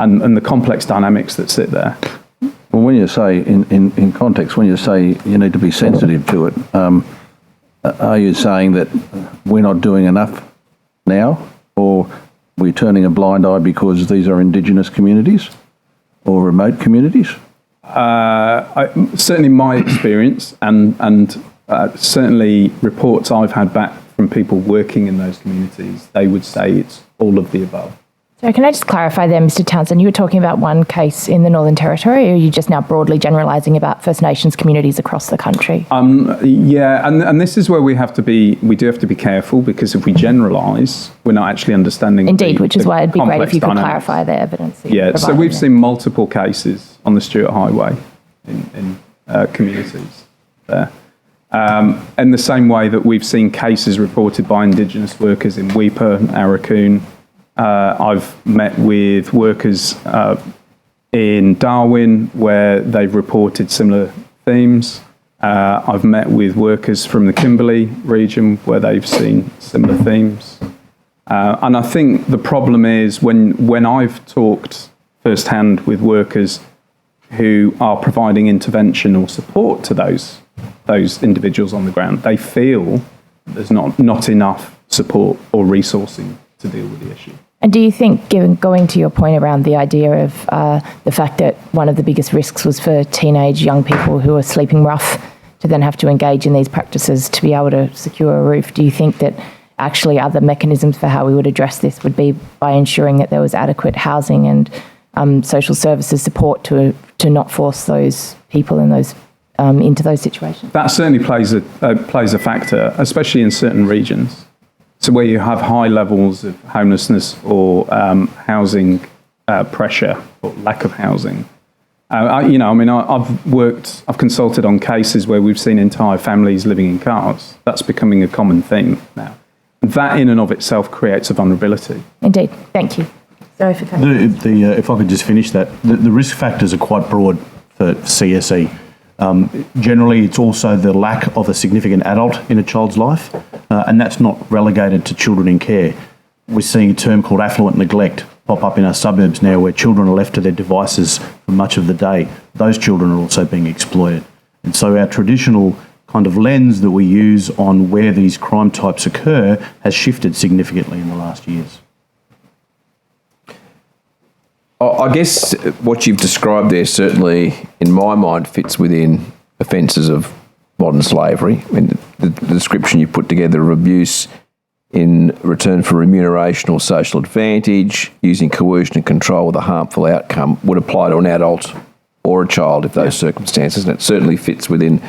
and the complex dynamics that sit there. Well, when you say, in context, when you say you need to be sensitive to it, are you saying that we're not doing enough now, or we're turning a blind eye because these are Indigenous communities or remote communities? Certainly my experience and certainly reports I've had back from people working in those communities, they would say it's all of the above. So can I just clarify there, Mr. Townsend, you were talking about one case in the Northern Territory, or are you just now broadly generalising about First Nations communities across the country? Yeah, and this is where we do have to be careful, because if we generalise, we're not actually understanding. Indeed, which is why it'd be great if you could dynamics. clarify the evidence. Yeah, so we've seen multiple cases on the Stuart Highway in communities there. In the same way that we've seen cases reported by Indigenous workers in Weipa, Arakoon. I've met with workers in Darwin where they've reported similar themes. I've met with workers from the Kimberley region where they've seen similar themes. And I think the problem is when I've talked firsthand with workers who are providing intervention or support to those individuals on the ground, they feel there's not enough support or resourcing to deal with the issue. And do you think, going to your point around the idea of the fact that one of the biggest risks was for teenage young people who are sleeping rough to then have to engage in these practices to be able to secure a roof, do you think that actually other mechanisms for how we would address this would be by ensuring that there was adequate housing and social services support to not force those people in those into those situations? That certainly plays a factor, especially in certain regions. So where you have high levels of homelessness or housing pressure or lack of housing. I've consulted on cases where we've seen entire families living in cars. That's becoming a common theme now. That in and of itself creates a vulnerability. Indeed. Thank you. Sorry for cutting. If I could just finish that, the risk factors are quite broad for CSE. Generally, it's also the lack of a significant adult in a child's life, and that's not relegated to children in care. We're seeing a term called affluent neglect pop up in our suburbs now, where children are left to their devices for much of the day. Those children are also being exploited. And so our traditional kind of lens that we use on where these crime types occur has shifted significantly in the last years. I guess what you've described there certainly, in my mind, fits within offences of modern slavery. I mean, the description you put together of abuse in return for remuneration or social advantage, using coercion and control with a harmful outcome, would apply to an adult or a child if those circumstances, and it certainly fits within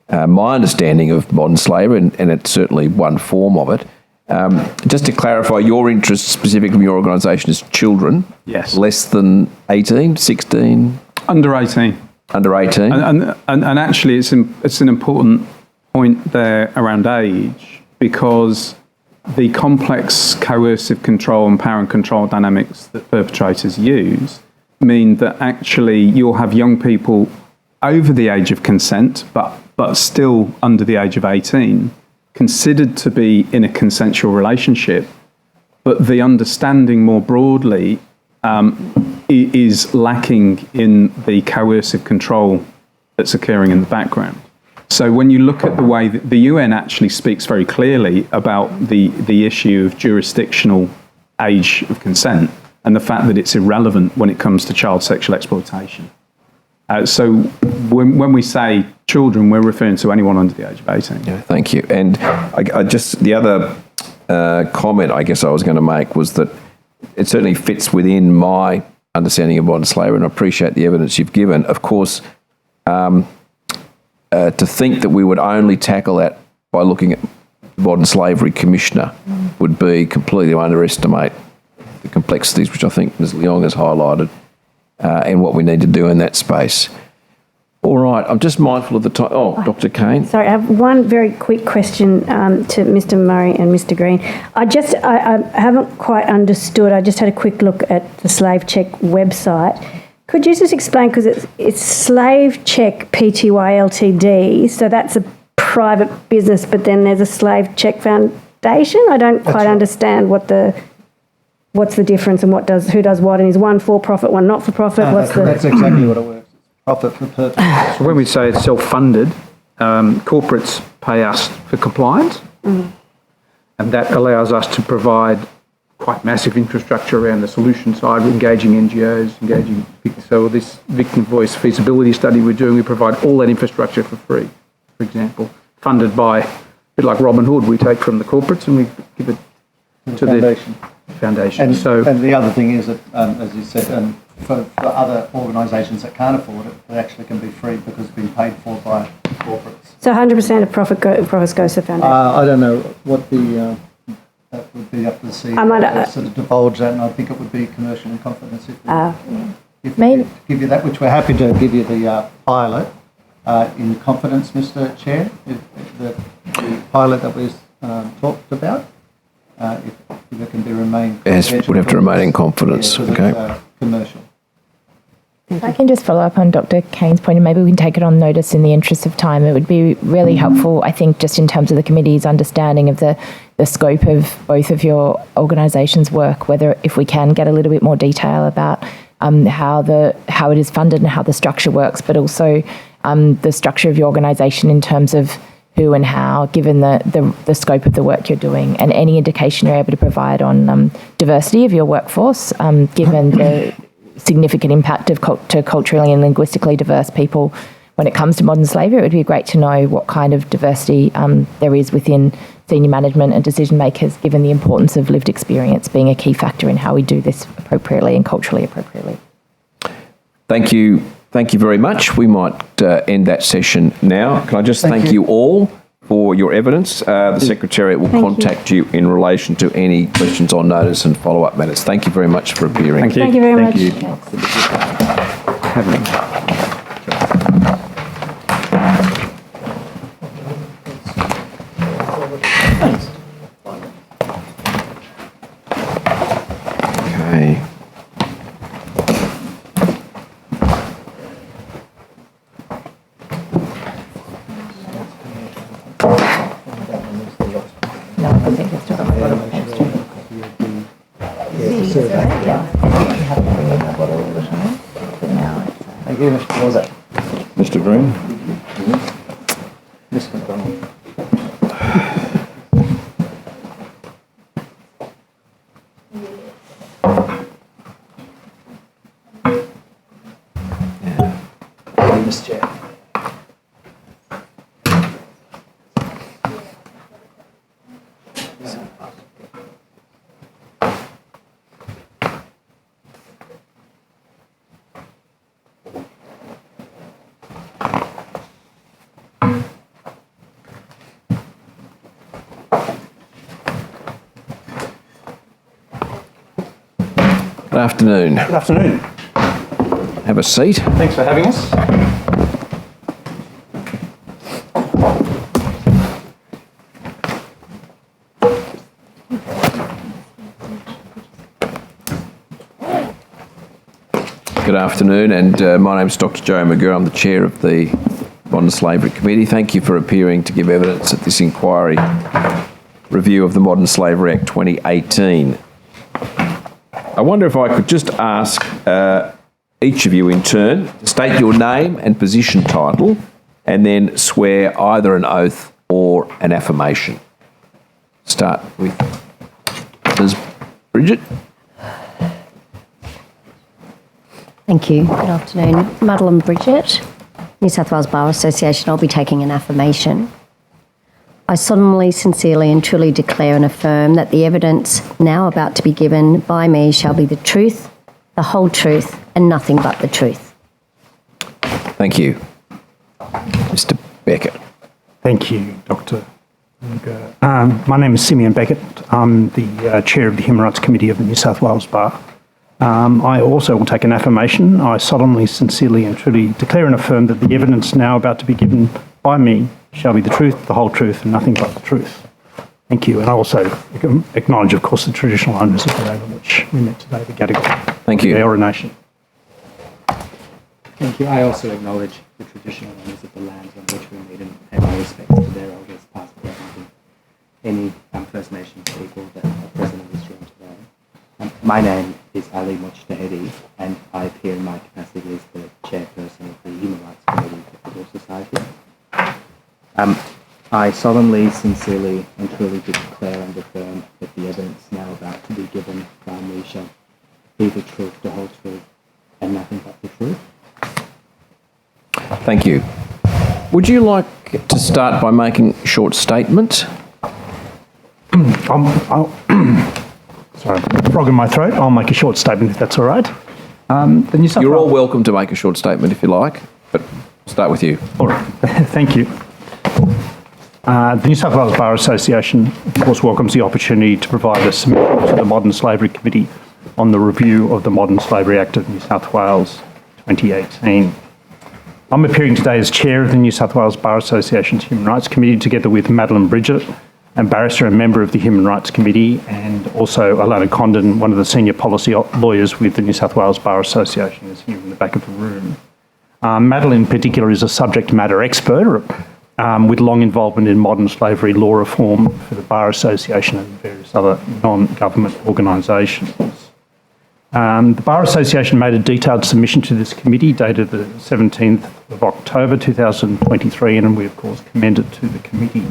my understanding of modern slavery, and it's certainly one form of it. Just to clarify, your interest specifically from your organisation is children? Yes. Less than 18, 16? Under 18. Under 18? And actually it's an important point there around age, because the complex coercive control and power and control dynamics that perpetrators use mean that actually you'll have young people over the age of consent, but still under the age of 18, considered to be in a consensual relationship, but the understanding more broadly is lacking in the coercive control that's occurring in the background. So when you look at the way that the UN actually speaks very clearly about the issue of jurisdictional age of consent and the fact that it's irrelevant when it comes to child sexual exploitation. So when we say children, we're referring to anyone under the age of 18. Yeah, thank you. And I just, the other comment I guess I was going to make was that it certainly fits within my understanding of modern slavery, and I appreciate the evidence you've given. Of course, to think that we would only tackle that by looking at the Modern Slavery Commissioner would be completely underestimate the complexities, which I think Ms Leong has highlighted, and what we need to do in that space. All right, I'm just mindful of the time. Oh, Dr. Kane. Sorry, I have one very quick question to Mr. Murray and Mr. Green. I haven't quite understood. I just had a quick look at the Slave Check website. Could you just explain, because it's Slave Check Pty Ltd, so that's a private business, but then there's a Slave Check Foundation? I don't quite understand what's the difference and who does what, and is one for-profit, one not-for-profit? That's exactly what it works. Profit for purpose. So when we say it's self-funded, corporates pay us for compliance, and that allows us to provide quite massive infrastructure around the solution side, engaging NGOs, so this victim voice feasibility study we're doing, we provide all that infrastructure for free, for example, funded by, a bit like Robin Hood, we take from the corporates and we give it to the foundation. And the other thing is that, as you said, for other organisations that can't afford it, it actually can be free because it's been paid for by corporates. So 100% of profits goes to the foundation? I don't know what the... that would be up to the CEO. I might sort of divulge that, and I think it would be commercial in confidence if Maybe. we give you that, which we're happy to give you the pilot in confidence, Mr. Chair, the pilot that we talked about. If it can be remained. Yes, would have to remain in confidence. Okay. Commercial. If I can just follow up on Dr. Kane's point, and maybe we can take it on notice in the interest of time. It would be really helpful, I think, just in terms of the committee's understanding of the scope of both of your organisations' work, whether if we can get a little bit more detail about how it is funded and how the structure works, but also the structure of your organisation in terms of who and how, given the scope of the work you're doing, and any indication you're able to provide on diversity of your workforce, given the significant impact to culturally and linguistically diverse people when it comes to modern slavery. It would be great to know what kind of diversity there is within senior management and decision makers, given the importance of lived experience being a key factor in how we do this appropriately and culturally appropriately. Thank you. Thank you very much. We might end that session now. Can I just thank you all for your evidence? The Secretariat will contact you in relation to any questions on notice and follow-up matters. Thank you very much for appearing. Thank you very much. Okay. No, I think it's still Thank you, Mr. Wazak. Mr. Green? Mr. McDonald. Good afternoon. Good afternoon. Have a seat. Thanks for having us. Good afternoon, and my name is Dr. Joe McGurr. I'm the chair of the Modern Slavery Committee. Thank you for appearing to give evidence at this inquiry review of the Modern Slavery Act 2018. I wonder if I could just ask each of you in turn to state your name and position title and then swear either an oath or an affirmation. Start with Ms. Bridget. Thank you. Good afternoon. Madeline Bridget, New South Wales Bar Association. I'll be taking an affirmation. I solemnly, sincerely and truly declare and affirm that the evidence now about to be given by me shall be the truth, the whole truth and nothing but the truth. Thank you. Mr. Beckett. Thank you, Dr. My name is Simeon Beckett. I'm the chair of the Human Rights Committee of the New South Wales Bar. I also will take an affirmation. I solemnly, sincerely and truly declare and affirm that the evidence now about to be given by me shall be the truth, the whole truth and nothing but the truth. Thank you. And I also acknowledge, of course, the traditional owners of the land on which we met today, the Gadigal. Thank you. The Eora Nation. Thank you. I also acknowledge the traditional owners of the lands on which we meet and pay my respects to their elders, past, present, and any First Nations people that are present in this room today. My name is Ali Mojtahedi, and I appear in my capacity as the chairperson of the Human Rights Committee of the Law Society. I solemnly, sincerely and truly declare and affirm that the evidence now about to be given by me shall be the truth, the whole truth, and nothing but the truth. Thank you. Would you like to start by making a short statement? Sorry, frog in my throat. I'll make a short statement if that's all right. You're all welcome to make a short statement if you like, but start with you. All right. Thank you. The New South Wales Bar Association, of course, welcomes the opportunity to provide a submission to the Modern Slavery Committee on the review of the Modern Slavery Act of New South Wales 2018. I'm appearing today as chair of the New South Wales Bar Association's Human Rights Committee, together with Madeline Bridget, a barrister and member of the Human Rights Committee, and also Alana Condon, one of the senior policy lawyers with the New South Wales Bar Association, is here in the back of the room. Madeline in particular is a subject matter expert with long involvement in modern slavery law reform for the Bar Association and various other non-government organisations. The Bar Association made a detailed submission to this committee dated the 17th of October 2023, and we of course commend it to the committee.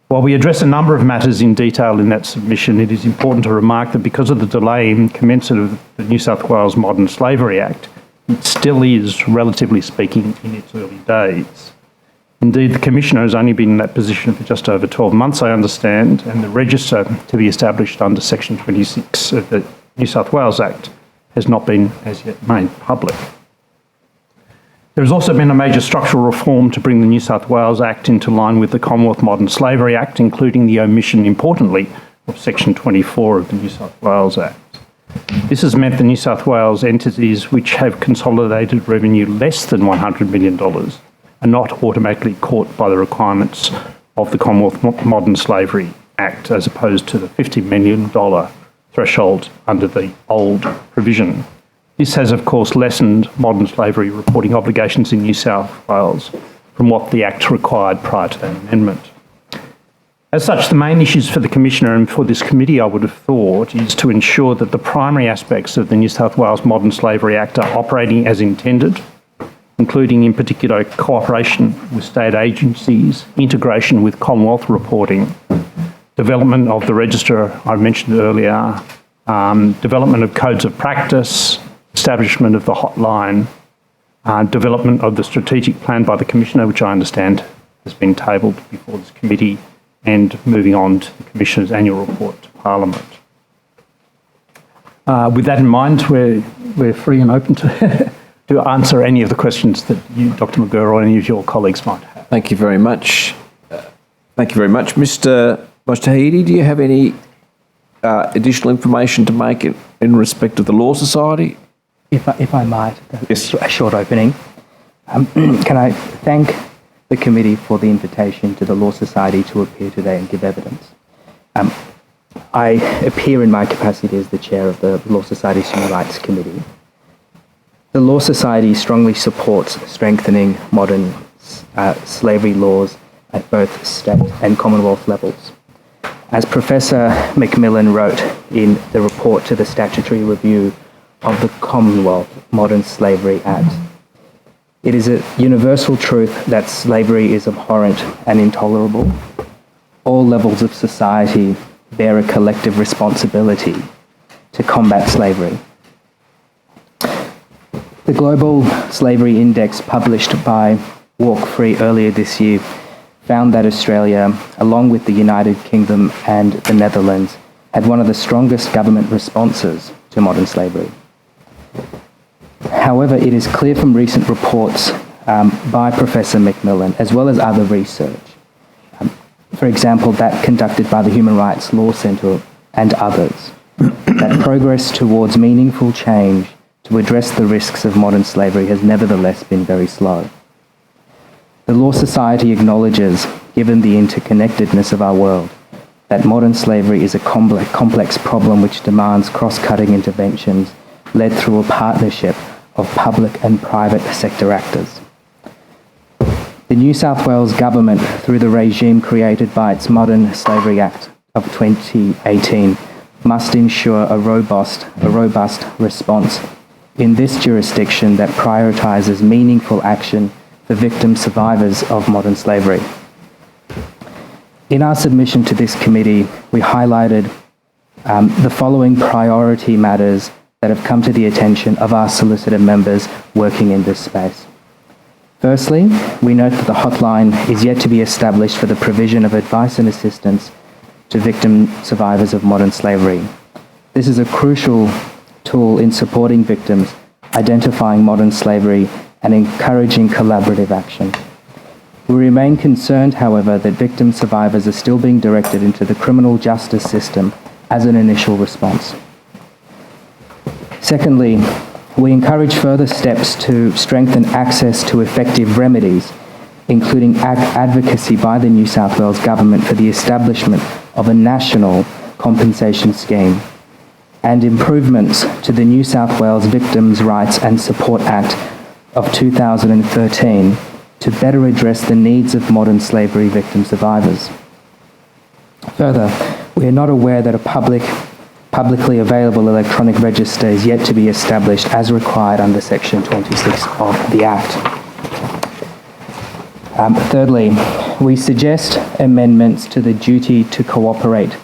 While we address a number of matters in detail in that submission, it is important to remark that because of the delay in commencement of the New South Wales Modern Slavery Act, it still is, relatively speaking, in its early days. Indeed, the Commissioner has only been in that position for just over 12 months, I understand, and the register to be established under Section 26 of the New South Wales Act has not been as yet made public. There has also been a major structural reform to bring the New South Wales Act into line with the Commonwealth Modern Slavery Act, including the omission, importantly, of Section 24 of the New South Wales Act. This has meant the New South Wales entities which have consolidated revenue less than $100 million are not automatically caught by the requirements of the Commonwealth Modern Slavery Act, as opposed to the $50 million threshold under the old provision. This has, of course, lessened modern slavery reporting obligations in New South Wales from what the Act required prior to that amendment. As such, the main issues for the Commissioner and for this committee, I would have thought, is to ensure that the primary aspects of the New South Wales Modern Slavery Act are operating as intended, including in particular cooperation with state agencies, integration with Commonwealth reporting, development of the register I mentioned earlier, development of codes of practice, establishment of the hotline, development of the strategic plan by the Commissioner, which I understand has been tabled before this committee, and moving on to the Commissioner's annual report to Parliament. With that in mind, we're free and open to, to answer any of the questions that you, Dr. McGurr, or any of your colleagues might have. Thank you very much. Thank you very much. Mr. Mojtahidi, do you have any additional information to make in respect of the Law Society? If I might, yes. A short opening. Can I thank the committee for the invitation to the Law Society to appear today and give evidence. I appear in my capacity as the chair of the Law Society's Human Rights Committee. The Law Society strongly supports strengthening modern slavery laws at both state and Commonwealth levels. As Professor Macmillan wrote in the report to the statutory review of the Commonwealth Modern Slavery Act, it is a universal truth that slavery is abhorrent and intolerable. All levels of society bear a collective responsibility to combat slavery. The Global Slavery Index, published by Walk Free earlier this year, found that Australia, along with the United Kingdom and the Netherlands, had one of the strongest government responses to modern slavery. However, it is clear from recent reports by Professor Macmillan, as well as other research, for example, that conducted by the Human Rights Law Centre and others, that progress towards meaningful change to address the risks of modern slavery has nevertheless been very slow. The Law Society acknowledges, given the interconnectedness of our world, that modern slavery is a complex problem which demands cross-cutting interventions led through a partnership of public and private sector actors. The New South Wales Government, through the regime created by its Modern Slavery Act of 2018, must ensure a robust response in this jurisdiction that prioritises meaningful action for victim survivors of modern slavery. In our submission to this committee, we highlighted the following priority matters that have come to the attention of our solicitor members working in this space. Firstly, we note that the hotline is yet to be established for the provision of advice and assistance to victim survivors of modern slavery. This is a crucial tool in supporting victims, identifying modern slavery, and encouraging collaborative action. We remain concerned, however, that victim survivors are still being directed into the criminal justice system as an initial response. Secondly, we encourage further steps to strengthen access to effective remedies, including advocacy by the New South Wales Government for the establishment of a national compensation scheme, and improvements to the New South Wales Victims' Rights and Support Act of 2013 to better address the needs of modern slavery victim survivors. Further, we are not aware that a publicly available electronic register is yet to be established as required under Section 26 of the Act. Thirdly, we suggest amendments to the duty to cooperate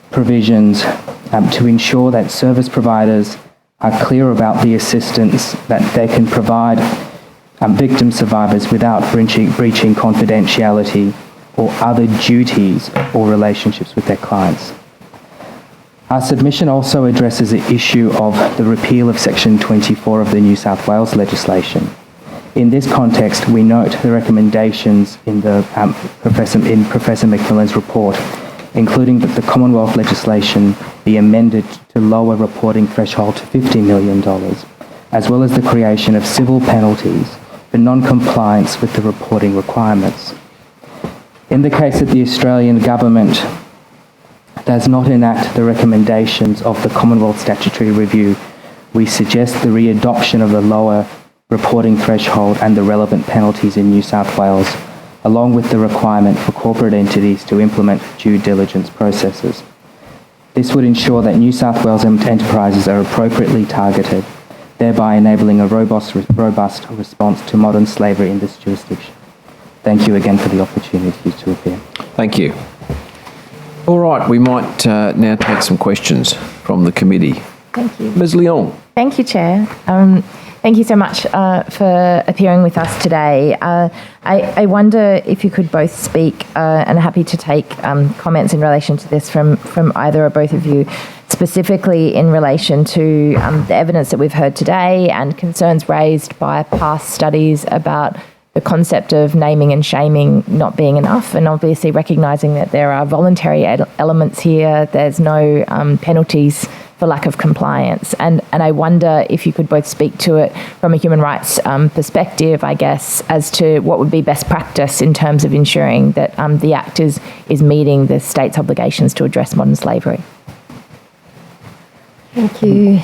provisions to ensure that service providers are clear about the assistance that they can provide victim survivors without breaching confidentiality or other duties or relationships with their clients. Our submission also addresses the issue of the repeal of Section 24 of the New South Wales legislation. In this context, we note the recommendations in Professor Macmillan's report, including that the Commonwealth legislation be amended to lower reporting threshold to $50 million, as well as the creation of civil penalties for non-compliance with the reporting requirements. In the case that the Australian Government does not enact the recommendations of the Commonwealth Statutory Review, we suggest the readoption of the lower reporting threshold and the relevant penalties in New South Wales, along with the requirement for corporate entities to implement due diligence processes. This would ensure that New South Wales enterprises are appropriately targeted, thereby enabling a robust response to modern slavery in this jurisdiction. Thank you again for the opportunity to appear. Thank you. All right, we might now take some questions from the committee. Thank you. Ms. Leong. Thank you, Chair. Thank you so much for appearing with us today. I wonder if you could both speak, and happy to take comments in relation to this from either or both of you, specifically in relation to the evidence that we've heard today and concerns raised by past studies about the concept of naming and shaming not being enough, and obviously recognising that there are voluntary elements here. There's no penalties for lack of compliance. And I wonder if you could both speak to it from a human rights perspective, I guess, as to what would be best practice in terms of ensuring that the Act is meeting the state's obligations to address modern slavery. Thank you.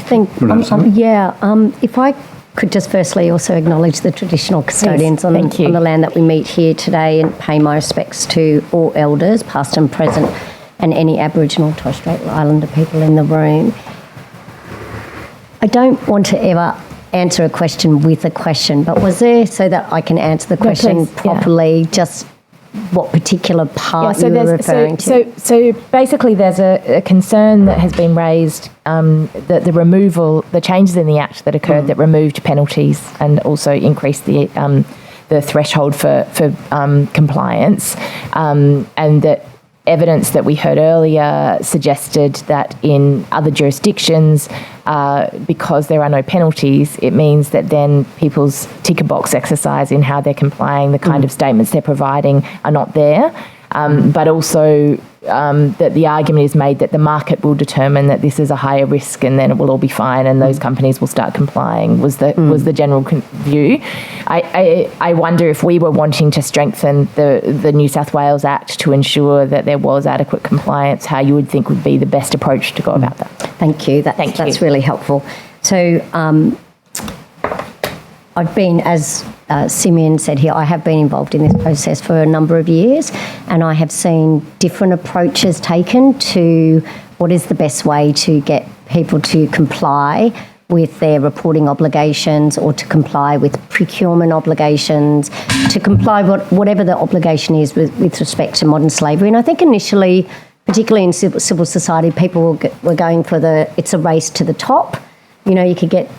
If I could just firstly also acknowledge the traditional custodians on the land that we meet here today, and pay my respects to all elders, past and present, and any Aboriginal and Torres Strait Islander people in the room. I don't want to ever answer a question with a question, but was there, so that I can answer the question properly, just what particular part you were referring to? So basically there's a concern that has been raised that the changes in the Act that occurred that removed penalties and also increased the threshold for compliance, and that evidence that we heard earlier suggested that in other jurisdictions, because there are no penalties, it means that then people's ticker box exercise in how they're complying, the kind of statements they're providing are not there. But also that the argument is made that the market will determine that this is a higher risk and then it will all be fine and those companies will start complying, was the general view. I wonder if we were wanting to strengthen the New South Wales Act to ensure that there was adequate compliance, how you would think would be the best approach to go about that. Thank you. That's really helpful. So I've been, as Simeon said here, I have been involved in this process for a number of years, and I have seen different approaches taken to what is the best way to get people to comply with their reporting obligations, or to comply with procurement obligations, to comply whatever the obligation is with respect to modern slavery. And I think initially, particularly in civil society, people were going for it's a race to the top. You could get,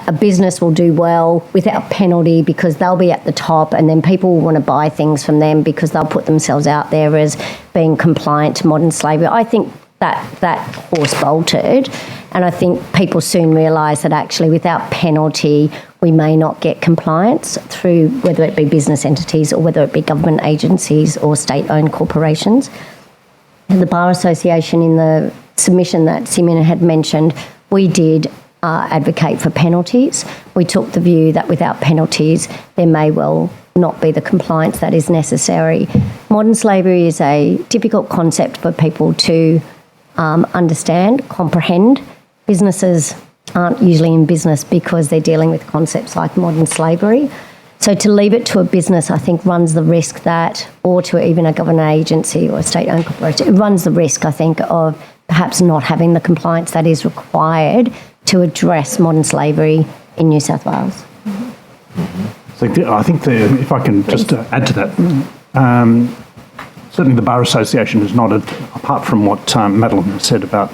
a business will do well without penalty because they'll be at the top, and then people will want to buy things from them because they'll put themselves out there as being compliant to modern slavery. I think that horse bolted, and I think people soon realised that actually without penalty we may not get compliance through whether it be business entities or whether it be government agencies or state-owned corporations. And the Bar Association, in the submission that Simeon had mentioned, we did advocate for penalties. We took the view that without penalties, there may well not be the compliance that is necessary. Modern slavery is a difficult concept for people to understand, comprehend. Businesses aren't usually in business because they're dealing with concepts like modern slavery. So to leave it to a business, I think, runs the risk that, or to even a government agency or a state-owned corporation, it runs the risk, I think, of perhaps not having the compliance that is required to address modern slavery in New South Wales. So I think if I can just add to that, certainly the Bar Association is not, apart from what Madeline said about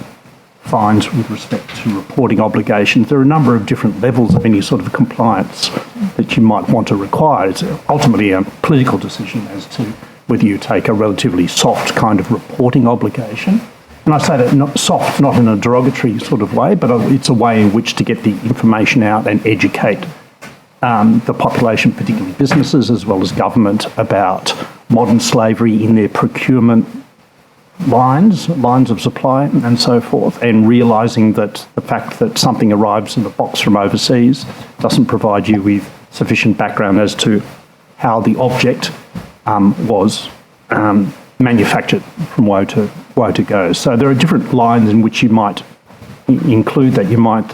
fines with respect to reporting obligations, there are a number of different levels of any sort of compliance that you might want to require. It's ultimately a political decision as to whether you take a relatively soft kind of reporting obligation. And I say that not soft, not in a derogatory sort of way, but it's a way in which to get the information out and educate the population, particularly businesses as well as government, about modern slavery in their procurement lines of supply and so forth, and realising that the fact that something arrives in a box from overseas doesn't provide you with sufficient background as to how the object was manufactured from woe to go. So there are different lines in which you might include that.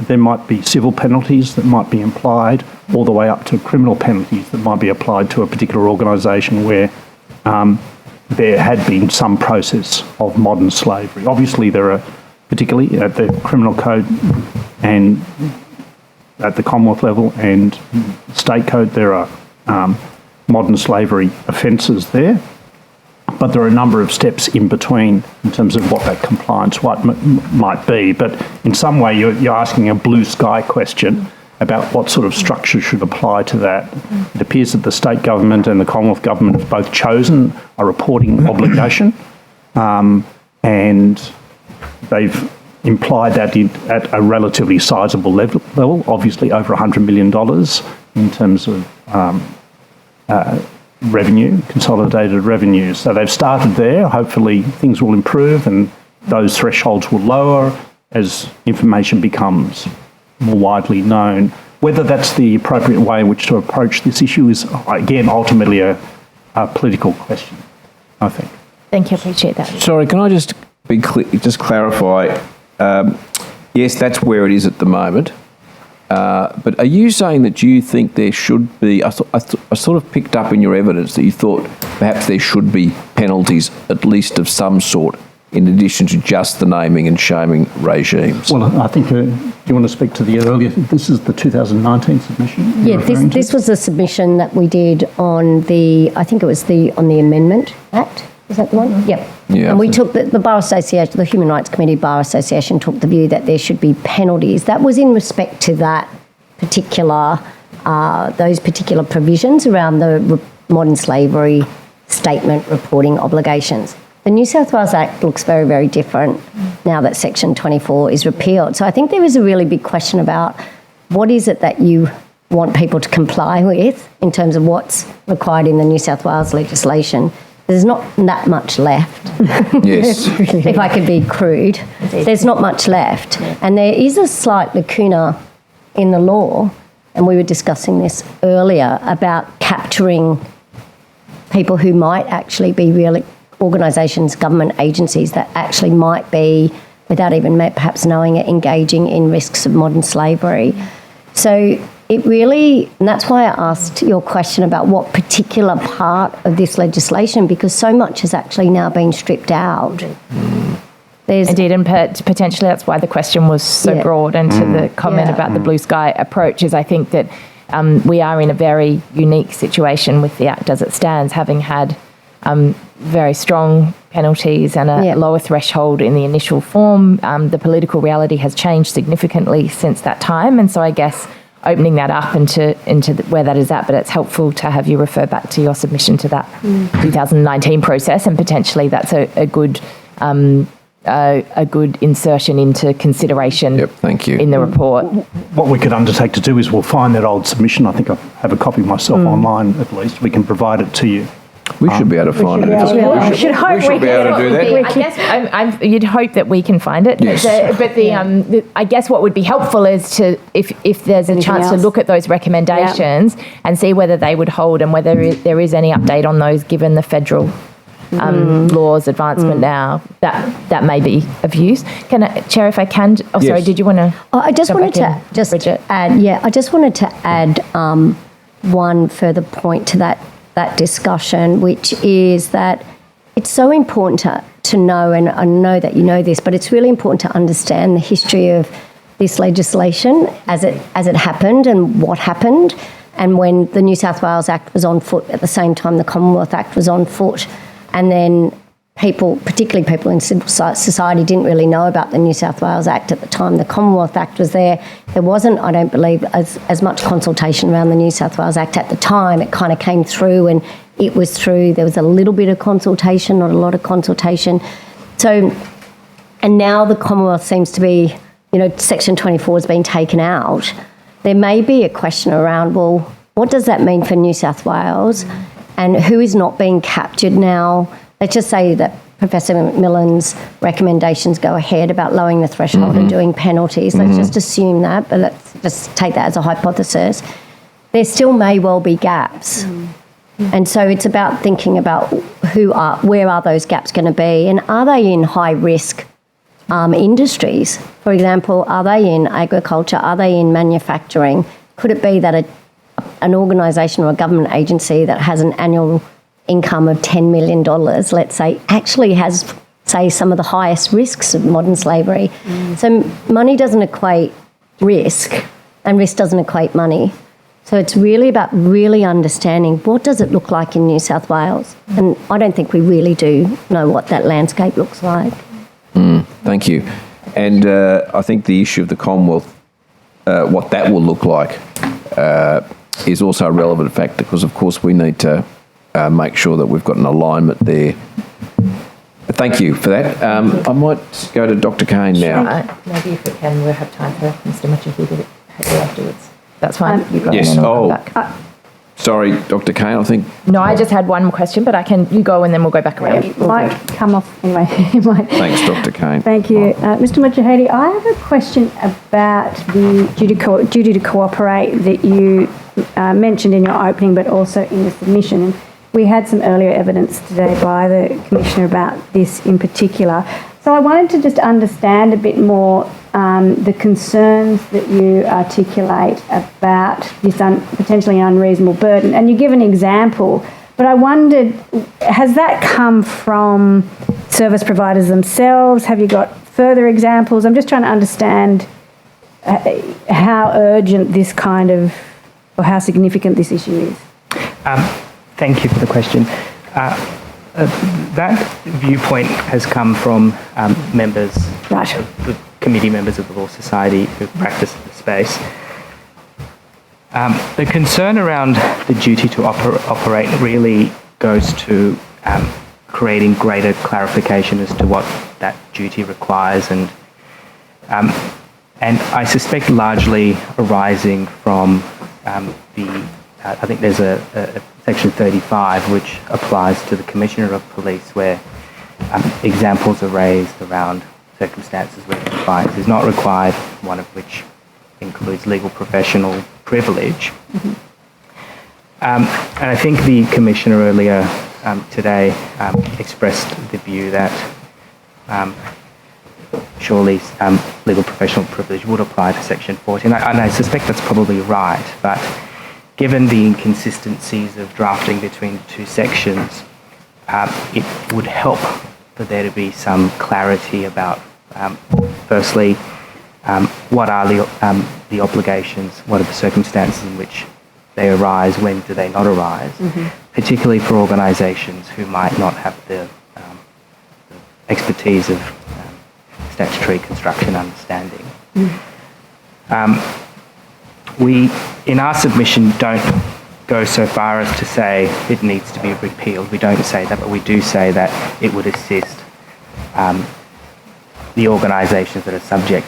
There might be civil penalties that might be applied, all the way up to criminal penalties that might be applied to a particular organisation where there had been some process of modern slavery. Obviously, there are, particularly at the criminal code and at the Commonwealth level and state code, there are modern slavery offences there. But there are a number of steps in between in terms of what that compliance might be. But in some way, you're asking a blue sky question about what sort of structure should apply to that. It appears that the state government and the Commonwealth government have both chosen a reporting obligation, and they've implied that at a relatively sizable level, obviously over $100 million in terms of revenue, consolidated revenue. So they've started there. Hopefully things will improve and those thresholds will lower as information becomes more widely known. Whether that's the appropriate way in which to approach this issue is, again, ultimately a political question, I think. Thank you, appreciate that. Sorry, can I just be clear, just clarify? Yes, that's where it is at the moment. But are you saying that you think there should be, I sort of picked up in your evidence that you thought perhaps there should be penalties, at least of some sort, in addition to just the naming and shaming regimes? Well, I think, do you want to speak to the earlier, this is the 2019 submission? Yeah, this was the submission that we did on the, I think it was on the Amendment Act. Is that the one? Yep. Yeah, and we took the Bar Association, the Human Rights Committee Bar Association took the view that there should be penalties. That was in respect to that particular, those particular provisions around the modern slavery statement reporting obligations. The New South Wales Act looks very, very different now that Section 24 is repealed. So I think there is a really big question about what is it that you want people to comply with in terms of what's required in the New South Wales legislation. There's not that much left. Yes. If I could be crude, there's not much left. And there is a slight lacuna in the law, and we were discussing this earlier, about capturing people who might actually be real organisations, government agencies that actually might be, without even perhaps knowing it, engaging in risks of modern slavery. So it really, and that's why I asked your question about what particular part of this legislation, because so much has actually now been stripped out. Indeed, and potentially that's why the question was so broad, and to the comment about the blue sky approach is I think that we are in a very unique situation with the Act as it stands, having had very strong penalties and a lower threshold in the initial form. The political reality has changed significantly since that time, and so I guess opening that up into where that is at, but it's helpful to have you refer back to your submission to that 2019 process, and potentially that's a good insertion into consideration thank you. in the report. What we could undertake to do is we'll find that old submission. I think I have a copy myself online, at least. We can provide it to you. We should be able to find it. We should be able to do that. I guess you'd hope that we can find it. Yes. But I guess what would be helpful is to, if there's a chance to look at those recommendations and see whether they would hold and whether there is any update on those given the federal laws advancement now, that may be of use. Chair, if I can, sorry, did you want to? I just wanted to add, I just wanted to add one further point to that discussion, which is that it's so important to know, and I know that you know this, but it's really important to understand the history of this legislation as it happened and what happened, and when the New South Wales Act was on foot at the same time the Commonwealth Act was on foot, and then people, particularly people in civil society, didn't really know about the New South Wales Act at the time the Commonwealth Act was there. There wasn't, I don't believe, as much consultation around the New South Wales Act at the time. It kind of came through and it was through. There was a little bit of consultation, not a lot of consultation. So, and now the Commonwealth seems to be, Section 24 has been taken out. There may be a question around, well, what does that mean for New South Wales? And who is not being captured now? Let's just say that Professor McMillan's recommendations go ahead about lowering the threshold and doing penalties. Let's just assume that, but let's just take that as a hypothesis. There still may well be gaps. And so it's about thinking about where are those gaps going to be, and are they in high risk industries? For example, are they in agriculture? Are they in manufacturing? Could it be that an organisation or a government agency that has an annual income of $10 million, let's say, actually has, say, some of the highest risks of modern slavery? So money doesn't equate risk, and risk doesn't equate money. So it's really about really understanding what does it look like in New South Wales, and I don't think we really do know what that landscape looks like. Thank you. And I think the issue of the Commonwealth what that will look like is also a relevant factor, because of course we need to make sure that we've got an alignment there. Thank you for that. I might go to Dr. Kane now. Maybe if we can, we'll have time for Mr. Machahidi to have you afterwards. That's fine. You go Yes. and then I'll come back. Sorry, Dr. Kane, I think. No, I just had one question, but you go and then we'll go back around. It might come off anyway. It might. Thanks, Dr. Kane. Thank you. Mr. Mujahidi, I have a question about the duty to cooperate that you mentioned in your opening, but also in the submission. And we had some earlier evidence today by the Commissioner about this in particular. So I wanted to just understand a bit more the concerns that you articulate about this potentially unreasonable burden. And you give an example, but I wondered, has that come from service providers themselves? Have you got further examples? I'm just trying to understand how urgent this kind of, or how significant this issue is. Thank you for the question. That viewpoint has come from members, the committee members of the Law Society who practice in the space. The concern around the duty to operate really goes to creating greater clarification as to what that duty requires, and I suspect largely arising from I think there's a Section 35 which applies to the Commissioner of Police, where examples are raised around circumstances where compliance is not required, one of which includes legal professional privilege. Mm-hmm. And I think the Commissioner earlier today expressed the view that surely legal professional privilege would apply to Section 14, and I suspect that's probably right, but given the inconsistencies of drafting between the two sections, it would help for there to be some clarity about, firstly, what are the obligations, what are the circumstances in which they arise, when do they not arise, particularly for organisations who might not have the expertise of statutory construction understanding. We, in our submission, don't go so far as to say it needs to be repealed. We don't say that, but we do say that it would assist the organisations that are subject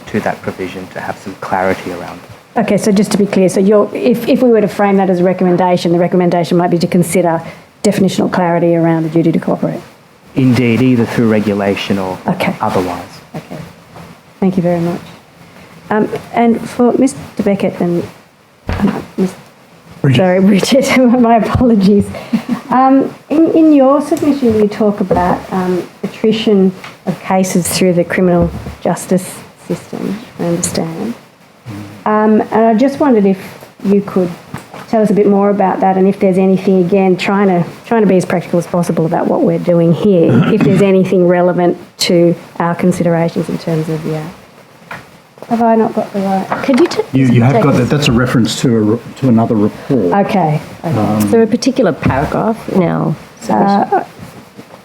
to that provision to have some clarity around it. Okay, so just to be clear, so if we were to frame that as a recommendation, the recommendation might be to consider definitional clarity around the duty to cooperate. Indeed, either through regulation or otherwise. Okay, thank you very much. And for Mr. Beckett and Bridget, my apologies. In your submission, you talk about attrition of cases through the criminal justice system, I understand. And I just wondered if you could tell us a bit more about that, and if there's anything, again, trying to be as practical as possible about what we're doing here, if there's anything relevant to our considerations in terms of the Act. Have I not got the right? Could you You have got that. That's a reference to another report. Okay. Is there a particular paragraph in our submission?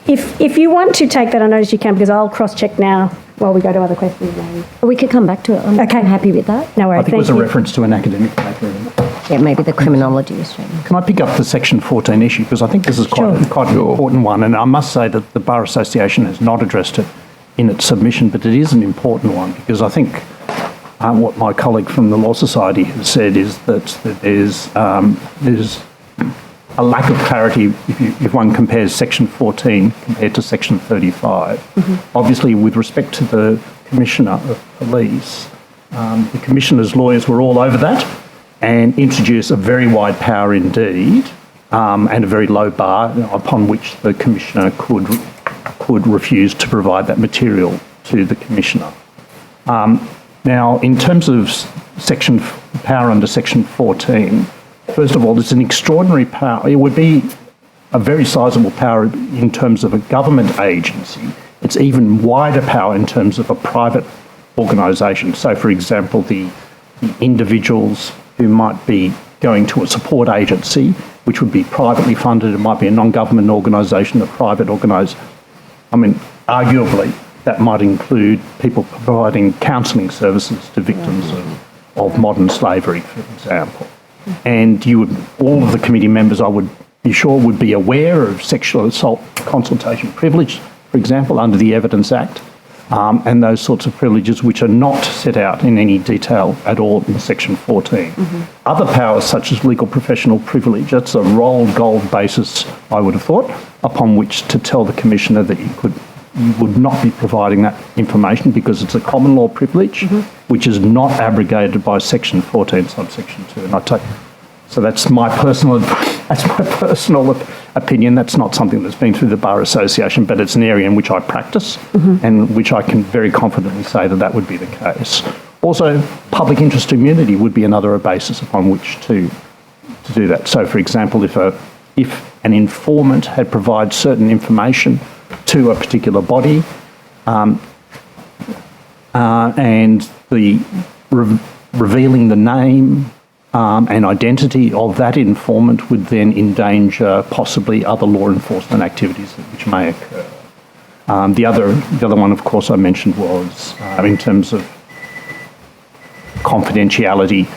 If you want to take that, I notice you can, because I'll cross-check now while we go to other questions. Maybe. We could come back to it. I'm happy with that. No worries. I think it was a reference to an academic paper. Yeah, maybe the criminology restraint. Can I pick up the Section 14 issue? Because I think this is quite an important one, and I must say that the Bar Association has not addressed it in its submission, but it is an important one, because I think what my colleague from the Law Society has said is that there's a lack of clarity if one compares Section 14 compared to Section 35. Obviously, with respect to the Commissioner of Police, the Commissioner's lawyers were all over that and introduced a very wide power indeed, and a very low bar upon which the Commissioner could refuse to provide that material to the Commissioner. Now, in terms of power under Section 14, first of all, it's an extraordinary power. It would be a very sizable power in terms of a government agency. It's even wider power in terms of a private organisation. So, for example, the individuals who might be going to a support agency, which would be privately funded, it might be a non-government organisation, a private organisation. I mean, arguably, that might include people providing counselling services to victims of modern slavery, for example. And all of the committee members, I would be sure, would be aware of sexual assault consultation privilege, for example, under the Evidence Act, and those sorts of privileges which are not set out in any detail at all in Section 14. Other powers, such as legal professional privilege, that's a rolled gold basis, I would have thought, upon which to tell the Commissioner that you would not be providing that information because it's a common law privilege, which is not abrogated by Section 14, subsection 2. And so that's my personal opinion. That's not something that's been through the Bar Association, but it's an area in which I practice and which I can very confidently say that would be the case. Also, public interest immunity would be another basis upon which to do that. So, for example, if an informant had provided certain information to a particular body and revealing the name and identity of that informant would then endanger possibly other law enforcement activities which may occur. The other one, of course, I mentioned was in terms of confidentiality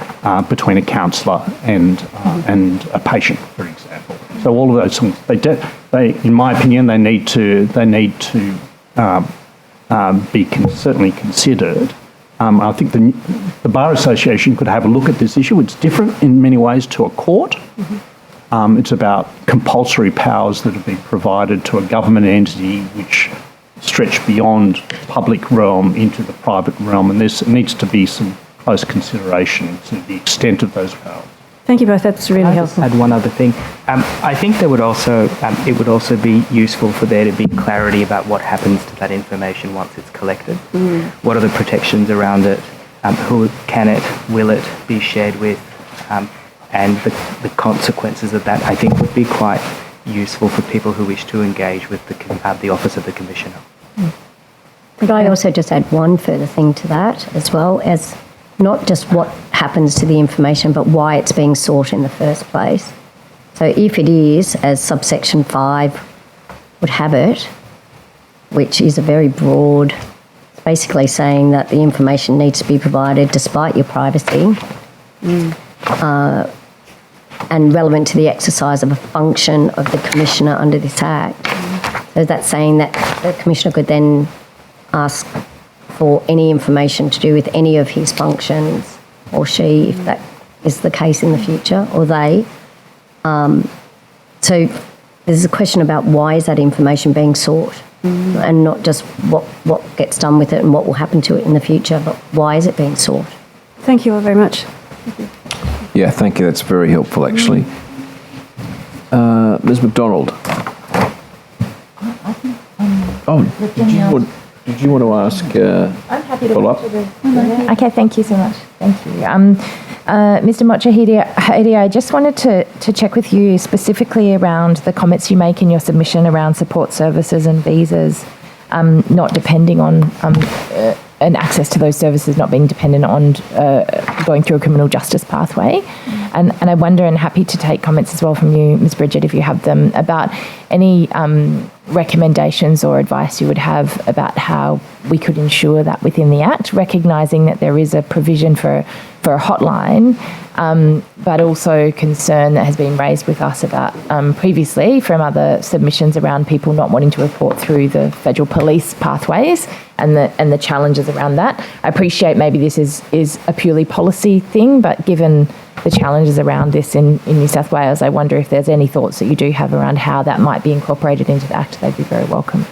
between a counsellor and a patient, for example. So all of those things, they, in my opinion, they need to be certainly considered. I think the Bar Association could have a look at this issue. It's different in many ways to a court. It's about compulsory powers that have been provided to a government entity which stretch beyond public realm into the private realm, and there needs to be some close consideration to the extent of those powers. Thank you both. That's really helpful. Add one other thing. I think there would also it would also be useful for there to be clarity about what happens to that information once it's collected. What are the protections around it? Who can it? Will it be shared with? And the consequences of that, I think, would be quite useful for people who wish to engage with the Office of the Commissioner. Could I also just add one further thing to that, as well as not just what happens to the information, but why it's being sought in the first place. So if it is, as subsection 5 would have it, which is a very broad, it's basically saying that the information needs to be provided despite your privacy, and relevant to the exercise of a function of the Commissioner under this Act. So that's saying that the Commissioner could then ask for any information to do with any of his functions, or she, if that is the case in the future, or they. So there's a question about why is that information being sought, and not just what gets done with it and what will happen to it in the future, but why is it being sought? Thank you all very much. Yeah, thank you. That's very helpful, actually. Ms. McDonald. Did you want to ask? I'm happy to follow up. Okay, thank you so much. Thank you. Mr. Mochahedi, I just wanted to check with you specifically around the comments you make in your submission around support services and visas not depending on and access to those services not being dependent on going through a criminal justice pathway. And I wonder, and happy to take comments as well from you, Ms. Bridget, if you have them, about any recommendations or advice you would have about how we could ensure that within the Act, recognising that there is a provision for a hotline, but also concern that has been raised with us about previously from other submissions around people not wanting to report through the federal police pathways and the challenges around that. I appreciate maybe this is a purely policy thing, but given the challenges around this in New South Wales, I wonder if there's any thoughts that you do have around how that might be incorporated into the Act. They'd be very welcome.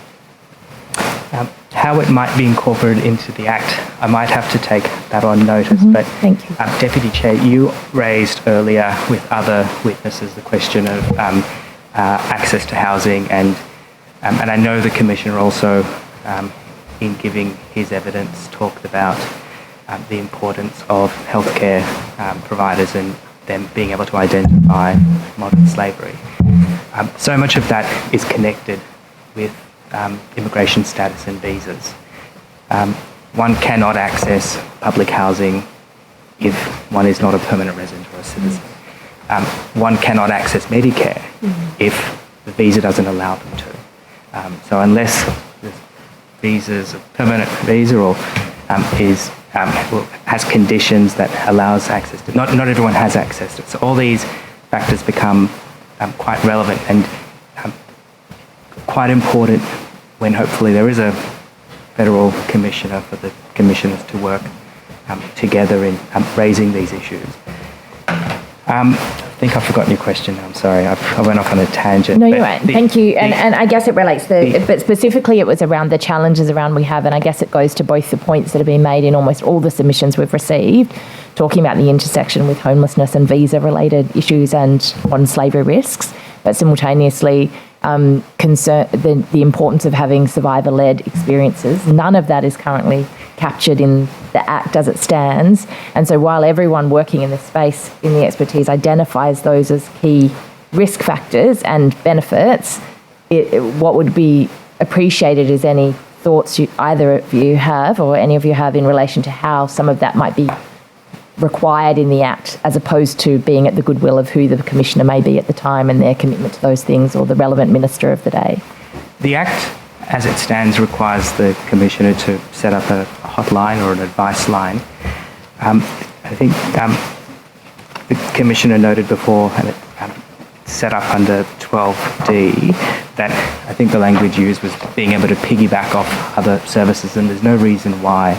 How it might be incorporated into the Act, I might have to take that on notice. But thank you. Deputy Chair, you raised earlier with other witnesses the question of access to housing, and I know the Commissioner also, in giving his evidence, talked about the importance of healthcare providers and them being able to identify modern slavery. So much of that is connected with immigration status and visas. One cannot access public housing if one is not a permanent resident or a citizen. One cannot access Medicare if the visa doesn't allow them to. So unless the visa's a permanent visa or is has conditions that allows access to. Not everyone has access to it. So all these factors become quite relevant and quite important when hopefully there is a federal commissioner for the commissioners to work together in raising these issues. I think I've forgotten your question. I'm sorry. I went off on a tangent. No, you're right. Thank you. And I guess it relates but specifically it was around the challenges around we have, and I guess it goes to both the points that have been made in almost all the submissions we've received, talking about the intersection with homelessness and visa-related issues and modern slavery risks, but simultaneously the importance of having survivor-led experiences. None of that is currently captured in the Act as it stands. And so while everyone working in this space in the expertise identifies those as key risk factors and benefits, what would be appreciated is any thoughts either of you have or any of you have in relation to how some of that might be required in the Act as opposed to being at the goodwill of who the Commissioner may be at the time and their commitment to those things or the relevant Minister of the day. The Act, as it stands, requires the Commissioner to set up a hotline or an advice line. I think the Commissioner noted before, and it set up under 12D, that I think the language used was being able to piggyback off other services, and there's no reason why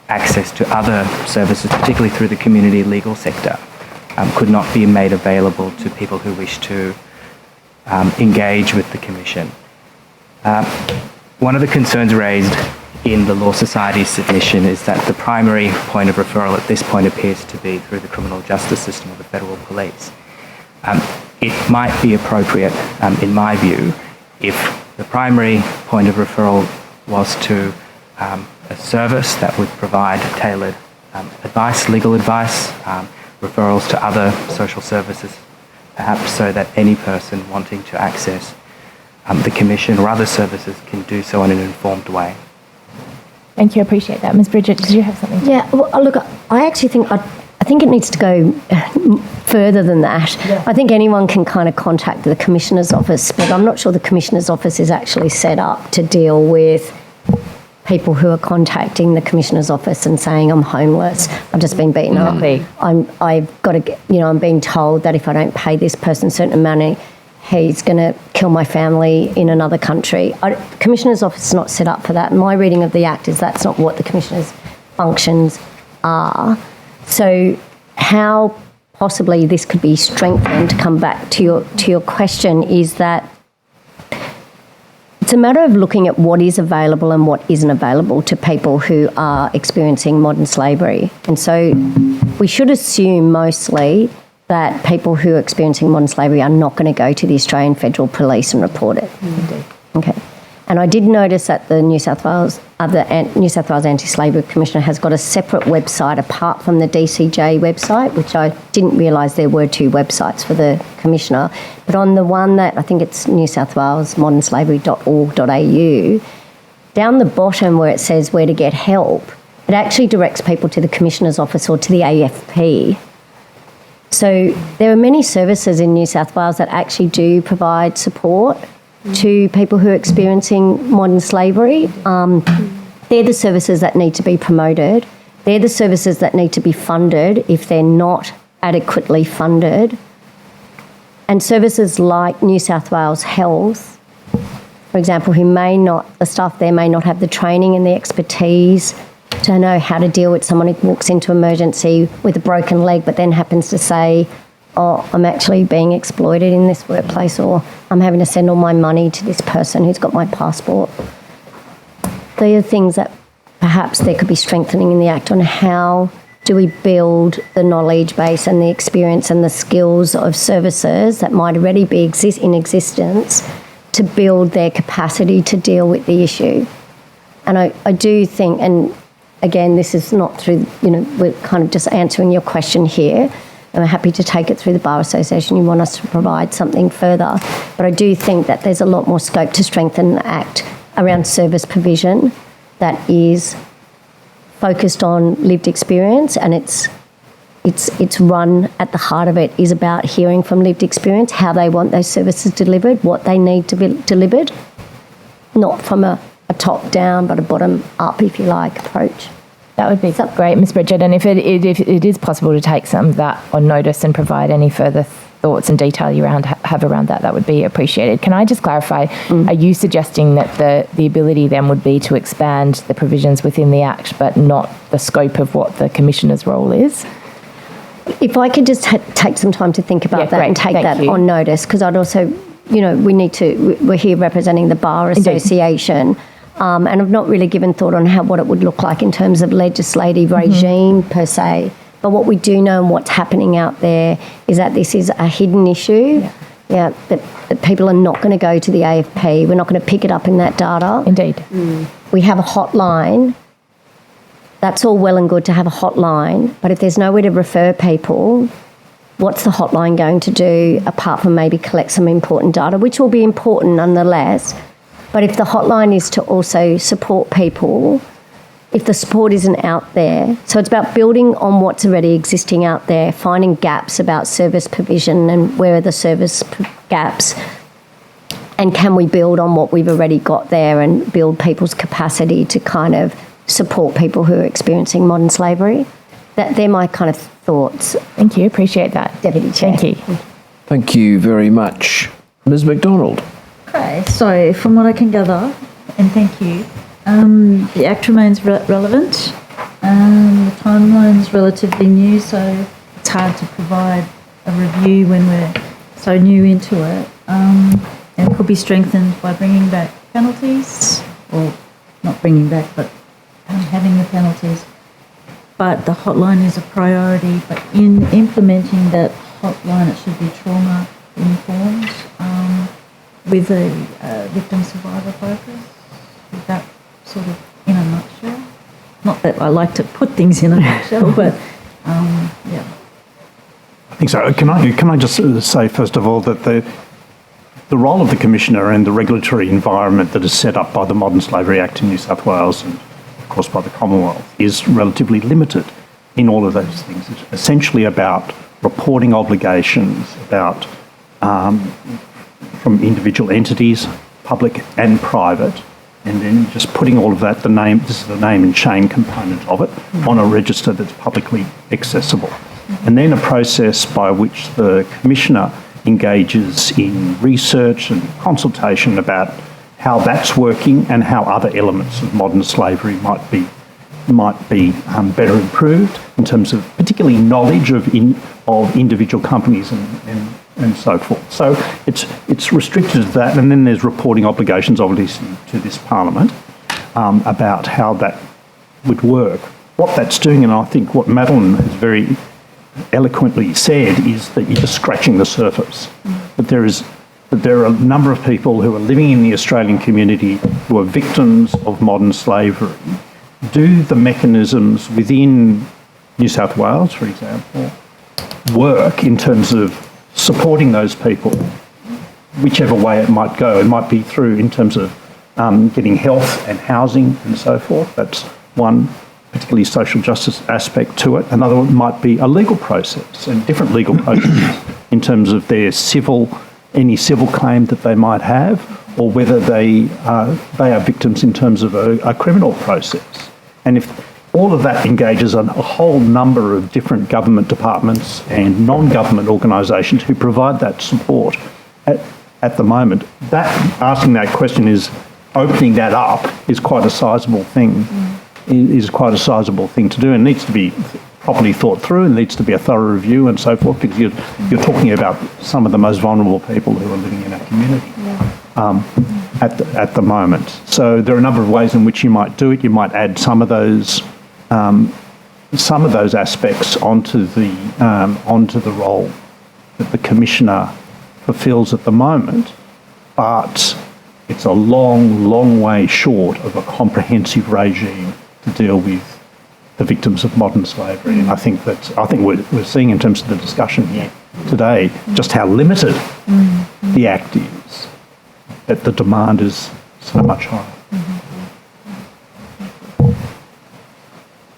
access to other services, particularly through the community legal sector, could not be made available to people who wish to engage with the Commission. One of the concerns raised in the Law Society's submission is that the primary point of referral at this point appears to be through the criminal justice system of the federal police. It might be appropriate, in my view, if the primary point of referral was to a service that would provide tailored advice, legal advice, referrals to other social services, perhaps so that any person wanting to access the Commission or other services can do so in an informed way. Thank you, I appreciate that. Ms. Bridget, did you have something? Yeah, well, look, I actually think I think it needs to go further than that. Yeah. I think anyone can kind of contact the Commissioner's office, but I'm not sure the Commissioner's office is actually set up to deal with people who are contacting the Commissioner's office and saying, I'm homeless, I've just been beaten up. I've got to, I'm being told that if I don't pay this person a certain amount of money, he's going to kill my family in another country. Commissioner's office is not set up for that. My reading of the Act is that's not what the Commissioner's functions are. So how possibly this could be strengthened, to come back to your question, is that it's a matter of looking at what is available and what isn't available to people who are experiencing modern slavery. And so we should assume mostly that people who are experiencing modern slavery are not going to go to the Australian Federal Police and report it. Indeed. Okay. And I did notice that the New South Wales Anti-Slavery Commissioner has got a separate website apart from the DCJ website, which I didn't realise there were two websites for the Commissioner. But on the one that, I think it's New South Wales modernslavery.org.au, down the bottom where it says where to get help, it actually directs people to the Commissioner's office or to the AFP. So there are many services in New South Wales that actually do provide support to people who are experiencing modern slavery. They're the services that need to be promoted. They're the services that need to be funded if they're not adequately funded. And services like New South Wales Health, for example, the staff there may not have the training and the expertise to know how to deal with someone who walks into emergency with a broken leg but then happens to say, oh, I'm actually being exploited in this workplace, or I'm having to send all my money to this person who's got my passport. They are things that perhaps there could be strengthening in the Act on how do we build the knowledge base and the experience and the skills of services that might already be in existence to build their capacity to deal with the issue. And I do think, and again, this is not through, we're kind of just answering your question here. I'm happy to take it through the Bar Association. You want us to provide something further. But I do think that there's a lot more scope to strengthen the Act around service provision that is focused on lived experience, and it's run at the heart of it is about hearing from lived experience, how they want those services delivered, what they need to be delivered, not from a top down, but a bottom up, if you like, approach. That would be great, Ms. Bridget. And if it is possible to take some of that on notice and provide any further thoughts and detail you have around that, that would be appreciated. Can I just clarify, are you suggesting that the ability then would be to expand the provisions within the Act, but not the scope of what the Commissioner's role is? If I could just take some time to think about that and take that on notice, because I'd also, we're here representing the Bar Association, and I've not really given thought on what it would look like in terms of legislative regime per se. But what we do know and what's happening out there is that this is a hidden issue. That people are not going to go to the AFP. We're not going to pick it up in that data. Indeed. We have a hotline. That's all well and good to have a hotline, but if there's nowhere to refer people, what's the hotline going to do apart from maybe collect some important data, which will be important nonetheless. But if the hotline is to also support people, if the support isn't out there, so it's about building on what's already existing out there, finding gaps about service provision and where are the service gaps, and can we build on what we've already got there and build people's capacity to kind of support people who are experiencing modern slavery. They're my kind of thoughts. Thank you, appreciate that. Deputy Chair. Thank you. Thank you very much. Ms. McDonald. Okay, so from what I can gather, and thank you, the Act remains relevant. The timeline's relatively new, so it's hard to provide a review when we're so new into it. And it could be strengthened by bringing back penalties, or not bringing back, but having the penalties. But the hotline is a priority, but in implementing that hotline, it should be trauma informed with a victim survivor focus. Is that sort of in a nutshell? Not that I like to put things in a nutshell, but yeah. I think so. Can I just say, first of all, that the role of the Commissioner and the regulatory environment that is set up by the Modern Slavery Act in New South Wales and, of course, by the Commonwealth is relatively limited in all of those things. It's essentially about reporting obligations, about from individual entities, public and private, and then just putting all of that, this is the name and shame component of it, on a register that's publicly accessible. And then a process by which the Commissioner engages in research and consultation about how that's working and how other elements of modern slavery might be better improved in terms of particularly knowledge of individual companies and so forth. So it's restricted to that, and then there's reporting obligations obviously to this Parliament about how that would work. What that's doing, and I think what Madeline has very eloquently said, is that you're just scratching the surface. That there are a number of people who are living in the Australian community who are victims of modern slavery. Do the mechanisms within New South Wales, for example, work in terms of supporting those people, whichever way it might go? It might be through in terms of getting health and housing and so forth. That's one particularly social justice aspect to it. Another one might be a legal process and different legal processes in terms of their any civil claim that they might have, or whether they are victims in terms of a criminal process. And if all of that engages a whole number of different government departments and non-government organisations who provide that support at the moment, asking that question is, opening that up is quite a sizable thing. Is quite a sizable thing to do, and needs to be properly thought through, and needs to be a thorough review and so forth, because you're talking about some of the most vulnerable people who are living in our community at the moment. So there are a number of ways in which you might do it. You might add some of those aspects onto the role that the Commissioner fulfills at the moment, but it's a long, long way short of a comprehensive regime to deal with the victims of modern slavery. And I think we're seeing in terms of the discussion here today just how limited the Act is, that the demand is so much higher.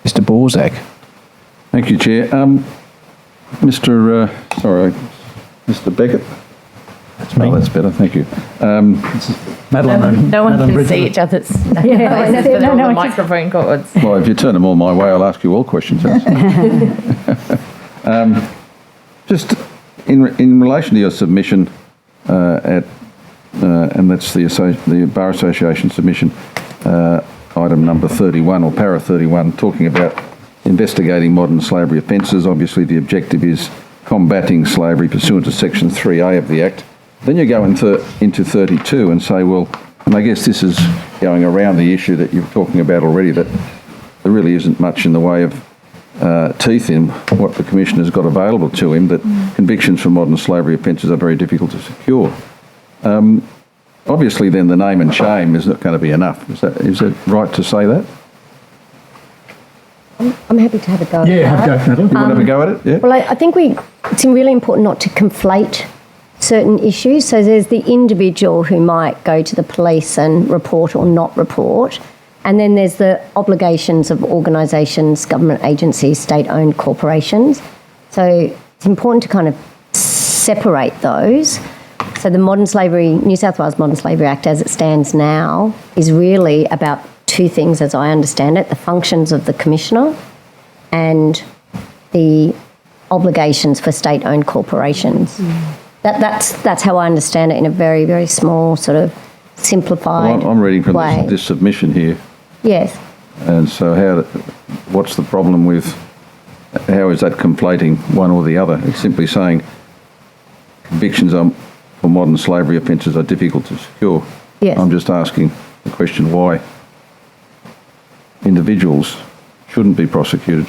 Mr. Borzak. Thank you, Chair. Mr. Beckett. Oh, that's better, thank you. Madeline. No one Madeline can Bridget. see each other's faces, no, but they're on no, the it's just- microphone cords. Well, if you turn them all my way, I'll ask you all questions. Just in relation to your submission and that's the Bar Association submission, item number 31 or para 31, talking about investigating modern slavery offences. Obviously, the objective is combating slavery pursuant to Section 3A of the Act. Then you go into 32 and say, well, and I guess this is going around the issue that you're talking about already, that there really isn't much in the way of teeth in what the Commissioner's got available to him, that convictions for modern slavery offences are very difficult to secure. Obviously, then the name and shame is not going to be enough. Is it right to say that? I'm happy to have a go. Yeah, have a go, Madeline. You want to have a go at it? Yeah. Well, I think it's really important not to conflate certain issues. So there's the individual who might go to the police and report or not report. And then there's the obligations of organisations, government agencies, state-owned corporations. So it's important to kind of separate those. So the New South Wales Modern Slavery Act as it stands now is really about two things as I understand it: the functions of the Commissioner and the obligations for state-owned corporations. That's how I understand it in a very, very small sort of simplified Well, I'm reading from way. this submission here. Yes. And so what's the problem with, how is that conflating one or the other? It's simply saying convictions for modern slavery offences are difficult to secure. Yes. I'm just asking the question why individuals shouldn't be prosecuted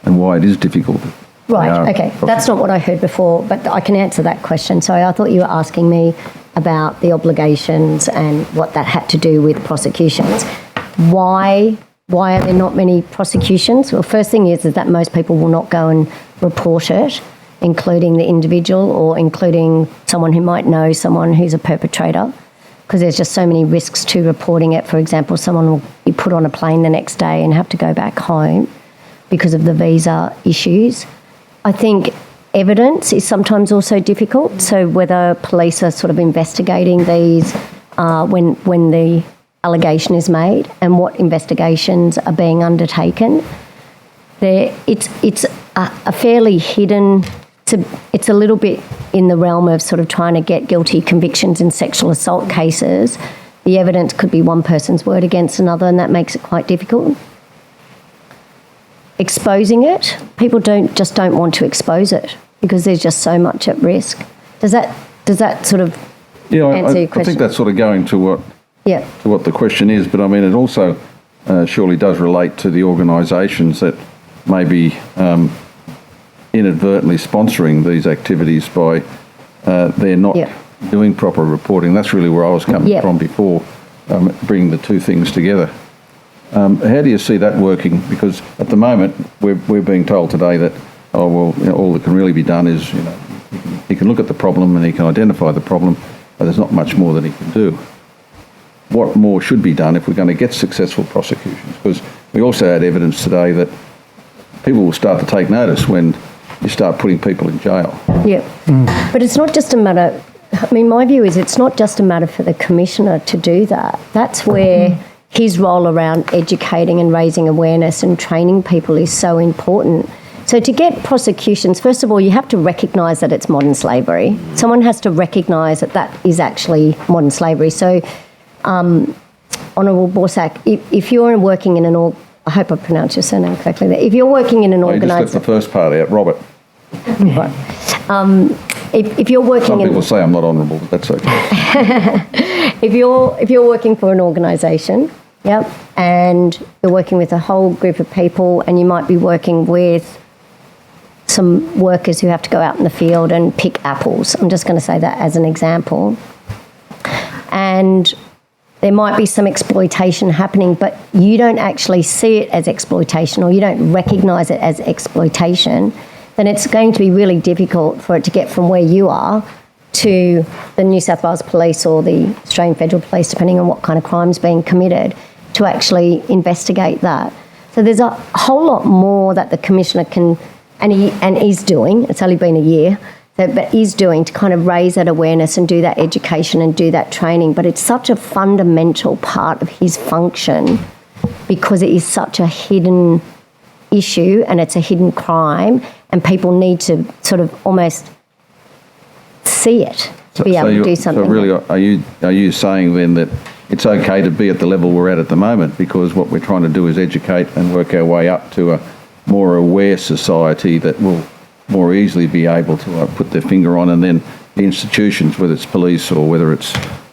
and why it is difficult. Right, okay. That's not what I heard before, but I can answer that question. So I thought you were asking me about the obligations and what that had to do with prosecutions. Why are there not many prosecutions? Well, first thing is that most people will not go and report it, including the individual or including someone who might know someone who's a perpetrator, because there's just so many risks to reporting it. For example, someone will be put on a plane the next day and have to go back home because of the visa issues. I think evidence is sometimes also difficult. So whether police are sort of investigating these when the allegation is made and what investigations are being undertaken, it's a fairly hidden. It's a little bit in the realm of sort of trying to get guilty convictions in sexual assault cases. The evidence could be one person's word against another, and that makes it quite difficult. Exposing it, people don't want to expose it because there's just so much at risk. Does that sort of answer your question? I think that's sort of going to what the question is, but I mean it also surely does relate to the organisations that may be inadvertently sponsoring these activities by they're not doing proper reporting. That's really where I was coming from before, bringing the two things together. How do you see that working? Because at the moment we're being told today that all that can really be done is he can look at the problem and he can identify the problem, but there's not much more that he can do. What more should be done if we're going to get successful prosecutions? Because we also had evidence today that people will start to take notice when you start putting people in jail. Yeah, but it's not just a matter. I mean, my view is it's not just a matter for the Commissioner to do that. That's where his role around educating and raising awareness and training people is so important. So to get prosecutions, first of all, you have to recognise that it's modern slavery. Someone has to recognise that that is actually modern slavery. So, Honourable Borsak, if you're working in I hope I pronounced your surname correctly there. If you're working in an organisation... You just left the first part out, Robert. Right. If you're working Some people say I'm not honourable, but that's okay. If you're working for an organisation, and you're working with a whole group of people, and you might be working with some workers who have to go out in the field and pick apples. I'm just going to say that as an example. And there might be some exploitation happening, but you don't actually see it as exploitation or you don't recognise it as exploitation, then it's going to be really difficult for it to get from where you are to the New South Wales Police or the Australian Federal Police, depending on what kind of crime's being committed, to actually investigate that. So there's a whole lot more that the Commissioner can, and is doing, it's only been a year, but is doing to kind of raise that awareness and do that education and do that training. But it's such a fundamental part of his function because it is such a hidden issue and it's a hidden crime, and people need to sort of almost see it to be able to do something. So really, are you saying then that it's okay to be at the level we're at the moment, because what we're trying to do is educate and work our way up to a more aware society that will more easily be able to put their finger on, and then the institutions, whether it's police or whether it's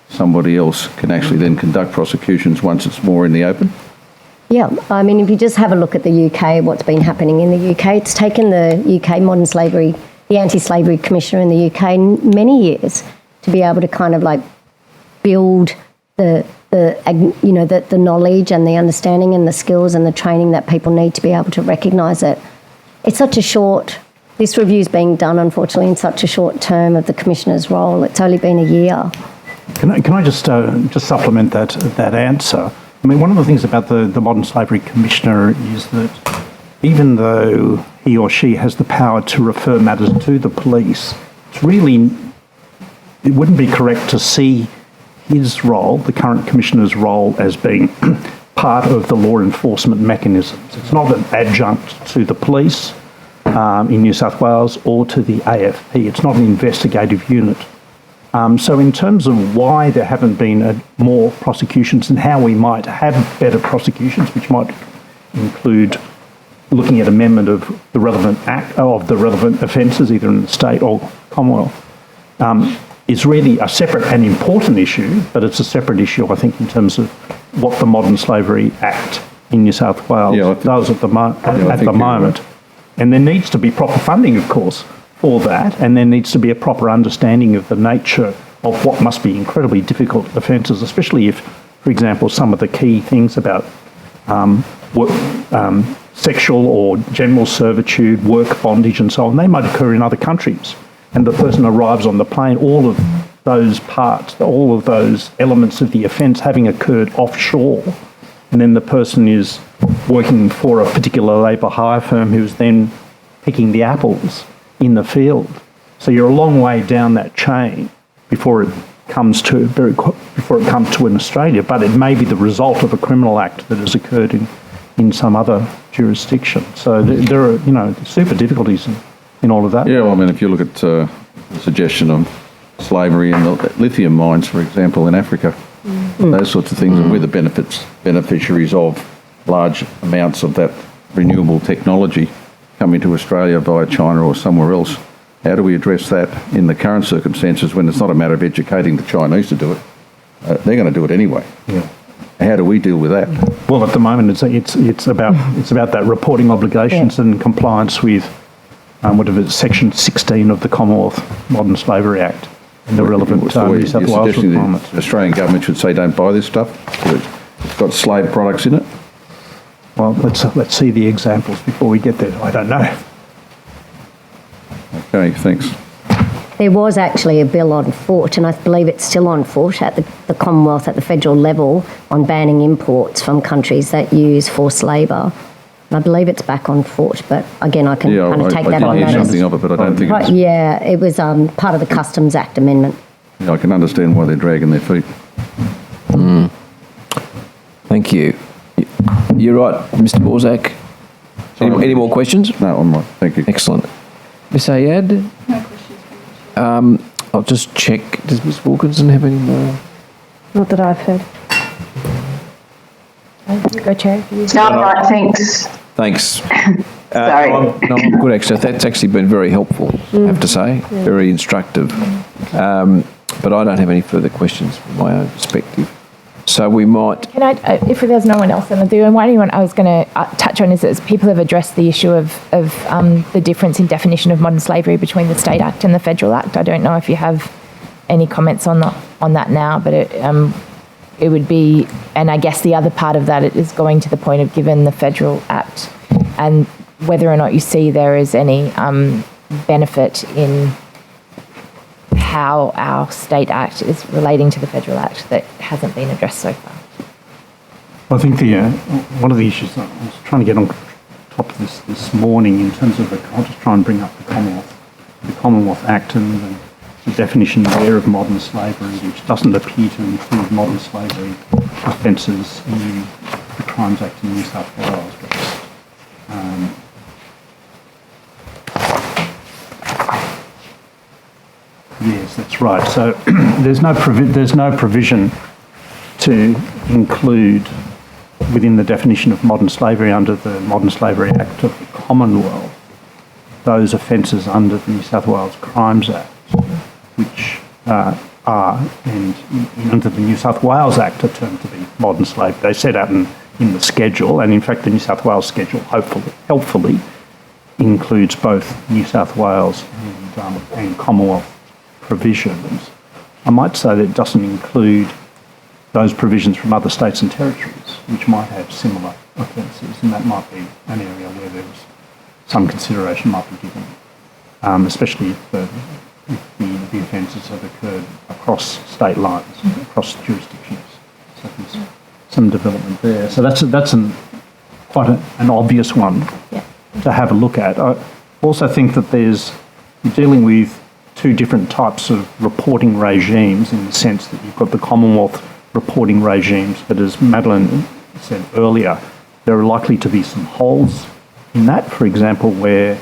somebody else, can actually then conduct prosecutions once it's more in the open? Yeah, I mean, if you just have a look at the UK, what's been happening in the UK, it's taken the UK modern slavery, the anti-slavery commissioner in the UK many years to be able to kind of like build the knowledge and the understanding and the skills and the training that people need to be able to recognise it. It's such a short, this review's being done unfortunately in such a short term of the commissioner's role. It's only been a year. Can I just supplement that answer? I mean, one of the things about the Modern Slavery Commissioner is that even though he or she has the power to refer matters to the police, it wouldn't be correct to see his role, the current Commissioner's role, as being part of the law enforcement mechanisms. It's not an adjunct to the police in New South Wales or to the AFP. It's not an investigative unit. So in terms of why there haven't been more prosecutions and how we might have better prosecutions, which might include looking at amendment of the relevant offences, either in the state or Commonwealth, is really a separate and important issue, but it's a separate issue, I think, in terms of what the Modern Slavery Act in New South Wales does at the moment. And there needs to be proper funding, of course, for that, and there needs to be a proper understanding of the nature of what must be incredibly difficult offences, especially if, for example, some of the key things about sexual or general servitude, work bondage and so on, they might occur in other countries. And the person arrives on the plane, all of those parts, all of those elements of the offence having occurred offshore, and then the person is working for a particular labour hire firm who's then picking the apples in the field. So you're a long way down that chain before it comes to in Australia, but it may be the result of a criminal act that has occurred in some other jurisdiction. So there are super difficulties in all of that. Yeah, well, I mean, if you look at the suggestion of slavery in the lithium mines, for example, in Africa, those sorts of things, and we're the beneficiaries of large amounts of that renewable technology coming to Australia via China or somewhere else. How do we address that in the current circumstances when it's not a matter of educating the Chinese to do it? They're going to do it anyway. Yeah. How do we deal with that? Well, at the moment, it's about that reporting obligations and compliance with Section 16 of the Commonwealth Modern Slavery Act and the relevant New South Wales requirements. The Australian government should say, don't buy this stuff. It's got slave products in it. Well, let's see the examples before we get there. I don't know. Okay, thanks. There was actually a bill on foot, and I believe it's still on foot at the Commonwealth at the federal level on banning imports from countries that use forced labour. And I believe it's back on foot, but again, I can kind of take that on notice. I did hear something of it, but I don't think it's... Yeah, it was part of the Customs Act amendment. Yeah, I can understand why they're dragging their feet. Thank you. You're right, Mr. Borzak. Any more questions? No, I'm right. Thank you. Excellent. Ms. Ayad? No questions. I'll just check. Does Ms. Wilkinson have any more? Not that I've heard. You go, Chair. No, I'm right, thanks. Thanks. Sorry. I'm good, actually. That's actually been very helpful, I have to say. Very instructive. But I don't have any further questions from my own perspective. So we might... Can I, if there's no one else on the do, and one I was going to touch on is that people have addressed the issue of the difference in definition of modern slavery between the State Act and the Federal Act. I don't know if you have any comments on that now, but it would be, and I guess the other part of that is going to the point of given the Federal Act and whether or not you see there is any benefit in how our State Act is relating to the Federal Act that hasn't been addressed so far. I think one of the issues I was trying to get on top of this morning in terms of I'll just try and bring up the Commonwealth Act and the definition there of modern slavery, which doesn't appear to include modern slavery offences in the Crimes Act in New South Wales. Yes, that's right. So there's no provision to include within the definition of modern slavery under the Modern Slavery Act of the Commonwealth those offences under the New South Wales Crimes Act, which are, and under the New South Wales Act, are termed to be modern slavery. They set out in the schedule, and in fact the New South Wales schedule helpfully includes both New South Wales and Commonwealth provisions. I might say that it doesn't include those provisions from other states and territories, which might have similar offences, and that might be an area where there's some consideration might be given, especially if the offences have occurred across state lines, across jurisdictions. So there's some development there. So that's quite an obvious one to have a look at. I also think that you're dealing with two different types of reporting regimes in the sense that you've got the Commonwealth reporting regimes, but as Madeline said earlier, there are likely to be some holes in that. For example, where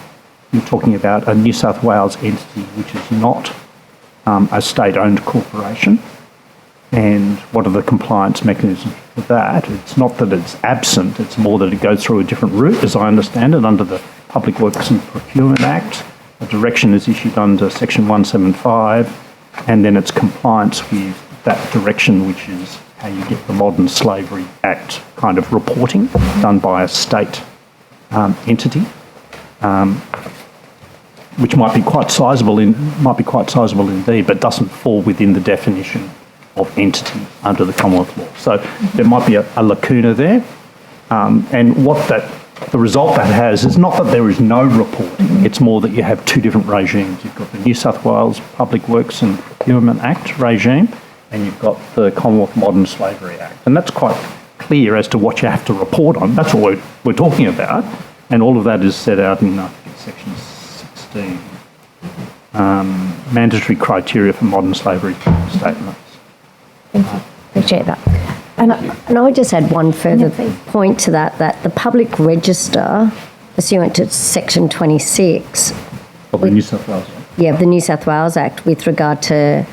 you're talking about a New South Wales entity which is not a state-owned corporation, and what are the compliance mechanisms for that? It's not that it's absent, it's more that it goes through a different route, as I understand it, under the Public Works and Procurement Act. A direction is issued under Section 175, and then it's compliance with that direction, which is how you get the Modern Slavery Act kind of reporting done by a state entity, which might be quite sizable indeed, but doesn't fall within the definition of entity under the Commonwealth law. So there might be a lacuna there, and the result that has is not that there is no reporting, it's more that you have two different regimes. You've got the New South Wales Public Works and Procurement Act regime, and you've got the Commonwealth Modern Slavery Act. And that's quite clear as to what you have to report on. That's what we're talking about. And all of that is set out in, I think it's Section 16. Mandatory criteria for modern slavery statements. Thank you. Appreciate that. And I would just add one further point to that the public register, pursuant to Section 26 of the New South Wales Act. Yeah, the New South Wales Act with regard to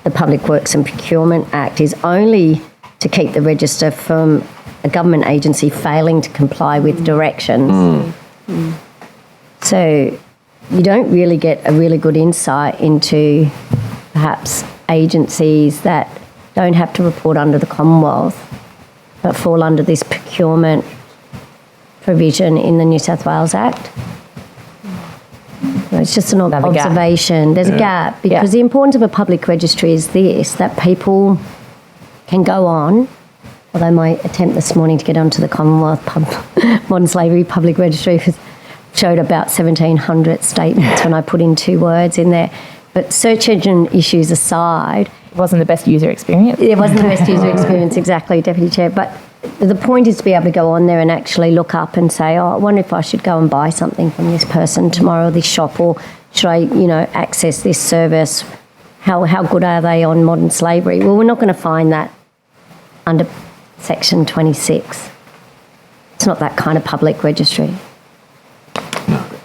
the Public Works and Procurement Act is only to keep the register from a government agency failing to comply with directions. So you don't really get a really good insight into perhaps agencies that don't have to report under the Commonwealth but fall under this procurement provision in the New South Wales Act. It's just an observation. There's a gap because the importance of a public registry is this, that people can go on, although my attempt this morning to get onto the Commonwealth Modern Slavery Public Registry showed about 1,700 statements when I put in 2 words in there. But search engine issues aside... It wasn't the best user experience. It wasn't the best user experience, exactly, Deputy Chair. But the point is to be able to go on there and actually look up and say, I wonder if I should go and buy something from this person tomorrow, this shop, or should I, access this service? How good are they on modern slavery? Well, we're not going to find that under Section 26. It's not that kind of public registry.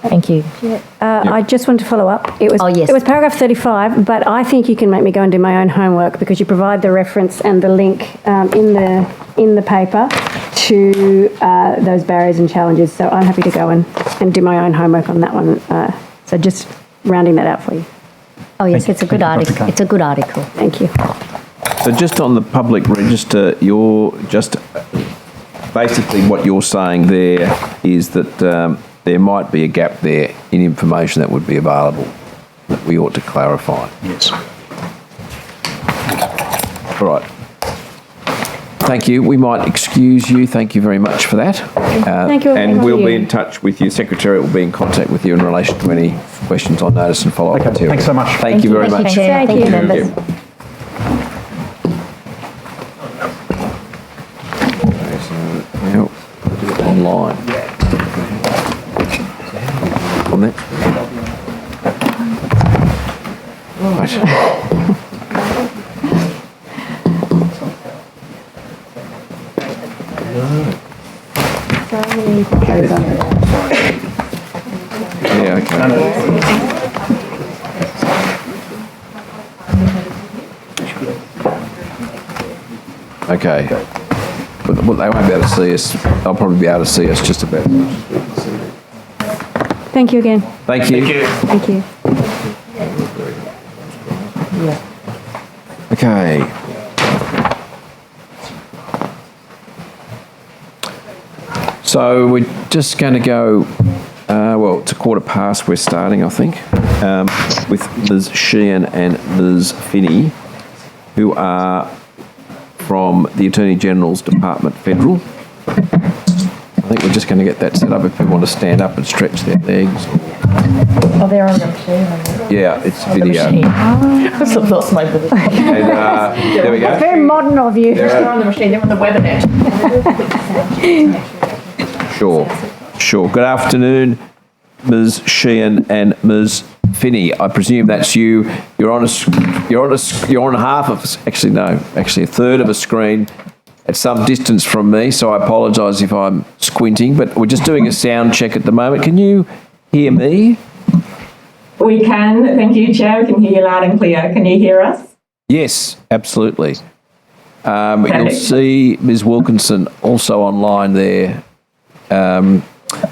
Thank you. I just want to follow up. It was paragraph 35, but I think you can make me go and do my own homework because you provide the reference and the link in the paper to those barriers and challenges. So I'm happy to go and do my own homework on that one. So just rounding that out for you. Oh yes, it's a good article. It's a good article. Thank you. So just on the public register, you're just basically what you're saying there is that there might be a gap there in information that would be available that we ought to clarify. Yes. All right. Thank you. We might excuse you. Thank you very much for that. Thank you. And we'll be in touch with you. Secretariat will be in contact with you in relation to any questions on notice and follow-up material. Thanks so much. Thank you very much. Thank you, members. Okay, so now we'll do it online. On that. right. Yeah, okay. But they won't be able to see us. They'll probably be able to see us just about as much as we can see them. Thank you again. Thank you. Thank you. Okay. So we're just going to go, well, it's 1:15 we're starting, I think, with Ms. Sheehan and Ms. Finney, who are from the Attorney General's Department Federal. I think we're just going to get that set up if people want to stand up and stretch their legs. Oh, they're on the machine. Yeah, it's video. That's not my business. And there we go. That's very modern of you. They're They're on the machine. They're on the webinet. Sure. Good afternoon, Ms. Sheehan and Ms. Finney. I presume that's you. You're on half of, actually no, actually a third of a screen at some distance from me, so I apologise if I'm squinting, but we're just doing a sound check at the moment. Can you hear me? We can. Thank you, Chair. We can hear you loud and clear. Can you hear us? Yes, absolutely. You'll see Ms. Wilkinson also online there, and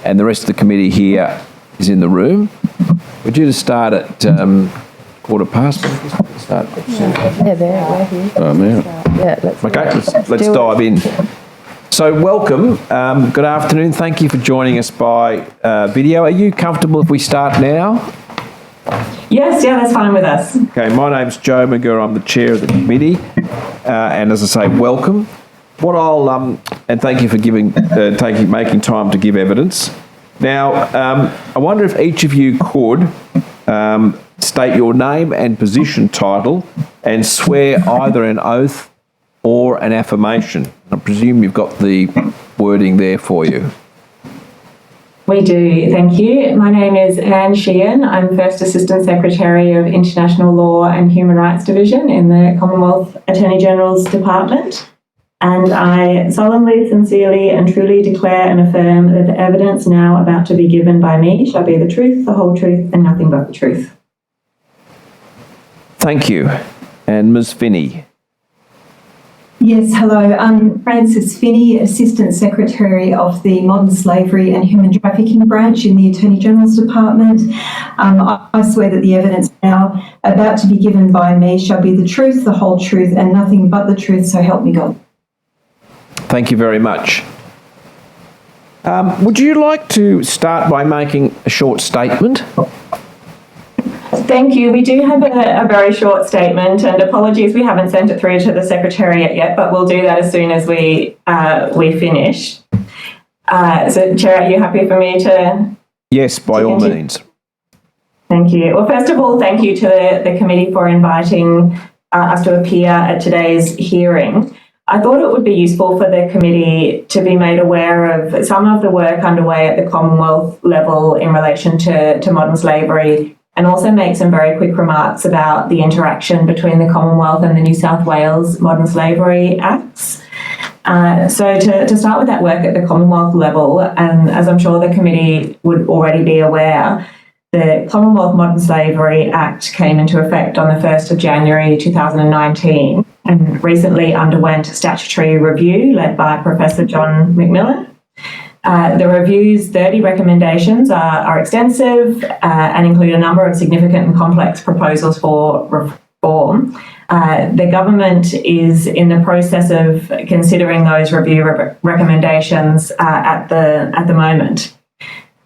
the rest of the committee here is in the room. We're due to start at 1:15. Start. Yeah, we're here. Oh, man. Yeah, Let's dive in. So welcome. Good afternoon. Thank you for joining us by video. Are you comfortable if we start now? Yes, yeah, that's fine with us. Okay, my name's Joe Magura. I'm the chair of the committee, and as I say, welcome. What I'll and thank you for making time to give evidence. Now, I wonder if each of you could state your name and position title and swear either an oath or an affirmation. I presume you've got the wording there for you. We do, thank you. My name is Anne Sheehan. I'm First Assistant Secretary of International Law and Human Rights Division in the Commonwealth Attorney General's Department. And I solemnly, sincerely and truly declare and affirm that the evidence now about to be given by me shall be the truth, the whole truth and nothing but the truth. Thank you. And Ms. Finney. Yes, hello. I'm Frances Finney, Assistant Secretary of the Modern Slavery and Human Trafficking Branch in the Attorney General's Department. I swear that the evidence now about to be given by me shall be the truth, the whole truth, and nothing but the truth, so help me God. Thank you very much. Would you like to start by making a short statement? Thank you. We do have a very short statement, and apologies we haven't sent it through to the Secretariat yet, but we'll do that as soon as we finish. So, Chair, are you happy for me to? Yes, by all means. Thank you. Well, first of all, thank you to the committee for inviting us to appear at today's hearing. I thought it would be useful for the committee to be made aware of some of the work underway at the Commonwealth level in relation to modern slavery, and also make some very quick remarks about the interaction between the Commonwealth and the New South Wales Modern Slavery Acts. So to start with that work at the Commonwealth level, and as I'm sure the committee would already be aware, the Commonwealth Modern Slavery Act came into effect on the 1st of January 2019 and recently underwent a statutory review led by Professor John McMillan. The review's 30 recommendations are extensive and include a number of significant and complex proposals for reform. The government is in the process of considering those review recommendations at the moment.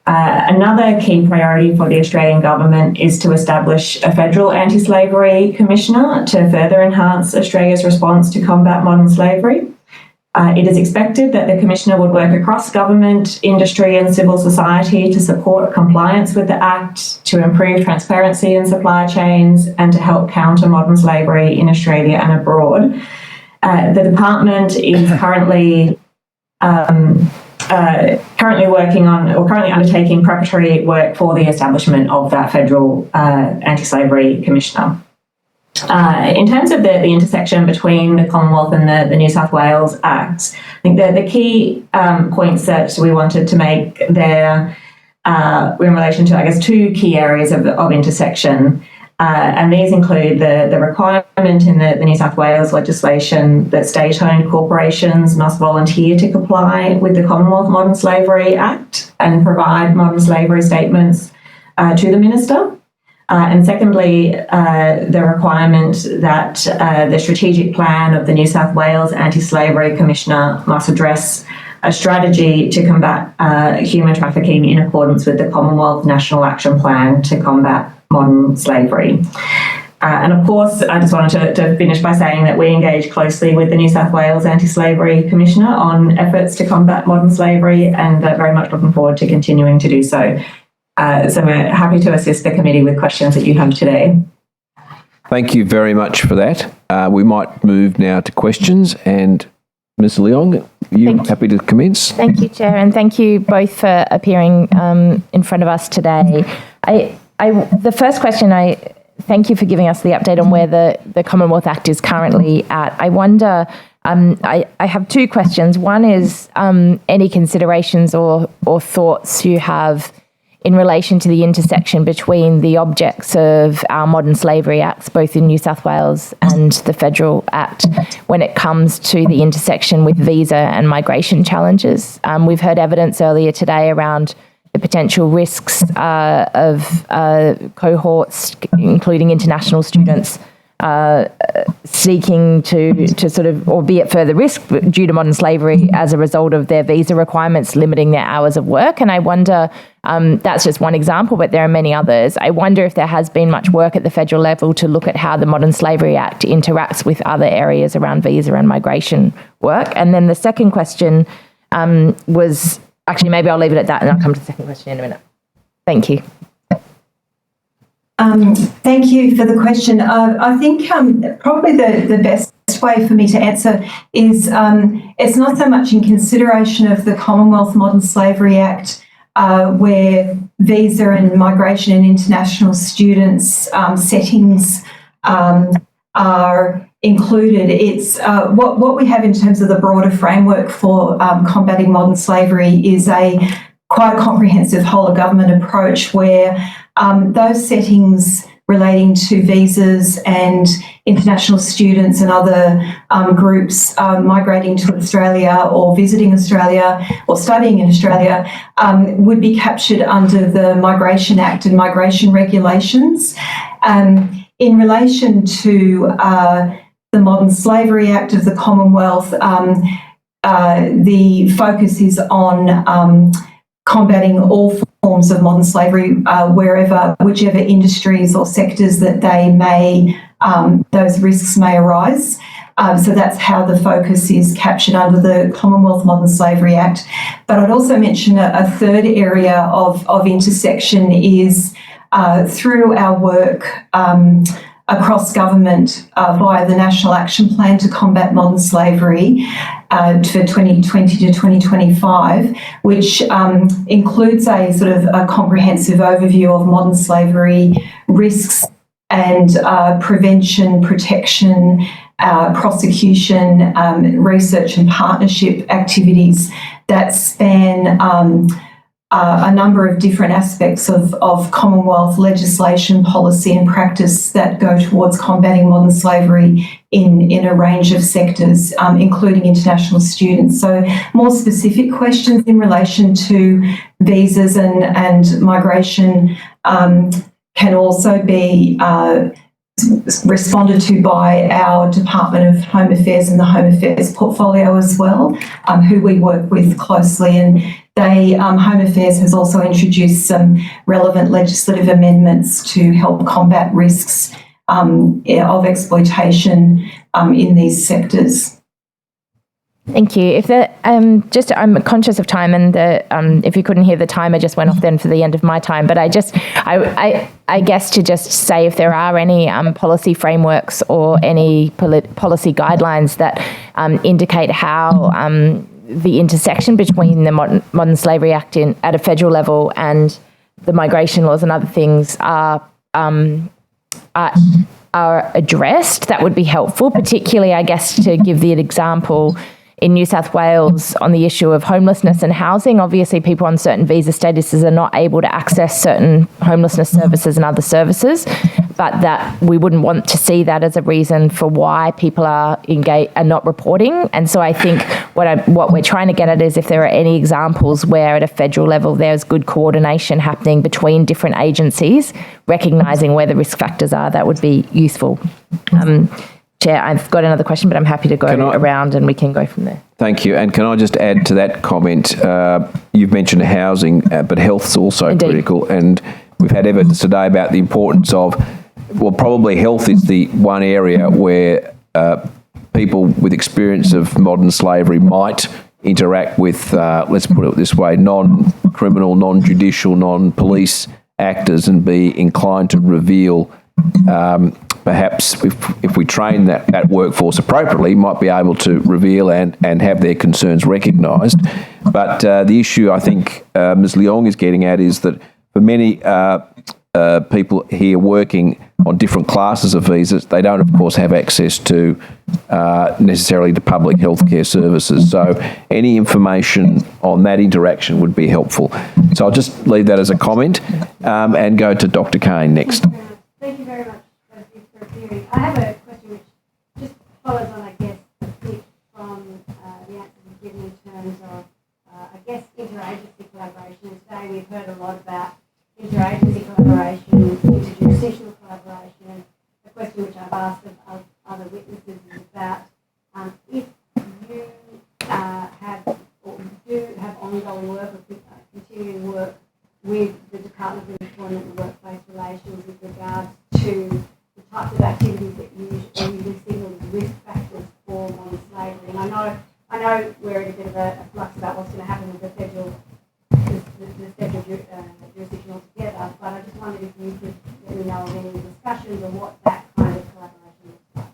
Another key priority for the Australian government is to establish a federal anti-slavery commissioner to further enhance Australia's response to combat modern slavery. It is expected that the commissioner would work across government, industry and civil society to support compliance with the Act, to improve transparency in supply chains and to help counter modern slavery in Australia and abroad. The department is currently working on, or currently undertaking preparatory work for the establishment of that federal anti-slavery commissioner. In terms of the intersection between the Commonwealth and the New South Wales Act, I think the key points that we wanted to make there were in relation to, I guess, two key areas of intersection. And these include the requirement in the New South Wales legislation that state-owned corporations must volunteer to comply with the Commonwealth Modern Slavery Act and provide modern slavery statements to the Minister. And secondly, the requirement that the strategic plan of the New South Wales Anti-Slavery Commissioner must address a strategy to combat human trafficking in accordance with the Commonwealth National Action Plan to combat modern slavery. And of course, I just wanted to finish by saying that we engage closely with the New South Wales Anti-Slavery Commissioner on efforts to combat modern slavery, and very much looking forward to continuing to do so. So we're happy to assist the committee with questions that you have today. Thank you very much for that. We might move now to questions, and Ms. Leong, are you happy to commence? Thank you, Chair, and thank you both for appearing in front of us today. The first question, thank you for giving us the update on where the Commonwealth Act is currently at. I wonder, I have two questions. One is any considerations or thoughts you have in relation to the intersection between the objects of our modern slavery acts, both in New South Wales and the Federal Act, when it comes to the intersection with visa and migration challenges. We've heard evidence earlier today around the potential risks of cohorts, including international students, seeking to sort of, or be at further risk due to modern slavery as a result of their visa requirements limiting their hours of work. And I wonder, that's just one example, but there are many others. I wonder if there has been much work at the federal level to look at how the Modern Slavery Act interacts with other areas around visa and migration work. And then the second question was, actually, maybe I'll leave it at that and I'll come to the second question in a minute. Thank you. Thank you for the question. I think probably the best way for me to answer is it's not so much in consideration of the Commonwealth Modern Slavery Act, where visa and migration and international students settings are included. It's what we have in terms of the broader framework for combating modern slavery is quite a comprehensive whole of government approach where those settings relating to visas and international students and other groups migrating to Australia or visiting Australia or studying in Australia would be captured under the Migration Act and migration regulations. In relation to the Modern Slavery Act of the Commonwealth, the focus is on combating all forms of modern slavery whichever industries or sectors that they may, those risks may arise. So that's how the focus is captured under the Commonwealth Modern Slavery Act. But I'd also mention a third area of intersection is through our work across government via the National Action Plan to Combat Modern Slavery for 2020 to 2025, which includes a sort of a comprehensive overview of modern slavery risks and prevention, protection, prosecution, research and partnership activities that span a number of different aspects of Commonwealth legislation, policy and practice that go towards combating modern slavery in a range of sectors, including international students. So more specific questions in relation to visas and migration can also be responded to by our Department of Home Affairs and the Home Affairs portfolio as well, who we work with closely. And Home Affairs has also introduced some relevant legislative amendments to help combat risks of exploitation in these sectors. Thank you. I'm conscious of time, and if you couldn't hear, the timer just went off then for the end of my time. But I guess to just say if there are any policy frameworks or any policy guidelines that indicate how the intersection between the Modern Slavery Act at a federal level and the migration laws and other things are are addressed, that would be helpful, particularly, I guess, to give the example in New South Wales on the issue of homelessness and housing. Obviously, people on certain visa statuses are not able to access certain homelessness services and other services, but that we wouldn't want to see that as a reason for why people are not reporting. And so I think what we're trying to get at is if there are any examples where at a federal level there's good coordination happening between different agencies, recognising where the risk factors are, that would be useful. Chair, I've got another question, but I'm happy to go around and we can go from there. Thank you. And can I just add to that comment? You've mentioned housing, but health's also critical. And we've had evidence today about the importance of, well, probably health is the one area where people with experience of modern slavery might interact with, let's put it this way, non-criminal, non-judicial, non-police actors and be inclined to reveal perhaps if we train that workforce appropriately, might be able to reveal and have their concerns recognised. But the issue I think Ms Leong is getting at is that for many people here working on different classes of visas, they don't, of course, have access to necessarily to public healthcare services. So any information on that interaction would be helpful. So I'll just leave that as a comment and go to Dr. Kane next. Thank you very much for appearing. I have a question which just follows on, I guess, a bit from the answers you've given in terms of, I guess, interagency collaboration. Today we've heard a lot about interagency collaboration, interjurisdictional collaboration, and the question which I've asked of other witnesses is about if you have or do have ongoing work or continuing work with the Department of Employment and Workplace Relations with regards to the types of activities that you usually signal as risk factors for modern slavery. And I know we're in a bit of a flux about what's going to happen with the federal jurisdiction altogether, but I just wondered if you could let me know of any discussions or what that kind of collaboration looks like.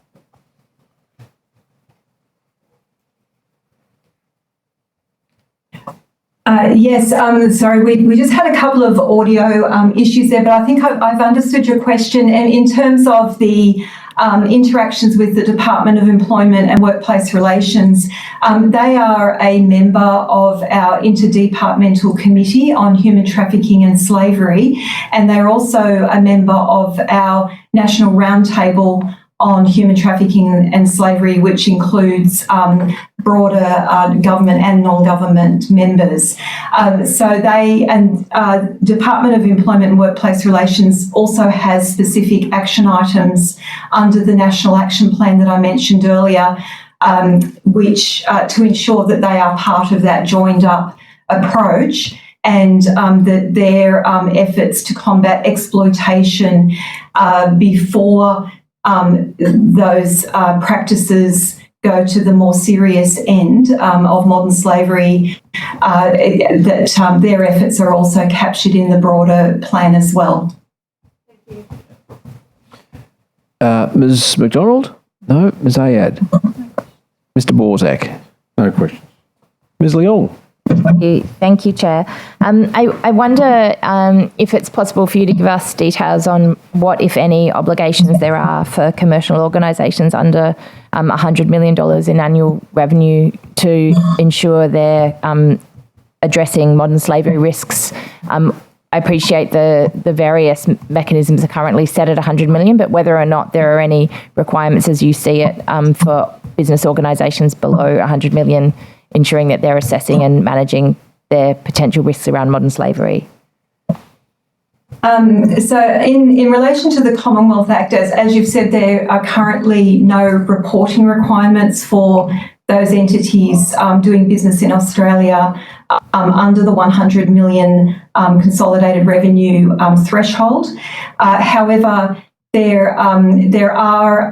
Yes, sorry, we just had a couple of audio issues there, but I think I've understood your question. And in terms of the interactions with the Department of Employment and Workplace Relations, they are a member of our Interdepartmental Committee on Human Trafficking and Slavery, and they're also a member of our National Roundtable on Human Trafficking and Slavery, which includes broader government and non-government members. So they and Department of Employment and Workplace Relations also has specific action items under the National Action Plan that I mentioned earlier, which to ensure that they are part of that joined up approach and that their efforts to combat exploitation before those practices go to the more serious end of modern slavery, that their efforts are also captured in the broader plan as well. Thank you. Ms McDonald? No. Ms Ayad? Mr Borzak? No questions. Ms Leong? Thank you, Chair. I wonder if it's possible for you to give us details on what, if any, obligations there are for commercial organisations under $100 million in annual revenue to ensure they're addressing modern slavery risks. I appreciate the various mechanisms are currently set at 100 million, but whether or not there are any requirements as you see it for business organisations below 100 million, ensuring that they're assessing and managing their potential risks around modern slavery. So in relation to the Commonwealth Act, as you've said, there are currently no reporting requirements for those entities doing business in Australia under the 100 million consolidated revenue threshold. However, there are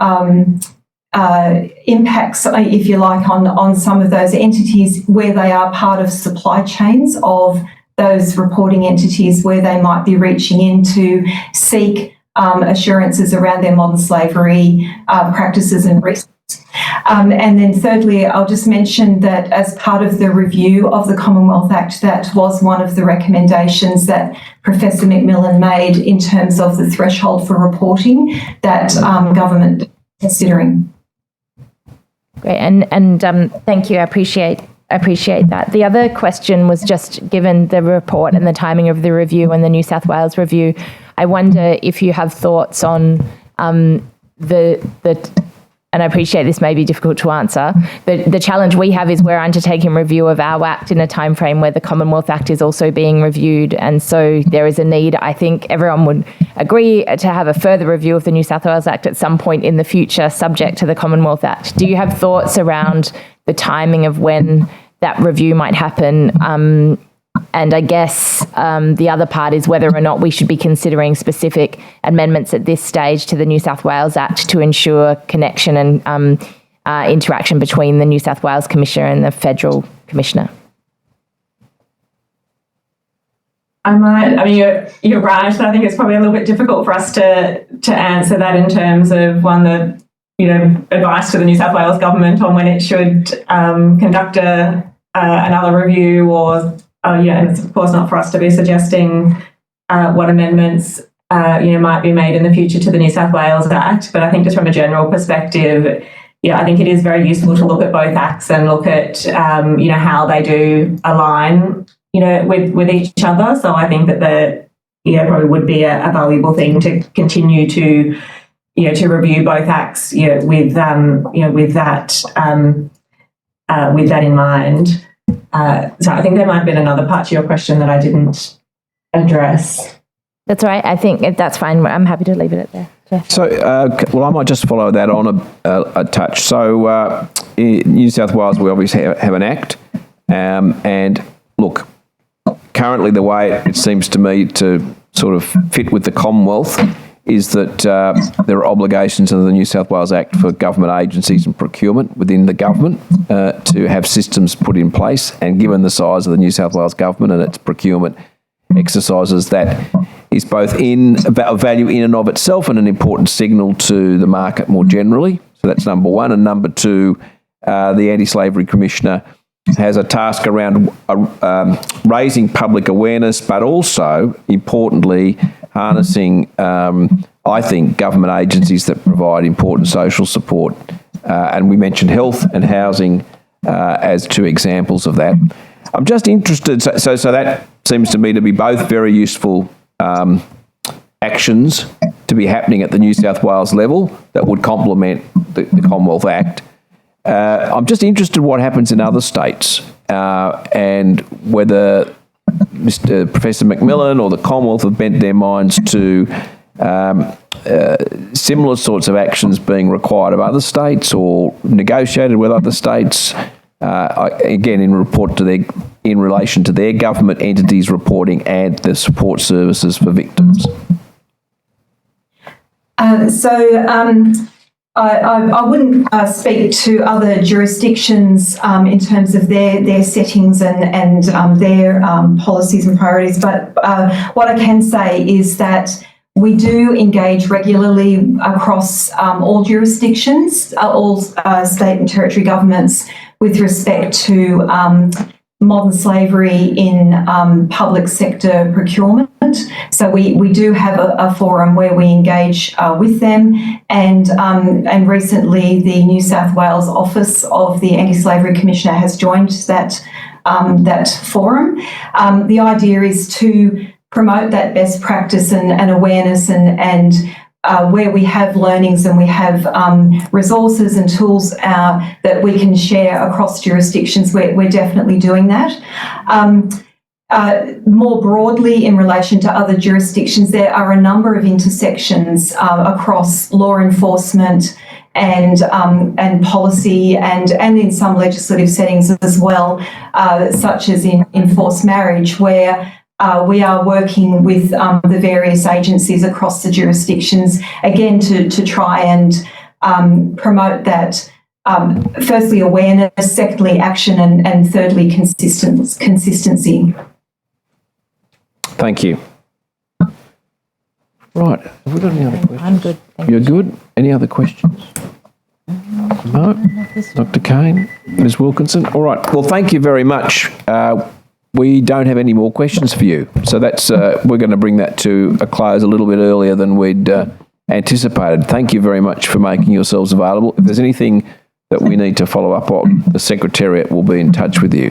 impacts, if you like, on some of those entities where they are part of supply chains of those reporting entities, where they might be reaching in to seek assurances around their modern slavery practices and risks. And then thirdly, I'll just mention that as part of the review of the Commonwealth Act, that was one of the recommendations that Professor McMillan made in terms of the threshold for reporting that government is considering. Great, and thank you. I appreciate that. The other question was just given the report and the timing of the review and the New South Wales review, I wonder if you have thoughts on and I appreciate this may be difficult to answer, but the challenge we have is we're undertaking review of our Act in a timeframe where the Commonwealth Act is also being reviewed. And so there is a need, I think everyone would agree, to have a further review of the New South Wales Act at some point in the future, subject to the Commonwealth Act. Do you have thoughts around the timing of when that review might happen? And I guess the other part is whether or not we should be considering specific amendments at this stage to the New South Wales Act to ensure connection and interaction between the New South Wales Commissioner and the Federal Commissioner. You're right, but I think it's probably a little bit difficult for us to answer that in terms of the advice to the New South Wales government on when it should conduct another review, or and it's of course not for us to be suggesting what amendments might be made in the future to the New South Wales Act. But I think just from a general perspective, I think it is very useful to look at both acts and look at how they do align with each other. So I think that probably would be a valuable thing to continue to review both acts with that in mind. So I think there might have been another part to your question that I didn't address. That's all right. I think that's fine. I'm happy to leave it at there. Jeff. So, I might just follow that on a touch. So, in New South Wales, we obviously have an Act. And look, currently the way it seems to me to sort of fit with the Commonwealth is that there are obligations under the New South Wales Act for government agencies and procurement within the government to have systems put in place. And given the size of the New South Wales government and its procurement exercises, that is both of value in and of itself and an important signal to the market more generally. So that's number one. And number two, the Anti-Slavery Commissioner has a task around raising public awareness, but also, importantly, harnessing, I think, government agencies that provide important social support. And we mentioned health and housing as two examples of that. I'm just interested, so that seems to me to be both very useful actions to be happening at the New South Wales level that would complement the Commonwealth Act. I'm just interested what happens in other states and whether Professor McMillan or the Commonwealth have bent their minds to similar sorts of actions being required of other states or negotiated with other states, again in relation to their government entities reporting and the support services for victims. I wouldn't speak to other jurisdictions in terms of their settings and their policies and priorities, but what I can say is that we do engage regularly across all jurisdictions, all state and territory governments with respect to modern slavery in public sector procurement. So we do have a forum where we engage with them, and recently the New South Wales Office of the Anti-Slavery Commissioner has joined that forum. The idea is to promote that best practice and awareness and where we have learnings and we have resources and tools that we can share across jurisdictions, we're definitely doing that. More broadly, in relation to other jurisdictions, there are a number of intersections across law enforcement and policy and in some legislative settings as well, such as in enforced marriage, where we are working with the various agencies across the jurisdictions, again, to try and promote that, firstly, awareness, secondly, action, and thirdly, consistency. Thank you. Right. Have we got any other questions? I'm good. You're good? Any other questions? No. Dr. Kane, Ms. Wilkinson. All right. Well, thank you very much. We don't have any more questions for you, so that's we're going to bring that to a close a little bit earlier than we'd anticipated. Thank you very much for making yourselves available. If there's anything that we need to follow up on, the Secretariat will be in touch with you.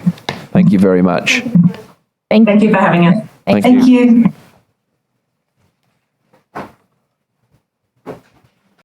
Thank you very much. Thank you for having us. Thank you.